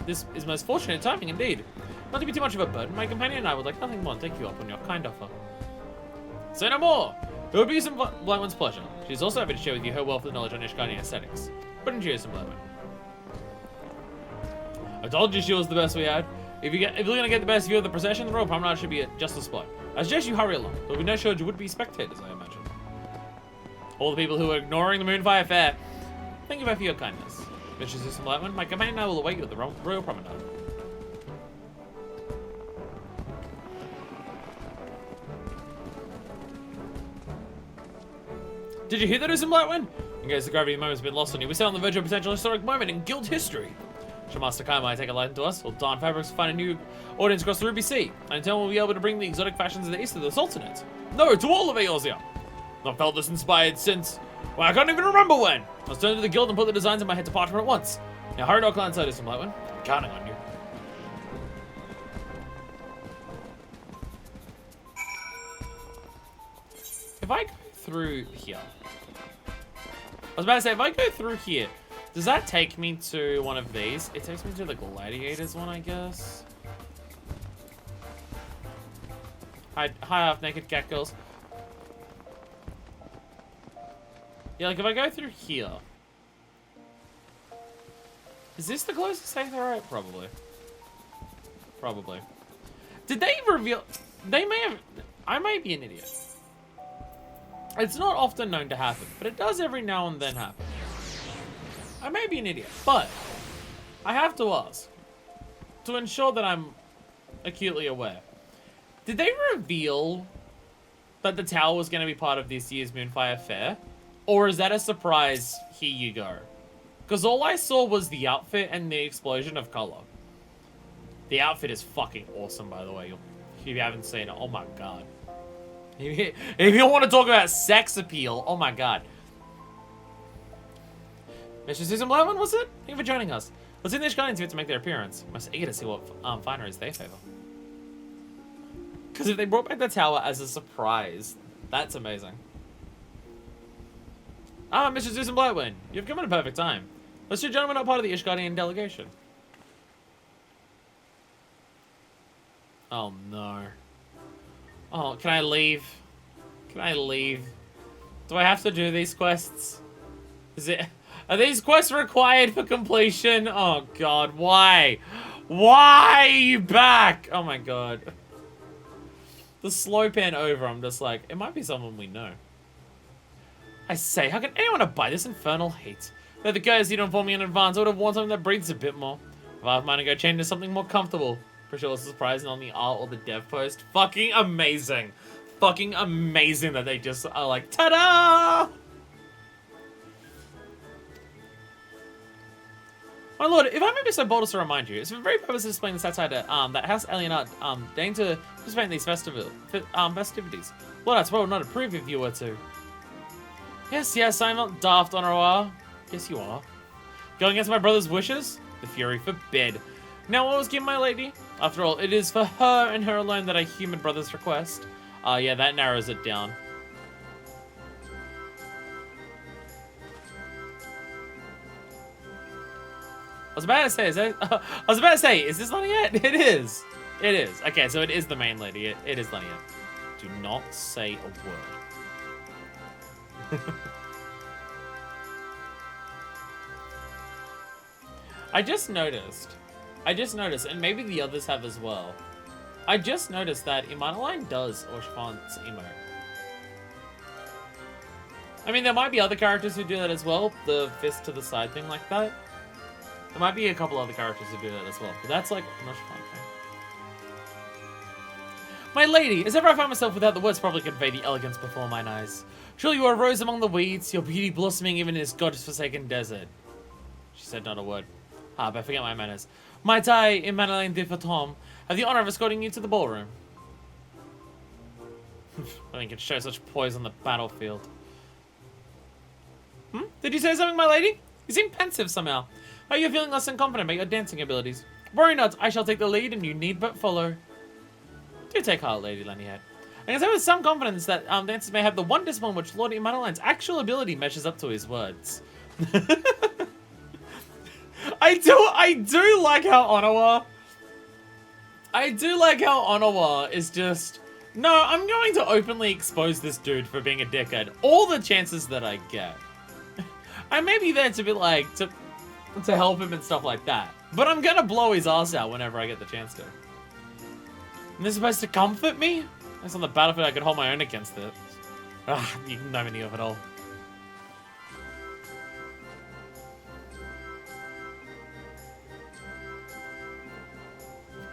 this is most fortunate timing indeed. Not to be too much of a burden, my companion and I would like nothing more than take you up on your kind offer. Say no more! It would be some Blight One's pleasure. She's also happy to share with you her wealth of knowledge on Ishgardian aesthetics. Wouldn't you, some Blight One? I told you she was the best we had. If you're gonna get the best view of the procession, the royal promenade should be at just the spot. I suggest you hurry along. There'll be no shortage of would-be spectators, I imagine. All the people who are ignoring the Moonfire Fair, thank you both for your kindness. Mr. Susan Blightman, my companion and I will await you at the royal promenade. Did you hear that, Susan Blightman? In case the gravity of the moment has been lost on you, we stand on the verge of a potential historic moment in guild history. Should Master Kaimai take a liking to us, or Dawn Fabrics find a new audience across the Ruby Sea, and in turn we'll be able to bring the exotic fashions of the east to the Sultanate. No, to all of Eorzea. I've felt this inspired since, well, I can't even remember when. I was turned to the guild and put the designs in my head to parchment at once. Now hurry to our clan side, Susan Blightman. I'm counting on you. If I go through here, I was about to say, if I go through here, does that take me to one of these? It takes me to the Gladiators one, I guess. Hi, half-naked cat girls. Yeah, like if I go through here, is this the closest thing to right? Probably. Probably. Did they reveal? They may have. I might be an idiot. It's not often known to happen, but it does every now and then happen. I may be an idiot, but I have to ask, to ensure that I'm acutely aware. Did they reveal that the tower was going to be part of this year's Moonfire Fair? Or is that a surprise, here you go? Because all I saw was the outfit and the explosion of color. The outfit is fucking awesome, by the way. If you haven't seen it, oh my god. If you want to talk about sex appeal, oh my god. Mr. Susan Blightman, was it? Thank you for joining us. Let's see the Ishgardians here to make their appearance. I'm most eager to see what fineries they favor. Because if they brought back the tower as a surprise, that's amazing. Ah, Mr. Susan Blightman, you've come at a perfect time. Let's two gentlemen are part of the Ishgardian delegation. Oh no. Oh, can I leave? Can I leave? Do I have to do these quests? Are these quests required for completion? Oh god, why? Why are you back? Oh my god. The slow pan over, I'm just like, it might be someone we know. I say, how can anyone abide this infernal heat? Though the guys didn't inform me in advance, I would have worn something that breathes a bit more. If I have mine to go change to something more comfortable. Pretty sure it's surprising on the art or the dev post. Fucking amazing. Fucking amazing that they just are like, ta-da! My lord, if I may be so bold as to remind you, it's for the very purpose of displaying the satire that House Alienart deigned to participate in these festivities. Lord, I would not approve if you were to. Yes, I'm not daft, Honorar. Yes, you are. Going against my brother's wishes? The fury forbid. Now, what was given my lady? After all, it is for her and her alone that I human brother's request. Yeah, that narrows it down. I was about to say, is this Laniette? It is. It is. Okay, so it is the main lady. It is Laniette. Do not say a word. I just noticed, and maybe the others have as well. I just noticed that Imanaline does Orchfon's emote. I mean, there might be other characters who do that as well. The fist to the side thing like that. There might be a couple other characters who do that as well, but that's like an Orchfon thing. My lady, as ever I find myself without the words probably convey the elegance before mine eyes. Surely you are a rose among the weeds, your beauty blossoming even in this god-forsaken desert. She said not a word. Ah, but I forget my manners. Might I, Emmanuel de Fatom, have the honor of escorting you to the ballroom? I think it shows such poise on the battlefield. Did you say something, my lady? You seem pensive somehow. Are you feeling less than confident about your dancing abilities? Worry not, I shall take the lead and you need but follow. Do take heart, Lady Laniette. I can say with some confidence that dancers may have the one discipline which Lord Imanoline's actual ability measures up to his words. I do like how Onawa is just, no, I'm going to openly expose this dude for being a dickhead. All the chances that I get. I may be there to be like, to help him and stuff like that. But I'm gonna blow his ass out whenever I get the chance to. And they're supposed to comfort me? That's on the battlefield I could hold my own against it. Ah, you know any of it all.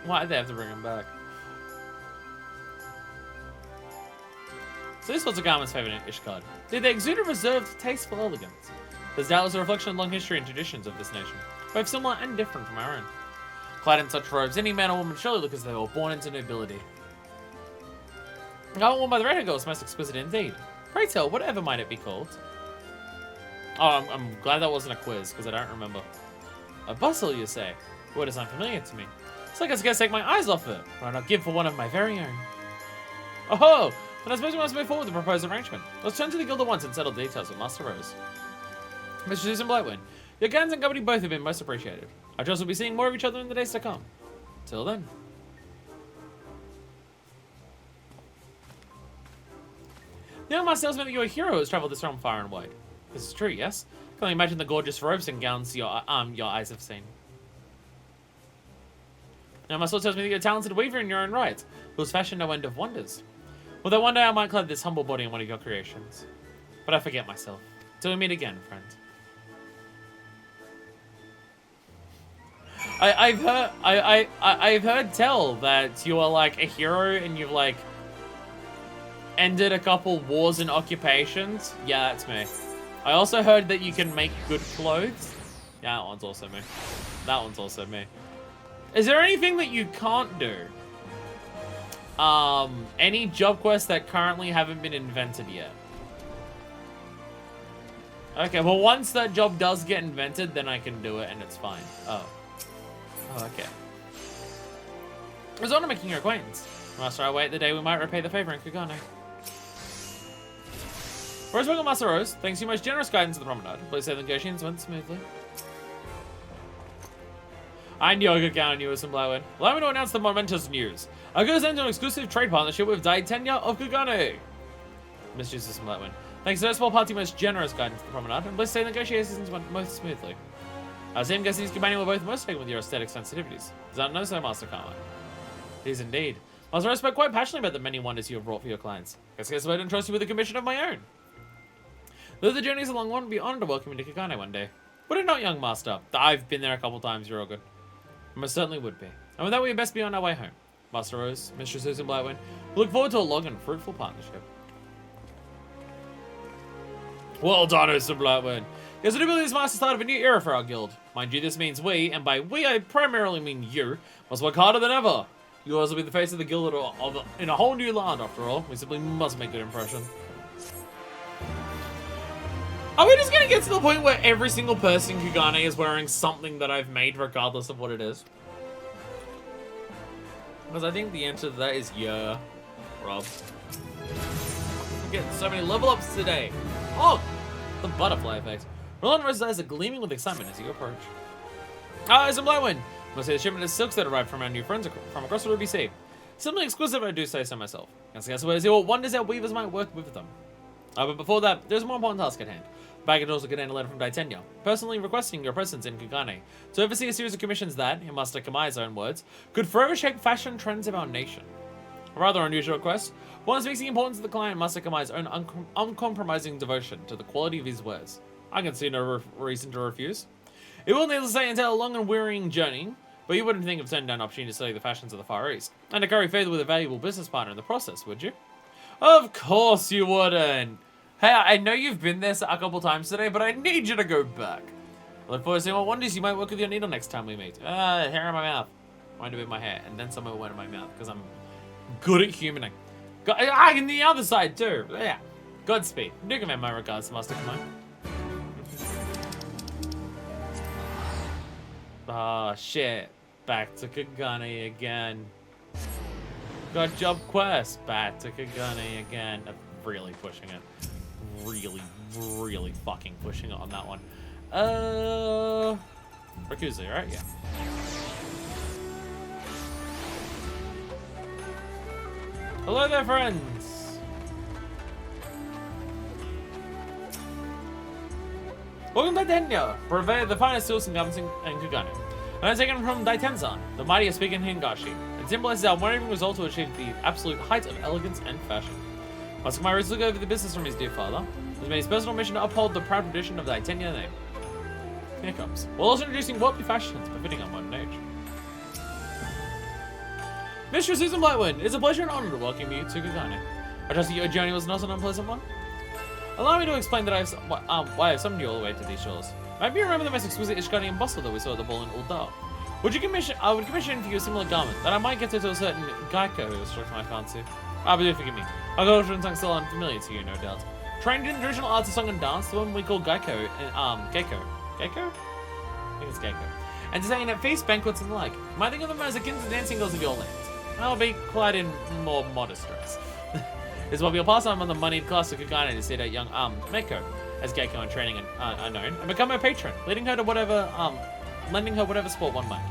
Why'd they have to bring him back? So this was Agama's favorite Ishkard. Did they exude a reserved, tasteful elegance? There's doubtless a reflection of long history and traditions of this nation, both similar and different from our own. Clad in such robes, any man or woman surely look as though they were born into nobility. The garment worn by the redhead girl is most exquisite indeed. Pray tell, whatever might it be called? Oh, I'm glad that wasn't a quiz, because I don't remember. A bustle, you say? The word is unfamiliar to me. It's like I was going to take my eyes off it, or not give for one of my very own. Oh, then I suppose we must move forward with the proposed arrangement. Let's turn to the guild at once and settle details with Master Rose. Mr. Susan Blightwind, your guidance and company both have been most appreciated. I trust we'll be seeing more of each other in the days to come. Till then. The young master tells me that you're a hero who has traveled this realm far and wide. This is true, yes? Can you imagine the gorgeous robes and gowns your eyes have seen? Now my soul tells me that you're a talented weaver in your own right, who has fashioned no end of wonders. Although one day I might clad this humble body in one of your creations. But I forget myself. Till we meet again, friend. I've heard tell that you are like a hero and you've like ended a couple wars and occupations. Yeah, that's me. I also heard that you can make good clothes. Yeah, that one's also me. That one's also me. Is there anything that you can't do? Any job quests that currently haven't been invented yet? Okay, well once that job does get invented, then I can do it and it's fine. Oh, okay. It was honor making your acquaintance. Master, I wait the day we might repay the favor in Kagane. Rose welcome, Master Rose. Thanks for your most generous guidance of the promenade. Please say the negotiations went smoothly. I knew I could count on you with some Blightwind. Allow me to announce the momentous news. I could send an exclusive trade partnership with Dai Tenya of Kagane. Mr. System Blightwind. Thanks to the small party most generous guidance of the promenade, and please say the negotiations went most smoothly. I was guessing his companion were both most taken with your aesthetic sensitivities. Is that no so, Master Carmine? It is indeed. Master, I spoke quite passionately about the many wonders you have wrought for your clients. I guess I don't trust you with a commission of my own. Though the journey is a long one, I'd be honored to welcome you to Kagane one day. Would it not, young master? I've been there a couple times, you're all good. I most certainly would be. And with that, we had best be on our way home. Master Rose, Mistress Susan Blightwind, we look forward to a long and fruitful partnership. Well done, Mr. Blightwind. Yes, I do believe this marks the start of a new era for our guild. Mind you, this means we, and by we I primarily mean you, must work harder than ever. You also be the face of the guild in a whole new land, after all. We simply must make a good impression. Are we just gonna get to the point where every single person in Kugane is wearing something that I've made, regardless of what it is? Because I think the answer to that is yeah, Rob. We're getting so many level ups today. Oh, the butterfly effect. Roland Rose's eyes are gleaming with excitement as you approach. Ah, it's a Blowwind. Must say the shipment of silks that arrived from our new friends from across the Ruby Sea. Something exclusive, I do say so myself. Can't guess what wonders our weavers might work with them. But before that, there's a more important task at hand. Baggage also contained a letter from Daitenya, personally requesting your presence in Kugane to oversee a series of commissions that, in Master Kamai's own words, could forever shape fashion trends of our nation. A rather unusual request, one that speaks the importance of the client Master Kamai's own uncompromising devotion to the quality of his wares. I can see no reason to refuse. It will, needless to say, entail a long and wearying journey, but you wouldn't think of turning down an opportunity to study the fashions of the Far East, and to curry favor with a valuable business partner in the process, would you? Of course you wouldn't! Hey, I know you've been there a couple times today, but I need you to go back. I look forward to seeing what wonders you might work with your needle next time we meet. Hair in my mouth. Mind a bit of my hair, and then somewhere went in my mouth, because I'm good at humaning. In the other side, too. Yeah. Godspeed. Do give me my regards, Master Kamai. Ah, shit. Back to Kugane again. Got job quest. Back to Kugane again. I'm really pushing it. Really fucking pushing it on that one. Rakuzu, right? Yeah. Hello there, friends! Welcome to Daitenya, purveyor of the finest tools and garments in Kugane. And I'm taken from Daitenzan, the mightiest figure in Hingashi. It symbolizes our unwavering resolve to achieve the absolute height of elegance and fashion. Master Kamai took over the business from his dear father. It was made his personal mission to uphold the proud tradition of the Daitenya name. Here comes. While also introducing worldly fashions befitting our modern age. Mistress Susan Blightwind, it is a pleasure and honor to welcome you to Kugane. I trust that your journey was not an unpleasant one. Allow me to explain that why I've summoned you all the way to these shores. Maybe you remember the most exquisite Ishgarian bustle that we saw at the ball in Uldar. I would commission for you a similar garment that I might get to a certain Geico who has struck my fancy. But do forgive me. Our culture and tongue still unfamiliar to you, no doubt. Trained in traditional arts of song and dance, the one we call Geico, Geiko? I think it's Geiko. And to saying at feasts, banquets, and the like. You might think of them as akin to the dancing girls of your land. I'll be quite in more modest dress. This is what we'll pass on the moneyed class of Kugane to see that young Meko, as Geiko in training are known, and become her patron, leading her to lending her whatever sport one might.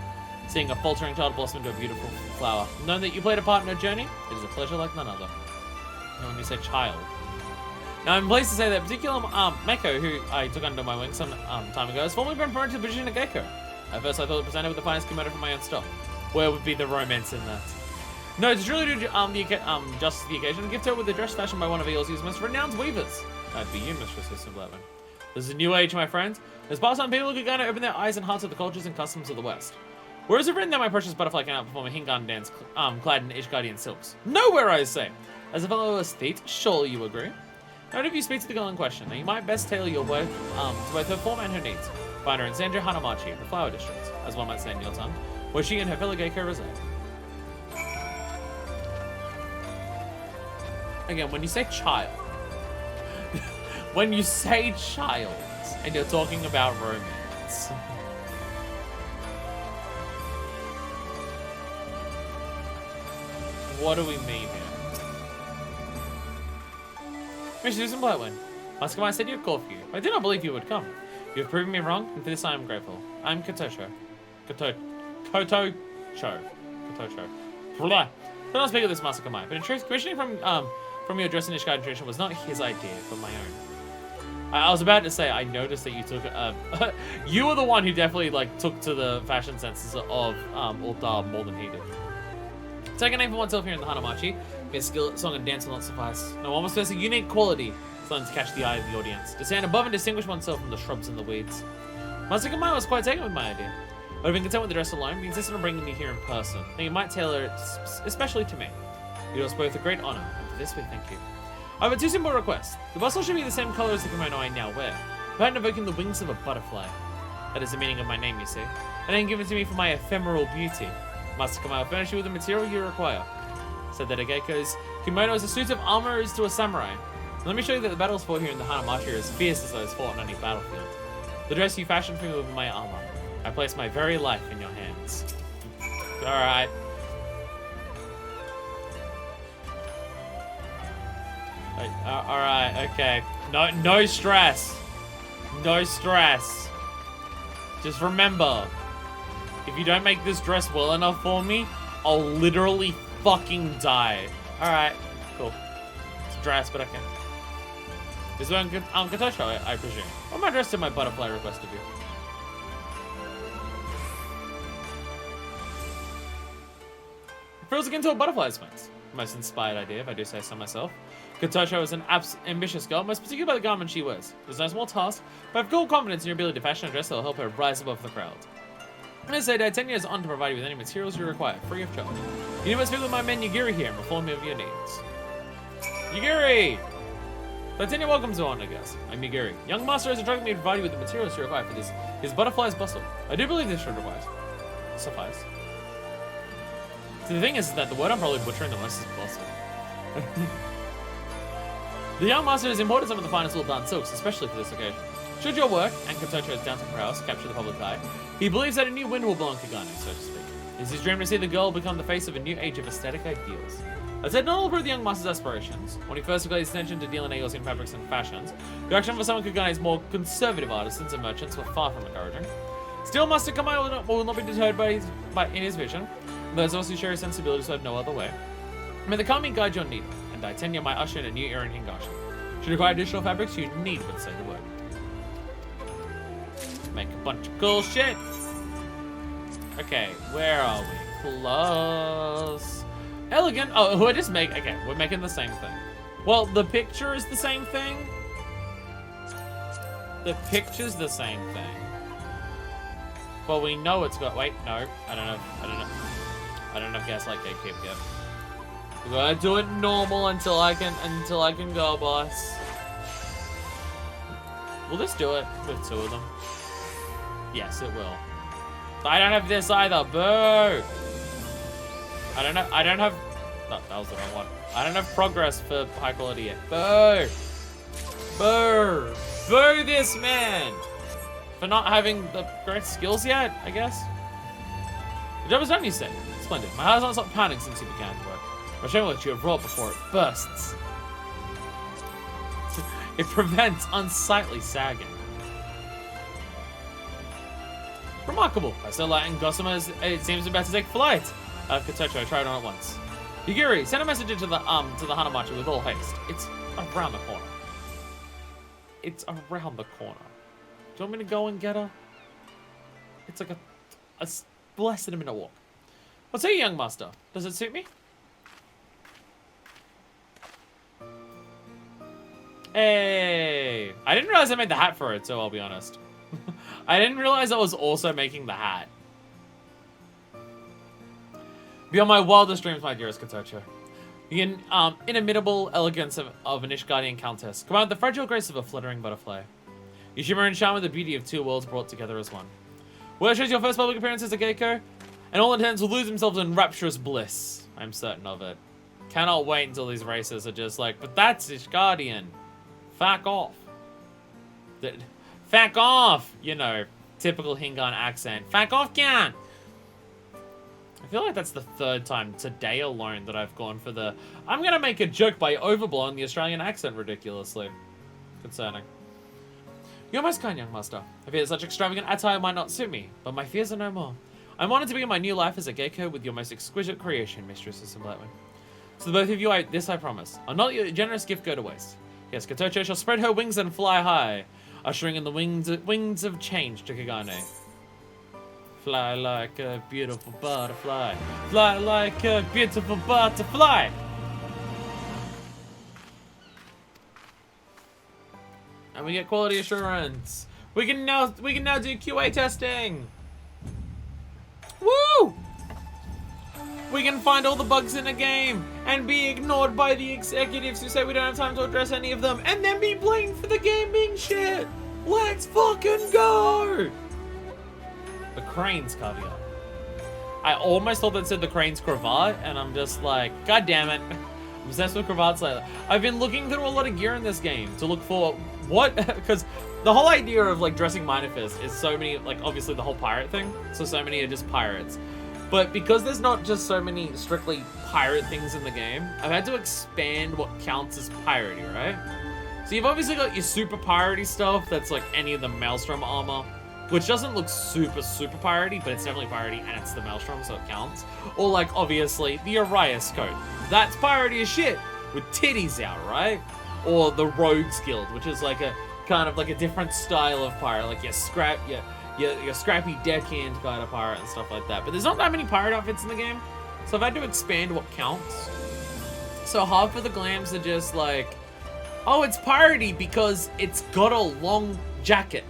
Seeing a faltering child blossom into a beautiful flower. Knowing that you played a part in her journey, it is a pleasure like none other. And when you say child. Now I'm pleased to say that particular Meko, who I took under my wing some time ago, has formally been promoted to the position of Geiko. At first I thought it presented with the finest kimono from my own stock. Where would be the romance in that? No, to truly do justice to the occasion, gift her with a dress fashioned by one of ELC's most renowned weavers. That'd be you, Mistress Susan Blackman. This is a new age, my friends. As past on people who gonna open their eyes and hearts to the cultures and customs of the West. Where is it written that my precious butterfly cannot perform a Hingan dance clad in Ishgardian silks? Nowhere, I say! As a fellow aesthete, surely you agree? Now, if you speak to the girl in question, then you might best tailor your work to both her form and her needs. Find her in Sanjo Hanamachi, the flower district, as one might say in your tongue, where she and her fellow Geiko reside. Again, when you say child, and you're talking about romance. What do we mean here? Miss Susan Blightwind, Master Kamai said you'd call for you. I did not believe you would come. You have proven me wrong, and for this I am grateful. I am Kotocho. Blah. I don't speak of this, Master Kamai, but in truth, commissioning from your dress in Ishgard tradition was not his idea, but my own. I was about to say, I noticed that you took you were the one who definitely took to the fashion senses of Ulthar more than he did. Take a name for oneself here in the Hanamachi. Mere skill at song and dance will not suffice. No, one must possess a unique quality, something to catch the eye of the audience, to stand above and distinguish oneself from the shrubs and the weeds. Master Kamai was quite taken with my idea. I would have been content with the dress alone, but insisted on bringing me here in person. Now you might tailor it especially to me. It was both a great honor, and for this we thank you. I have 2 simple requests. The bustle should be the same color as the kimono I now wear. About invoking the wings of a butterfly. That is the meaning of my name, you see. And then given to me for my ephemeral beauty. Master Kamayo will furnish you with the material you require. Said that Ageko's kimono is a suit of armor is to a samurai. Let me show you that the battles fought here in the Hanamachi are as fierce as those fought on any battlefield. The dress you fashioned for me with my armor. I place my very life in your hands. Alright. Alright, okay. No stress. No stress. Just remember, if you don't make this dress well enough for me, I'll literally fucking die. Alright, cool. It's a dress, but okay. This is Katosho, I presume. What am I dressed in my butterfly request of you? It feels akin to a butterfly's wings. Most inspired idea, if I do say so myself. Katosho is an ambitious girl, most particularly by the garment she wears. There's no small task, but I have full confidence in your ability to fashion a dress that will help her rise above the crowd. I'm going to say that 10 years on to provide you with any materials you require, free of charge. You must speak with my man Yagiri here and inform me of your needs. Yagiri! Titania welcomes you on, I guess. I'm Yagiri. Young Master has instructed me to provide you with the materials you require for this, his butterfly's bustle. I do believe this should suffice. So the thing is that the word I'm probably butchering the most is bustle. The young master has imported some of the finest wool done silks, especially for this occasion. Should your work, and Katocho's dancing prowess, capture the public eye, he believes that a new wind will blow on Kagane, so to speak. It is his dream to see the girl become the face of a new age of aesthetic ideals. I said not all approve the young master's aspirations. When he first got his attention to dealing eagles in fabrics and fashions, the action for some of Kagane's more conservative artisans and merchants were far from encouraging. Still, Master Kamayo will not be deterred in his vision. Those also share his sensibilities, so I have no other way. May the Kami guide your need, and Daitenya might usher in a new era in Hingashi. Should you require additional fabrics, you need but say the word. Make a bunch of cool shit. Okay, where are we? Close. Elegant. Oh, we're just okay, we're making the same thing. Well, the picture is the same thing. The picture's the same thing. But we know it's got. Wait, no, I don't know if Gaslight Gatekeep yet. We're gonna do it normal until I can go, boss. Will this do it with two of them? Yes, it will. I don't have this either. Boo! I don't have. No, that was the wrong one. I don't have progress for high quality yet. Boo! Boo! Boo this man! For not having the great skills yet, I guess. The job is done, you say. Splendid. My heart has not stopped pounding since you began to work. I'll show you what you have wrought before it bursts. It prevents unsightly sagging. Remarkable. I still light and gossamer, it seems about to take flight. Katocho, I tried on it once. Yagiri, send a message into the Hanamachi with all haste. It's around the corner. It's around the corner. Do you want me to go and get her? It's like a less than a minute walk. What say you, young master? Does it suit me? Hey! I didn't realize I made the hat for it, so I'll be honest. I didn't realize I was also making the hat. Beyond my wildest dreams, my dearest Katocho. The inimitable elegance of an Ishgardian countess, combined with the fragile grace of a fluttering butterfly. You shimmer and shine with the beauty of two worlds brought together as one. Where shows your first public appearance as a Geiko, and all intents will lose themselves in rapturous bliss. I'm certain of it. Cannot wait until these races are just like, but that's Ishgardian. Fuck off. Fuck off! You know, typical Hingan accent. Fuck off, Kyan! I feel like that's the third time today alone that I've gone for the I'm gonna make a joke by overblowing the Australian accent ridiculously. Concerning. You're most kind, young master. I fear such extravagant attire might not suit me, but my fears are no more. I'm honored to begin my new life as a Geiko with your most exquisite creation, Mistress Assemblatman. To the both of you, I promise. I'll not let your generous gift go to waste. Yes, Katocho shall spread her wings and fly high, ushering in the wings of change to Kagane. Fly like a beautiful butterfly. Fly like a beautiful butterfly. And we get quality assurance. We can now do QA testing. Woo! We can find all the bugs in a game and be ignored by the executives who say we don't have time to address any of them, and then be blamed for the game being shit. Let's fucking go! The crane's caviar. I almost thought that said the crane's cravat, and I'm just like, god damn it. I'm obsessed with cravats lately. I've been looking through a lot of gear in this game to look for what, because the whole idea of like dressing Minor Fist is so many, like obviously the whole pirate thing, so many are just pirates. But because there's not just so many strictly pirate things in the game, I've had to expand what counts as piratey, right? So you've obviously got your super piratey stuff, that's like any of the Maelstrom armor, which doesn't look super piratey, but it's definitely piratey, and it's the Maelstrom, so it counts. Or like, obviously, the Arias coat. That's piratey as shit, with titties out, right? Or the Rogues Guild, which is like a, kind of like a different style of pirate, like your scrappy deckhand kind of pirate and stuff like that. But there's not that many pirate outfits in the game, so I've had to expand what counts. So half of the glams are just like, oh, it's piratey because it's got a long jacket.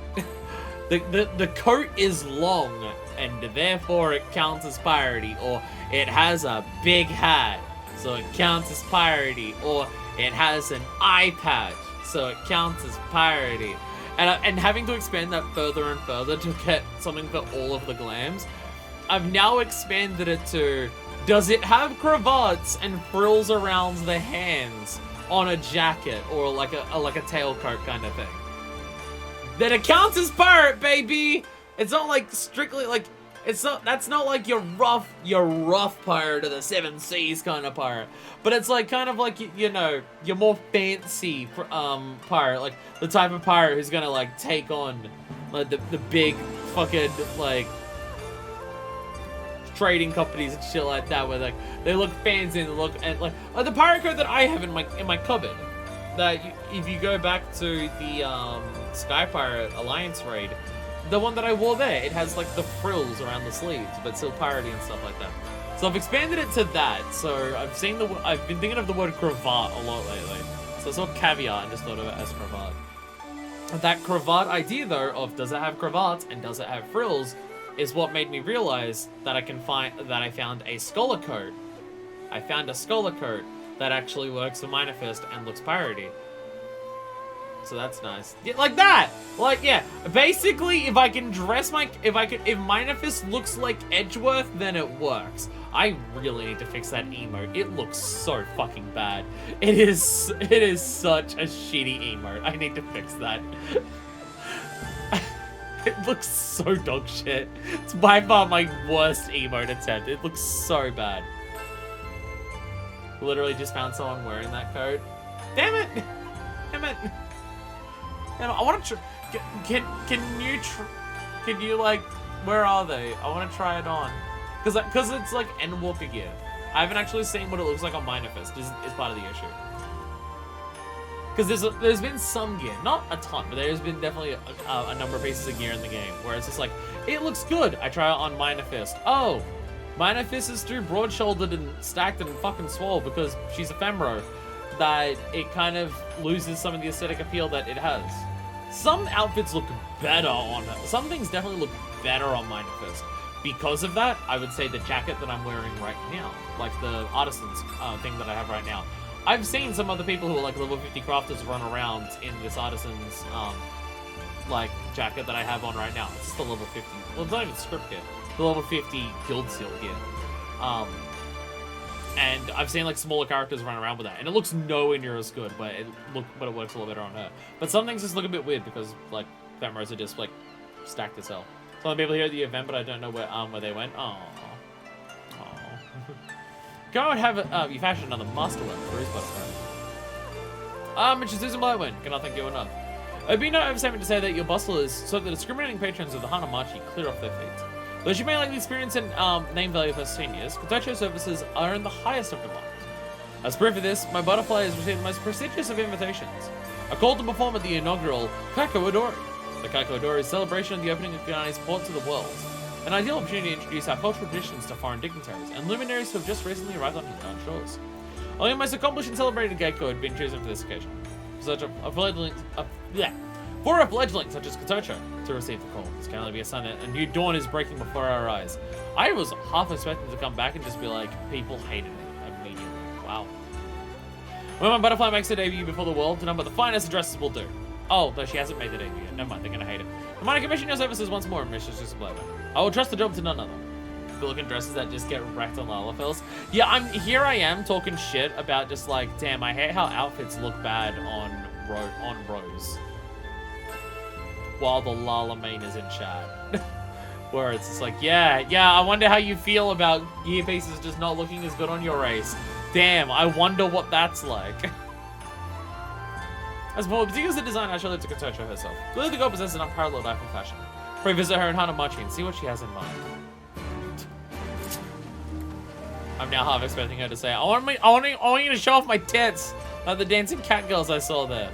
The coat is long, and therefore it counts as piratey. Or it has a big hat, so it counts as piratey. Or it has an eye patch, so it counts as piratey. And having to expand that further and further to get something for all of the glams, I've now expanded it to, does it have cravats and frills around the hands on a jacket or like a tailcoat kind of thing? Then it counts as pirate, baby. It's not like strictly like, that's not like your rough pirate of the Seven Seas kind of pirate, but it's like kind of like, you know, your more fancy pirate, like the type of pirate who's gonna like take on like the big fucking like trading companies and shit like that, where like they look fancy and look, and like the pirate code that I have in my cupboard, that if you go back to the Sky Pirate Alliance raid, the one that I wore there, it has like the frills around the sleeves, but still piratey and stuff like that. So I've expanded it to that. So I've been thinking of the word cravat a lot lately. So I saw caviar and just thought of it as cravat. That cravat idea though, of does it have cravats and does it have frills, is what made me realize that I found a scholar coat. I found a scholar coat that actually works for Minor Fist and looks piratey. So that's nice. Yeah, like that! Like, yeah. Basically, if I can dress if Minor Fist looks like Edgeworth, then it works. I really need to fix that emote. It looks so fucking bad. It is such a shitty emote. I need to fix that. It looks so dog shit. It's by far my worst emote attempt. It looks so bad. Literally just found someone wearing that coat. Damn it! Damn it! And I want to can you like, where are they? I want to try it on. Cause it's like Endwalker gear. I haven't actually seen what it looks like on Minor Fist, is part of the issue. Because there's been some gear, not a ton, but there's been definitely a number of pieces of gear in the game where it's just like, it looks good. I try it on Minor Fist. Oh, Minor Fist is too broad-shouldered and stacked and fucking swole because she's a Femro, that it kind of loses some of the aesthetic appeal that it has. Some outfits look better on her. Some things definitely look better on Minor Fist. Because of that, I would say the jacket that I'm wearing right now, like the Artisan's thing that I have right now. I've seen some other people who are like level 50 crafters run around in this Artisan's like jacket that I have on right now. It's just the level 50. Well, it's not even script gear. The level 50 Guild Seal gear. And I've seen like smaller characters run around with that, and it looks nowhere near as good, but it works a little better on her. But some things just look a bit weird because like Femros are just like stacked as hell. Some people here at the event, but I don't know where they went. Oh. Go and have you fashioned another master weapon for his butterfly. It's Susan Blightwind. Cannot thank you enough. It'd be no overstatement to say that your bustle is so the discriminating patrons of the Hanamachi clear off their feet. Though she may likely experience and name value of her seniors, Kotocho services are in the highest of demand. As proof of this, my butterfly has received the most prestigious of invitations. A call to perform at the inaugural Kako Odori. The Kako Odori celebration of the opening of Gunani's port to the world. An ideal opportunity to introduce our cultural traditions to foreign dignitaries and luminaries who have just recently arrived on Hinterland shores. Only the most accomplished and celebrated Geiko had been chosen for this occasion. For a fledgling such as Kotocho to receive the call. This can only be a sign that a new dawn is breaking before our eyes. I was half expecting to come back and just be like, people hated it immediately. Wow. When my butterfly makes her debut before the world, none but the finest dresses will do. Oh, no, she hasn't made the debut yet. Never mind, they're gonna hate it. I might commission your services once more, Mrs. Discipline. I will trust the job to none other. Good looking dresses that just get wrecked on Lalafels. Yeah, I am talking shit about just like, damn, I hate how outfits look bad on Rose. While the Lala main is in chat. Where it's just like, yeah, I wonder how you feel about gear pieces just not looking as good on your race. Damn, I wonder what that's like. As for particular the designer, I shall let to consult her herself. Clearly the girl possesses an unparalleled eye for fashion. Pray visit her in Hanamachi and see what she has in mind. I'm now half expecting her to say, I want you to show off my tits, like the dancing cat girls I saw there.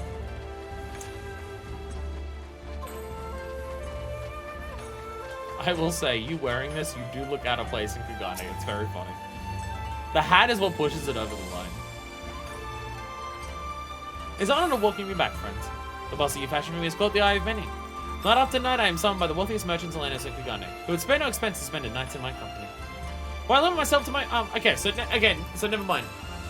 I will say, you wearing this, you do look out of place in Kugane. It's very funny. The hat is what pushes it over the line. It's an honor welcoming me back, friends. The boss of your fashion for me has caught the eye of many. Night after night, I am summoned by the wealthiest merchants in Lanos and Kugane, who would spare no expense to spend nights in my company. Why limit myself to my, okay, so never mind.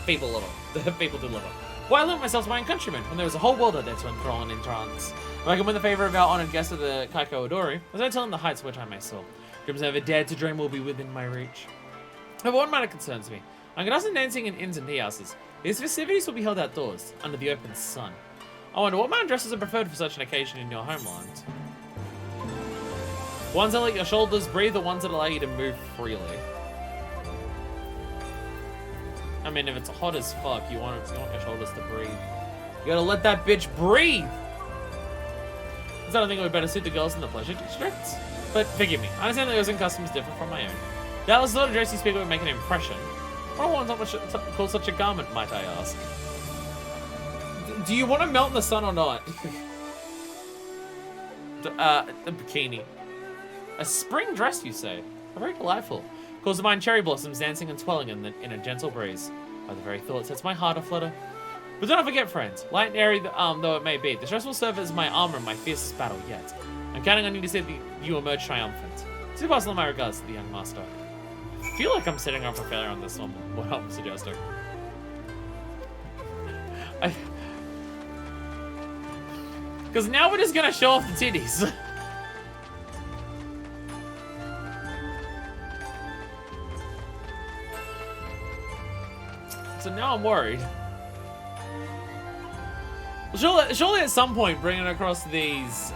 People deliver. Why limit myself to my own countrymen, when there is a whole world out there to enthrall and entrance? If I can win the favor of our honored guest of the Kaiko Odori, as I tell him the heights which I may soar. Dreams never dared to dream will be within my reach. However, one matter concerns me. I'm conducting dancing in inns and tea houses. These festivities will be held outdoors, under the open sun. I wonder what man dresses are preferred for such an occasion in your homeland? Ones that let your shoulders breathe, or ones that allow you to move freely? I mean, if it's hot as fuck, you want your shoulders to breathe. You gotta let that bitch breathe! I don't think it would better suit the girls in the pleasure districts. But forgive me, I understand that yours and customs differ from my own. Doubtless the sort of dress you speak of would make an impression. What one's not much call such a garment, might I ask? Do you want to melt in the sun or not? The bikini. A spring dress, you say? How very delightful. Calls to mind cherry blossoms dancing and swelling in a gentle breeze. By the very thought sets my heart aflutter. But don't forget, friends, light and airy though it may be, this dress will serve as my armor in my fiercest battle yet. I'm counting on you to see you emerge triumphant. So pass on my regards to the young master. I feel like I'm setting up for failure on this one, what I'm suggesting. Because now we're just gonna show off the titties. So now I'm worried. Surely at some point bringing across these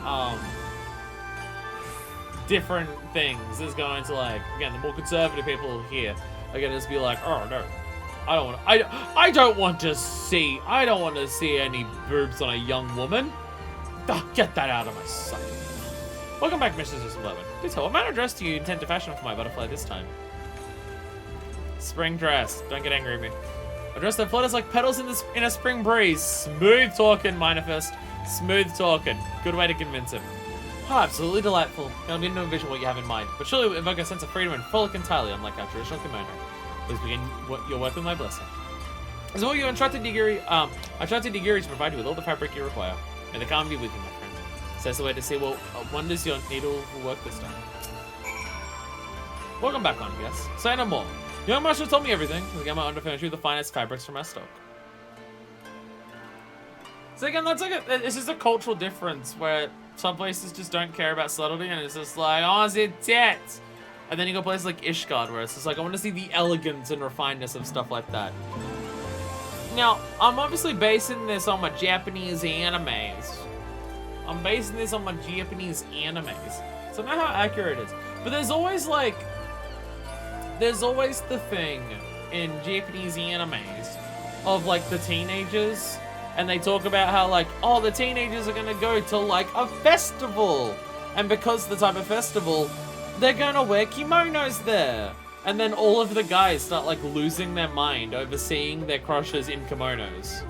different things is going to, like, again, the more conservative people here are gonna just be like, oh no, I don't want to see any boobs on a young woman. Get that out of my sight. Welcome back, Mrs. 11. Please tell, what manner of dress do you intend to fashion for my butterfly this time? Spring dress. Don't get angry at me. A dress that flutters like petals in a spring breeze. Smooth talking, Minifest. Smooth talking. Good way to convince him. Oh, absolutely delightful. I'll begin to envision what you have in mind, but surely it will evoke a sense of freedom and frolic entirely, unlike our traditional kimono. Please begin your work with my blessing. As well, you instructed Nigiri, I trusted Nigiri to provide you with all the fabric you require. May the calm be with you, my friend. So that's the way to see what wonders your needle will work this time. Welcome back on, yes. Say no more. Young Master told me everything. We'll get my underfurniture with the finest fabrics from our stock. So again, that's like it's just a cultural difference where some places just don't care about subtlety and it's just like, oh, it's tits. And then you go places like Ishgard where it's just like, I want to see the elegance and refinedness of stuff like that. Now, I'm obviously basing this on my Japanese animes. So I know how accurate it is. But there's always the thing in Japanese animes of like the teenagers, and they talk about how like, oh, the teenagers are gonna go to like a festival, and because the type of festival, they're gonna wear kimonos there, and then all of the guys start like losing their mind over seeing their crushes in kimonos,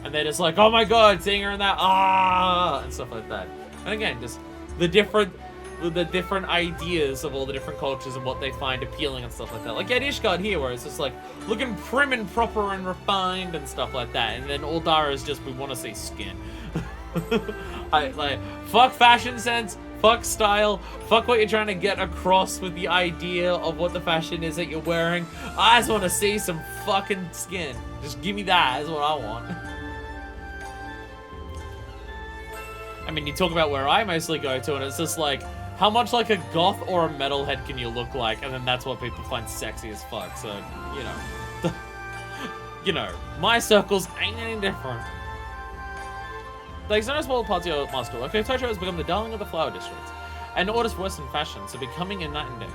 and they're just like, oh my god, seeing her in that, and stuff like that. And again, just the different ideas of all the different cultures and what they find appealing and stuff like that. Like at Ishgard here, where it's just like looking prim and proper and refined and stuff like that, and then Aldara is just, we want to see skin. Fuck fashion sense, fuck style, fuck what you're trying to get across with the idea of what the fashion is that you're wearing. I just want to see some fucking skin. Just give me that, is what I want. I mean, you talk about where I mostly go to, and it's just like, how much like a goth or a metalhead can you look like? And then that's what people find sexy as fuck. So, you know. You know, my circles ain't any different. The external small parts of your master work, Tojo has become the darling of the flower district, and orders for Western fashion, so becoming a night and day.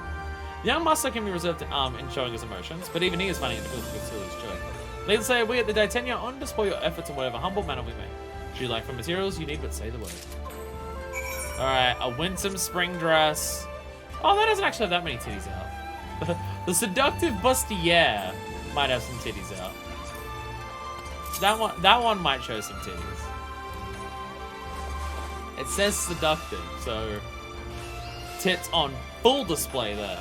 The young master can be reserved in showing his emotions, but even he is finding it difficult to conceal his joy. Needless to say, we at the Daitenya are on display your efforts in whatever humble manner we may. Should you like for materials, you need but say the word. Alright, a winsome spring dress. Oh, that doesn't actually have that many titties out. The seductive bustier might have some titties out. That one might show some titties. It says seductive, so tits on full display there.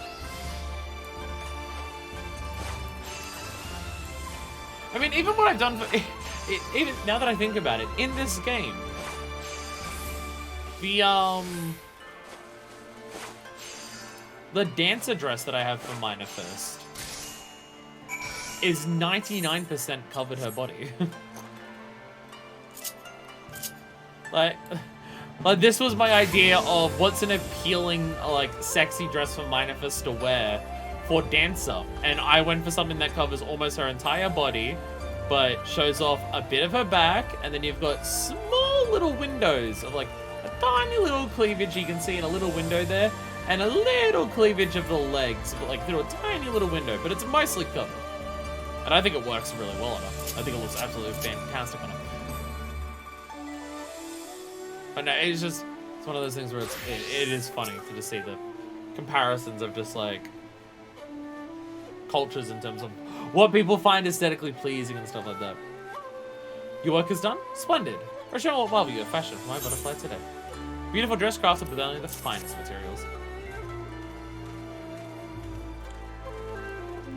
I mean, even what I've done for even now that I think about it, in this game, the dancer dress that I have for Minor Fist is 99% covered her body. like this was my idea of what's an appealing, like, sexy dress for Minor Fist to wear for dancer, and I went for something that covers almost her entire body, but shows off a bit of her back, and then you've got small little windows of like a tiny little cleavage you can see in a little window there, and a little cleavage of the legs, but like through a tiny little window, but it's mostly covered. And I think it works really well on her. I think it looks absolutely fantastic on her. But no, it's just, it's one of those things where it is funny to just see the comparisons of just like cultures in terms of what people find aesthetically pleasing and stuff like that. Your work is done? Splendid. Or show what marvel you have fashioned for my butterfly today. Beautiful dress crafted with only the finest materials.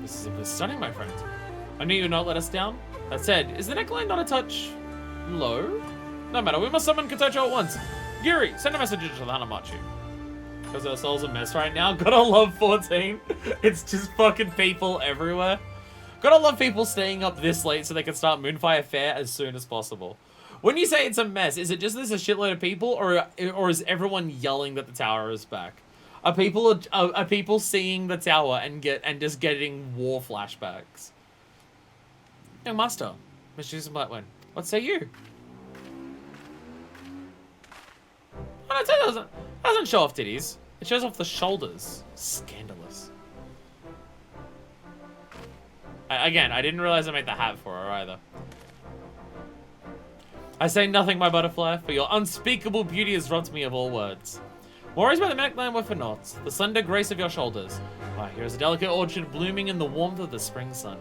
This is simply stunning, my friend. I knew you would not let us down. That said, is the neckline not a touch low? No matter, we must summon Kotocho at once. Yuri, send a message to the Hanamachi. Because our soul's a mess right now. Gotta love 14. It's just fucking people everywhere. Gotta love people staying up this late so they can start Moonfire Fair as soon as possible. When you say it's a mess, is it just there's a shitload of people, or is everyone yelling that the tower is back? Are people seeing the tower and just getting war flashbacks? Young master, Mr. Susan Blackwood, what say you? Oh, no, it doesn't show off titties. It shows off the shoulders. Scandalous. Again, I didn't realize I made the hat for her either. I say nothing, my butterfly, for your unspeakable beauty has robbed me of all words. Worries about the neckline were for naught, the slender grace of your shoulders. Why, here is a delicate orchard blooming in the warmth of the spring sun.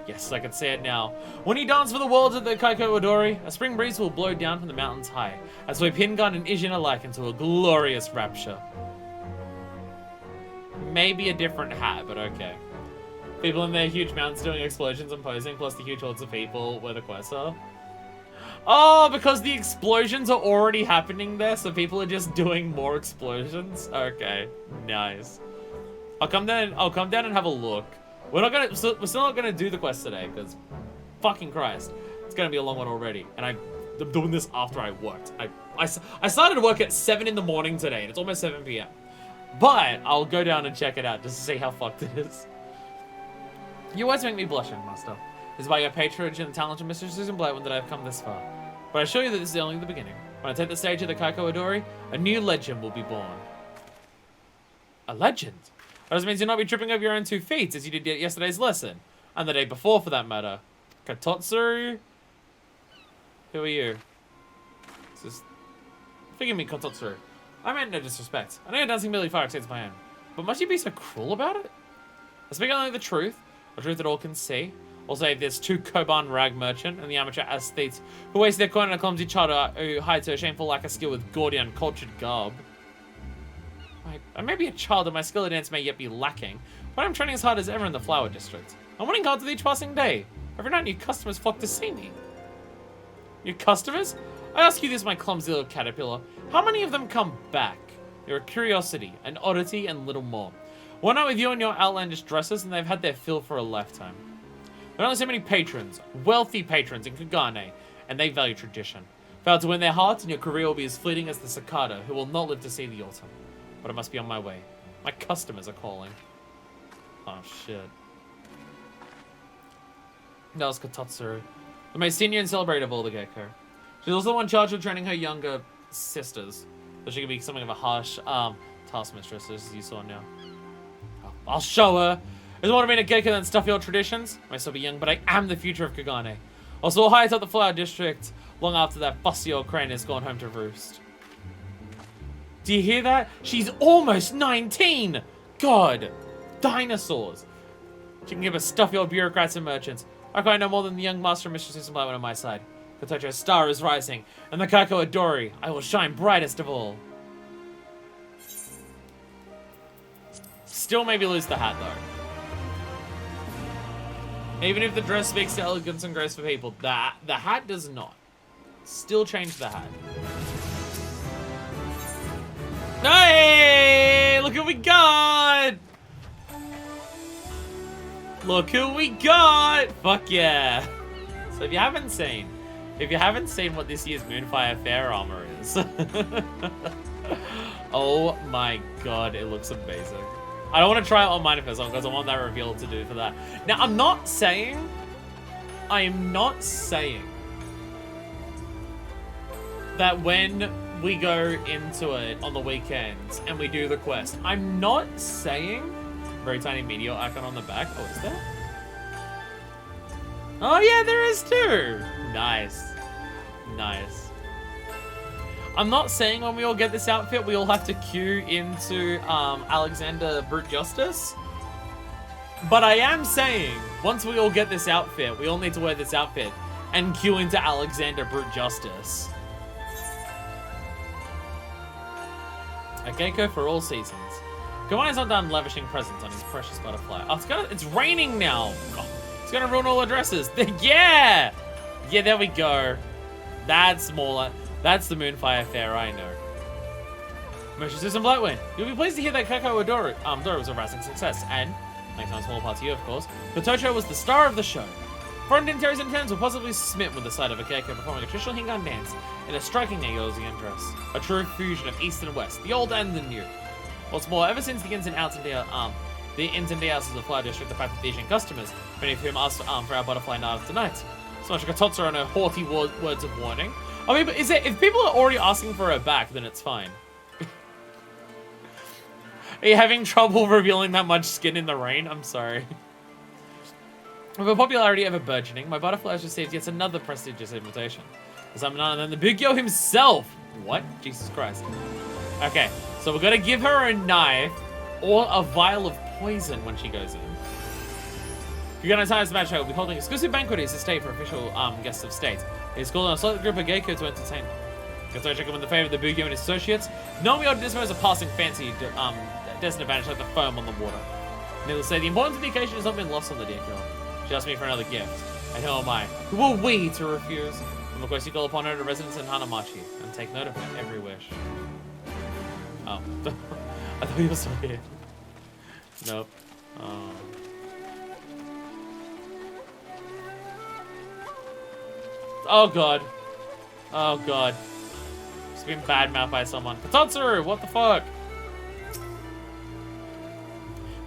Yes, I can say it now. When you dance for the world at the Kaiko Odori, a spring breeze will blow down from the mountains high, as we Pingon and Ijin alike into a glorious rapture. Maybe a different hat, but okay. People in their huge mountains doing explosions and posing, plus the huge hordes of people where the quests are. Oh, because the explosions are already happening there, so people are just doing more explosions? Okay, nice. I'll come down and have a look. We're still not gonna do the quest today, because fucking Christ, it's gonna be a long one already. And I'm doing this after I worked. I started work at 7 in the morning today, and it's almost 7 p.m. But I'll go down and check it out just to see how fucked it is. You always make me blush, master. It is by your patronage and the talent of Mr. Susan Blackwood that I have come this far. But I assure you that this is only the beginning. When I take the stage of the Kaiko Odori, a new legend will be born. A legend? That means you'll not be tripping over your own 2 feet as you did at yesterday's lesson. And the day before, for that matter. Katotsu? Who are you? Forgive me, Katotsu. I meant no disrespect. I know your dancing merely far exceeds my own. But must you be so cruel about it? I speak only the truth that all can see. Also, there's 2 Koban rag merchant and the amateur aesthetes who waste their coin on a clumsy child who hides her shameful lack of skill with gaudy, uncultured garb. I may be a child and my skill at dance may yet be lacking, but I'm training as hard as ever in the flower district. I'm winning cards with each passing day. Every night new customers flock to see me. New customers? I ask you this, my clumsy little caterpillar. How many of them come back? You're a curiosity, an oddity, and little more. One night with you in your outlandish dresses, and they've had their fill for a lifetime. There are only so many patrons, wealthy patrons in Kagane, and they value tradition. Fail to win their hearts, and your career will be as fleeting as the cicada, who will not live to see the autumn. But I must be on my way. My customers are calling. Oh, shit. That was Katatsuru, the most senior and celebrated of all the Gecko. She's also the one charged with training her younger sisters, so she can be something of a harsh taskmistress, as you saw now. Oh, I'll show her. There's more to being a Gecko than stuffy old traditions. I may still be young, but I am the future of Kagane. Also, high atop the Flower District, long after that fussy old crane has gone home to roost. Do you hear that? She's almost 19! God! Dinosaurs! She can give us stuffy old bureaucrats and merchants. I quite know more than the young master and mistress Susan Blackwood on my side. Kotocho's star is rising, and the Kako Adori, I will shine brightest of all. Still maybe lose the hat, though. Even if the dress speaks to elegance and grace for people, the hat does not. Still change the hat. Hey! Look who we got! Look who we got! Fuck yeah! So if you haven't seen what this year's Moonfire Fair armor is, oh my god, it looks amazing. I don't want to try it on mine first because I want that reveal to do for that. Now, I am not saying that when we go into it on the weekends and we do the quest, I'm not saying, very tiny meteor icon on the back. Oh, is there? Oh yeah, there is too. Nice. Nice. I'm not saying when we all get this outfit, we all have to queue into Alexander Brute Justice. But I am saying, once we all get this outfit, we all need to wear this outfit and queue into Alexander Brute Justice. A Gecko for all seasons. Kawaii's not done lavishing presents on his precious butterfly. Oh, it's raining now. Oh, it's gonna ruin all the dresses. Yeah! Yeah, there we go. That's more. That's the Moonfire Fair I know. Mistress Susan Blackwind, you'll be pleased to hear that Kako Adoro was a rising success, and, thanks on a small part to you, of course, Kotocho was the star of the show. Foreign dignitaries and attendants were possibly smitten with the sight of a Gecko performing a traditional Hingan dance in a striking Eosian dress. A true fusion of East and West, the old and the new. What's more, ever since the ins and outs of the Flower District, the fact that the Asian customers, many of whom asked for our butterfly night of tonight, so much Kototsu and her haughty words of warning. I mean, but if people are already asking for her back, then it's fine. Are you having trouble revealing that much skin in the rain? I'm sorry. With her popularity ever burgeoning, my butterfly has received yet another prestigious invitation. Because I'm none other than the Big Yo himself. What? Jesus Christ. Okay, so we're gonna give her a knife or a vial of poison when she goes in. Kagane Times Match will be holding exclusive banquet at his estate for official guests of state. He's called on a select group of Gecko to entertain them. Kotocho come in the favor of the Bugyo and his associates. No, we ought to dispose of passing fancy destined advantage like the foam on the water. Needless to say, the importance of the occasion has not been lost on the dear girl. She asked me for another gift. And who am I? Who are we to refuse? And of course, you call upon her to residence in Hanamachi and take note of her every wish. Oh. I thought you were still here. Nope. Oh. Oh god. Oh god. It's been badmouthed by someone. Katatsuru, what the fuck?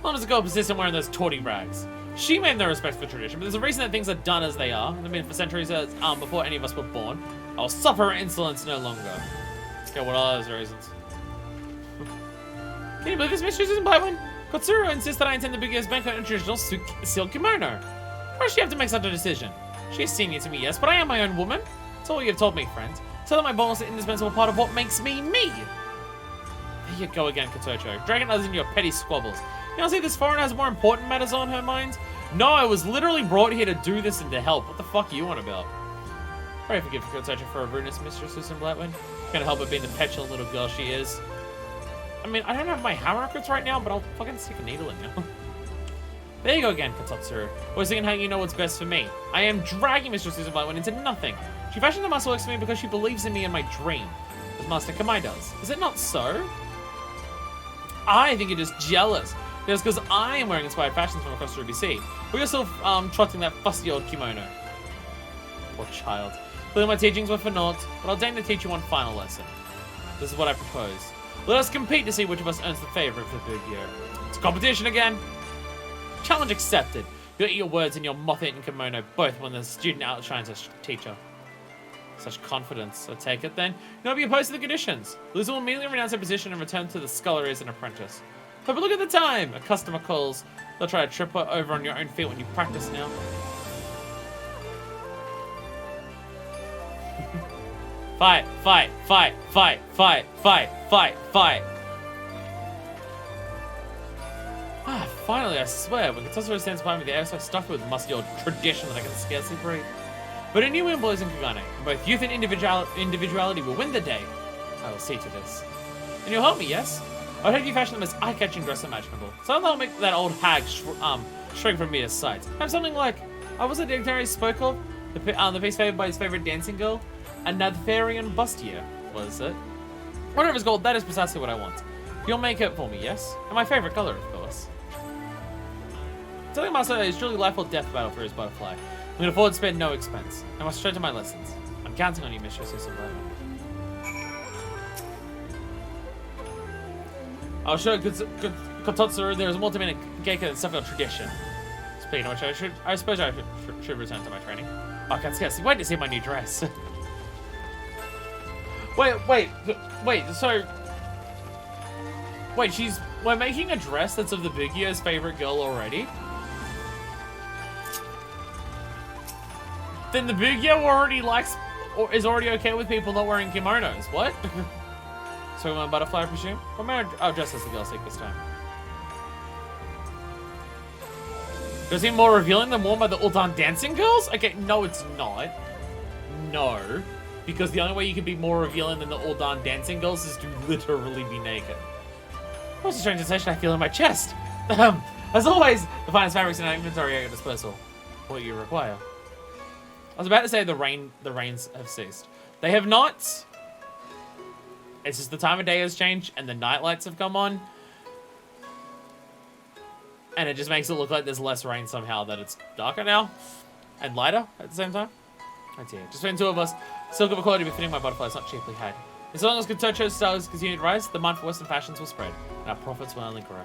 How long does it go persistent wearing those tawdry rags? She made no respect for tradition, but there's a reason that things are done as they are. They've been for centuries before any of us were born. I'll suffer her insolence no longer. Okay, what are those reasons? Can you believe this mistress isn't by one? Kotsuru insists that I attend the biggest banquet in traditional silk kimono. Why does she have to make such a decision? She is senior to me, yes, but I am my own woman. That's all you've told me, friend. Tell that my boldness is an indispensable part of what makes me me. There you go again, Kotocho. Dragging us into your petty squabbles. You don't see this foreigner has more important matters on her mind? No, I was literally brought here to do this and to help. What the fuck are you on about? Pray forgive Kotocho for her rudeness, Mistress Susan Blackwind. Can't help but being the petulant little girl she is. I mean, I don't have my hammer records right now, but I'll fucking stick a needle in you. There you go again, Katatsuru. Always thinking how you know what's best for me. I am dragging Mistress Susan Blackwind into nothing. She fashioned the muscle works for me because she believes in me and my dream. As Master Kamai does. Is it not so? I think you're just jealous. Just because I am wearing inspired fashions from across the Ruby Sea. But you're still trotting that fussy old kimono. Poor child. Clearly my teachings were for naught, but I'll deign to teach you one final lesson. This is what I propose. Let us compete to see which of us earns the favor of the big year. It's a competition again. Challenge accepted. You'll eat your words in your moth-eaten kimono, both when the student outshines a teacher. Such confidence. I take it then. You'll be opposed to the conditions. Loser will immediately renounce their position and return to the scullery as an apprentice. But look at the time. A customer calls. They'll try to trip over on your own feet when you practice now. Fight, fight, fight, fight, fight, fight, fight, fight. Ah, finally, I swear, when Katsuhiro stands behind me, the air is so stuffed with musty old tradition that I can scarcely breathe. But a new wind blows in Kugane, and both youth and individuality will win the day. I will see to this. And you'll help me, yes? I'd have you fashion the most eye-catching dress imaginable. So that'll make that old hag shrink from me to sight. Have something like, was the dignitary spoke of? The piece favored by his favorite dancing girl? A Nadtharian bustier, was it? Whatever it's called, that is precisely what I want. You'll make it for me, yes? And my favorite color, of course. Telling Master is truly life or death battle for his butterfly. I'm going to afford to spend no expense. I must straight to my lessons. I'm counting on you, Mistress Isabella. I'll show Kototsuru there is more to being a geika than stuff of tradition. Speaking of which, I suppose I should return to my training. Oh, I can't scarcely wait to see my new dress. Wait, so... Wait, we're making a dress that's of the Bugio's favorite girl already? Then the Bugio already likes, or is already okay with people not wearing kimonos. What? So my butterfly, I presume? Or may I dress as the girl seek this time? Does it seem more revealing than worn by the Ultan dancing girls? Okay, no, it's not. No. Because the only way you can be more revealing than the Ultan dancing girls is to literally be naked. What's the strange sensation I feel in my chest? As always, the finest fabrics in our inventory at your disposal. What you require. I was about to say the rains have ceased. They have not. It's just the time of day has changed and the night lights have come on. And it just makes it look like there's less rain somehow, that it's darker now and lighter at the same time. Oh dear. Just between two of us, silk of a quality befitting my butterfly is not cheaply had. As long as Kotocho's styles continue to rise, the demand for Western fashions will spread, and our profits will only grow.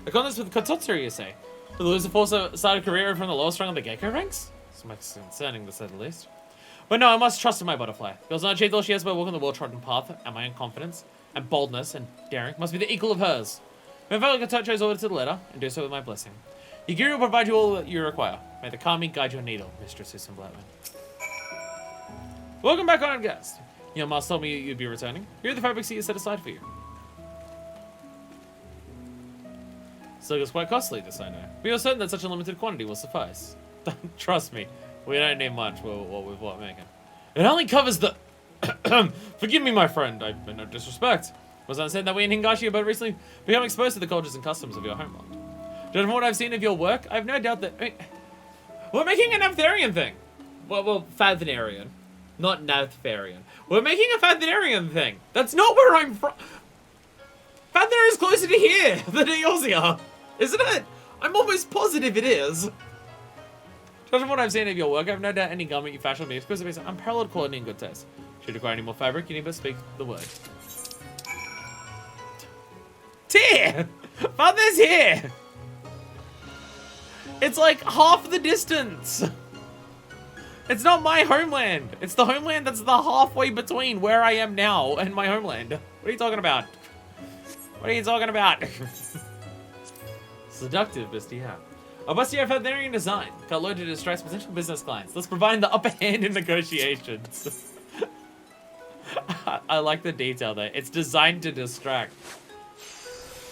I got this with Kototsuru, you say? To lose a four-sided career from the lowest rung of the Gecko ranks? This makes concerning, to say the least. But no, I must trust in my butterfly. Girls not achieved all she has by walking the well-trodden path, and my own confidence, and boldness, and daring must be the equal of hers. May follow Kotocho's order to the letter, and do so with my blessing. Yagiri will provide you all that you require. May the Kami guide your needle, Mistress Susan Blackman. Welcome back, honored guest. Your master told me you'd be returning. Here are the fabrics he has set aside for you. Silk is quite costly, this I know. We are certain that such a limited quantity will suffice. Trust me, we don't need much with what making. It only covers the... Forgive me, my friend, I meant no disrespect. Was I saying that we in Hingashi have but recently become exposed to the cultures and customs of your homeland? Judging from what I've seen of your work, I have no doubt that... we're making an Naptharian thing. Well, Fathnarian. Not Naptharian. We're making a Fathnarian thing. That's not where I'm from. Fathnarian is closer to here than to Eorzea, isn't it? I'm almost positive it is. Judging from what I've seen of your work, I have no doubt any garment you fashion will be exclusive based on unparalleled quality and good taste. Should you require any more fabric, you need but speak the word. Here! Father's here! It's like half the distance. It's not my homeland. It's the homeland that's the halfway between where I am now and my homeland. What are you talking about? What are you talking about? Seductive, bustier. A bustier Fathnarian design. Got loaded to distress potential business clients. Let's provide the upper hand in negotiations. I like the detail there. It's designed to distract.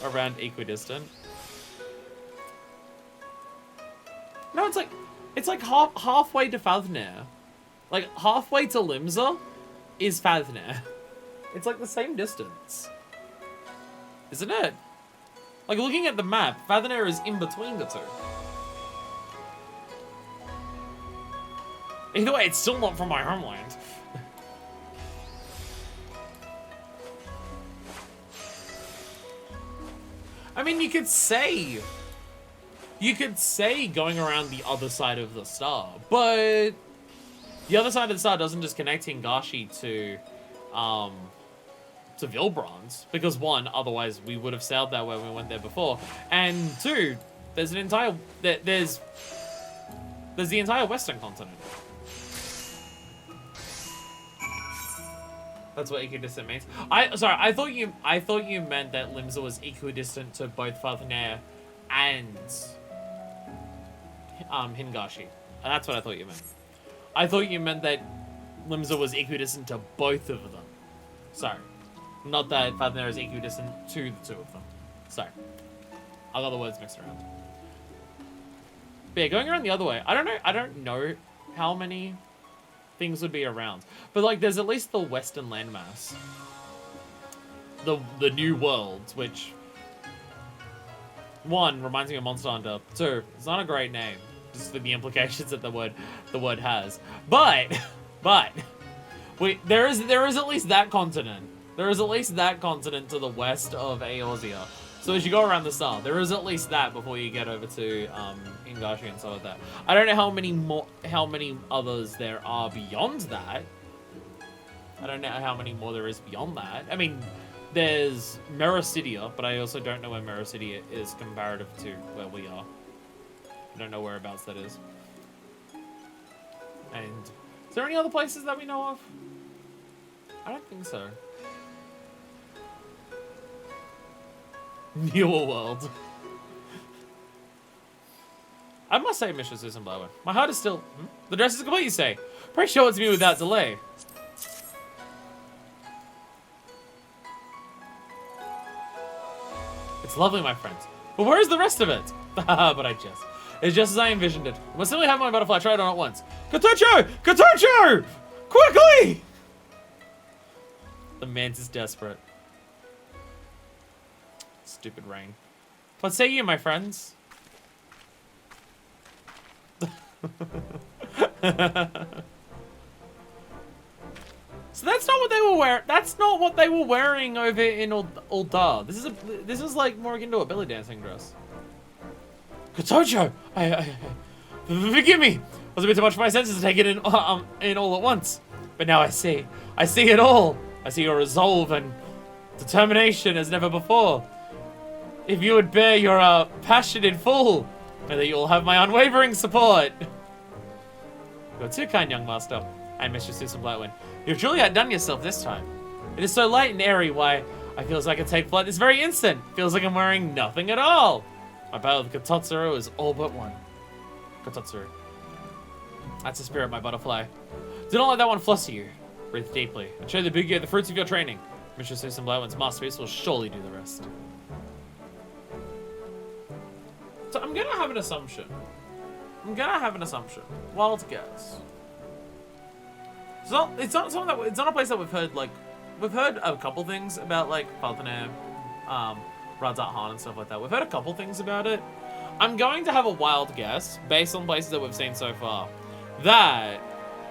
Around equidistant. No, it's like halfway to Fathnir. Like halfway to Limsa is Fathnir. It's like the same distance. Isn't it? Like looking at the map, Fathnir is in between the two. Either way, it's still not from my homeland. I mean, you could say You could say going around the other side of the star, but the other side of the star doesn't just connect Hingashi to Vilbronze, because one, otherwise we would have sailed that way when we went there before, and two, there's an entire there's the entire Western continent. That's what equidistant means. Sorry, I thought you meant that Limsa was equidistant to both Fathaner and Hingashi. That's what I thought you meant. I thought you meant that Limsa was equidistant to both of them. Sorry. Not that Fathaner is equidistant to the two of them. Sorry. I got the words mixed around. But yeah, going around the other way, I don't know how many things would be around. But like there's at least the Western landmass. The New World, which one reminds me of Monster Hunter. Two, it's not a great name. Just for the implications that the word has. But wait, there is at least that continent. There is at least that continent to the west of Eorzea. So as you go around the star, there is at least that before you get over to Hingashi and stuff like that. I don't know how many others there are beyond that. I don't know how many more there is beyond that. I mean, there's Mericidia, but I also don't know where Mericidia is comparative to where we are. I don't know whereabouts that is. And is there any other places that we know of? I don't think so. Newer world. I must say, Mr. Susan Blower, my heart is still... The dress is complete, you say? Pray show it to me without delay. It's lovely, my friends. But where is the rest of it? But I jest. It's just as I envisioned it. I must simply have my butterfly tried on at once. Katocho! Katocho! Quickly! The mantis is desperate. Stupid rain. What say you, my friends? So that's not what they were wearing. That's not what they were wearing over in Ul'dah. This is like more akin to a belly dancing dress. Katojo! Forgive me! It was a bit too much for my senses to take it in all at once. But now I see. I see it all. I see your resolve and determination as never before. If you would bear your passion in full, know that you will have my unwavering support. You're too kind, young master. And Mistress Susan Blightwind. You've truly outdone yourself this time. It is so light and airy, why, I feels like I take flight this very instant. Feels like I'm wearing nothing at all. My battle with Katotsuru is all but one. Katotsuru. That's the spirit, my butterfly. Do not let that one fluster you. Breathe deeply, and show the Bugyo the fruits of your training. Mistress Susan Blightwind's masterpiece will surely do the rest. So I'm gonna have an assumption. Wild guess. It's not a place that we've heard, like, we've heard a couple things about, like, Falconer, Radzat Han and stuff like that. We've heard a couple things about it. I'm going to have a wild guess, based on places that we've seen so far, that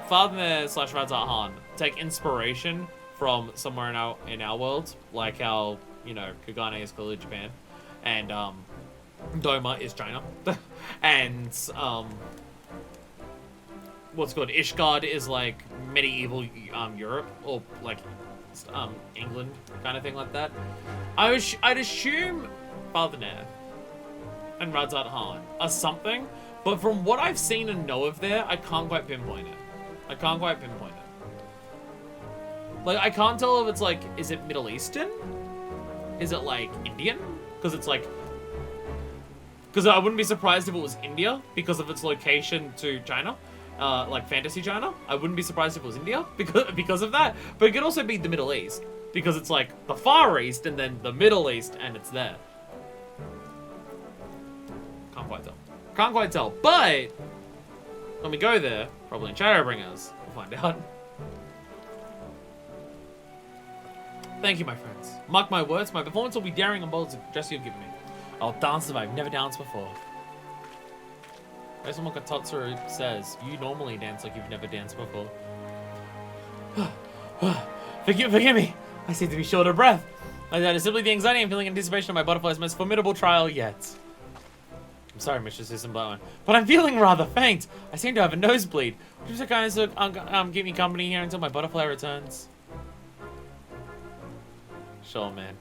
Falconer / Radzat Han take inspiration from somewhere in our world, like how, you know, Kagane is clearly Japan, and, Doma is China, and, what's called Ishgard is like medieval Europe, or like England kind of thing like that. I'd assume Falconer and Radzat Han are something, but from what I've seen and know of there, I can't quite pinpoint it. Like, I can't tell if it's like, is it Middle Eastern? Is it like Indian? Because it's like, because I wouldn't be surprised if it was India because of its location to China. Like fantasy China. I wouldn't be surprised if it was India because of that. But it could also be the Middle East because it's like the Far East and then the Middle East and it's there. Can't quite tell. But when we go there, probably in Shadowbringers, we'll find out. Thank you, my friends. Mark my words, my performance will be daring and bold as the dress you've given me. I'll dance if I've never danced before. As someone Katotsuru says, you normally dance like you've never danced before. Forgive me. I seem to be short of breath. That is simply the anxiety I'm feeling in anticipation of my butterfly's most formidable trial yet. I'm sorry, Mr. Susan Blowen, but I'm feeling rather faint. I seem to have a nosebleed. Would you just guys keep me company here until my butterfly returns? Sure, man.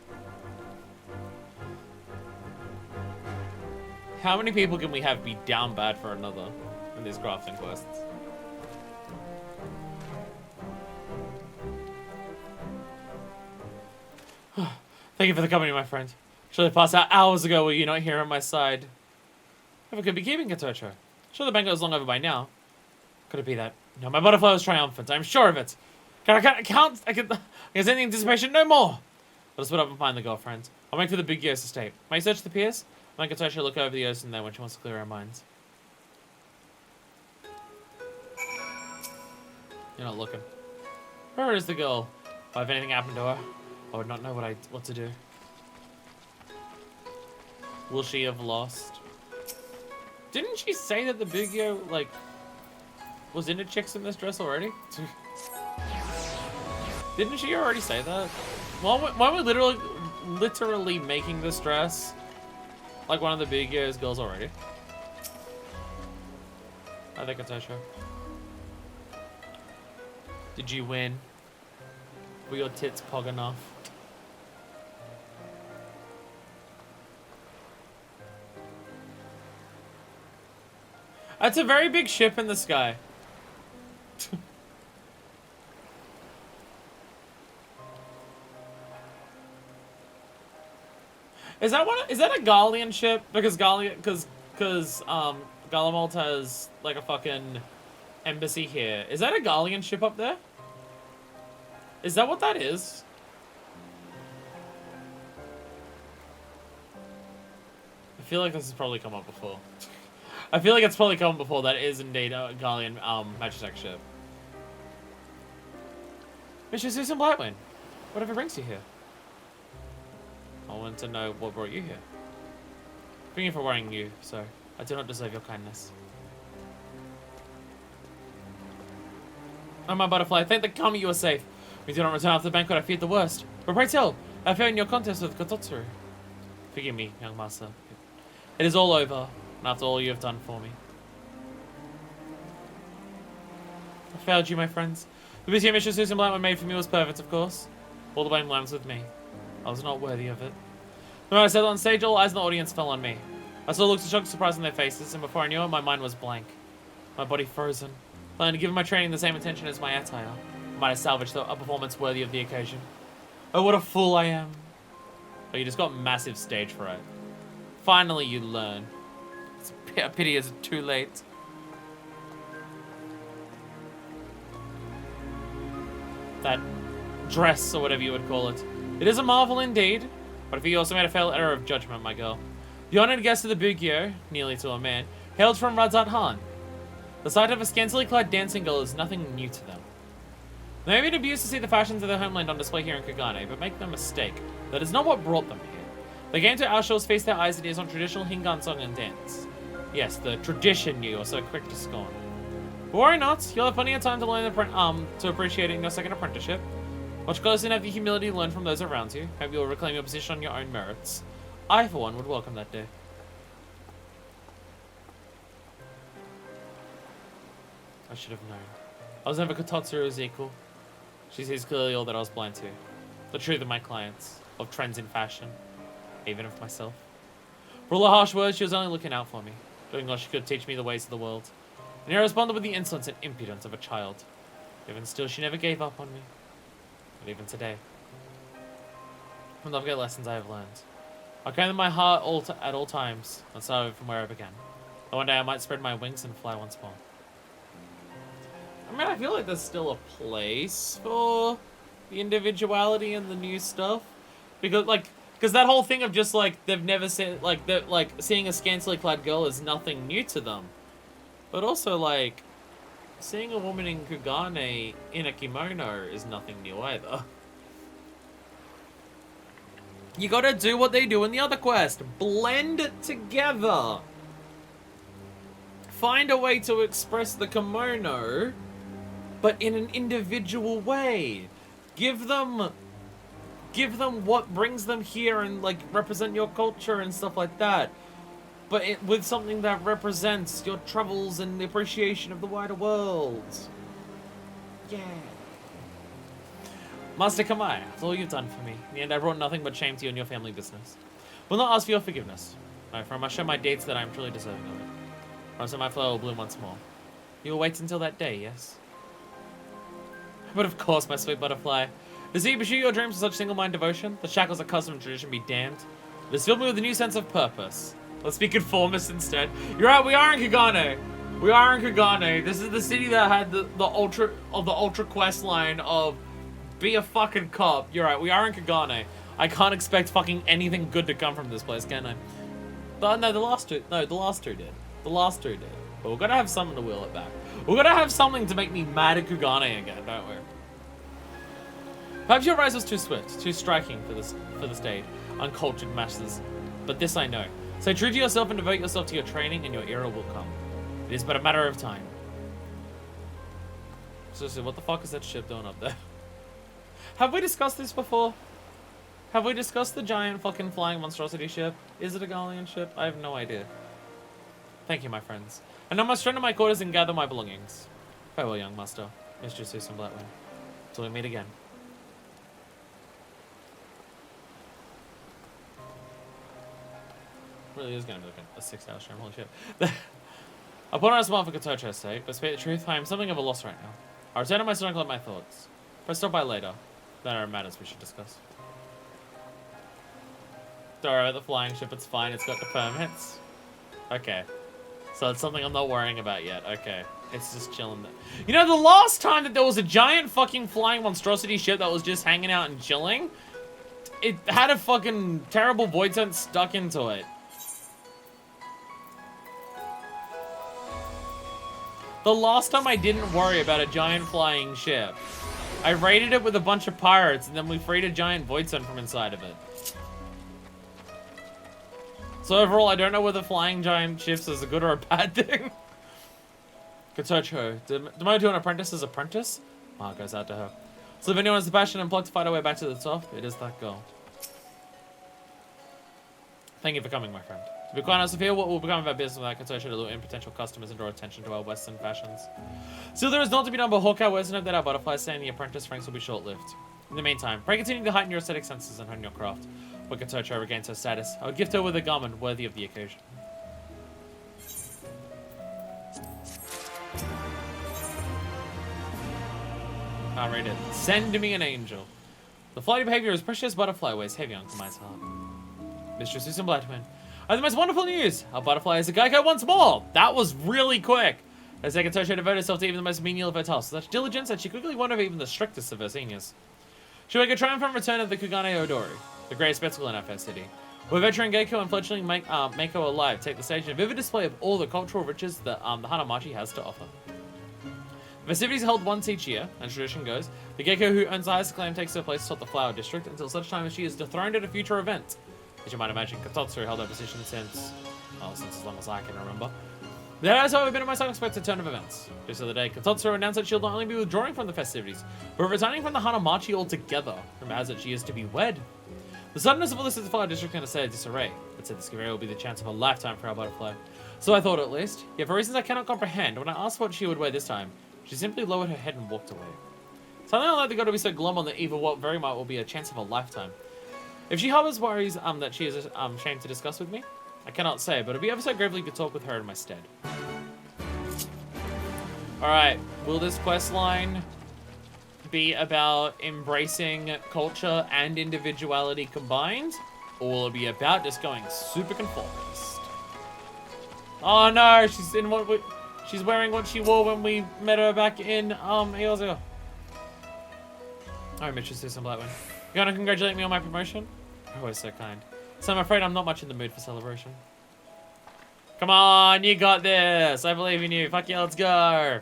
How many people can we have be down bad for another in these crafting quests? Thank you for the company, my friend. Should have passed out hours ago were you not here at my side. If I could be keeping it, Tocho. Sure, the banquet was long over by now. Could it be that? No, my butterfly was triumphant. I'm sure of it. I can't any anticipation no more. I'll split up and find the girlfriend. I'll make for the big Yo's estate. May I search the piers? I'll make Tocho look over the ocean there when she wants to clear her mind. You're not looking. Where is the girl? If anything happened to her, I would not know what to do. Will she have lost? Didn't she say that the big Yo, like, was into chicks in this dress already? Didn't she already say that? Why are we literally making this dress like one of the big Yo's girls already? I think it's Asha. Did you win? Were your tits pog enough? That's a very big ship in the sky. Is that a Gallian ship? Because Galamalt has like a fucking embassy here. Is that a Gallian ship up there? Is that what that is? I feel like this has probably come up before. I feel like it's probably come before. That is indeed a Gallian Magitech ship. Mr. Susan Blightwind, whatever brings you here? I want to know what brought you here. Forgive me for worrying you, sir. I do not deserve your kindness. Oh, my butterfly, thank the kami you are safe. We do not return after the banquet, I feared the worst. But pray tell, I fell in your contest with Kototsuru. Forgive me, young master. It is all over, and after all you have done for me. I failed you, my friends. The busy mission Susan Blightwind made for me was perfect, of course. All the blame lands with me. I was not worthy of it. When I said on stage, all eyes in the audience fell on me. I saw looks of shock and surprise on their faces, and before I knew it, my mind was blank. My body frozen. Planning to give my training the same attention as my attire. I might have salvaged a performance worthy of the occasion. Oh, what a fool I am. But you just got massive stage fright. Finally, you learn. It's a pity it's too late. That dress, or whatever you would call it. It is a marvel indeed, but if you also made a fatal error of judgment, my girl. The honored guest of the Bugyo, nearly to a man, hailed from Radzat Han. The sight of a scantily clad dancing girl is nothing new to them. They may be abused to see the fashions of their homeland on display here in Kugane, but make no mistake, that is not what brought them here. They came to our shores, feast their eyes and ears on traditional Hingan song and dance. Yes, the tradition you are so quick to scorn. But worry not, you'll have plenty of time to learn to appreciate it in your second apprenticeship. Watch closely and have the humility to learn from those around you. Hope you'll reclaim your position on your own merits. I, for one, would welcome that day. I should have known. I was never Kototsuru's equal. She sees clearly all that I was blind to. The truth of my clients, of trends in fashion, even of myself. For all the harsh words, she was only looking out for me, doing all she could to teach me the ways of the world. And I responded with the insolence and impudence of a child. Even still, she never gave up on me. Not even today. From the forget lessons I have learned. I carry them in my heart at all times, and start from where I began. But one day I might spread my wings and fly once more. I mean, I feel like there's still a place for the individuality and the new stuff. Because that whole thing of just, like, they've never seen, like, seeing a scantily clad girl is nothing new to them. But also, like, seeing a woman in Kugane in a kimono is nothing new either. You gotta do what they do in the other quest. Blend together. Find a way to express the kimono, but in an individual way. Give them what brings them here and, like, represent your culture and stuff like that. but with something that represents your travels and the appreciation of the wider world. Yeah. Master Kamai, that's all you've done for me. In the end, I brought nothing but shame to you and your family business. Will not ask for your forgiveness. No, for I must show my deeds that I am truly deserving of it. Or else my flower will bloom once more. You will wait until that day, yes? But of course, my sweet butterfly. Does he pursue your dreams with such single-minded devotion? The shackles of custom and tradition be damned. It has filled me with a new sense of purpose. Let's be conformists instead. You're right, we are in Kagane. We are in Kagane. This is the city that had the ultra quest line of be a fucking cop. You're right, we are in Kagane. I can't expect fucking anything good to come from this place, can I? But no, the last two did. The last two did. But we're gonna have something to wheel it back. We're gonna have something to make me mad at Kugane again, don't we? Perhaps your rise was too swift, too striking for the stage, uncultured masses. But this I know. Stay true to yourself and devote yourself to your training, and your era will come. It is but a matter of time. Seriously, what the fuck is that ship doing up there? Have we discussed this before? Have we discussed the giant fucking flying monstrosity ship? Is it a Galilean ship? I have no idea. Thank you, my friends. And I must return to my quarters and gather my belongings. Farewell, young master. Mr. Susan Blackman. Till we meet again. Really is going to be like a 6-hour stream, holy shit. I put on a smile for Kotocho's sake, but to speak the truth, I am something of a loss right now. I'll return to my study and collect my thoughts. But stop by later. There are matters we should discuss. Don't worry about the flying ship, it's fine, it's got the permits. Okay. So it's something I'm not worrying about yet, okay. It's just chilling there. You know, the last time that there was a giant fucking flying monstrosity ship that was just hanging out and chilling, it had a fucking terrible void sense stuck into it. The last time I didn't worry about a giant flying ship, I raided it with a bunch of pirates and then we freed a giant void sun from inside of it. So overall, I don't know whether flying giant ships is a good or a bad thing. Kotocho, demoted to an apprentice's apprentice? Ah, goes out to her. So if anyone has the passion and pluck to fight our way back to the top, it is that girl. Thank you for coming, my friend. To be quite honest with you, what will become of our business without Kotocho to lure in potential customers and draw attention to our Western fashions? Still, there is not to be done but Hawkeye West and hope that our butterflies stay in the apprentice ranks will be short-lived. In the meantime, pray continue to heighten your aesthetic senses and hone your craft. When Kotocho regains her status, I would gift her with a garment worthy of the occasion. I'll read it. Send me an angel. The flighty behavior is precious butterfly weighs heavy on Kamai's heart. Mistress Susan Blackman. I have the most wonderful news! Our butterfly is a Geico once more! That was really quick! As Kotocho devoted herself to even the most menial of her tasks, with such diligence that she quickly won over even the strictest of her seniors. She will make a triumphant return of the Kugane Odori, the greatest spectacle in our fair city. Where veteran Geico and fledgling Mako alive take the stage in a vivid display of all the cultural riches that the Hanamachi has to offer. The festivities are held once each year, and tradition goes, the Geico who earns the highest acclaim takes her place atop the Flower District until such time as she is dethroned at a future event. As you might imagine, Katotsu held her position since as long as I can remember. There has, however, been a most unexpected turn of events. Just the other day, Katotsu announced that she'll not only be withdrawing from the festivities, but returning from the Hanamachi altogether. Rumor has it she is to be wed. The suddenness of all this is the Flower District in a state of disarray, but said this will be the chance of a lifetime for our butterfly. So I thought at least, yet for reasons I cannot comprehend, when I asked what she would wear this time, she simply lowered her head and walked away. Something like the god to be so glum on the eve of what very might will be a chance of a lifetime. If she harbors worries that she is ashamed to discuss with me, I cannot say, but it'd be ever so gravely to talk with her in my stead. Alright, will this quest line be about embracing culture and individuality combined? Or will it be about just going super conformist? Oh no, she's wearing what she wore when we met her back in years ago. Alright, Mistress Susan Blackman. You wanna congratulate me on my promotion? You're always so kind. So I'm afraid I'm not much in the mood for celebration. Come on, you got this! I believe in you. Fuck yeah, let's go!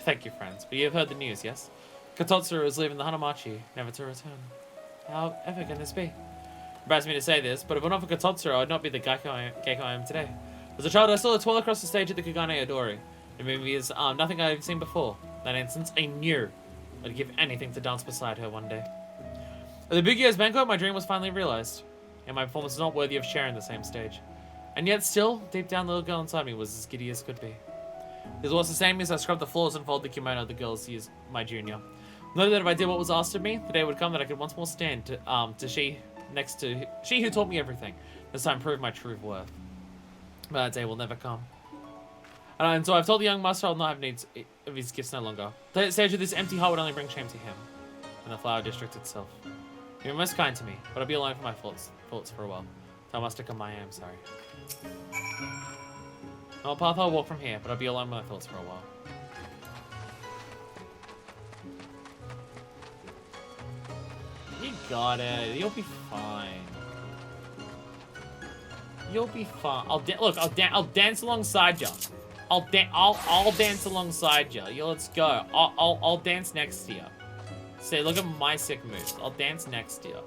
Thank you, friends. But you've heard the news, yes? Katotsu is leaving the Hanamachi, never to return. How ever can this be? It embarrasses me to say this, but if it were not for Katotsu, I would not be the Geico I am today. As a child, I saw her twirl across the stage at the Kugane Odori. The movie is nothing I've seen before. That instance, I knew I'd give anything to dance beside her one day. At the big year's banquet, my dream was finally realized, and my performance is not worthy of sharing the same stage. And yet still, deep down, the little girl inside me was as giddy as could be. It was the same as I scrubbed the floors and folded the kimono the girls used my junior. Knowing that if I did what was asked of me, the day would come that I could once more stand to she who taught me everything. This time prove my true worth. But that day will never come. And so I've told the young master I'll not have needs of his gifts no longer. The stage of this empty heart would only bring shame to him and the flower district itself. You were most kind to me, but I'll be alone for my faults for a while. Tell Master Kamai I am sorry. No path I'll walk from here, but I'll be alone with my thoughts for a while. You got it. You'll be fine. You'll be fine. I'll dance alongside you. I'll dance alongside you. Let's go. I'll dance next to you. Say, look at my sick moves. I'll dance next to you.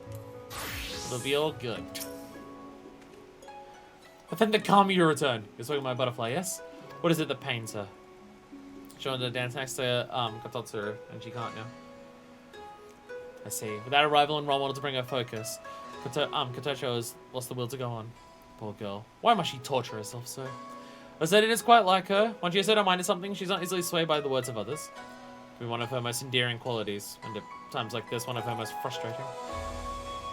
It'll be all good. I think the Kami you return. You're talking about butterfly, yes? What is it that pains her? She wanted to dance next to Katotsuru, and she can't now. I see. Without a rival and role model to bring her focus, Katocho has lost the will to go on. Poor girl. Why must she torture herself so? I said it is quite like her. Once she has set her mind to something, she's not easily swayed by the words of others. It can be one of her most endearing qualities, and at times like this, one of her most frustrating.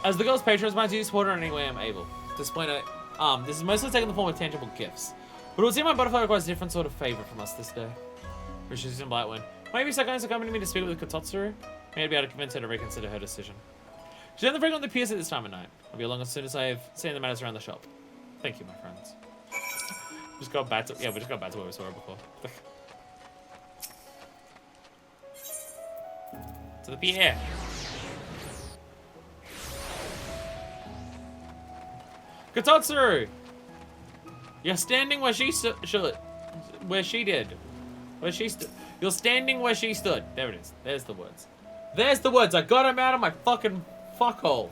As the girl's patron, it's my duty to support her in any way I'm able. To explain it, this is mostly taken the form of tangible gifts. But it would seem my butterfly requires a different sort of favor from us this day. Wishes in Blightwind. Maybe Sakane's coming to me to speak with Katotsuru? Maybe I'd be able to convince her to reconsider her decision. She doesn't frequently appears at this time of night. I'll be along as soon as I have seen the matters around the shop. Thank you, my friends. We just got back to where we saw her before. To the pier. Katotsuru! You're standing where she stood. Where she did. Where she stood. You're standing where she stood. There it is. There's the words. There's the words. I got them out of my fucking fuckhole.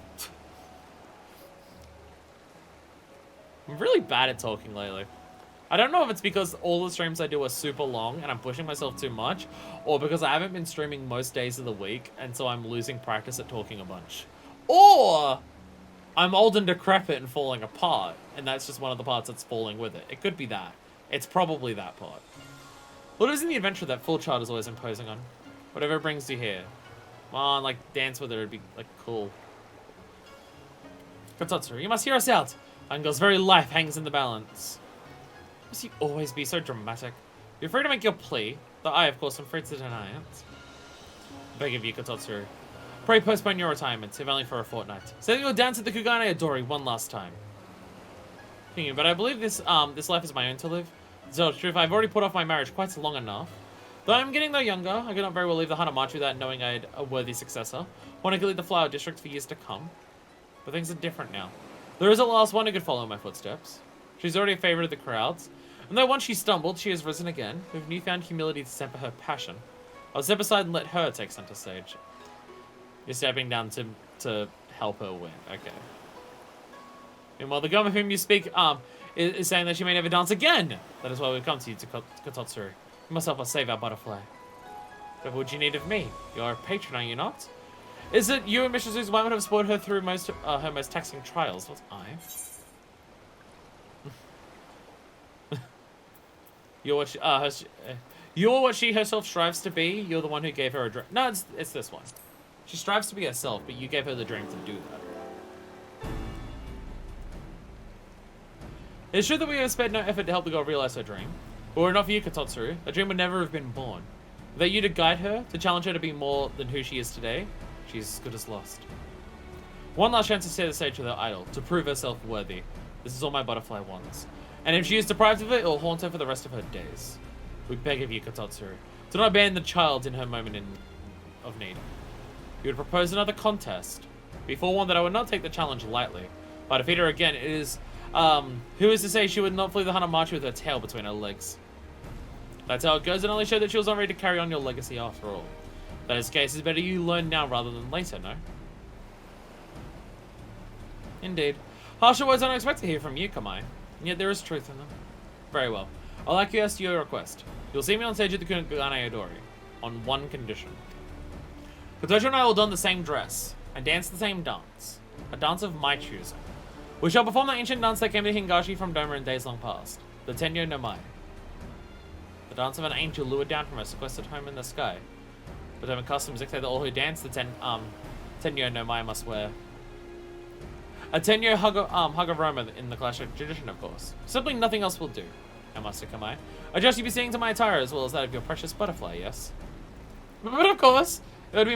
I'm really bad at talking lately. I don't know if it's because all the streams I do are super long and I'm pushing myself too much, or because I haven't been streaming most days of the week and so I'm losing practice at talking a bunch. Or I'm old and decrepit and falling apart, and that's just one of the parts that's falling with it. It could be that. It's probably that part. What is in the adventure that full child is always imposing on? Whatever brings you here. Come on, like, dance with her, it'd be, like, cool. Katotsuru, you must hear us out! Angel's very life hangs in the balance. Must you always be so dramatic? You're free to make your plea, though I, of course, am free to deny it. I beg of you, Katotsuru. Pray postpone your retirement, if only for a fortnight. Say that you'll dance at the Kugane Adori one last time. But I believe this life is my own to live. To tell the truth, I've already put off my marriage quite long enough. Though I'm getting no younger, I could not very well leave the Hanamachi without knowing I had a worthy successor. One who could lead the flower district for years to come. But things are different now. There is at last one who could follow my footsteps. She's already a favorite of the crowds. And though once she stumbled, she has risen again, with newfound humility to temper her passion. I'll step aside and let her take center stage. You're stepping down to help her win. Okay. Meanwhile, the girl of whom you speak is saying that she may never dance again. That is why we've come to you, Katotsuru. You must help us save our butterfly. What would you need of me? You're a patron, are you not? Is it you and Mrs. Sue's women have supported her through her most taxing trials? Not I. You're what she herself strives to be. You're the one who gave her a dream. No, it's this one. She strives to be herself, but you gave her the dream to do that. It's true that we have spared no effort to help the girl realize her dream. But were it not for you, Katotsuru, a dream would never have been born. Without you to guide her, to challenge her to be more than who she is today, she's as good as lost. One last chance to set the stage with her idol, to prove herself worthy. This is all my butterfly wants. And if she is deprived of it, it will haunt her for the rest of her days. We beg of you, Katotsuru, do not abandon the child in her moment of need. You would propose another contest. Be forewarned that I would not take the challenge lightly. If I defeat her again, it is... who is to say she would not flee the Hanamachi with her tail between her legs? That's how it goes, and only show that she was not ready to carry on your legacy after all. That is the case, it's better you learn now rather than later, no? Indeed. Harsher words I don't expect to hear from you, Kamai. And yet there is truth in them. Very well. I'll acquiesce to your request. You'll see me on stage at the Kugane Adori. On one condition. Katojo and I will don the same dress, and dance the same dance. A dance of my choosing. We shall perform the ancient dance that came to Hingashi from Doma in days long past. The Tenyo no Mai. The dance of an angel lured down from a sequestered home in the sky. But Doma customs dictate that all who dance the Tenyo no Mai must wear a Tenyo Haguroma in the classic tradition, of course. Simply nothing else will do. Master Kamai. I trust you be seeing to my attire as well as that of your precious butterfly, yes? But of course, it would be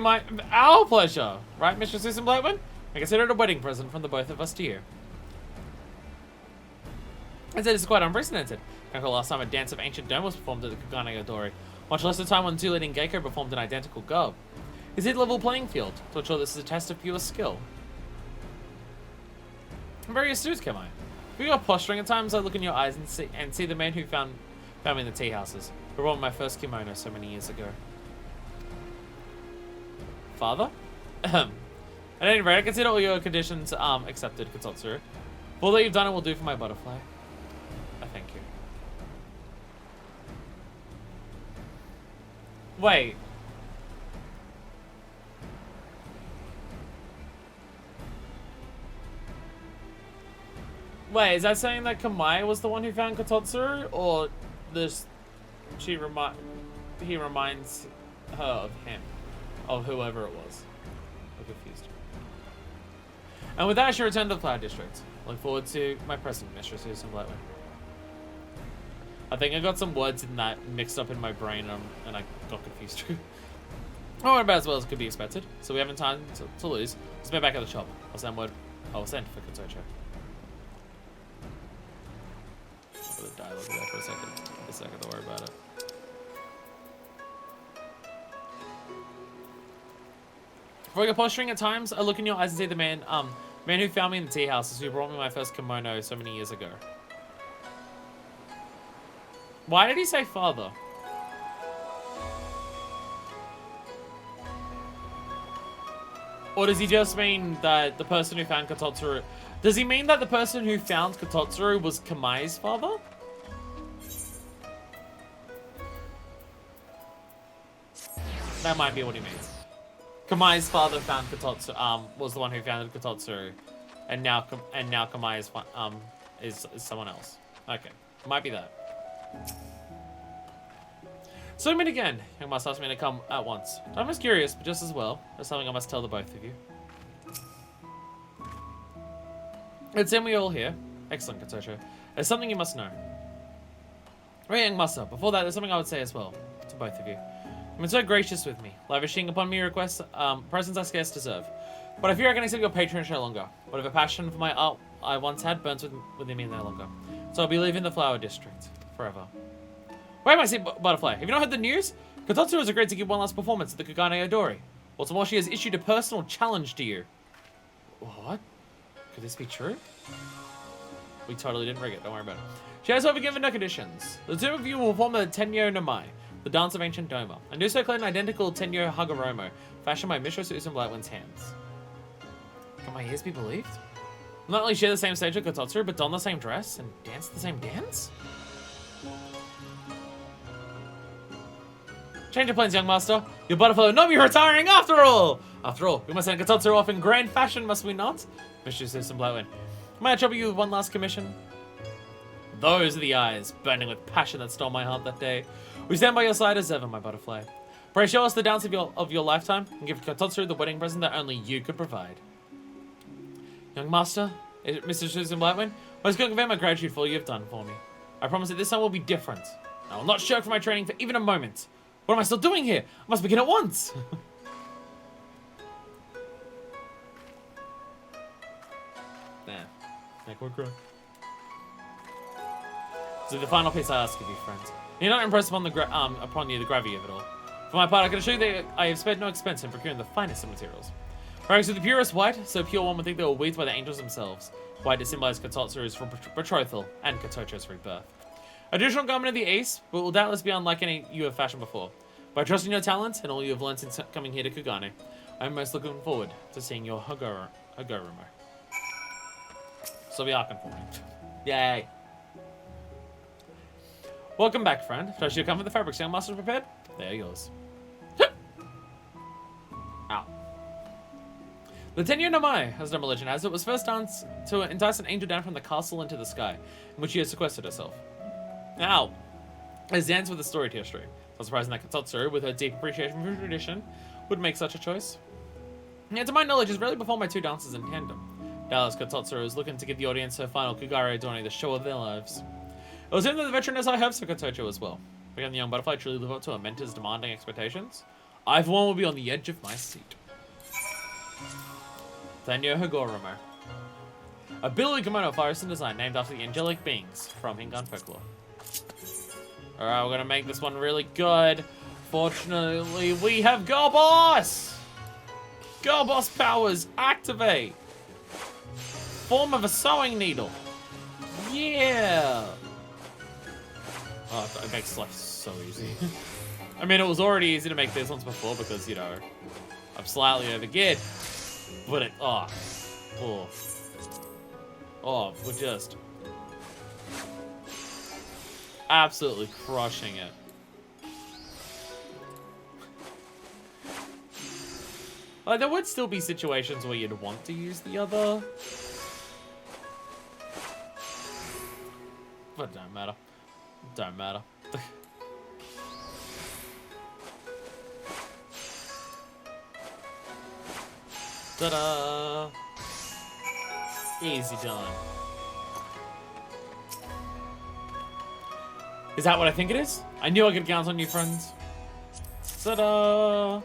our pleasure, right, Mr. Susan Blackman? I consider it a wedding present from the both of us to you. I'd say this is quite unprecedented. I recall last time a dance of ancient dome was performed at the Kugane Odori, much less the time when two leading Geiko performed an identical garb. Is it a level playing field? To ensure this is a test of pure skill. I'm very astute, Kamai. If you are posturing at times, I look in your eyes and see the man who found me in the tea houses, who wore my first kimono so many years ago. Father? At any rate, I consider all your conditions accepted, Kototsuru. For all that you've done, it will do for my butterfly. I thank you. Wait. Wait, is that saying that Kamai was the one who found Kototsuru, or he reminds her of him, of whoever it was? I'm confused. And with that, she returned to the Cloud District. Look forward to my present, Mistress Susan Blackman. I think I got some words in that mixed up in my brain, and I got confused. Oh, about as well as could be expected. So we haven't time to lose. Let's be back at the shop. I'll send for Kotocho. Dialogue there for a second, don't worry about it. For your posturing at times, I look in your eyes and see the man who found me in the tea houses, who brought me my first kimono so many years ago. Why did he say father? Or does he just mean that the person who found Kototsuru... Does he mean that the person who found Kototsuru was Kamai's father? That might be what he means. Kamai's father found Kototsuru, was the one who founded Kototsuru, and now Kamai is someone else. Okay, might be that. So I meet again. Young Master asked me to come at once. I'm just curious, but just as well, there's something I must tell the both of you. It's him we all here. Excellent, Kotocho. There's something you must know. Right, Young Master, before that, there's something I would say as well, to both of you. You've been so gracious with me, lavishing upon me requests, presents I scarce deserve. But I fear I can accept your patronage no longer. Whatever passion for my art I once had burns within me no longer. So I'll be leaving the Flower District forever. Where am I seeing Butterfly? Have you not heard the news? Kototsuru has agreed to give one last performance at the Kugane Odori. What's more, she has issued a personal challenge to you. What? Could this be true? We totally didn't rig it, don't worry about it. She has overgiven no conditions. The two of you will form the Tenyo no Mai, the dance of ancient Doma, and do so clad in identical Tenyo Haguroma, fashioned by Mistress Susan Blackman's hands. Can my ears be believed? Not only share the same stage with Kototsuru, but don the same dress and dance the same dance? Change of plans, young master. Your butterfly will not be retiring after all! After all, we must send Kototsuru off in grand fashion, must we not? Mistress Susan Blackman. May I trouble you with one last commission? Those are the eyes, burning with passion that stole my heart that day. We stand by your side as ever, my butterfly. Pray show us the dance of your lifetime, and give Kototsuru the wedding present that only you could provide. Young master, Mr. Susan Blackman, I was going to convey my gratitude for all you have done for me. I promise that this time will be different. I will not shirk from my training for even a moment. What am I still doing here? I must begin at once. There. Make one cry. So the final piece I ask of you, friends. You're not impressed upon the gravity of it all. For my part, I can assure you that I have spared no expense in procuring the finest of materials. Rags with the purest white, so pure one would think they were weaved by the angels themselves. White to symbolize Kototsuru's betrothal and Kotocho's rebirth. A traditional garment of the East, but will doubtless be unlike any you have fashioned before. By trusting your talent and all you have learned since coming here to Kugane, I am most looking forward to seeing your Haguruma. So we are conforming. Yay! Welcome back, friend. Trust you come with the fabrics young master prepared? They're yours. Ow. The Tenyo no Mai, as no legend has it, was first danced to entice an angel down from the castle into the sky, in which she had sequestered herself. Now, as dance with a storied history. It's not surprising that Kototsuru, with her deep appreciation for tradition, would make such a choice. And to my knowledge, it's rarely performed by two dancers in tandem. Dallas Kototsuru is looking to give the audience her final Kugare adorning the show of their lives. It was him that the veteran as I have for Kotocho as well. Can the young butterfly truly live up to her mentor's demanding expectations? I, for one, will be on the edge of my seat. Tenyo Hagoromo. A billowy kimono of Firestone design named after the angelic beings from Hingan folklore. Alright, we're gonna make this one really good. Fortunately, we have Girl Boss! Girl Boss powers activate! Form of a sewing needle. Yeah! Oh, it makes life so easy. I mean, it was already easy to make these ones before because, you know, I'm slightly overgeared. But it, we're just absolutely crushing it. Like, there would still be situations where you'd want to use the other. But it don't matter. It don't matter. Ta-da! Easy done. Is that what I think it is? I knew I could count on you, friends. Ta-da!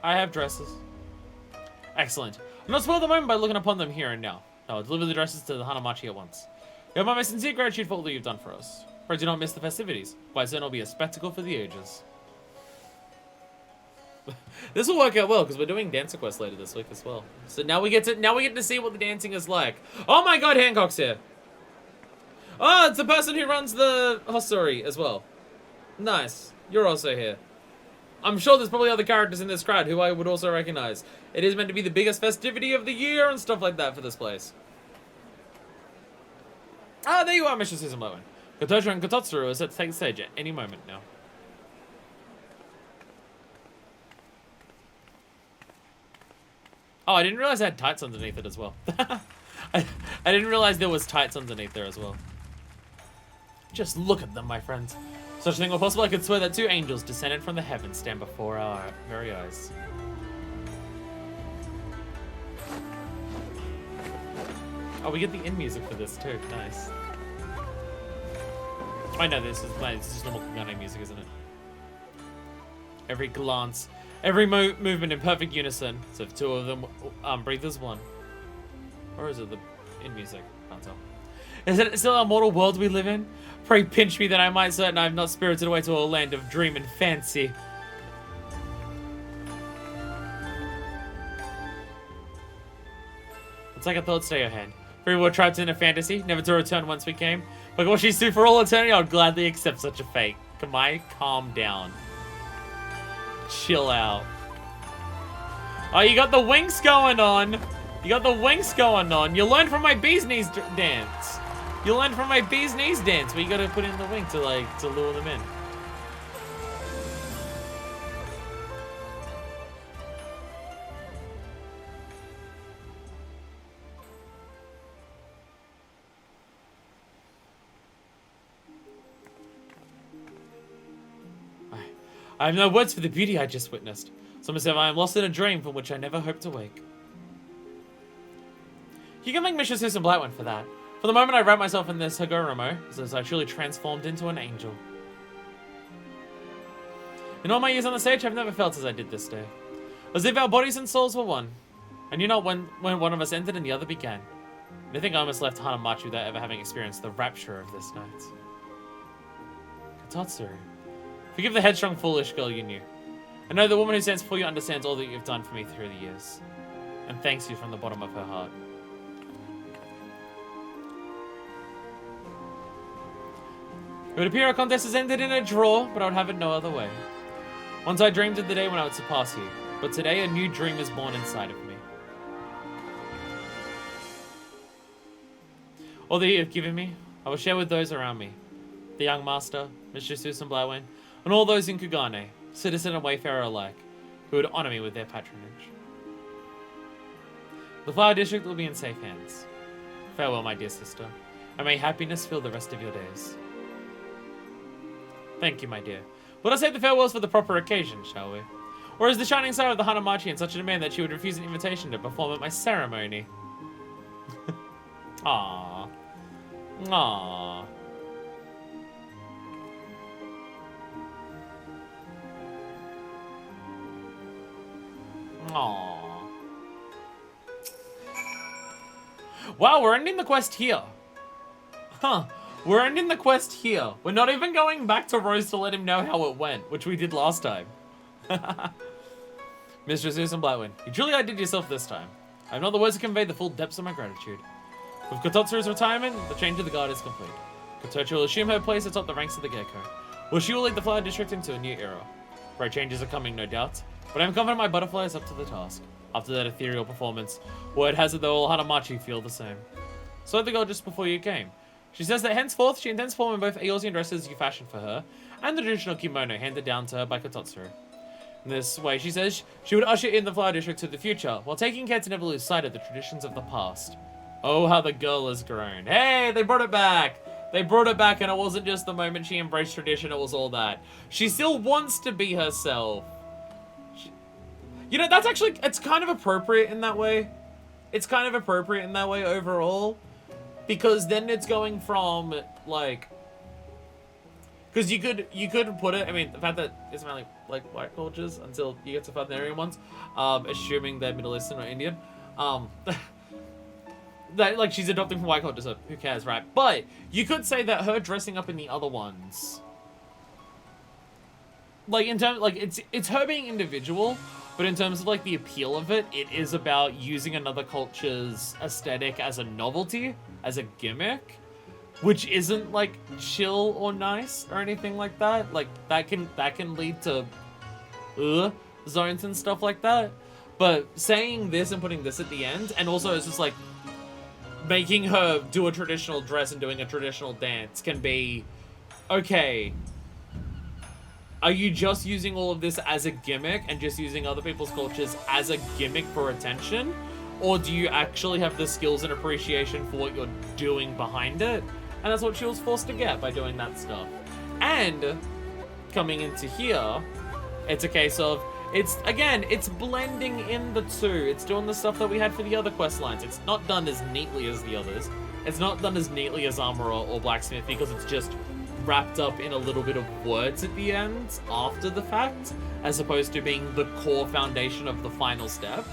I have dresses. Excellent. I'm not spoiled the moment by looking upon them here and now. No, I'll deliver the dresses to the Hanamachi at once. You have my most sincere gratitude for all that you've done for us. Pray do not miss the festivities. Quite soon it'll be a spectacle for the ages. This will work out well because we're doing Dancer Quest later this week as well. So now we get to see what the dancing is like. Oh my god, Hancock's here. Oh, it's the person who runs the hostelry as well. Nice. You're also here. I'm sure there's probably other characters in this crowd who I would also recognize. It is meant to be the biggest festivity of the year and stuff like that for this place. Ah, there you are, Mr. Susan Lowen. Kotocho and Kototsuru are set to take the stage at any moment now. Oh, I didn't realize I had tights underneath it as well. I didn't realize there was tights underneath there as well. Just look at them, my friends. Such a thing were possible, I could swear that two angels descended from the heavens stand before our very eyes. Oh, we get the end music for this too. Nice. I know this is just normal Kagane music, isn't it? Every glance, every movement in perfect unison. So if two of them breathe as one. Or is it the end music? Can't tell. Is it still a mortal world we live in? Pray pinch me that I might certain I have not spirited away to a land of dream and fancy. It's like a thought stay your hand. We were trapped in a fantasy, never to return once we came. But what she's do for all eternity, I would gladly accept such a fate. Can I calm down? Chill out. Oh, you got the winks going on. You got the winks going on. You learned from my bee's knees dance. You learned from my bee's knees dance, but you gotta put in the wink to lure them in. I have no words for the beauty I just witnessed. Some say I am lost in a dream from which I never hoped to wake. You can thank Mr. Susan Blightwind for that. For the moment I wrapped myself in this Hagoromo, as I truly transformed into an angel. In all my years on the stage, I've never felt as I did this day. As if our bodies and souls were one. I knew not when one of us ended and the other began. And I think I almost left Hanamachi without ever having experienced the rapture of this night. Kototsuru. Forgive the headstrong, foolish girl you knew. I know the woman who stands before you understands all that you've done for me through the years. And thanks you from the bottom of her heart. It would appear our contest has ended in a draw, but I would have it no other way. Once I dreamed of the day when I would surpass you, but today a new dream is born inside of me. All that you have given me, I will share with those around me. The young master, Mr. Susan Blywin, and all those in Kugane, citizen and wayfarer alike, who would honor me with their patronage. The Flower District will be in safe hands. Farewell, my dear sister, and may happiness fill the rest of your days. Thank you, my dear. Let us say the farewells for the proper occasion, shall we? Or is the shining star of the Hanamachi in such a demand that she would refuse an invitation to perform at my ceremony? Aww. Aww. Aww. Wow, we're ending the quest here. Huh. We're ending the quest here. We're not even going back to Rose to let him know how it went, which we did last time. Mr. Susan Blackwind, you truly outdid yourself this time. I have not the words to convey the full depths of my gratitude. With Kototsuru's retirement, the change of the guard is complete. Kotochi will assume her place atop the ranks of the Gecko, where she will lead the Flower District into a new era. Great changes are coming, no doubt, but I am confident my butterfly is up to the task. After that ethereal performance, word has it that all Hanamachi feel the same. So the girl just before you came. She says that henceforth she intends performing both Eorzean dresses you fashioned for her and the traditional kimono handed down to her by Kototsuru. In this way, she says she would usher in the Flower District to the future while taking care to never lose sight of the traditions of the past. Oh, how the girl has grown. Hey, they brought it back. They brought it back, and it wasn't just the moment she embraced tradition, it was all that. She still wants to be herself. You know, that's actually, it's kind of appropriate in that way. It's kind of appropriate in that way overall. Because then it's going from, like... Because you could put it, I mean, the fact that it's mainly, like, white cultures until you get to Southern Aryan ones, assuming they're Middle Eastern or Indian, that, like, she's adopting from white culture, so who cares, right? But you could say that her dressing up in the other ones, like, in terms, like, it's her being individual, but in terms of, like, the appeal of it, it is about using another culture's aesthetic as a novelty, as a gimmick, which isn't, like, chill or nice or anything like that. Like, that can lead to zones and stuff like that. But saying this and putting this at the end, and also it's just, like, making her do a traditional dress and doing a traditional dance can be, okay, are you just using all of this as a gimmick and just using other people's cultures as a gimmick for attention? Or do you actually have the skills and appreciation for what you're doing behind it? And that's what she was forced to get by doing that stuff. And coming into here, it's a case of, it's blending in the two. It's doing the stuff that we had for the other quest lines. It's not done as neatly as the others. It's not done as neatly as Armorer or Blacksmith because it's just wrapped up in a little bit of words at the end after the fact, as opposed to being the core foundation of the final step.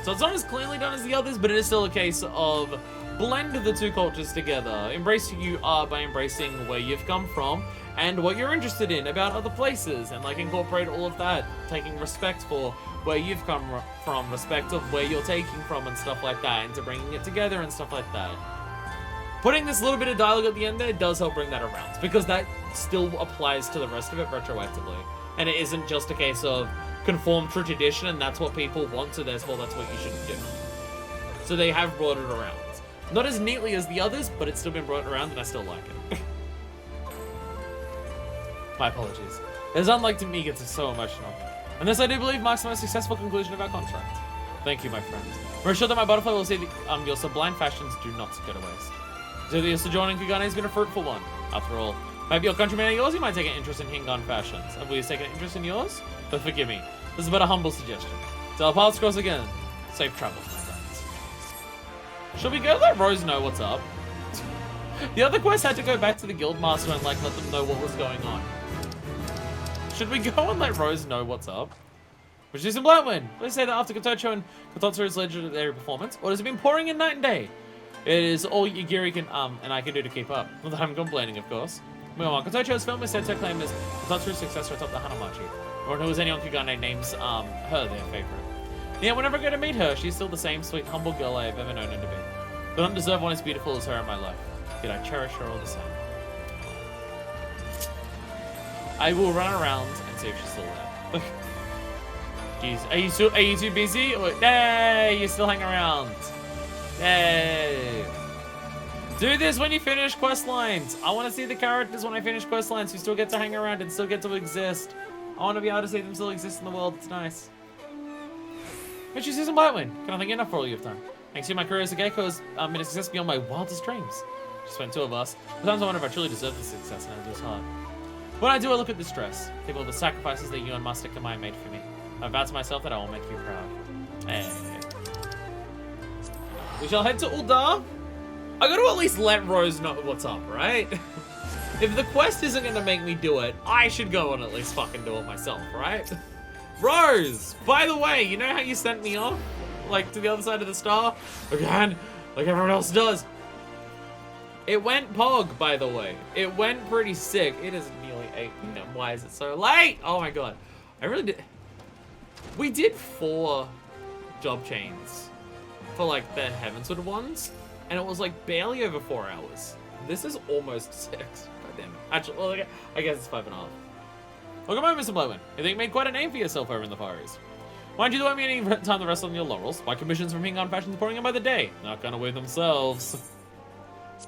So it's not as cleanly done as the others, but it is still a case of blend the two cultures together. Embrace who you are by embracing where you've come from and what you're interested in about other places, and like incorporate all of that, taking respect for where you've come from, respect of where you're taking from and stuff like that, into bringing it together and stuff like that. Putting this little bit of dialogue at the end there does help bring that around, because that still applies to the rest of it retroactively. And it isn't just a case of conform to tradition and that's what people want, so therefore that's what you should do. So they have brought it around. Not as neatly as the others, but it's still been brought around and I still like it. My apologies. It's unlike to me gets so emotional. And this I do believe marks the most successful conclusion of our contract. Thank you, my friend. We're sure that my butterfly will see that your sublime fashions do not go to waste. So your sojourn in Kugane has been a fruitful one. After all, maybe your countrymen and yours, you might take an interest in Hingan fashions. Have we taken an interest in yours? But forgive me, this is but a humble suggestion. Till our paths cross again, safe travels, my friends. Should we go let Rose know what's up? The other quest had to go back to the guildmaster and like let them know what was going on. Should we go and let Rose know what's up? Which is in Blackwind. Let's say that after Kotocho and Kototsuru's legendary performance, orders have been pouring in night and day. It is all Yagiri can and I can do to keep up. Not that I'm complaining, of course. Meanwhile, Kotocho has filmed said to claim as Kototsuru's successor atop the Hanamachi. Or who is any on Kugane names her their favorite. Yeah, whenever I go to meet her, she's still the same sweet, humble girl I have ever known her to be. But I don't deserve one as beautiful as her in my life. Yet I cherish her all the same. I will run around and see if she's still there. Jeez, are you too busy? Or, hey, you still hang around. Yay! Do this when you finish quest lines. I want to see the characters when I finish quest lines who still get to hang around and still get to exist. I want to be able to see them still exist in the world. It's nice. Mitch, you Susan Blightwin. Can I thank you enough for all you've done? Thanks to you, my career as a gecko has been a success beyond my wildest dreams. Just spent 2 of us. Sometimes I wonder if I truly deserve this success and I lose heart. When I do, I look at this dress. Think of the sacrifices that you and Master Kamai made for me. I vow to myself that I will make you proud. Hey. We shall head to Uldar. I gotta at least let Rose know what's up, right? If the quest isn't gonna make me do it, I should go and at least fucking do it myself, right? Rose! By the way, you know how you sent me off? Like, to the other side of the star? Again, like everyone else does. It went pog, by the way. It went pretty sick. It is nearly 8 p.m. Why is it so late? Oh my god. I really did. We did 4 job chains for like the Heavenswood ones, and it was like barely over 4 hours. This is almost 6. God damn it. Actually, well, I guess it's 5.5. Welcome home, Mr. Blowin. I think you made quite a name for yourself over in the Far East. Why don't you do any time to rest on your laurels? Why commissions from Hingon Fashions pouring in by the day? Not gonna with themselves.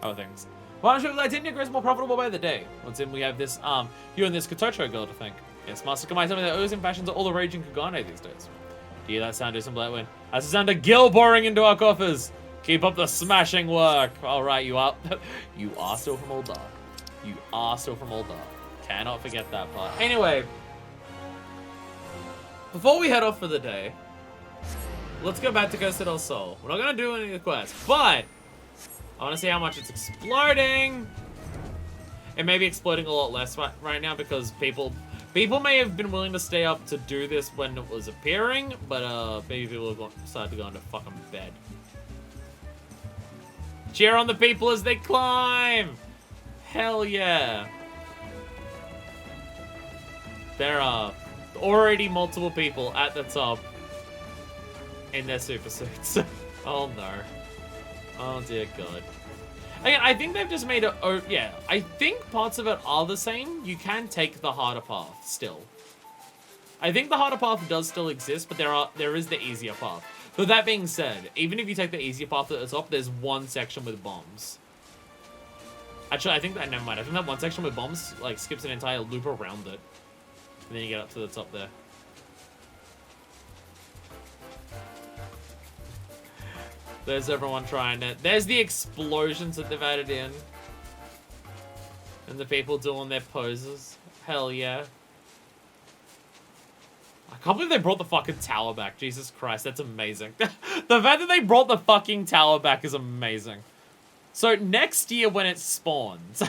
How are things? Why don't you let Tindia grows more profitable by the day? Once in, we have this, you and this Kotocho girl to thank. Yes, Master Kamai told me that Ozen fashions are all the rage in Kagane these days. Do you hear that sound, Jason Blightwin? That's the sound of Gil pouring into our coffers. Keep up the smashing work. Alright, you are still from Uldar. You are still from Uldar. Cannot forget that part. Anyway, before we head off for the day, let's go back to Costa del Sol. We're not going to do any of the quests, but I want to see how much it's exploding. It may be exploding a lot less right now because people may have been willing to stay up to do this when it was appearing, but maybe people have decided to go into fucking bed. Cheer on the people as they climb! Hell yeah. There are already multiple people at the top in their super suits. Oh no. Oh dear god. Again, I think they've just made it, oh yeah, I think parts of it are the same. You can take the harder path still. I think the harder path does still exist, but there is the easier path. But that being said, even if you take the easier path at the top, there's one section with bombs. Actually, I think that, never mind. I think that one section with bombs, like, skips an entire loop around it. And then you get up to the top there. There's everyone trying it. There's the explosions that they've added in. And the people doing their poses. Hell yeah. I can't believe they brought the fucking tower back. Jesus Christ, that's amazing. The fact that they brought the fucking tower back is amazing. So next year when it spawns...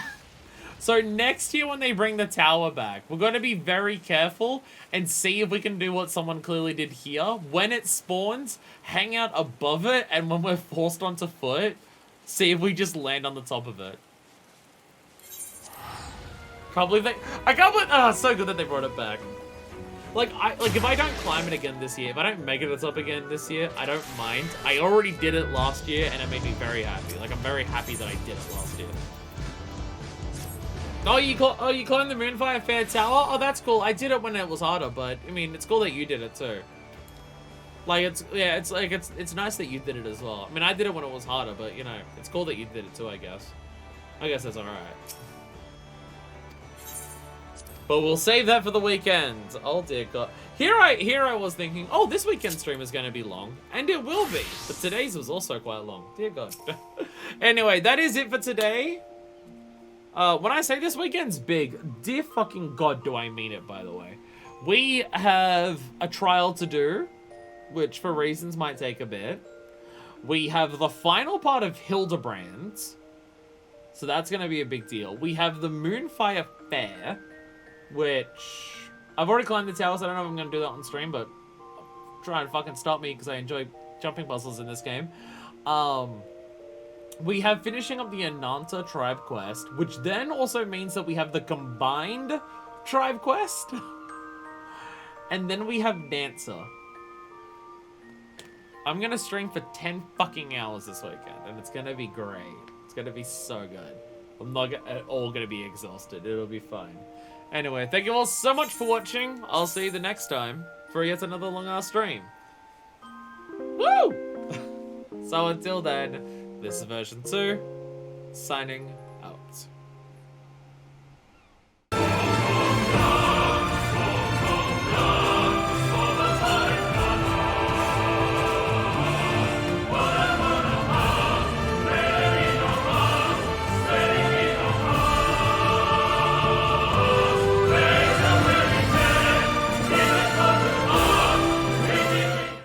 So next year when they bring the tower back, we're going to be very careful and see if we can do what someone clearly did here. When it spawns, hang out above it, and when we're forced onto foot, see if we just land on the top of it. Can't believe they... I can't believe... Oh, it's so good that they brought it back. Like, if I don't climb it again this year, if I don't make it to the top again this year, I don't mind. I already did it last year, and it made me very happy. Like, I'm very happy that I did it last year. Oh, you climbed the Moonfire Fair Tower? Oh, that's cool. I did it when it was harder, but I mean, it's cool that you did it too. Like, it's nice that you did it as well. I mean, I did it when it was harder, but you know, it's cool that you did it too, I guess. I guess that's alright. But we'll save that for the weekend. Oh dear god. Here I was thinking, oh, this weekend stream is going to be long, and it will be. But today's was also quite long. Dear god. Anyway, that is it for today. When I say this weekend's big, dear fucking god do I mean it, by the way. We have a trial to do, which for reasons might take a bit. We have the final part of Hildebrand, so that's going to be a big deal. We have the Moonfire Fair, which I've already climbed the tower, so I don't know if I'm going to do that on stream, but try and fucking stop me because I enjoy jumping puzzles in this game. We have finishing up the Ananta tribe quest, which then also means that we have the combined tribe quest. And then we have Dancer. I'm gonna stream for 10 fucking hours this weekend, and it's gonna be great. It's gonna be so good. I'm not at all gonna be exhausted. It'll be fine. Anyway, thank you all so much for watching. I'll see you the next time for yet another long-ass stream. Woo! So until then, this is version 2, signing